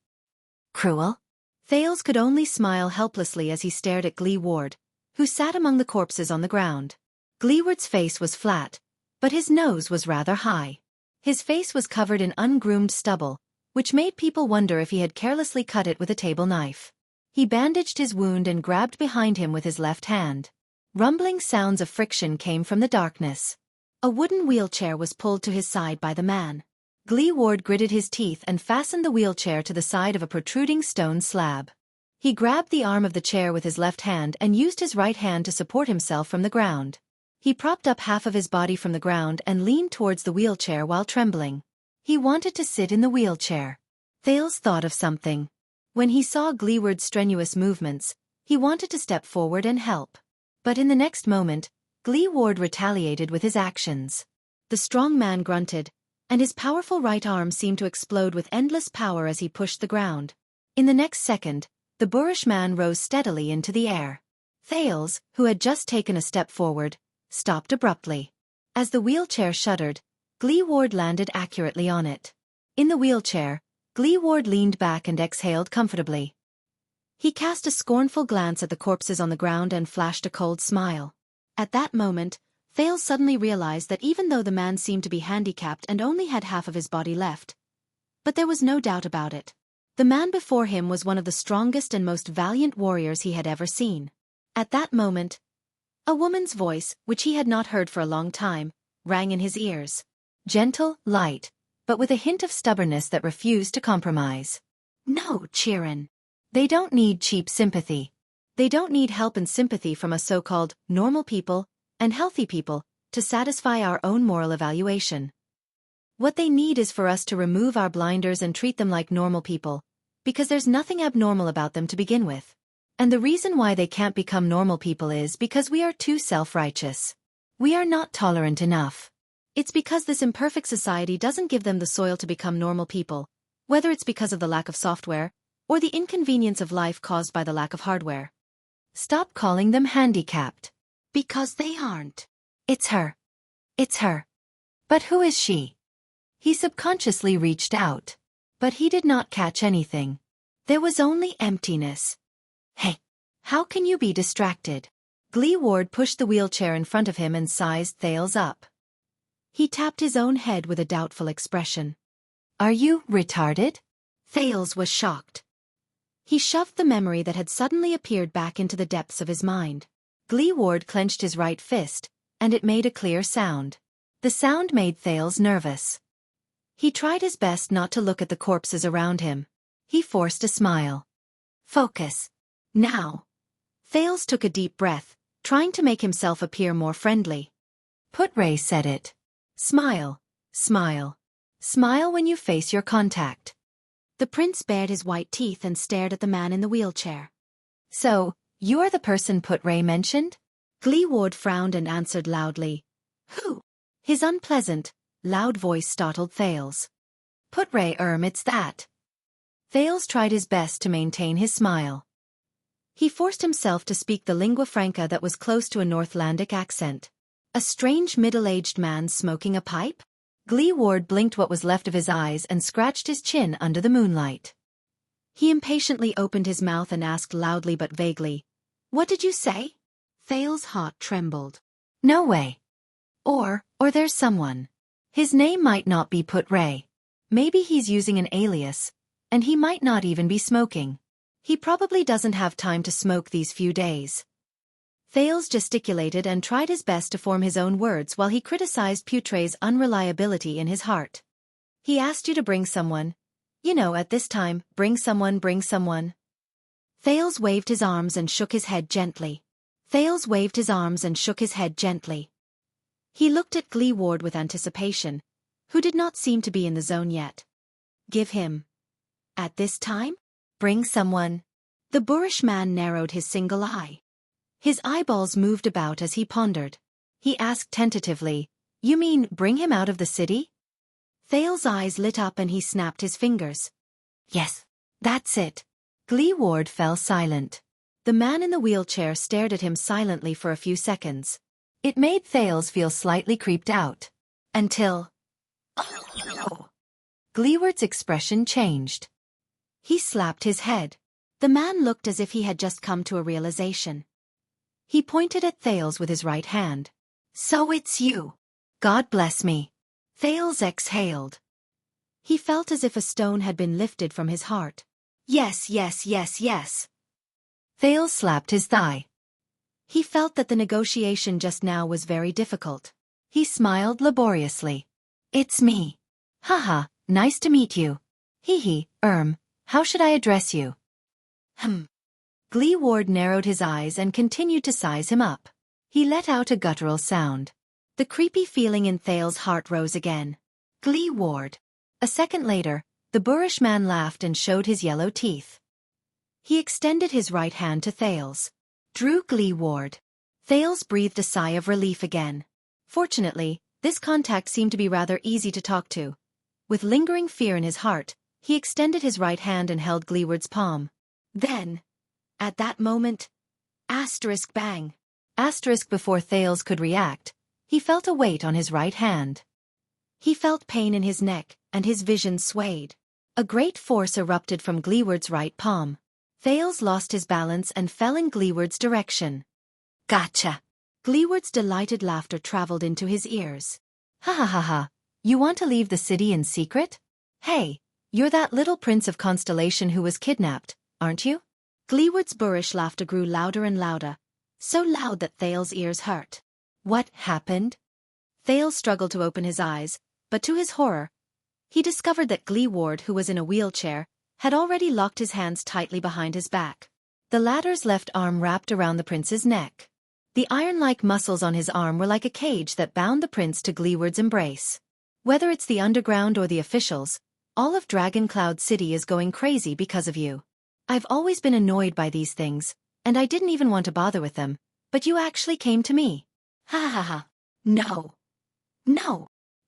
Speaker 1: Cruel? Thales could only smile helplessly as he stared at Gleeward, who sat among the corpses on the ground. Gleeward's face was flat, but his nose was rather high. His face was covered in ungroomed stubble, which made people wonder if he had carelessly cut it with a table knife. He bandaged his wound and grabbed behind him with his left hand. Rumbling sounds of friction came from the darkness. A wooden wheelchair was pulled to his side by the man. Gleeward gritted his teeth and fastened the wheelchair to the side of a protruding stone slab. He grabbed the arm of the chair with his left hand and used his right hand to support himself from the ground. He propped up half of his body from the ground and leaned towards the wheelchair while trembling. He wanted to sit in the wheelchair. Thales thought of something. When he saw Gleeward's strenuous movements, he wanted to step forward and help. But in the next moment, Gleeward retaliated with his actions. The strong man grunted, and his powerful right arm seemed to explode with endless power as he pushed the ground. In the next second, the boorish man rose steadily into the air. Thales, who had just taken a step forward, stopped abruptly. As the wheelchair shuddered, Gleeward landed accurately on it. In the wheelchair, Gleeward leaned back and exhaled comfortably. He cast a scornful glance at the corpses on the ground and flashed a cold smile. At that moment, Thales suddenly realized that even though the man seemed to be handicapped and only had half of his body left, but there was no doubt about it. The man before him was one of the strongest and most valiant warriors he had ever seen. At that moment, a woman's voice, which he had not heard for a long time, rang in his ears. Gentle, light, but with a hint of stubbornness that refused to compromise. No, Chiron. They don't need cheap sympathy. They don't need help and sympathy from us so-called normal people and healthy people to satisfy our own moral evaluation. What they need is for us to remove our blinders and treat them like normal people, because there's nothing abnormal about them to begin with. And the reason why they can't become normal people is because we are too self-righteous. We are not tolerant enough. It's because this imperfect society doesn't give them the soil to become normal people, whether it's because of the lack of software, or the inconvenience of life caused by the lack of hardware. Stop calling them handicapped. Because they aren't. It's her. It's her. But who is she? He subconsciously reached out. But he did not catch anything. There was only emptiness. Hey, how can you be distracted? Gleeward pushed the wheelchair in front of him and sized Thales up. He tapped his own head with a doubtful expression. Are you retarded? Thales was shocked. He shoved the memory that had suddenly appeared back into the depths of his mind. Gleeward clenched his right fist, and it made a clear sound. The sound made Thales nervous. He tried his best not to look at the corpses around him. He forced a smile. Focus. Now. Thales took a deep breath, trying to make himself appear more friendly. Putre said it. Smile. Smile. Smile when you face your contact. The prince bared his white teeth and stared at the man in the wheelchair. So, you are the person Putre mentioned? Gleeward frowned and answered loudly. Who? His unpleasant, loud voice startled Thales. Putre, it's that. Thales tried his best to maintain his smile. He forced himself to speak the lingua franca that was close to a Northlandic accent. A strange middle-aged man smoking a pipe? Gleeward blinked what was left of his eyes and scratched his chin under the moonlight. He impatiently opened his mouth and asked loudly but vaguely, What did you say? Thales's heart trembled. No way. Or there's someone. His name might not be Put Ray. Maybe he's using an alias, and he might not even be smoking. He probably doesn't have time to smoke these few days. Thales gesticulated and tried his best to form his own words while he criticized Putray's unreliability in his heart. He asked you to bring someone. You know, at this time, bring someone, bring someone. Thales waved his arms and shook his head gently. Thales waved his arms and shook his head gently. He looked at Gleeward with anticipation, who did not seem to be in the zone yet. Give him. At this time? Bring someone. The boorish man narrowed his single eye. His eyeballs moved about as he pondered. He asked tentatively, You mean bring him out of the city? Thales's eyes lit up and he snapped his fingers. Yes, that's it. Gleeward fell silent. The man in the wheelchair stared at him silently for a few seconds. It made Thales feel slightly creeped out. Until... Oh. Gleeward's expression changed. He slapped his head. The man looked as if he had just come to a realization. He pointed at Thales with his right hand. So it's you. God bless me. Thales exhaled. He felt as if a stone had been lifted from his heart. Yes, yes, yes, yes. Thales slapped his thigh. He felt that the negotiation just now was very difficult. He smiled laboriously. It's me. Haha, nice to meet you. Hee, how should I address you? Gleeward narrowed his eyes and continued to size him up. He let out a guttural sound. The creepy feeling in Thales' heart rose again. Gleeward. A second later, the boorish man laughed and showed his yellow teeth. He extended his right hand to Thales. Drew Gleeward. Thales breathed a sigh of relief again. Fortunately, this contact seemed to be rather easy to talk to. With lingering fear in his heart, he extended his right hand and held Gleeward's palm. Then, at that moment, bang. Before Thales could react, he felt a weight on his right hand. He felt pain in his neck, and his vision swayed. A great force erupted from Gleeward's right palm. Thales lost his balance and fell in Gleeward's direction. Gotcha! Gleeward's delighted laughter traveled into his ears. Ha. You want to leave the city in secret? Hey, you're that little prince of Constellation who was kidnapped, aren't you? Gleeward's boorish laughter grew louder and louder, so loud that Thales' ears hurt. What happened? Thales struggled to open his eyes, but to his horror, he discovered that Gleeward, who was in a wheelchair, had already locked his hands tightly behind his back. The latter's left arm wrapped around the prince's neck. The iron-like muscles on his arm were like a cage that bound the prince to Gleeward's embrace. Whether it's the underground or the officials, all of Dragon Cloud City is going crazy because of you. I've always been annoyed by these things, and I didn't even want to bother with them, but you actually came to me. Ha. No.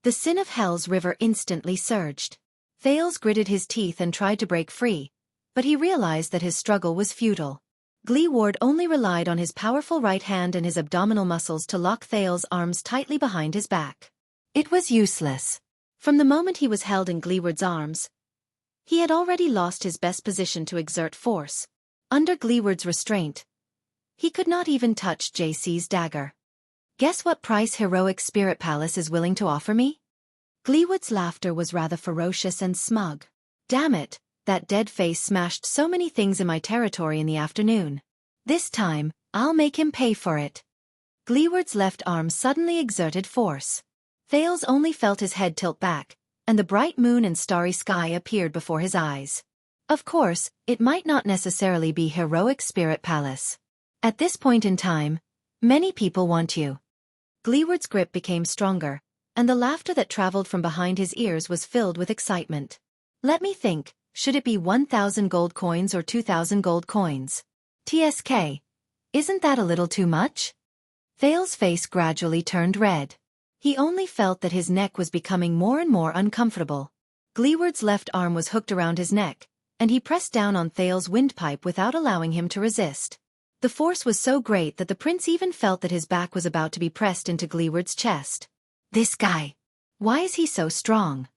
Speaker 1: The sin of Hell's river instantly surged. Thales gritted his teeth and tried to break free, but he realized that his struggle was futile. Gleeward only relied on his powerful right hand and his abdominal muscles to lock Thales' arms tightly behind his back. It was useless. From the moment he was held in Gleeward's arms, he had already lost his best position to exert force. Under Gleeward's restraint, he could not even touch JC's dagger. Guess what price Heroic Spirit Palace is willing to offer me? Gleeward's laughter was rather ferocious and smug. Damn it, that dead face smashed so many things in my territory in the afternoon. This time, I'll make him pay for it. Gleeward's left arm suddenly exerted force. Thales only felt his head tilt back, and the bright moon and starry sky appeared before his eyes. Of course, it might not necessarily be Heroic Spirit Palace. At this point in time, many people want you. Gleeward's grip became stronger, and the laughter that traveled from behind his ears was filled with excitement. Let me think, should it be 1,000 gold coins or 2,000 gold coins? TSK. Isn't that a little too much? Thales' face gradually turned red. He only felt that his neck was becoming more and more uncomfortable. Gleeward's left arm was hooked around his neck, and he pressed down on Thales' windpipe without allowing him to resist. The force was so great that the prince even felt that his back was about to be pressed into Gleeward's chest. This guy. Why is he so strong?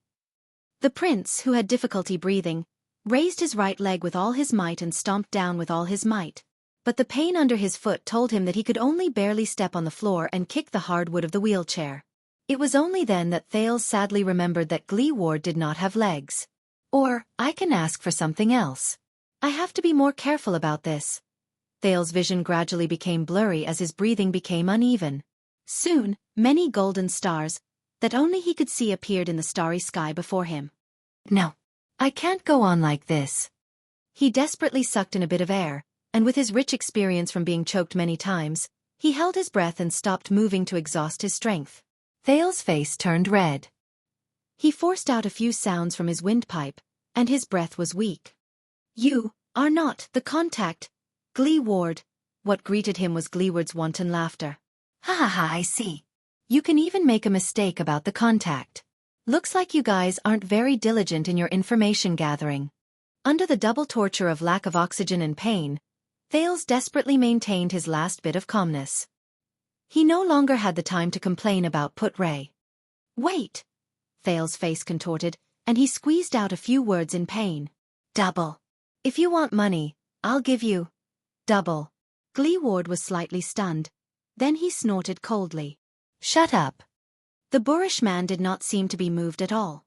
Speaker 1: The prince, who had difficulty breathing, raised his right leg with all his might and stomped down with all his might. but the pain under his foot told him that he could only barely step on the floor and kick the hard wood of the wheelchair. It was only then that Thales sadly remembered that Gleeward did not have legs. Or, I can ask for something else. I have to be more careful about this. Thales' vision gradually became blurry as his breathing became uneven. Soon, many golden stars, that only he could see, appeared in the starry sky before him. No. I can't go on like this. He desperately sucked in a bit of air, and with his rich experience from being choked many times, he held his breath and stopped moving to exhaust his strength. Thales' face turned red. He forced out a few sounds from his windpipe, and his breath was weak. You are not the contact, Gleeward. What greeted him was Gleeward's wanton laughter. Ha ha ha, I see. You can even make a mistake about the contact. Looks like you guys aren't very diligent in your information gathering. Under the double torture of lack of oxygen and pain, Thales desperately maintained his last bit of calmness. He no longer had the time to complain about Put Ray. Wait! Thales' face contorted, and he squeezed out a few words in pain. Double. If you want money, I'll give you. Double. Gleeward was slightly stunned. Then he snorted coldly. Shut up. The boorish man did not seem to be moved at all.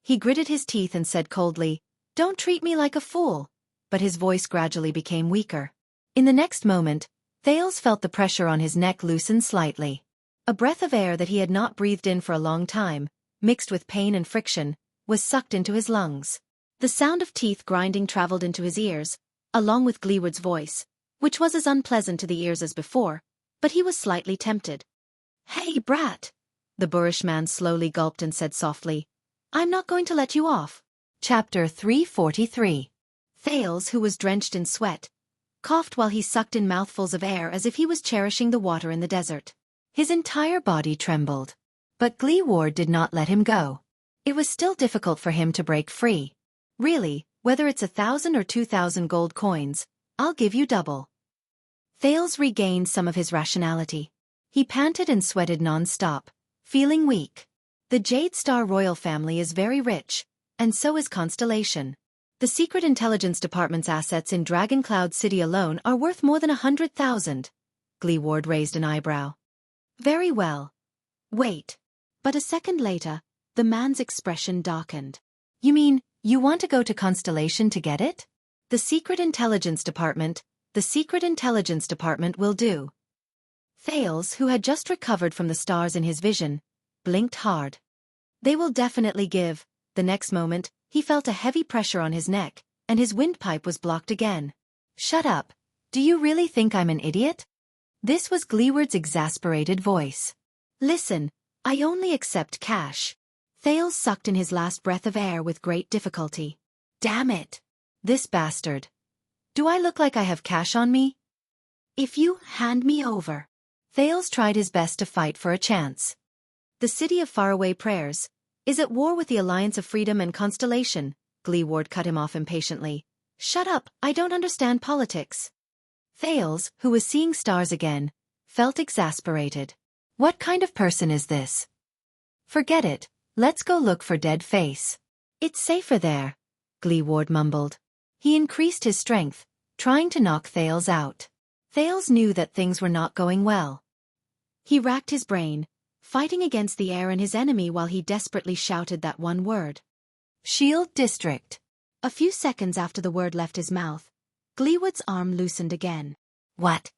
Speaker 1: He gritted his teeth and said coldly, Don't treat me like a fool. But his voice gradually became weaker. In the next moment, Thales felt the pressure on his neck loosen slightly. A breath of air that he had not breathed in for a long time, mixed with pain and friction, was sucked into his lungs. The sound of teeth grinding traveled into his ears, along with Gleeward's voice, which was as unpleasant to the ears as before, but he was slightly tempted. Hey, brat! The boorish man slowly gulped and said softly, I'm not going to let you off. Chapter 343. Thales, who was drenched in sweat, coughed while he sucked in mouthfuls of air as if he was cherishing the water in the desert. His entire body trembled. But Gleeward did not let him go. It was still difficult for him to break free. Really, whether it's 1,000 or 2,000 gold coins, I'll give you double. Thales regained some of his rationality. He panted and sweated non-stop, feeling weak. The Jade Star royal family is very rich, and so is Constellation. The Secret Intelligence Department's assets in Dragon Cloud City alone are worth more than 100,000. Gleeward raised an eyebrow. Very well. Wait. But a second later, the man's expression darkened. You mean, you want to go to Constellation to get it? The Secret Intelligence Department will do. Thales, who had just recovered from the stars in his vision, blinked hard. They will definitely give. The next moment, he felt a heavy pressure on his neck, and his windpipe was blocked again. Shut up. Do you really think I'm an idiot? This was Gleeward's exasperated voice. Listen, I only accept cash. Thales sucked in his last breath of air with great difficulty. Damn it. This bastard. Do I look like I have cash on me? If you hand me over. Thales tried his best to fight for a chance. The city of faraway prayers is at war with the Alliance of Freedom and Constellation. Gleeward cut him off impatiently. Shut up, I don't understand politics. Thales, who was seeing stars again, felt exasperated. What kind of person is this? Forget it, let's go look for Dead Face. It's safer there, Gleeward mumbled. He increased his strength, trying to knock Thales out. Thales knew that things were not going well. He racked his brain, fighting against the air and his enemy while he desperately shouted that one word. Shield District. A few seconds after the word left his mouth, Gleeward's arm loosened again. What?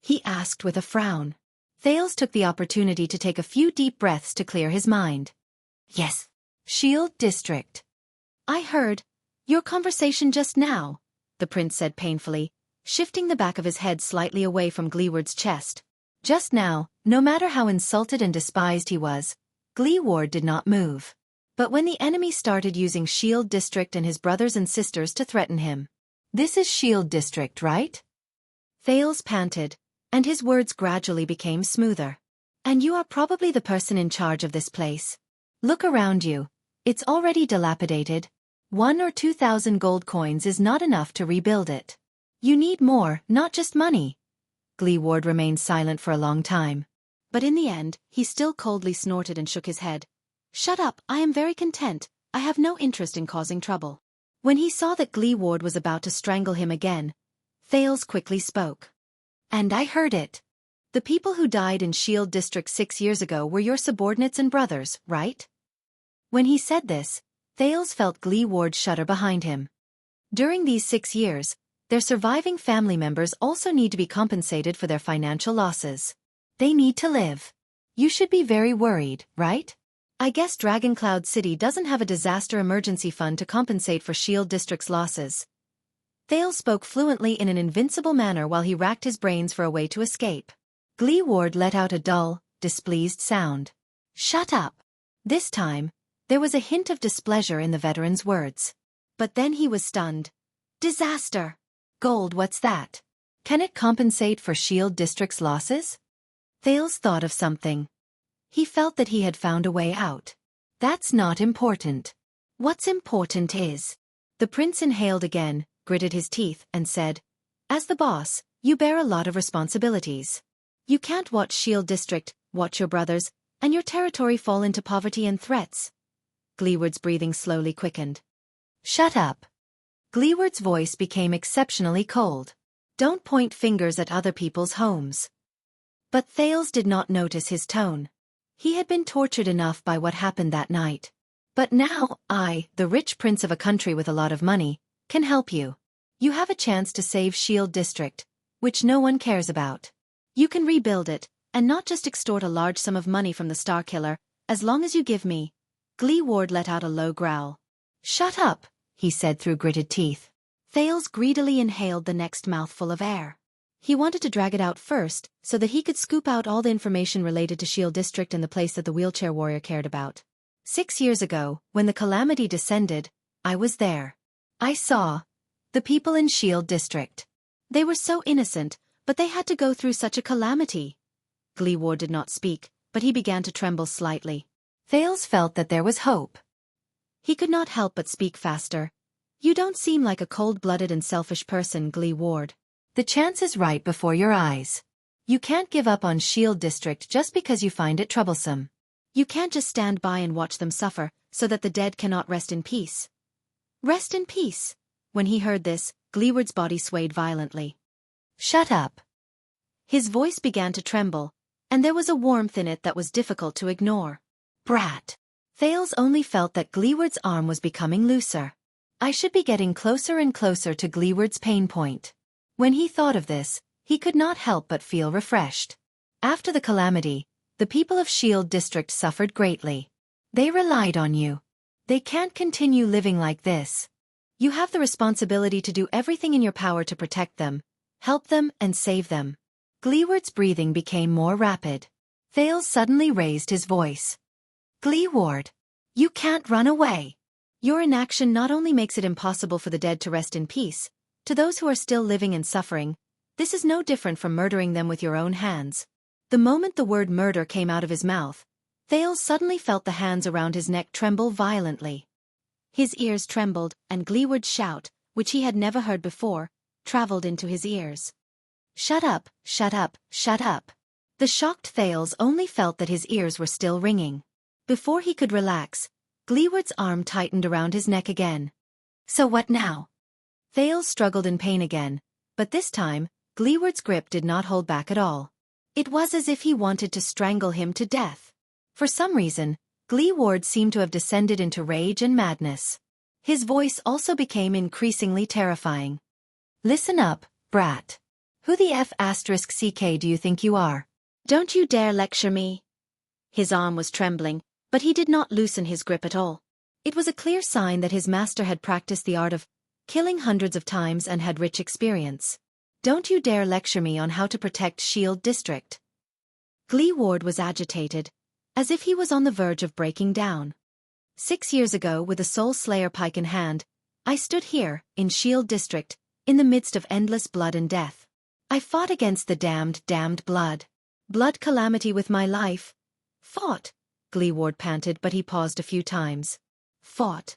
Speaker 1: He asked with a frown. Thales took the opportunity to take a few deep breaths to clear his mind. Yes. Shield District. I heard your conversation just now, the prince said painfully, shifting the back of his head slightly away from Gleeward's chest. Just now, no matter how insulted and despised he was, Gleeward did not move. But when the enemy started using Shield District and his brothers and sisters to threaten him. This is Shield District, right? Thales panted, and his words gradually became smoother. And you are probably the person in charge of this place. Look around you. It's already dilapidated. 1,000 or 2,000 gold coins is not enough to rebuild it. You need more, not just money. Gleeward remained silent for a long time. But in the end, he still coldly snorted and shook his head. Shut up, I am very content. I have no interest in causing trouble. When he saw that Gleeward was about to strangle him again, Thales quickly spoke. And I heard it. The people who died in Shield District 6 years ago were your subordinates and brothers, right? When he said this, Thales felt Glee Ward shudder behind him. During these 6 years, their surviving family members also need to be compensated for their financial losses. They need to live. You should be very worried, right? I guess Dragoncloud City doesn't have a disaster emergency fund to compensate for Shield District's losses. Thales spoke fluently in an invincible manner while he racked his brains for a way to escape. Glee Ward let out a dull, displeased sound. Shut up. This time, there was a hint of displeasure in the veteran's words. But then he was stunned. Disaster. Gold, what's that? Can it compensate for Shield District's losses? Thales thought of something. He felt that he had found a way out. That's not important. What's important is... The prince inhaled again, gritted his teeth, and said, As the boss, you bear a lot of responsibilities. You can't watch Shield District, watch your brothers, and your territory fall into poverty and threats. Gleeward's breathing slowly quickened. Shut up. Gleeward's voice became exceptionally cold. Don't point fingers at other people's homes. But Thales did not notice his tone. He had been tortured enough by what happened that night. But now, I, the rich prince of a country with a lot of money, can help you. You have a chance to save Shield District, which no one cares about. You can rebuild it, and not just extort a large sum of money from the Starkiller, as long as you give me. Glee Ward let out a low growl. Shut up, he said through gritted teeth. Thales greedily inhaled the next mouthful of air. He wanted to drag it out first, so that he could scoop out all the information related to Shield District and the place that the wheelchair warrior cared about. 6 years ago, when the calamity descended, I was there. I saw the people in Shield District. They were so innocent, but they had to go through such a calamity. Glee Ward did not speak, but he began to tremble slightly. Thales felt that there was hope. He could not help but speak faster. You don't seem like a cold-blooded and selfish person, Glee Ward. The chance is right before your eyes. You can't give up on Shield District just because you find it troublesome. You can't just stand by and watch them suffer, so that the dead cannot rest in peace. Rest in peace. When he heard this, Gleeward's body swayed violently. Shut up. His voice began to tremble, and there was a warmth in it that was difficult to ignore. Brat. Thales only felt that Gleeward's arm was becoming looser. I should be getting closer and closer to Gleeward's pain point. When he thought of this, he could not help but feel refreshed. After the calamity, the people of Shield District suffered greatly. They relied on you. They can't continue living like this. You have the responsibility to do everything in your power to protect them, help them, and save them. Gleeward's breathing became more rapid. Thales suddenly raised his voice. Glee Ward, you can't run away. Your inaction not only makes it impossible for the dead to rest in peace, to those who are still living and suffering, this is no different from murdering them with your own hands. The moment the word murder came out of his mouth, Thales suddenly felt the hands around his neck tremble violently. His ears trembled, and Gleeward's shout, which he had never heard before, traveled into his ears. Shut up, shut up, shut up. The shocked Thales only felt that his ears were still ringing. Before he could relax, Gleeward's arm tightened around his neck again. So what now? Thales struggled in pain again, but this time, Gleeward's grip did not hold back at all. It was as if he wanted to strangle him to death. For some reason, Glee Ward seemed to have descended into rage and madness. His voice also became increasingly terrifying. Listen up, brat. Who the F***ck do you think you are? Don't you dare lecture me. His arm was trembling, but he did not loosen his grip at all. It was a clear sign that his master had practiced the art of killing hundreds of times and had rich experience. Don't you dare lecture me on how to protect Shield District. Glee Ward was agitated, as if he was on the verge of breaking down. 6 years ago, with a Soul Slayer pike in hand, I stood here, in Shield District, in the midst of endless blood and death. I fought against the damned blood. Blood calamity with my life. Fought. Glee Ward panted, but he paused a few times. Fought.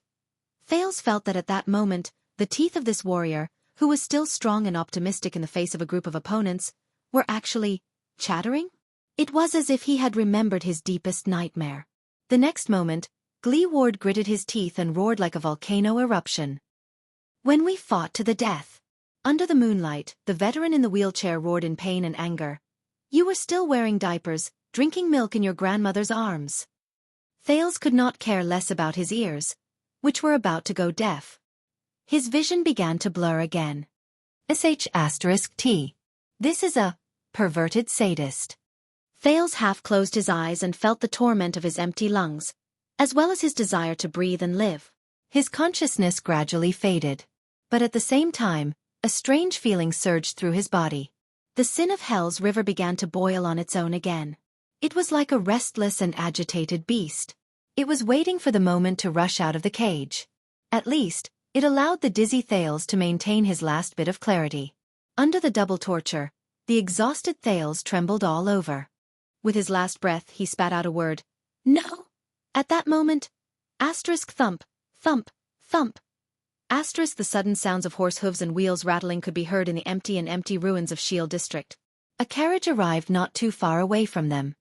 Speaker 1: Thales felt that at that moment, the teeth of this warrior, who was still strong and optimistic in the face of a group of opponents, were actually chattering? It was as if he had remembered his deepest nightmare. The next moment, Glee Ward gritted his teeth and roared like a volcano eruption. When we fought to the death. Under the moonlight, the veteran in the wheelchair roared in pain and anger. You were still wearing diapers, drinking milk in your grandmother's arms. Thales could not care less about his ears, which were about to go deaf. His vision began to blur again. *T. This is a perverted sadist. Thales half closed his eyes and felt the torment of his empty lungs, as well as his desire to breathe and live. His consciousness gradually faded. But at the same time, a strange feeling surged through his body. The sin of Hell's river began to boil on its own again. It was like a restless and agitated beast. It was waiting for the moment to rush out of the cage. At least, it allowed the dizzy Thales to maintain his last bit of clarity. Under the double torture, the exhausted Thales trembled all over. With his last breath, he spat out a word. No! At that moment, thump, thump, thump. The sudden sounds of horse hooves and wheels rattling could be heard in the empty ruins of Shield District. A carriage arrived not too far away from them.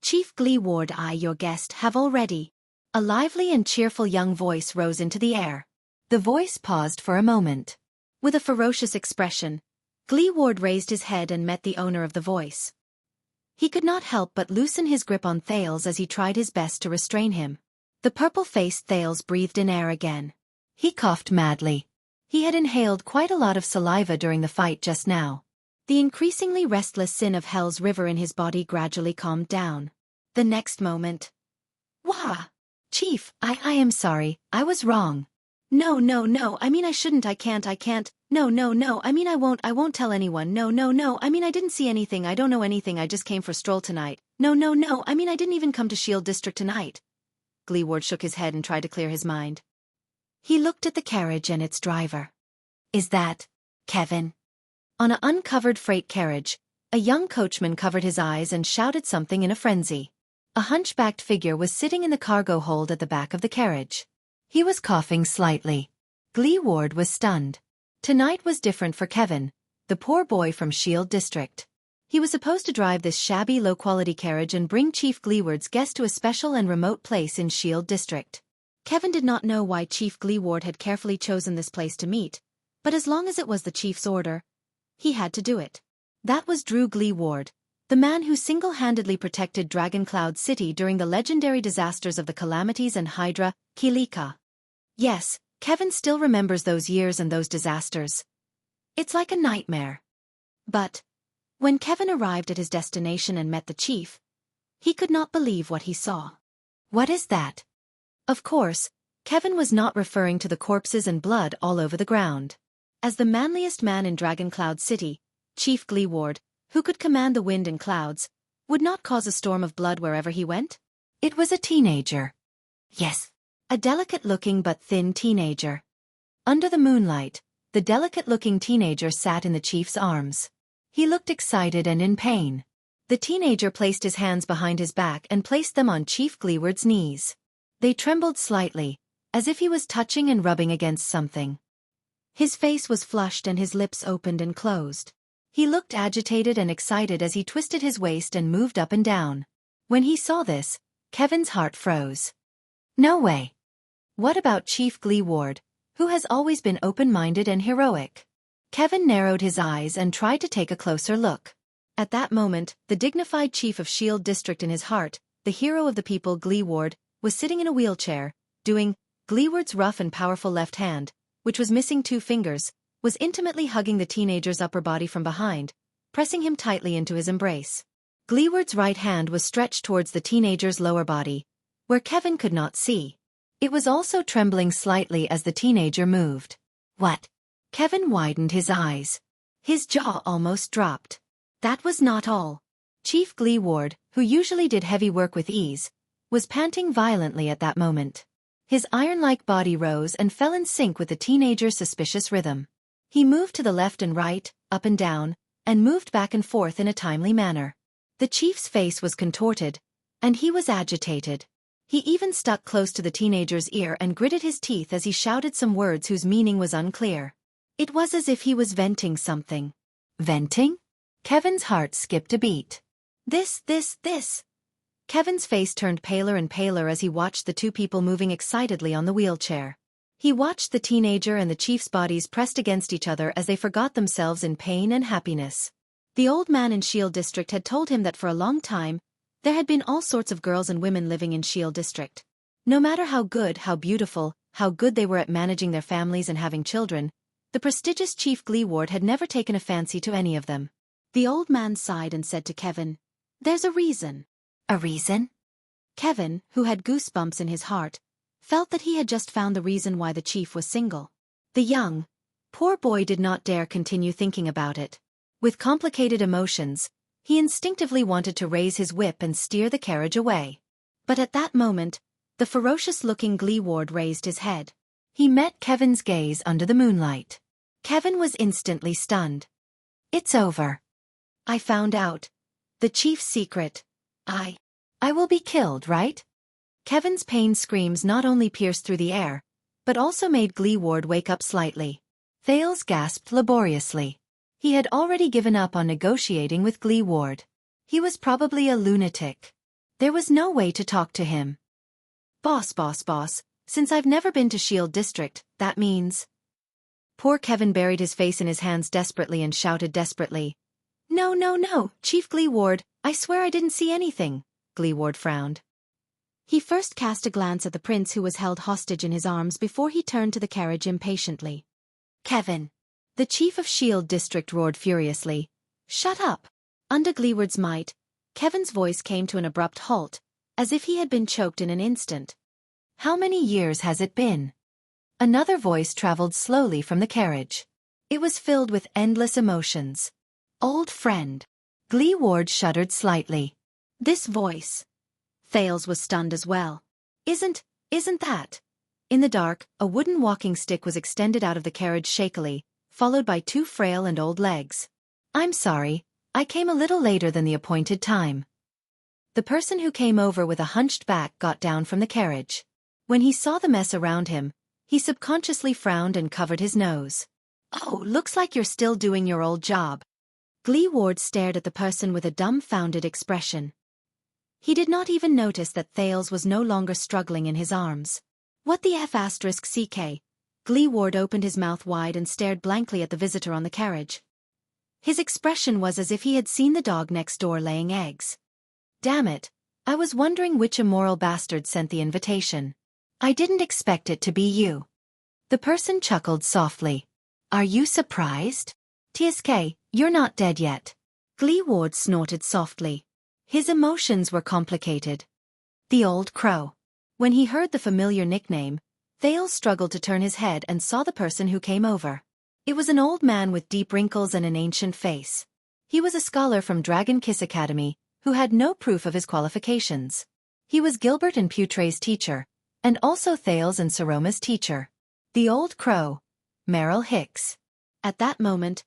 Speaker 1: Chief Gleeward, I, your guest, have already. A lively and cheerful young voice rose into the air. The voice paused for a moment. With a ferocious expression, Gleeward raised his head and met the owner of the voice. He could not help but loosen his grip on Thales as he tried his best to restrain him. The purple-faced Thales breathed in air again. He coughed madly. He had inhaled quite a lot of saliva during the fight just now. The increasingly restless sin of Hell's river in his body gradually calmed down. The next moment. Wah! Chief, I am sorry, I was wrong. No, I mean I shouldn't, I can't. No, I mean I won't tell anyone. No, I mean I didn't see anything, I don't know anything, I just came for a stroll tonight. No, I mean I didn't even come to Shield District tonight. Gleeward shook his head and tried to clear his mind. He looked at the carriage and its driver. Is that Kevin? On an uncovered freight carriage, a young coachman covered his eyes and shouted something in a frenzy. A hunchbacked figure was sitting in the cargo hold at the back of the carriage. He was coughing slightly. Gleeward was stunned. Tonight was different for Kevin, the poor boy from Shield District. He was supposed to drive this shabby low-quality carriage and bring Chief Gleeward's guest to a special and remote place in Shield District. Kevin did not know why Chief Gleeward had carefully chosen this place to meet, but as long as it was the chief's order, he had to do it. That was Drew Gleeward, the man who single-handedly protected Dragoncloud City during the legendary disasters of the Calamities and Hydra, Kilika. Yes, Kevin still remembers those years and those disasters. It's like a nightmare. But when Kevin arrived at his destination and met the chief, he could not believe what he saw. What is that? Of course, Kevin was not referring to the corpses and blood all over the ground. As the manliest man in Dragoncloud City, Chief Gleeward, who could command the wind and clouds, would not cause a storm of blood wherever he went? It was a teenager. Yes, a delicate-looking but thin teenager. Under the moonlight, the delicate-looking teenager sat in the chief's arms. He looked excited and in pain. The teenager placed his hands behind his back and placed them on Chief Gleeward's knees. They trembled slightly, as if he was touching and rubbing against something. His face was flushed and his lips opened and closed. He looked agitated and excited as he twisted his waist and moved up and down. When he saw this, Kevin's heart froze. No way. What about Chief Gleeward, who has always been open-minded and heroic? Kevin narrowed his eyes and tried to take a closer look. At that moment, the dignified chief of Shield District in his heart, the hero of the people Gleeward, was sitting in a wheelchair, doing Gleeward's rough and powerful left hand, which was missing 2 fingers, was intimately hugging the teenager's upper body from behind, pressing him tightly into his embrace. Gleeward's right hand was stretched towards the teenager's lower body, where Kevin could not see. It was also trembling slightly as the teenager moved. What? Kevin widened his eyes. His jaw almost dropped. That was not all. Chief Gleeward, who usually did heavy work with ease, was panting violently at that moment. His iron-like body rose and fell in sync with the teenager's suspicious rhythm. He moved to the left and right, up and down, and moved back and forth in a timely manner. The chief's face was contorted, and he was agitated. He even stuck close to the teenager's ear and gritted his teeth as he shouted some words whose meaning was unclear. It was as if he was venting something. Venting? Kevin's heart skipped a beat. This. Kevin's face turned paler and paler as he watched the 2 people moving excitedly on the wheelchair. He watched the teenager and the chief's bodies pressed against each other as they forgot themselves in pain and happiness. The old man in Shield District had told him that for a long time, there had been all sorts of girls and women living in Shield District. No matter how good, how beautiful, how good they were at managing their families and having children, the prestigious Chief Gleeward had never taken a fancy to any of them. The old man sighed and said to Kevin, "There's a reason." "A reason?" Kevin, who had goosebumps in his heart, felt that he had just found the reason why the chief was single. The young, poor boy did not dare continue thinking about it. With complicated emotions, he instinctively wanted to raise his whip and steer the carriage away. But at that moment, the ferocious-looking Gleeward raised his head. He met Kevin's gaze under the moonlight. Kevin was instantly stunned. "It's over. I found out. The chief's secret. I will be killed, right?" Kevin's pain screams not only pierced through the air, but also made Gleeward wake up slightly. Thales gasped laboriously. He had already given up on negotiating with Gleeward. He was probably a lunatic. There was no way to talk to him. Boss, since I've never been to Shield District, that means..." Poor Kevin buried his face in his hands desperately and shouted desperately, No, Chief Gleeward, I swear I didn't see anything." Gleeward frowned. He first cast a glance at the prince who was held hostage in his arms before he turned to the carriage impatiently. "Kevin!" The chief of Shield District roared furiously. "Shut up!" Under Gleeward's might, Kevin's voice came to an abrupt halt, as if he had been choked in an instant. "How many years has it been?" Another voice traveled slowly from the carriage. It was filled with endless emotions. "Old friend." Gleeward shuddered slightly. This voice. Thales was stunned as well. Isn't that? In the dark, a wooden walking stick was extended out of the carriage shakily, followed by two frail and old legs. "I'm sorry, I came a little later than the appointed time." The person who came over with a hunched back got down from the carriage. When he saw the mess around him, he subconsciously frowned and covered his nose. "Oh, looks like you're still doing your old job." Gleeward stared at the person with a dumbfounded expression. He did not even notice that Thales was no longer struggling in his arms. "What the F***CK? Gleeward opened his mouth wide and stared blankly at the visitor on the carriage. His expression was as if he had seen the dog next door laying eggs. "Damn it, I was wondering which immoral bastard sent the invitation. I didn't expect it to be you." The person chuckled softly. "Are you surprised? TSK, you're not dead yet." Gleeward snorted softly. His emotions were complicated. The old crow. When he heard the familiar nickname, Thales struggled to turn his head and saw the person who came over. It was an old man with deep wrinkles and an ancient face. He was a scholar from Dragon Kiss Academy, who had no proof of his qualifications. He was Gilbert and Putre's teacher, and also Thales and Saroma's teacher. The old crow, Merrill Hicks. At that moment,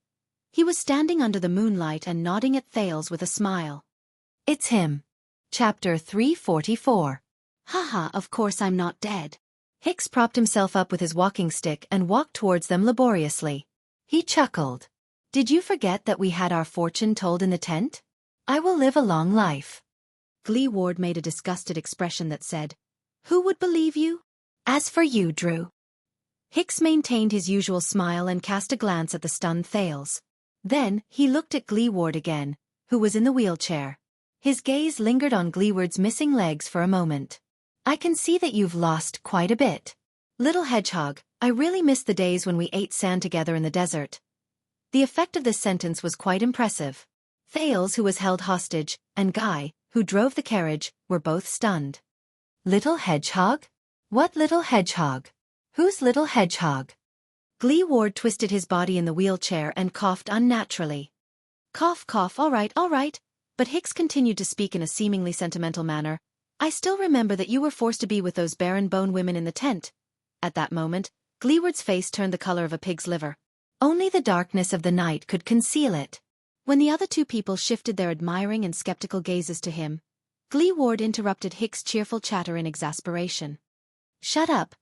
Speaker 1: he was standing under the moonlight and nodding at Thales with a smile. "It's him." Chapter 344. "Haha, of course I'm not dead." Hicks propped himself up with his walking stick and walked towards them laboriously. He chuckled. "Did you forget that we had our fortune told in the tent? I will live a long life." Gleeward made a disgusted expression that said, "Who would believe you? As for you, Drew." Hicks maintained his usual smile and cast a glance at the stunned Thales. Then, he looked at Gleeward again, who was in the wheelchair. His gaze lingered on Gleeward's missing legs for a moment. "I can see that you've lost quite a bit. Little hedgehog, I really miss the days when we ate sand together in the desert." The effect of this sentence was quite impressive. Thales, who was held hostage, and Guy, who drove the carriage, were both stunned. "Little hedgehog? What little hedgehog? Who's little hedgehog?" Gleeward twisted his body in the wheelchair and coughed unnaturally. Cough, all right, but Hicks continued to speak in a seemingly sentimental manner. "I still remember that you were forced to be with those barren bone women in the tent." At that moment, Gleeward's face turned the color of a pig's liver. Only the darkness of the night could conceal it. When the other two people shifted their admiring and skeptical gazes to him, Gleeward interrupted Hicks' cheerful chatter in exasperation. Shut up,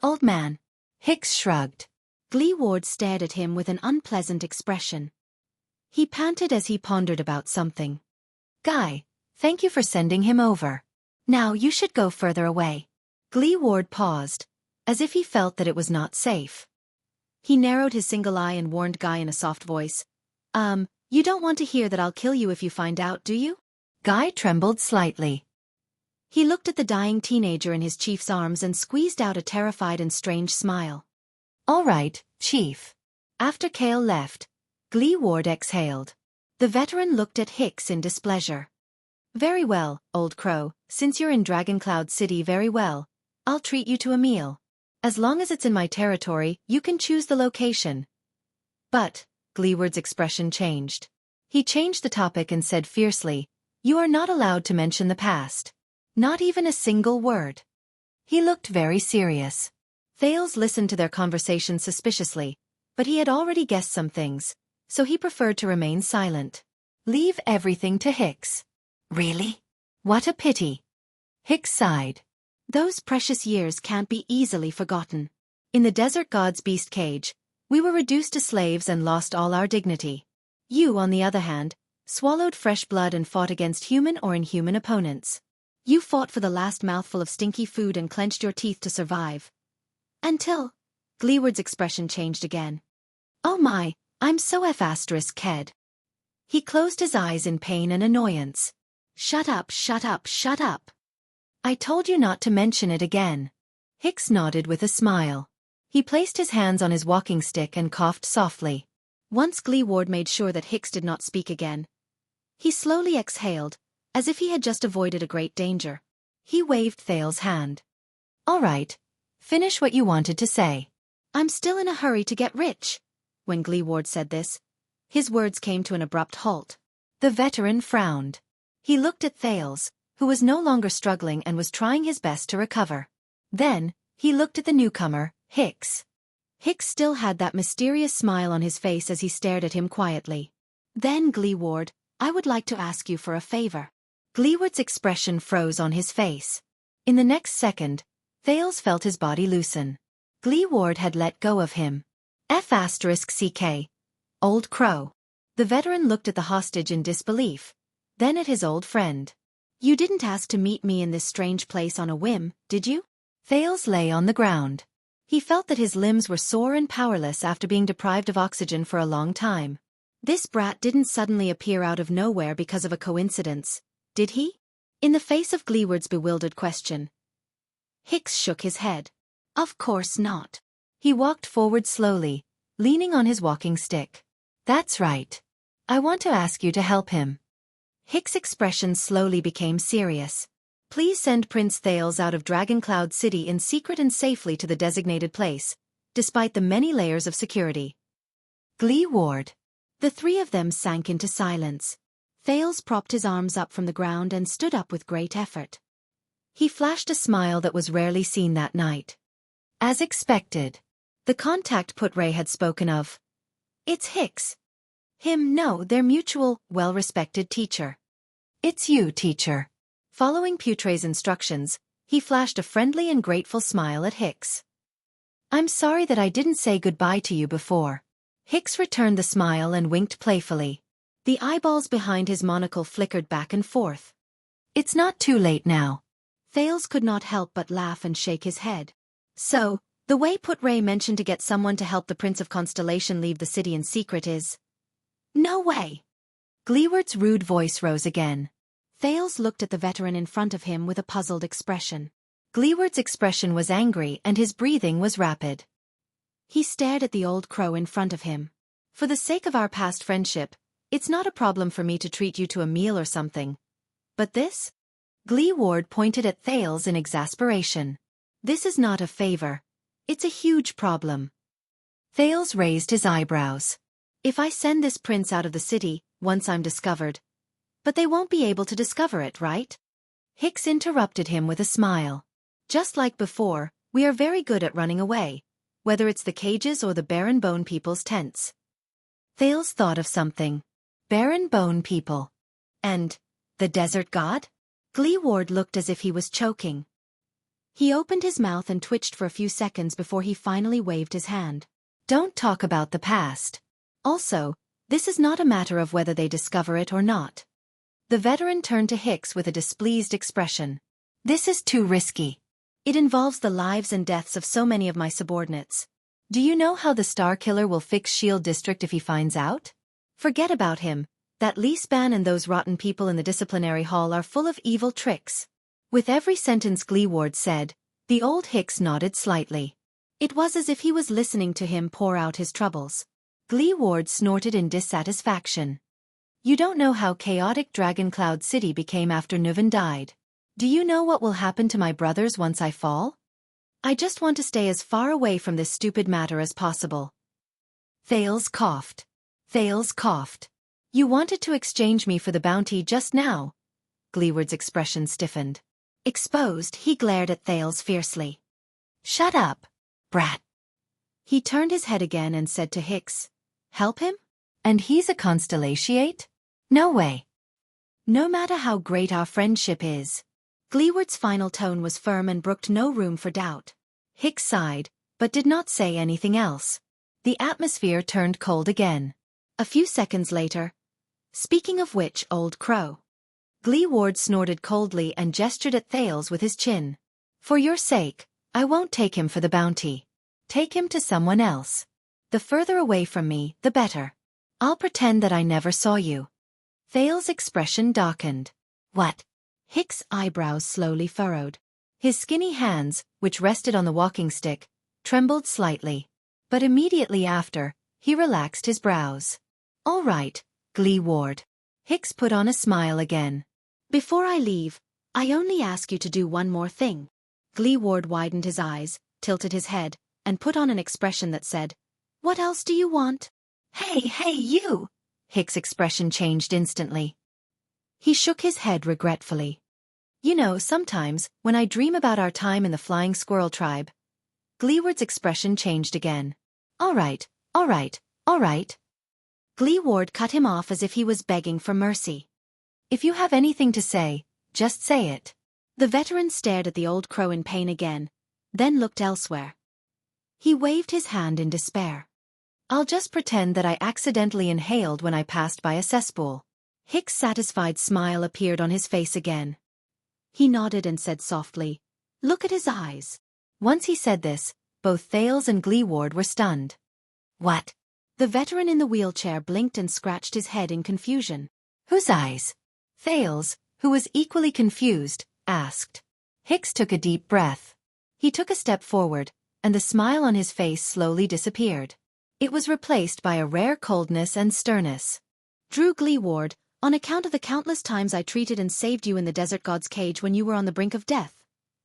Speaker 1: old man." Hicks shrugged. Gleeward stared at him with an unpleasant expression. He panted as he pondered about something. "Guy, thank you for sending him over. Now you should go further away." Gleeward paused, as if he felt that it was not safe. He narrowed his single eye and warned Guy in a soft voice. You don't want to hear that I'll kill you if you find out, do you? Guy trembled slightly. He looked at the dying teenager in his chief's arms and squeezed out a terrified and strange smile. All right, Chief. After Kale left, Glee Ward exhaled. The veteran looked at Hicks in displeasure. Very well, Old Crow, since you're in Dragoncloud City, very well. I'll treat you to a meal. As long as it's in my territory, you can choose the location. But, Gleeward's expression changed. He changed the topic and said fiercely, you are not allowed to mention the past. Not even a single word. He looked very serious. Thales listened to their conversation suspiciously, but he had already guessed some things, so he preferred to remain silent. Leave everything to Hicks. Really? What a pity. Hicks sighed. Those precious years can't be easily forgotten. In the Desert God's beast cage, we were reduced to slaves and lost all our dignity. You, on the other hand, swallowed fresh blood and fought against human or inhuman opponents. You fought for the last mouthful of stinky food and clenched your teeth to survive. Until... Gleeward's expression changed again. Oh my, I'm so F***ked. He closed his eyes in pain and annoyance. Shut up, shut up, shut up. I told you not to mention it again. Hicks nodded with a smile. He placed his hands on his walking stick and coughed softly. Once Gleeward made sure that Hicks did not speak again, he slowly exhaled, as if he had just avoided a great danger. He waved Thale's hand. All right. Finish what you wanted to say. I'm still in a hurry to get rich. When Gleeward said this, his words came to an abrupt halt. The veteran frowned. He looked at Thales, who was no longer struggling and was trying his best to recover. Then, he looked at the newcomer, Hicks. Hicks still had that mysterious smile on his face as he stared at him quietly. Then, Gleeward, I would like to ask you for a favor. Gleeward's expression froze on his face. In the next second, Thales felt his body loosen. Gleeward had let go of him. F***CK. Old Crow. The veteran looked at the hostage in disbelief, then at his old friend. You didn't ask to meet me in this strange place on a whim, did you? Thales lay on the ground. He felt that his limbs were sore and powerless after being deprived of oxygen for a long time. This brat didn't suddenly appear out of nowhere because of a coincidence, did he? In the face of Gleeward's bewildered question, Hicks shook his head. Of course not. He walked forward slowly, leaning on his walking stick. That's right. I want to ask you to help him. Hicks' expression slowly became serious. Please send Prince Thales out of Dragoncloud City in secret and safely to the designated place, despite the many layers of security. Gleeward. The three of them sank into silence. Thales propped his arms up from the ground and stood up with great effort. He flashed a smile that was rarely seen that night. As expected, the contact Putre had spoken of. It's Hicks. Him, no, their mutual, well-respected teacher. It's you, teacher. Following Putre's instructions, he flashed a friendly and grateful smile at Hicks. I'm sorry that I didn't say goodbye to you before. Hicks returned the smile and winked playfully. The eyeballs behind his monocle flickered back and forth. It's not too late now. Thales could not help but laugh and shake his head. So, the way Putre mentioned to get someone to help the Prince of Constellation leave the city in secret is... No way. Gleeward's rude voice rose again. Thales looked at the veteran in front of him with a puzzled expression. Gleeward's expression was angry and his breathing was rapid. He stared at the old crow in front of him. For the sake of our past friendship, it's not a problem for me to treat you to a meal or something. But this? Gleeward pointed at Thales in exasperation. This is not a favor. It's a huge problem. Thales raised his eyebrows. If I send this prince out of the city, once I'm discovered. But they won't be able to discover it, right? Hicks interrupted him with a smile. Just like before, we are very good at running away, whether it's the cages or the barren bone people's tents. Thales thought of something. Barren bone people. And the desert god? Gleeward looked as if he was choking. He opened his mouth and twitched for a few seconds before he finally waved his hand. Don't talk about the past. Also, this is not a matter of whether they discover it or not. The veteran turned to Hicks with a displeased expression. This is too risky. It involves the lives and deaths of so many of my subordinates. Do you know how the Star Killer will fix Shield District if he finds out? Forget about him. That Leespan and those rotten people in the disciplinary hall are full of evil tricks. With every sentence Gleeward said, the old Hicks nodded slightly. It was as if he was listening to him pour out his troubles. Gleeward snorted in dissatisfaction. You don't know how chaotic Dragoncloud City became after Nuven died. Do you know what will happen to my brothers once I fall? I just want to stay as far away from this stupid matter as possible. Thales coughed. Thales coughed. You wanted to exchange me for the bounty just now. Gleeward's expression stiffened. Exposed, he glared at Thales fiercely. Shut up, brat. He turned his head again and said to Hicks, help him? And he's a constellatiate? No way. No matter how great our friendship is. Gleeward's final tone was firm and brooked no room for doubt. Hicks sighed, but did not say anything else. The atmosphere turned cold again. A few seconds later, speaking of which, old crow. Gleeward snorted coldly and gestured at Thales with his chin. For your sake, I won't take him for the bounty. Take him to someone else. The further away from me, the better. I'll pretend that I never saw you. Thales' expression darkened. What? Hicks' eyebrows slowly furrowed. His skinny hands, which rested on the walking stick, trembled slightly. But immediately after, he relaxed his brows. All right, Gleeward. Hicks put on a smile again. Before I leave, I only ask you to do one more thing. Gleeward widened his eyes, tilted his head, and put on an expression that said, What else do you want? Hey, you! Hicks' expression changed instantly. He shook his head regretfully. You know, sometimes, when I dream about our time in the Flying Squirrel Tribe. Gleeward's expression changed again. All right. Gleeward cut him off as if he was begging for mercy. If you have anything to say, just say it. The veteran stared at the old crow in pain again, then looked elsewhere. He waved his hand in despair. I'll just pretend that I accidentally inhaled when I passed by a cesspool. Hicks' satisfied smile appeared on his face again. He nodded and said softly, Look at his eyes. Once he said this, both Thales and Gleeward were stunned. What? The veteran in the wheelchair blinked and scratched his head in confusion. Whose eyes? Thales, who was equally confused, asked. Hicks took a deep breath. He took a step forward, and the smile on his face slowly disappeared. It was replaced by a rare coldness and sternness. Drew Gleeward, on account of the countless times I treated and saved you in the desert god's cage when you were on the brink of death,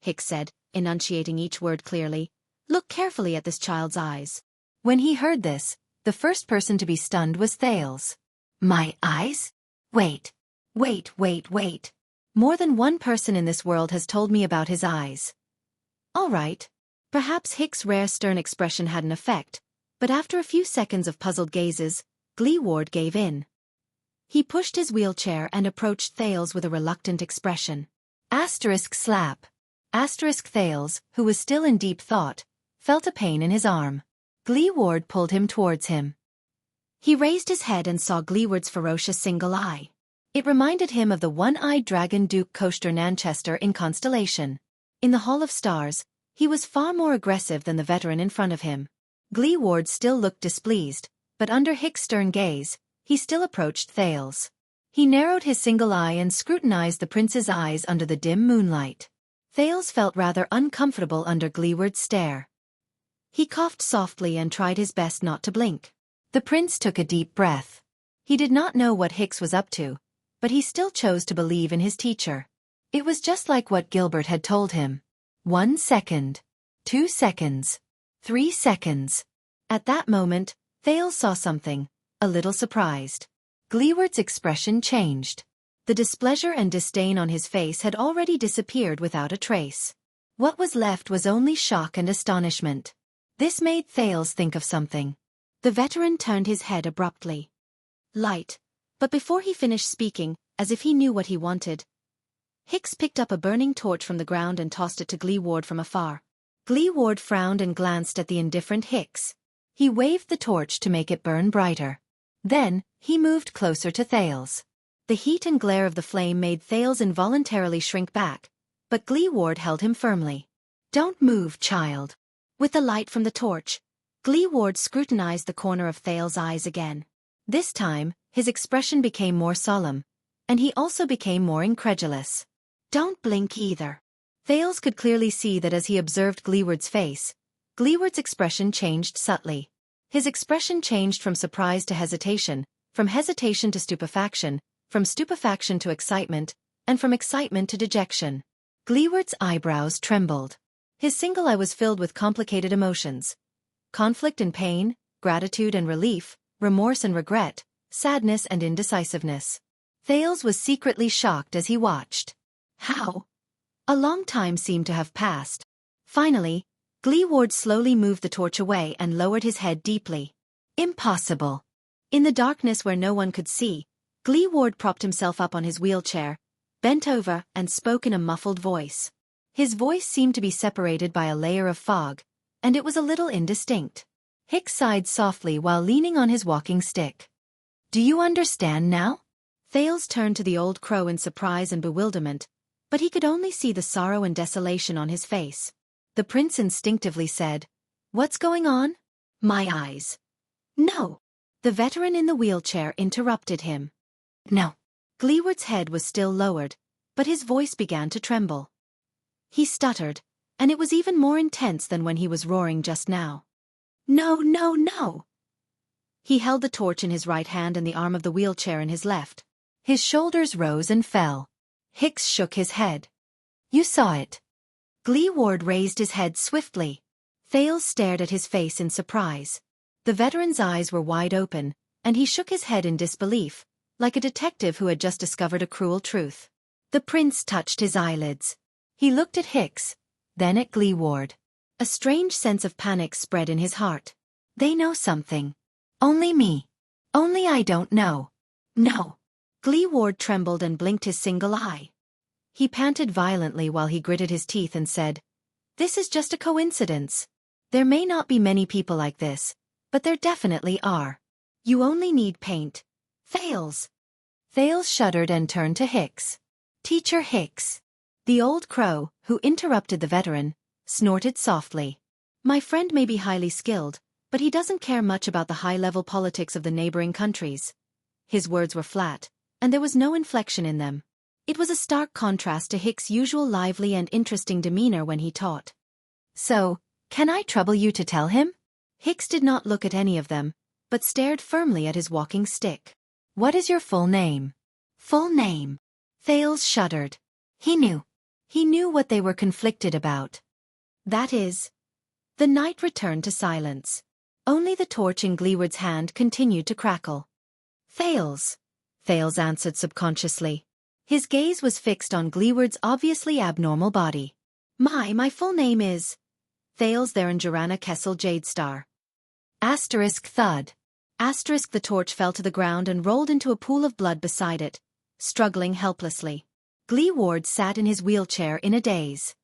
Speaker 1: Hicks said, enunciating each word clearly. Look carefully at this child's eyes. When he heard this, the first person to be stunned was Thales. My eyes? Wait. More than one person in this world has told me about his eyes. All right. Perhaps Hicks' rare stern expression had an effect, but after a few seconds of puzzled gazes, Gleeward gave in. He pushed his wheelchair and approached Thales with a reluctant expression. *slap. Thales, who was still in deep thought, felt a pain in his arm. Gleeward pulled him towards him. He raised his head and saw Gleeward's ferocious single eye. It reminded him of the one-eyed dragon Duke Coaster Nanchester in Constellation. In the Hall of Stars, he was far more aggressive than the veteran in front of him. Gleeward still looked displeased, but under Hicks' stern gaze, he still approached Thales. He narrowed his single eye and scrutinized the prince's eyes under the dim moonlight. Thales felt rather uncomfortable under Gleeward's stare. He coughed softly and tried his best not to blink. The prince took a deep breath. He did not know what Hicks was up to, but he still chose to believe in his teacher. It was just like what Gilbert had told him. 1 second. 2 seconds. 3 seconds. At that moment, Thales saw something, a little surprised. Gleeward's expression changed. The displeasure and disdain on his face had already disappeared without a trace. What was left was only shock and astonishment. This made Thales think of something. The veteran turned his head abruptly. Light. But before he finished speaking, as if he knew what he wanted, Hicks picked up a burning torch from the ground and tossed it to Gleeward from afar. Gleeward frowned and glanced at the indifferent Hicks. He waved the torch to make it burn brighter. Then, he moved closer to Thales. The heat and glare of the flame made Thales involuntarily shrink back, but Gleeward held him firmly. Don't move, child. With the light from the torch, Gleeward scrutinized the corner of Thale's eyes again. This time, his expression became more solemn, and he also became more incredulous. Don't blink either. Thales could clearly see that as he observed Gleeward's face, Gleeward's expression changed subtly. His expression changed from surprise to hesitation, from hesitation to stupefaction, from stupefaction to excitement, and from excitement to dejection. Gleeward's eyebrows trembled. His single eye was filled with complicated emotions. Conflict and pain, gratitude and relief, remorse and regret, sadness and indecisiveness. Thales was secretly shocked as he watched. How? A long time seemed to have passed. Finally, Gleeward slowly moved the torch away and lowered his head deeply. Impossible. In the darkness where no one could see, Gleeward propped himself up on his wheelchair, bent over, and spoke in a muffled voice. His voice seemed to be separated by a layer of fog, and it was a little indistinct. Hicks sighed softly while leaning on his walking stick. Do you understand now? Thales turned to the old crow in surprise and bewilderment, but he could only see the sorrow and desolation on his face. The prince instinctively said, What's going on? My eyes. No. The veteran in the wheelchair interrupted him. No. Gleeward's head was still lowered, but his voice began to tremble. He stuttered, and it was even more intense than when he was roaring just now. No, no, no. He held the torch in his right hand and the arm of the wheelchair in his left. His shoulders rose and fell. Hicks shook his head. You saw it. Gleeward raised his head swiftly. Thales stared at his face in surprise. The veteran's eyes were wide open, and he shook his head in disbelief, like a detective who had just discovered a cruel truth. The prince touched his eyelids. He looked at Hicks, then at Gleeward. A strange sense of panic spread in his heart. They know something. Only me. Only I don't know. No. Gleeward trembled and blinked his single eye. He panted violently while he gritted his teeth and said, This is just a coincidence. There may not be many people like this, but there definitely are. You only need paint. Thales. Thales shuddered and turned to Hicks. Teacher Hicks. The old crow, who interrupted the veteran, snorted softly. My friend may be highly skilled, but he doesn't care much about the high-level politics of the neighboring countries. His words were flat, and there was no inflection in them. It was a stark contrast to Hicks' usual lively and interesting demeanor when he taught. So, can I trouble you to tell him? Hicks did not look at any of them, but stared firmly at his walking stick. What is your full name? Full name. Thales shuddered. He knew. He knew what they were conflicted about. That is. The night returned to silence. Only the torch in Gleeward's hand continued to crackle. Thales. Thales answered subconsciously. His gaze was fixed on Gleeward's obviously abnormal body. My full name is... Thales Theranjarana Kessel Jadestar. Asterisk thud. Asterisk the torch fell to the ground and rolled into a pool of blood beside it, struggling helplessly. Gleeward sat in his wheelchair in a daze.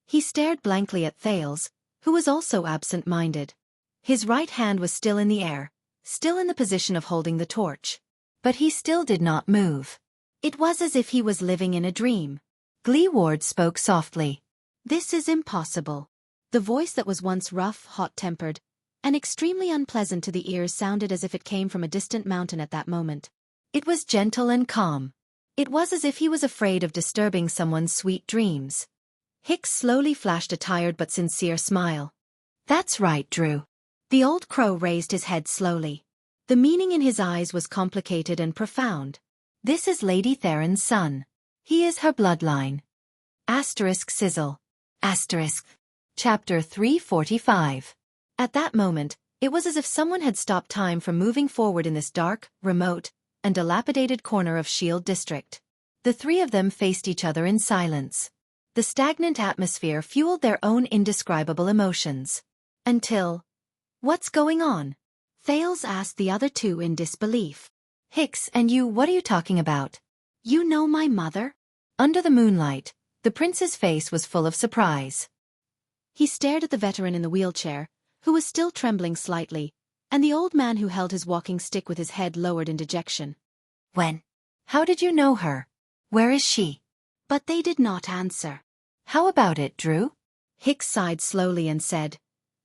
Speaker 1: He stared blankly at Thales, who was also absent-minded. His right hand was still in the air, still in the position of holding the torch. But he still did not move. It was as if he was living in a dream. Gleeward spoke softly. This is impossible. The voice that was once rough, hot-tempered, and extremely unpleasant to the ears sounded as if it came from a distant mountain at that moment. It was gentle and calm. It was as if he was afraid of disturbing someone's sweet dreams. Hicks slowly flashed a tired but sincere smile. That's right, Drew. The old crow raised his head slowly. The meaning in his eyes was complicated and profound. This is Lady Theron's son. He is her bloodline. Asterisk sizzle. Asterisk. Chapter 345. At that moment, it was as if someone had stopped time from moving forward in this dark, remote, and dilapidated corner of Shield District. The three of them faced each other in silence. The stagnant atmosphere fueled their own indescribable emotions. Until... What's going on? Thales asked the other two in disbelief. Hicks and you, what are you talking about? You know my mother? Under the moonlight, the prince's face was full of surprise. He stared at the veteran in the wheelchair, who was still trembling slightly, and the old man who held his walking stick with his head lowered in dejection. When? How did you know her? Where is she? But they did not answer. How about it, Drew? Hicks sighed slowly and said,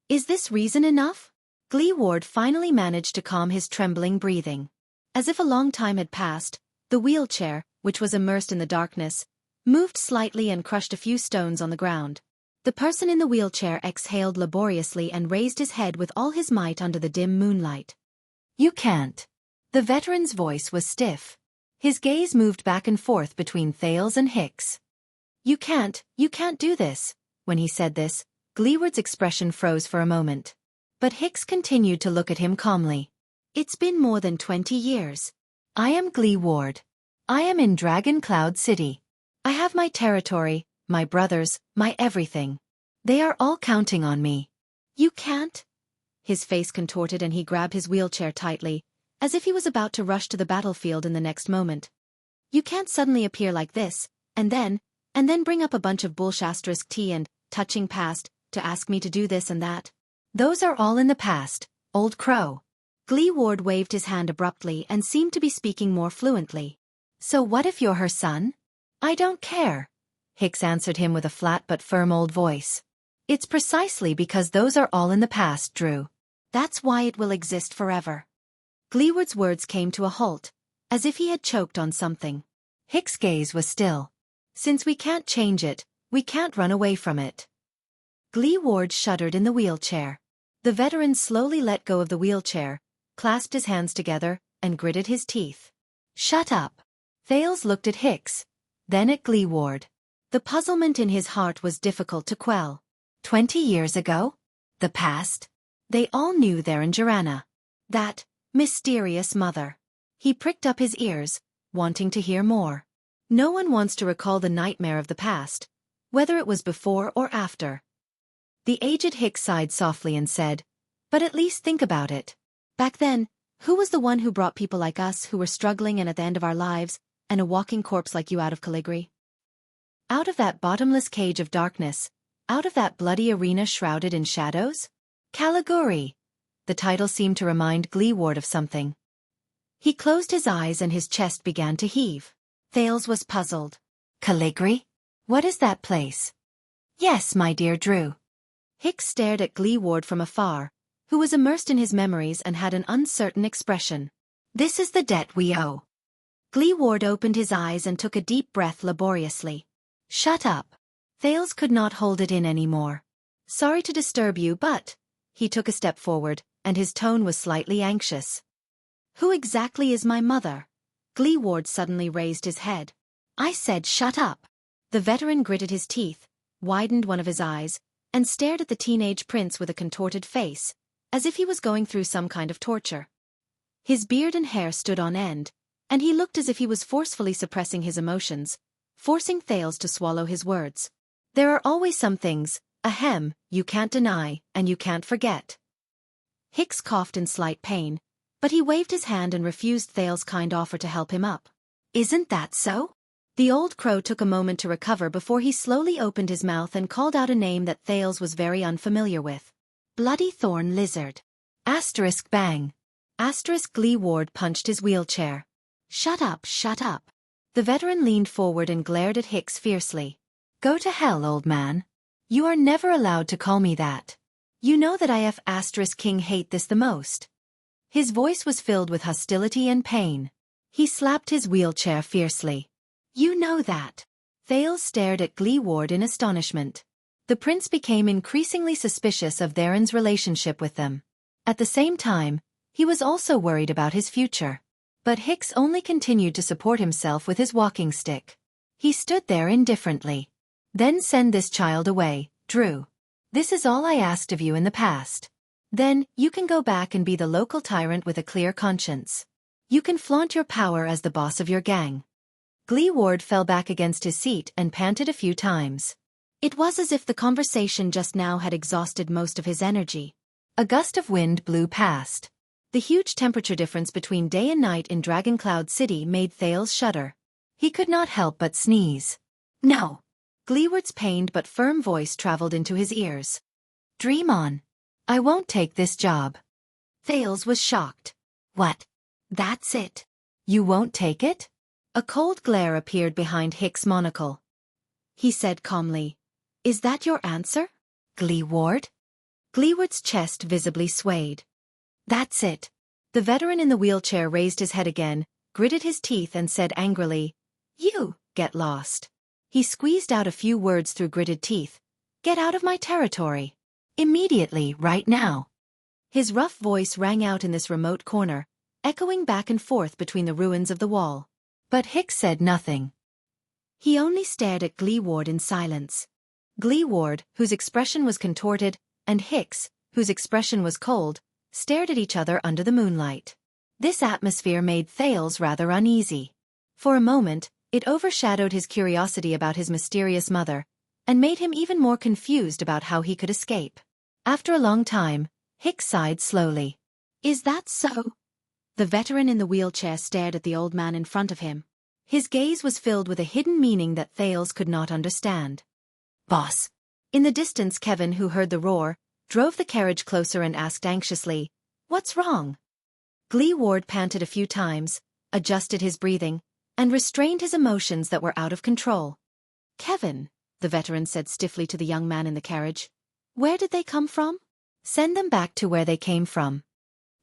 Speaker 1: "Is this reason enough?" Gleeward finally managed to calm his trembling breathing. As if a long time had passed, the wheelchair, which was immersed in the darkness, moved slightly and crushed a few stones on the ground. The person in the wheelchair exhaled laboriously and raised his head with all his might under the dim moonlight. "You can't." The veteran's voice was stiff. His gaze moved back and forth between Thales and Hicks. You can't do this." When he said this, Gleeward's expression froze for a moment. But Hicks continued to look at him calmly. "It's been more than 20 years. I am Gleeward. I am in Dragon Cloud City. I have my territory, my brothers, my everything. They are all counting on me. You can't?" His face contorted and he grabbed his wheelchair tightly, as if he was about to rush to the battlefield in the next moment. "You can't suddenly appear like this, and then bring up a bunch of bullshit tea and, touching past, to ask me to do this and that. Those are all in the past, old crow." Gleeward waved his hand abruptly and seemed to be speaking more fluently. "So what if you're her son?" "I don't care," Hicks answered him with a flat but firm old voice. "It's precisely because those are all in the past, Drew. That's why it will exist forever." Gleeward's words came to a halt, as if he had choked on something. Hicks' gaze was still. "Since we can't change it, we can't run away from it." Gleeward shuddered in the wheelchair. The veteran slowly let go of the wheelchair, clasped his hands together, and gritted his teeth. "Shut up." Thales looked at Hicks, then at Gleeward. The puzzlement in his heart was difficult to quell. 20 years ago? The past? They all knew there in Joranna. That mysterious mother. He pricked up his ears, wanting to hear more. No one wants to recall the nightmare of the past, whether it was before or after. The aged Hicks sighed softly and said, "But at least think about it. Back then, who was the one who brought people like us who were struggling and at the end of our lives, and a walking corpse like you out of Caligari? Out of that bottomless cage of darkness, out of that bloody arena shrouded in shadows? Caligari." The title seemed to remind Gleeward of something. He closed his eyes and his chest began to heave. Thales was puzzled. "Caligari? What is that place?" "Yes, my dear Drew." Hicks stared at Gleeward from afar, who was immersed in his memories and had an uncertain expression. "This is the debt we owe." Gleeward opened his eyes and took a deep breath laboriously. "Shut up." Thales could not hold it in anymore. "Sorry to disturb you, but..." He took a step forward, and his tone was slightly anxious. "Who exactly is my mother?" Gleeward suddenly raised his head. "I said shut up." The veteran gritted his teeth, widened one of his eyes, and stared at the teenage prince with a contorted face, as if he was going through some kind of torture. His beard and hair stood on end, and he looked as if he was forcefully suppressing his emotions, forcing Thales to swallow his words. "There are always some things, ahem, you can't deny, and you can't forget." Hicks coughed in slight pain, but he waved his hand and refused Thales' kind offer to help him up. "Isn't that so?" The old crow took a moment to recover before he slowly opened his mouth and called out a name that Thales was very unfamiliar with. "Bloody thorn lizard." Asterisk bang. Asterisk Gleeward punched his wheelchair. "Shut up, shut up." The veteran leaned forward and glared at Hicks fiercely. "Go to hell, old man. You are never allowed to call me that. You know that I have asterisk king hate this the most." His voice was filled with hostility and pain. He slapped his wheelchair fiercely. "You know that." Thales stared at Gleeward in astonishment. The prince became increasingly suspicious of Theron's relationship with them. At the same time, he was also worried about his future. But Hicks only continued to support himself with his walking stick. He stood there indifferently. "Then send this child away, Drew. This is all I asked of you in the past. Then, you can go back and be the local tyrant with a clear conscience. You can flaunt your power as the boss of your gang." Gleeward fell back against his seat and panted a few times. It was as if the conversation just now had exhausted most of his energy. A gust of wind blew past. The huge temperature difference between day and night in Dragon Cloud City made Thales shudder. He could not help but sneeze. "No." Gleeward's pained but firm voice traveled into his ears. "Dream on. I won't take this job." Thales was shocked. "What? That's it? You won't take it?" A cold glare appeared behind Hicks' monocle. He said calmly, "Is that your answer?" Gleeward? Gleeward's chest visibly swayed. That's it. The veteran in the wheelchair raised his head again, gritted his teeth and said angrily, You, get lost. He squeezed out a few words through gritted teeth. Get out of my territory. Immediately, right now. His rough voice rang out in this remote corner, echoing back and forth between the ruins of the wall. But Hicks said nothing. He only stared at Gleeward in silence. Gleeward, whose expression was contorted, and Hicks, whose expression was cold, stared at each other under the moonlight. This atmosphere made Thales rather uneasy. For a moment, it overshadowed his curiosity about his mysterious mother, and made him even more confused about how he could escape. After a long time, Hicks sighed slowly. Is that so? The veteran in the wheelchair stared at the old man in front of him. His gaze was filled with a hidden meaning that Thales could not understand. Boss. In the distance, Kevin, who heard the roar, drove the carriage closer and asked anxiously, What's wrong? Gleeward panted a few times, adjusted his breathing, and restrained his emotions that were out of control. Kevin, the veteran said stiffly to the young man in the carriage. Where did they come from? Send them back to where they came from.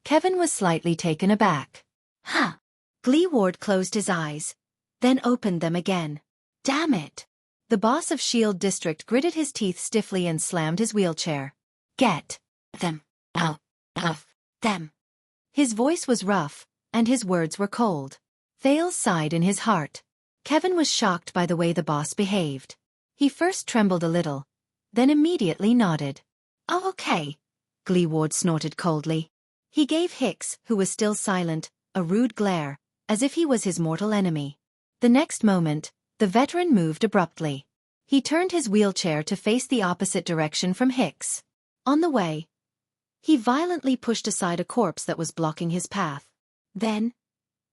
Speaker 1: Kevin was slightly taken aback. Huh. Gleeward closed his eyes, then opened them again. Damn it. The boss of Shield District gritted his teeth stiffly and slammed his wheelchair. Get them out of them. His voice was rough, and his words were cold. Thales sighed in his heart. Kevin was shocked by the way the boss behaved. He first trembled a little, then immediately nodded. Oh, okay. Gleeward snorted coldly. He gave Hicks, who was still silent, a rude glare, as if he was his mortal enemy. The next moment, the veteran moved abruptly. He turned his wheelchair to face the opposite direction from Hicks. On the way, he violently pushed aside a corpse that was blocking his path. Then,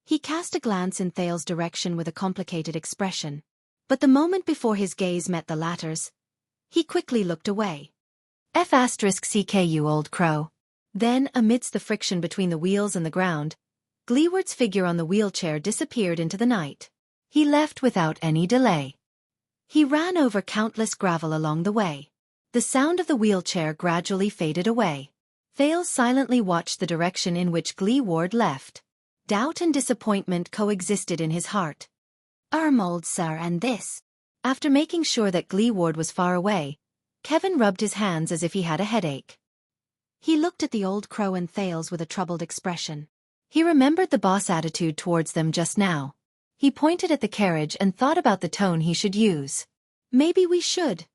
Speaker 1: he cast a glance in Thales' direction with a complicated expression. But the moment before his gaze met the latter's, he quickly looked away. F***CKU old crow. Then, amidst the friction between the wheels and the ground, Gleeward's figure on the wheelchair disappeared into the night. He left without any delay. He ran over countless gravel along the way. The sound of the wheelchair gradually faded away. Thales silently watched the direction in which Gleeward left. Doubt and disappointment coexisted in his heart. Old sir, and this. After making sure that Gleeward was far away, Kevin rubbed his hands as if he had a headache. He looked at the old crow and Thales with a troubled expression. He remembered the boss' attitude towards them just now. He pointed at the carriage and thought about the tone he should use. Maybe we should.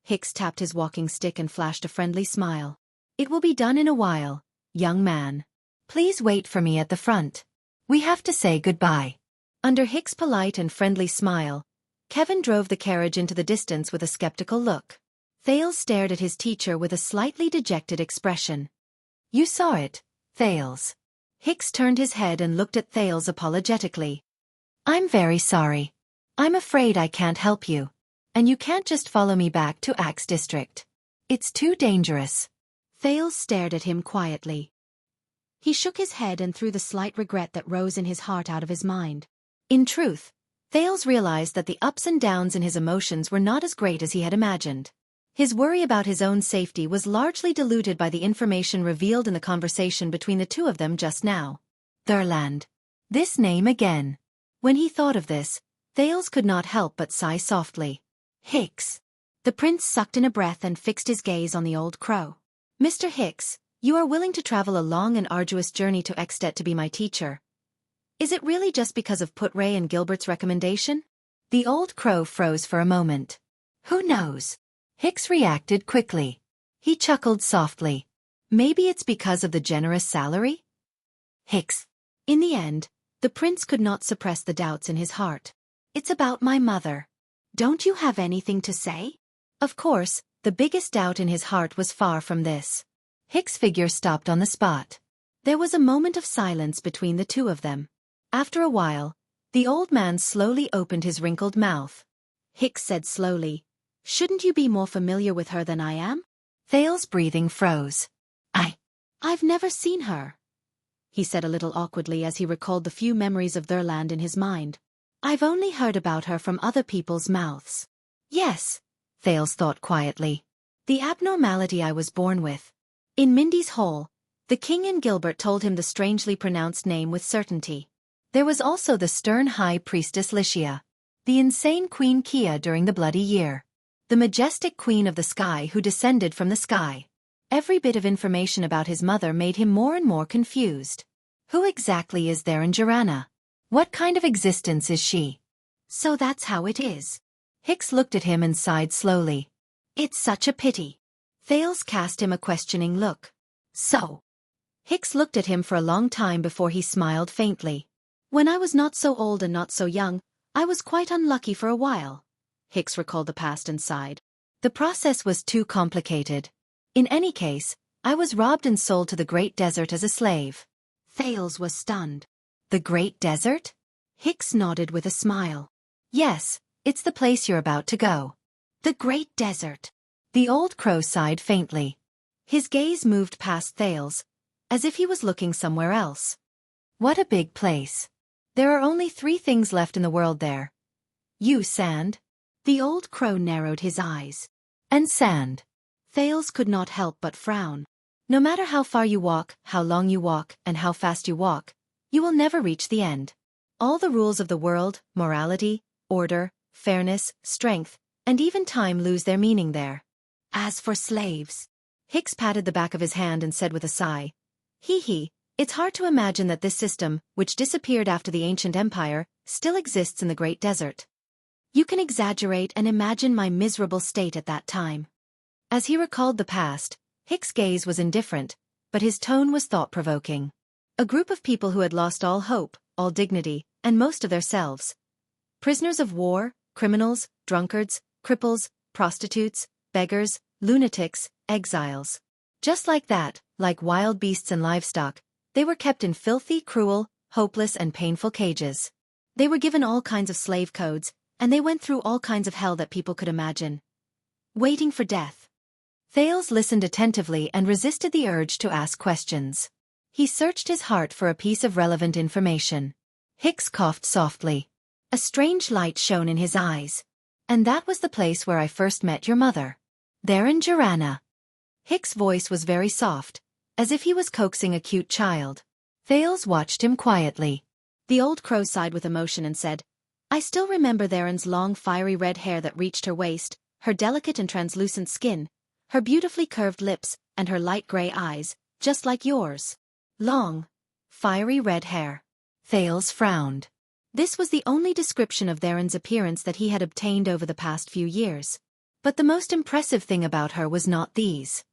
Speaker 1: Hicks tapped his walking stick and flashed a friendly smile. It will be done in a while, young man. Please wait for me at the front. We have to say goodbye. Under Hicks' polite and friendly smile, Kevin drove the carriage into the distance with a skeptical look. Thales stared at his teacher with a slightly dejected expression. You saw it, Thales. Hicks turned his head and looked at Thales apologetically. I'm very sorry. I'm afraid I can't help you. And you can't just follow me back to Axe District. It's too dangerous. Thales stared at him quietly. He shook his head and threw the slight regret that rose in his heart out of his mind. In truth, Thales realized that the ups and downs in his emotions were not as great as he had imagined. His worry about his own safety was largely diluted by the information revealed in the conversation between the two of them just now. Thurland. This name again. When he thought of this, Thales could not help but sigh softly. Hicks. The prince sucked in a breath and fixed his gaze on the old crow. Mr. Hicks, you are willing to travel a long and arduous journey to Extet to be my teacher. Is it really just because of Putray and Gilbert's recommendation? The old crow froze for a moment. Who knows? Hicks reacted quickly. He chuckled softly. Maybe it's because of the generous salary? Hicks. In the end, the prince could not suppress the doubts in his heart. It's about my mother. Don't you have anything to say? Of course, the biggest doubt in his heart was far from this. Hicks' figure stopped on the spot. There was a moment of silence between the two of them. After a while, the old man slowly opened his wrinkled mouth. Hicks said slowly, Shouldn't you be more familiar with her than I am? Thales' breathing froze. I've never seen her, he said a little awkwardly as he recalled the few memories of Thurland in his mind. I've only heard about her from other people's mouths. Yes, Thales thought quietly. The abnormality I was born with. In Mindy's hole, the king and Gilbert told him the strangely pronounced name with certainty. There was also the stern high priestess Licia, the insane Queen Kia during the Bloody Year, the majestic queen of the sky who descended from the sky. Every bit of information about his mother made him more and more confused. Who exactly is there in Joranna? What kind of existence is she? So that's how it is. Hicks looked at him and sighed slowly. It's such a pity. Thales cast him a questioning look. So? Hicks looked at him for a long time before he smiled faintly. When I was not so old and not so young, I was quite unlucky for a while. Hicks recalled the past and sighed. The process was too complicated. In any case, I was robbed and sold to the Great Desert as a slave. Thales was stunned. The Great Desert? Hicks nodded with a smile. Yes, it's the place you're about to go. The Great Desert. The old crow sighed faintly. His gaze moved past Thales, as if he was looking somewhere else. What a big place. There are only 3 things left in the world there. You, sand. The old crow narrowed his eyes. And sand. Thales could not help but frown. No matter how far you walk, how long you walk, and how fast you walk, you will never reach the end. All the rules of the world, morality, order, fairness, strength, and even time lose their meaning there. As for slaves. Hicks patted the back of his hand and said with a sigh, Hee, it's hard to imagine that this system, which disappeared after the ancient empire, still exists in the Great Desert. You can exaggerate and imagine my miserable state at that time. As he recalled the past, Hicks' gaze was indifferent, but his tone was thought-provoking. A group of people who had lost all hope, all dignity, and most of their selves. Prisoners of war, criminals, drunkards, cripples, prostitutes, beggars, lunatics, exiles. Just like that, like wild beasts and livestock, they were kept in filthy, cruel, hopeless and painful cages. They were given all kinds of slave codes, and they went through all kinds of hell that people could imagine. Waiting for death. Thales listened attentively and resisted the urge to ask questions. He searched his heart for a piece of relevant information. Hicks coughed softly. A strange light shone in his eyes. And that was the place where I first met your mother. There in Joranna. Hicks' voice was very soft, as if he was coaxing a cute child. Thales watched him quietly. The old crow sighed with emotion and said, I still remember Theron's long fiery red hair that reached her waist, her delicate and translucent skin, her beautifully curved lips, and her light gray eyes, just like yours. Long, fiery red hair. Thales frowned. This was the only description of Theron's appearance that he had obtained over the past few years. But the most impressive thing about her was not these.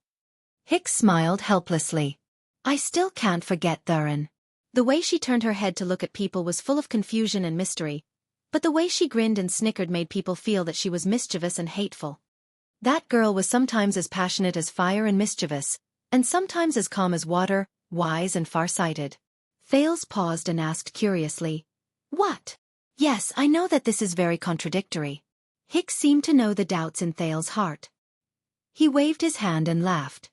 Speaker 1: Hicks smiled helplessly. I still can't forget Theron. The way she turned her head to look at people was full of confusion and mystery, but the way she grinned and snickered made people feel that she was mischievous and hateful. That girl was sometimes as passionate as fire and mischievous, and sometimes as calm as water, wise and far-sighted. Thales paused and asked curiously, What? Yes, I know that this is very contradictory. Hicks seemed to know the doubts in Thales' heart. He waved his hand and laughed.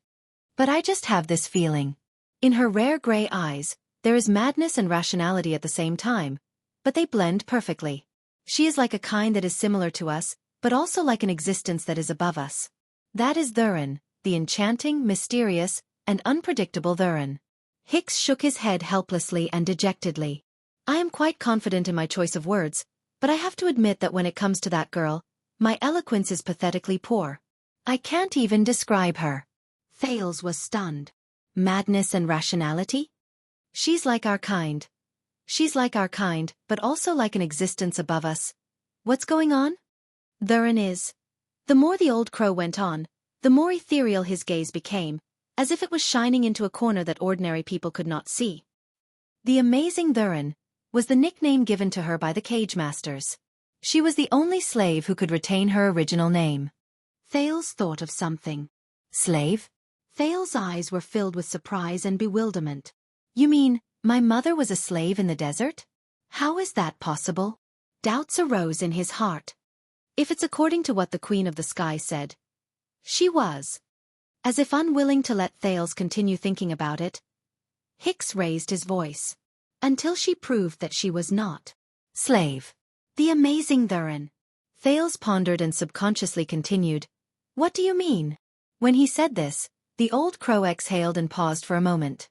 Speaker 1: But I just have this feeling. In her rare gray eyes, there is madness and rationality at the same time, but they blend perfectly. She is like a kind that is similar to us, but also like an existence that is above us. That is Theron, the enchanting, mysterious, and unpredictable Theron. Hicks shook his head helplessly and dejectedly. I am quite confident in my choice of words, but I have to admit that when it comes to that girl, my eloquence is pathetically poor. I can't even describe her. Thales was stunned. Madness and rationality? She's like our kind. She's like our kind, but also like an existence above us. What's going on? Theron is. The more the old crow went on, the more ethereal his gaze became, as if it was shining into a corner that ordinary people could not see. The amazing Theron was the nickname given to her by the cage masters. She was the only slave who could retain her original name. Thales thought of something. Slave? Thales' eyes were filled with surprise and bewilderment. You mean, my mother was a slave in the desert? How is that possible? Doubts arose in his heart. If it's according to what the Queen of the Sky said, she was. As if unwilling to let Thales continue thinking about it, Hicks raised his voice. Until she proved that she was not. Slave. The amazing Theron. Thales pondered and subconsciously continued. What do you mean? When he said this, the old crow exhaled and paused for a moment.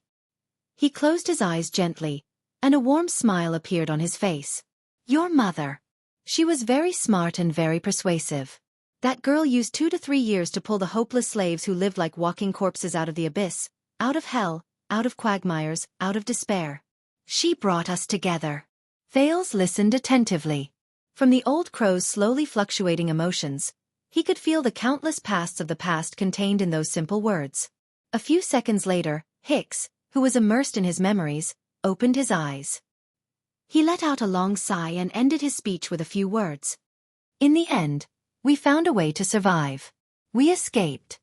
Speaker 1: He closed his eyes gently, and a warm smile appeared on his face. Your mother. She was very smart and very persuasive. That girl used 2 to 3 years to pull the hopeless slaves who lived like walking corpses out of the abyss, out of hell, out of quagmires, out of despair. She brought us together. Thales listened attentively. From the old crow's slowly fluctuating emotions, he could feel the countless pasts of the past contained in those simple words. A few seconds later, Hicks, who was immersed in his memories, opened his eyes. He let out a long sigh and ended his speech with a few words. In the end, we found a way to survive. We escaped.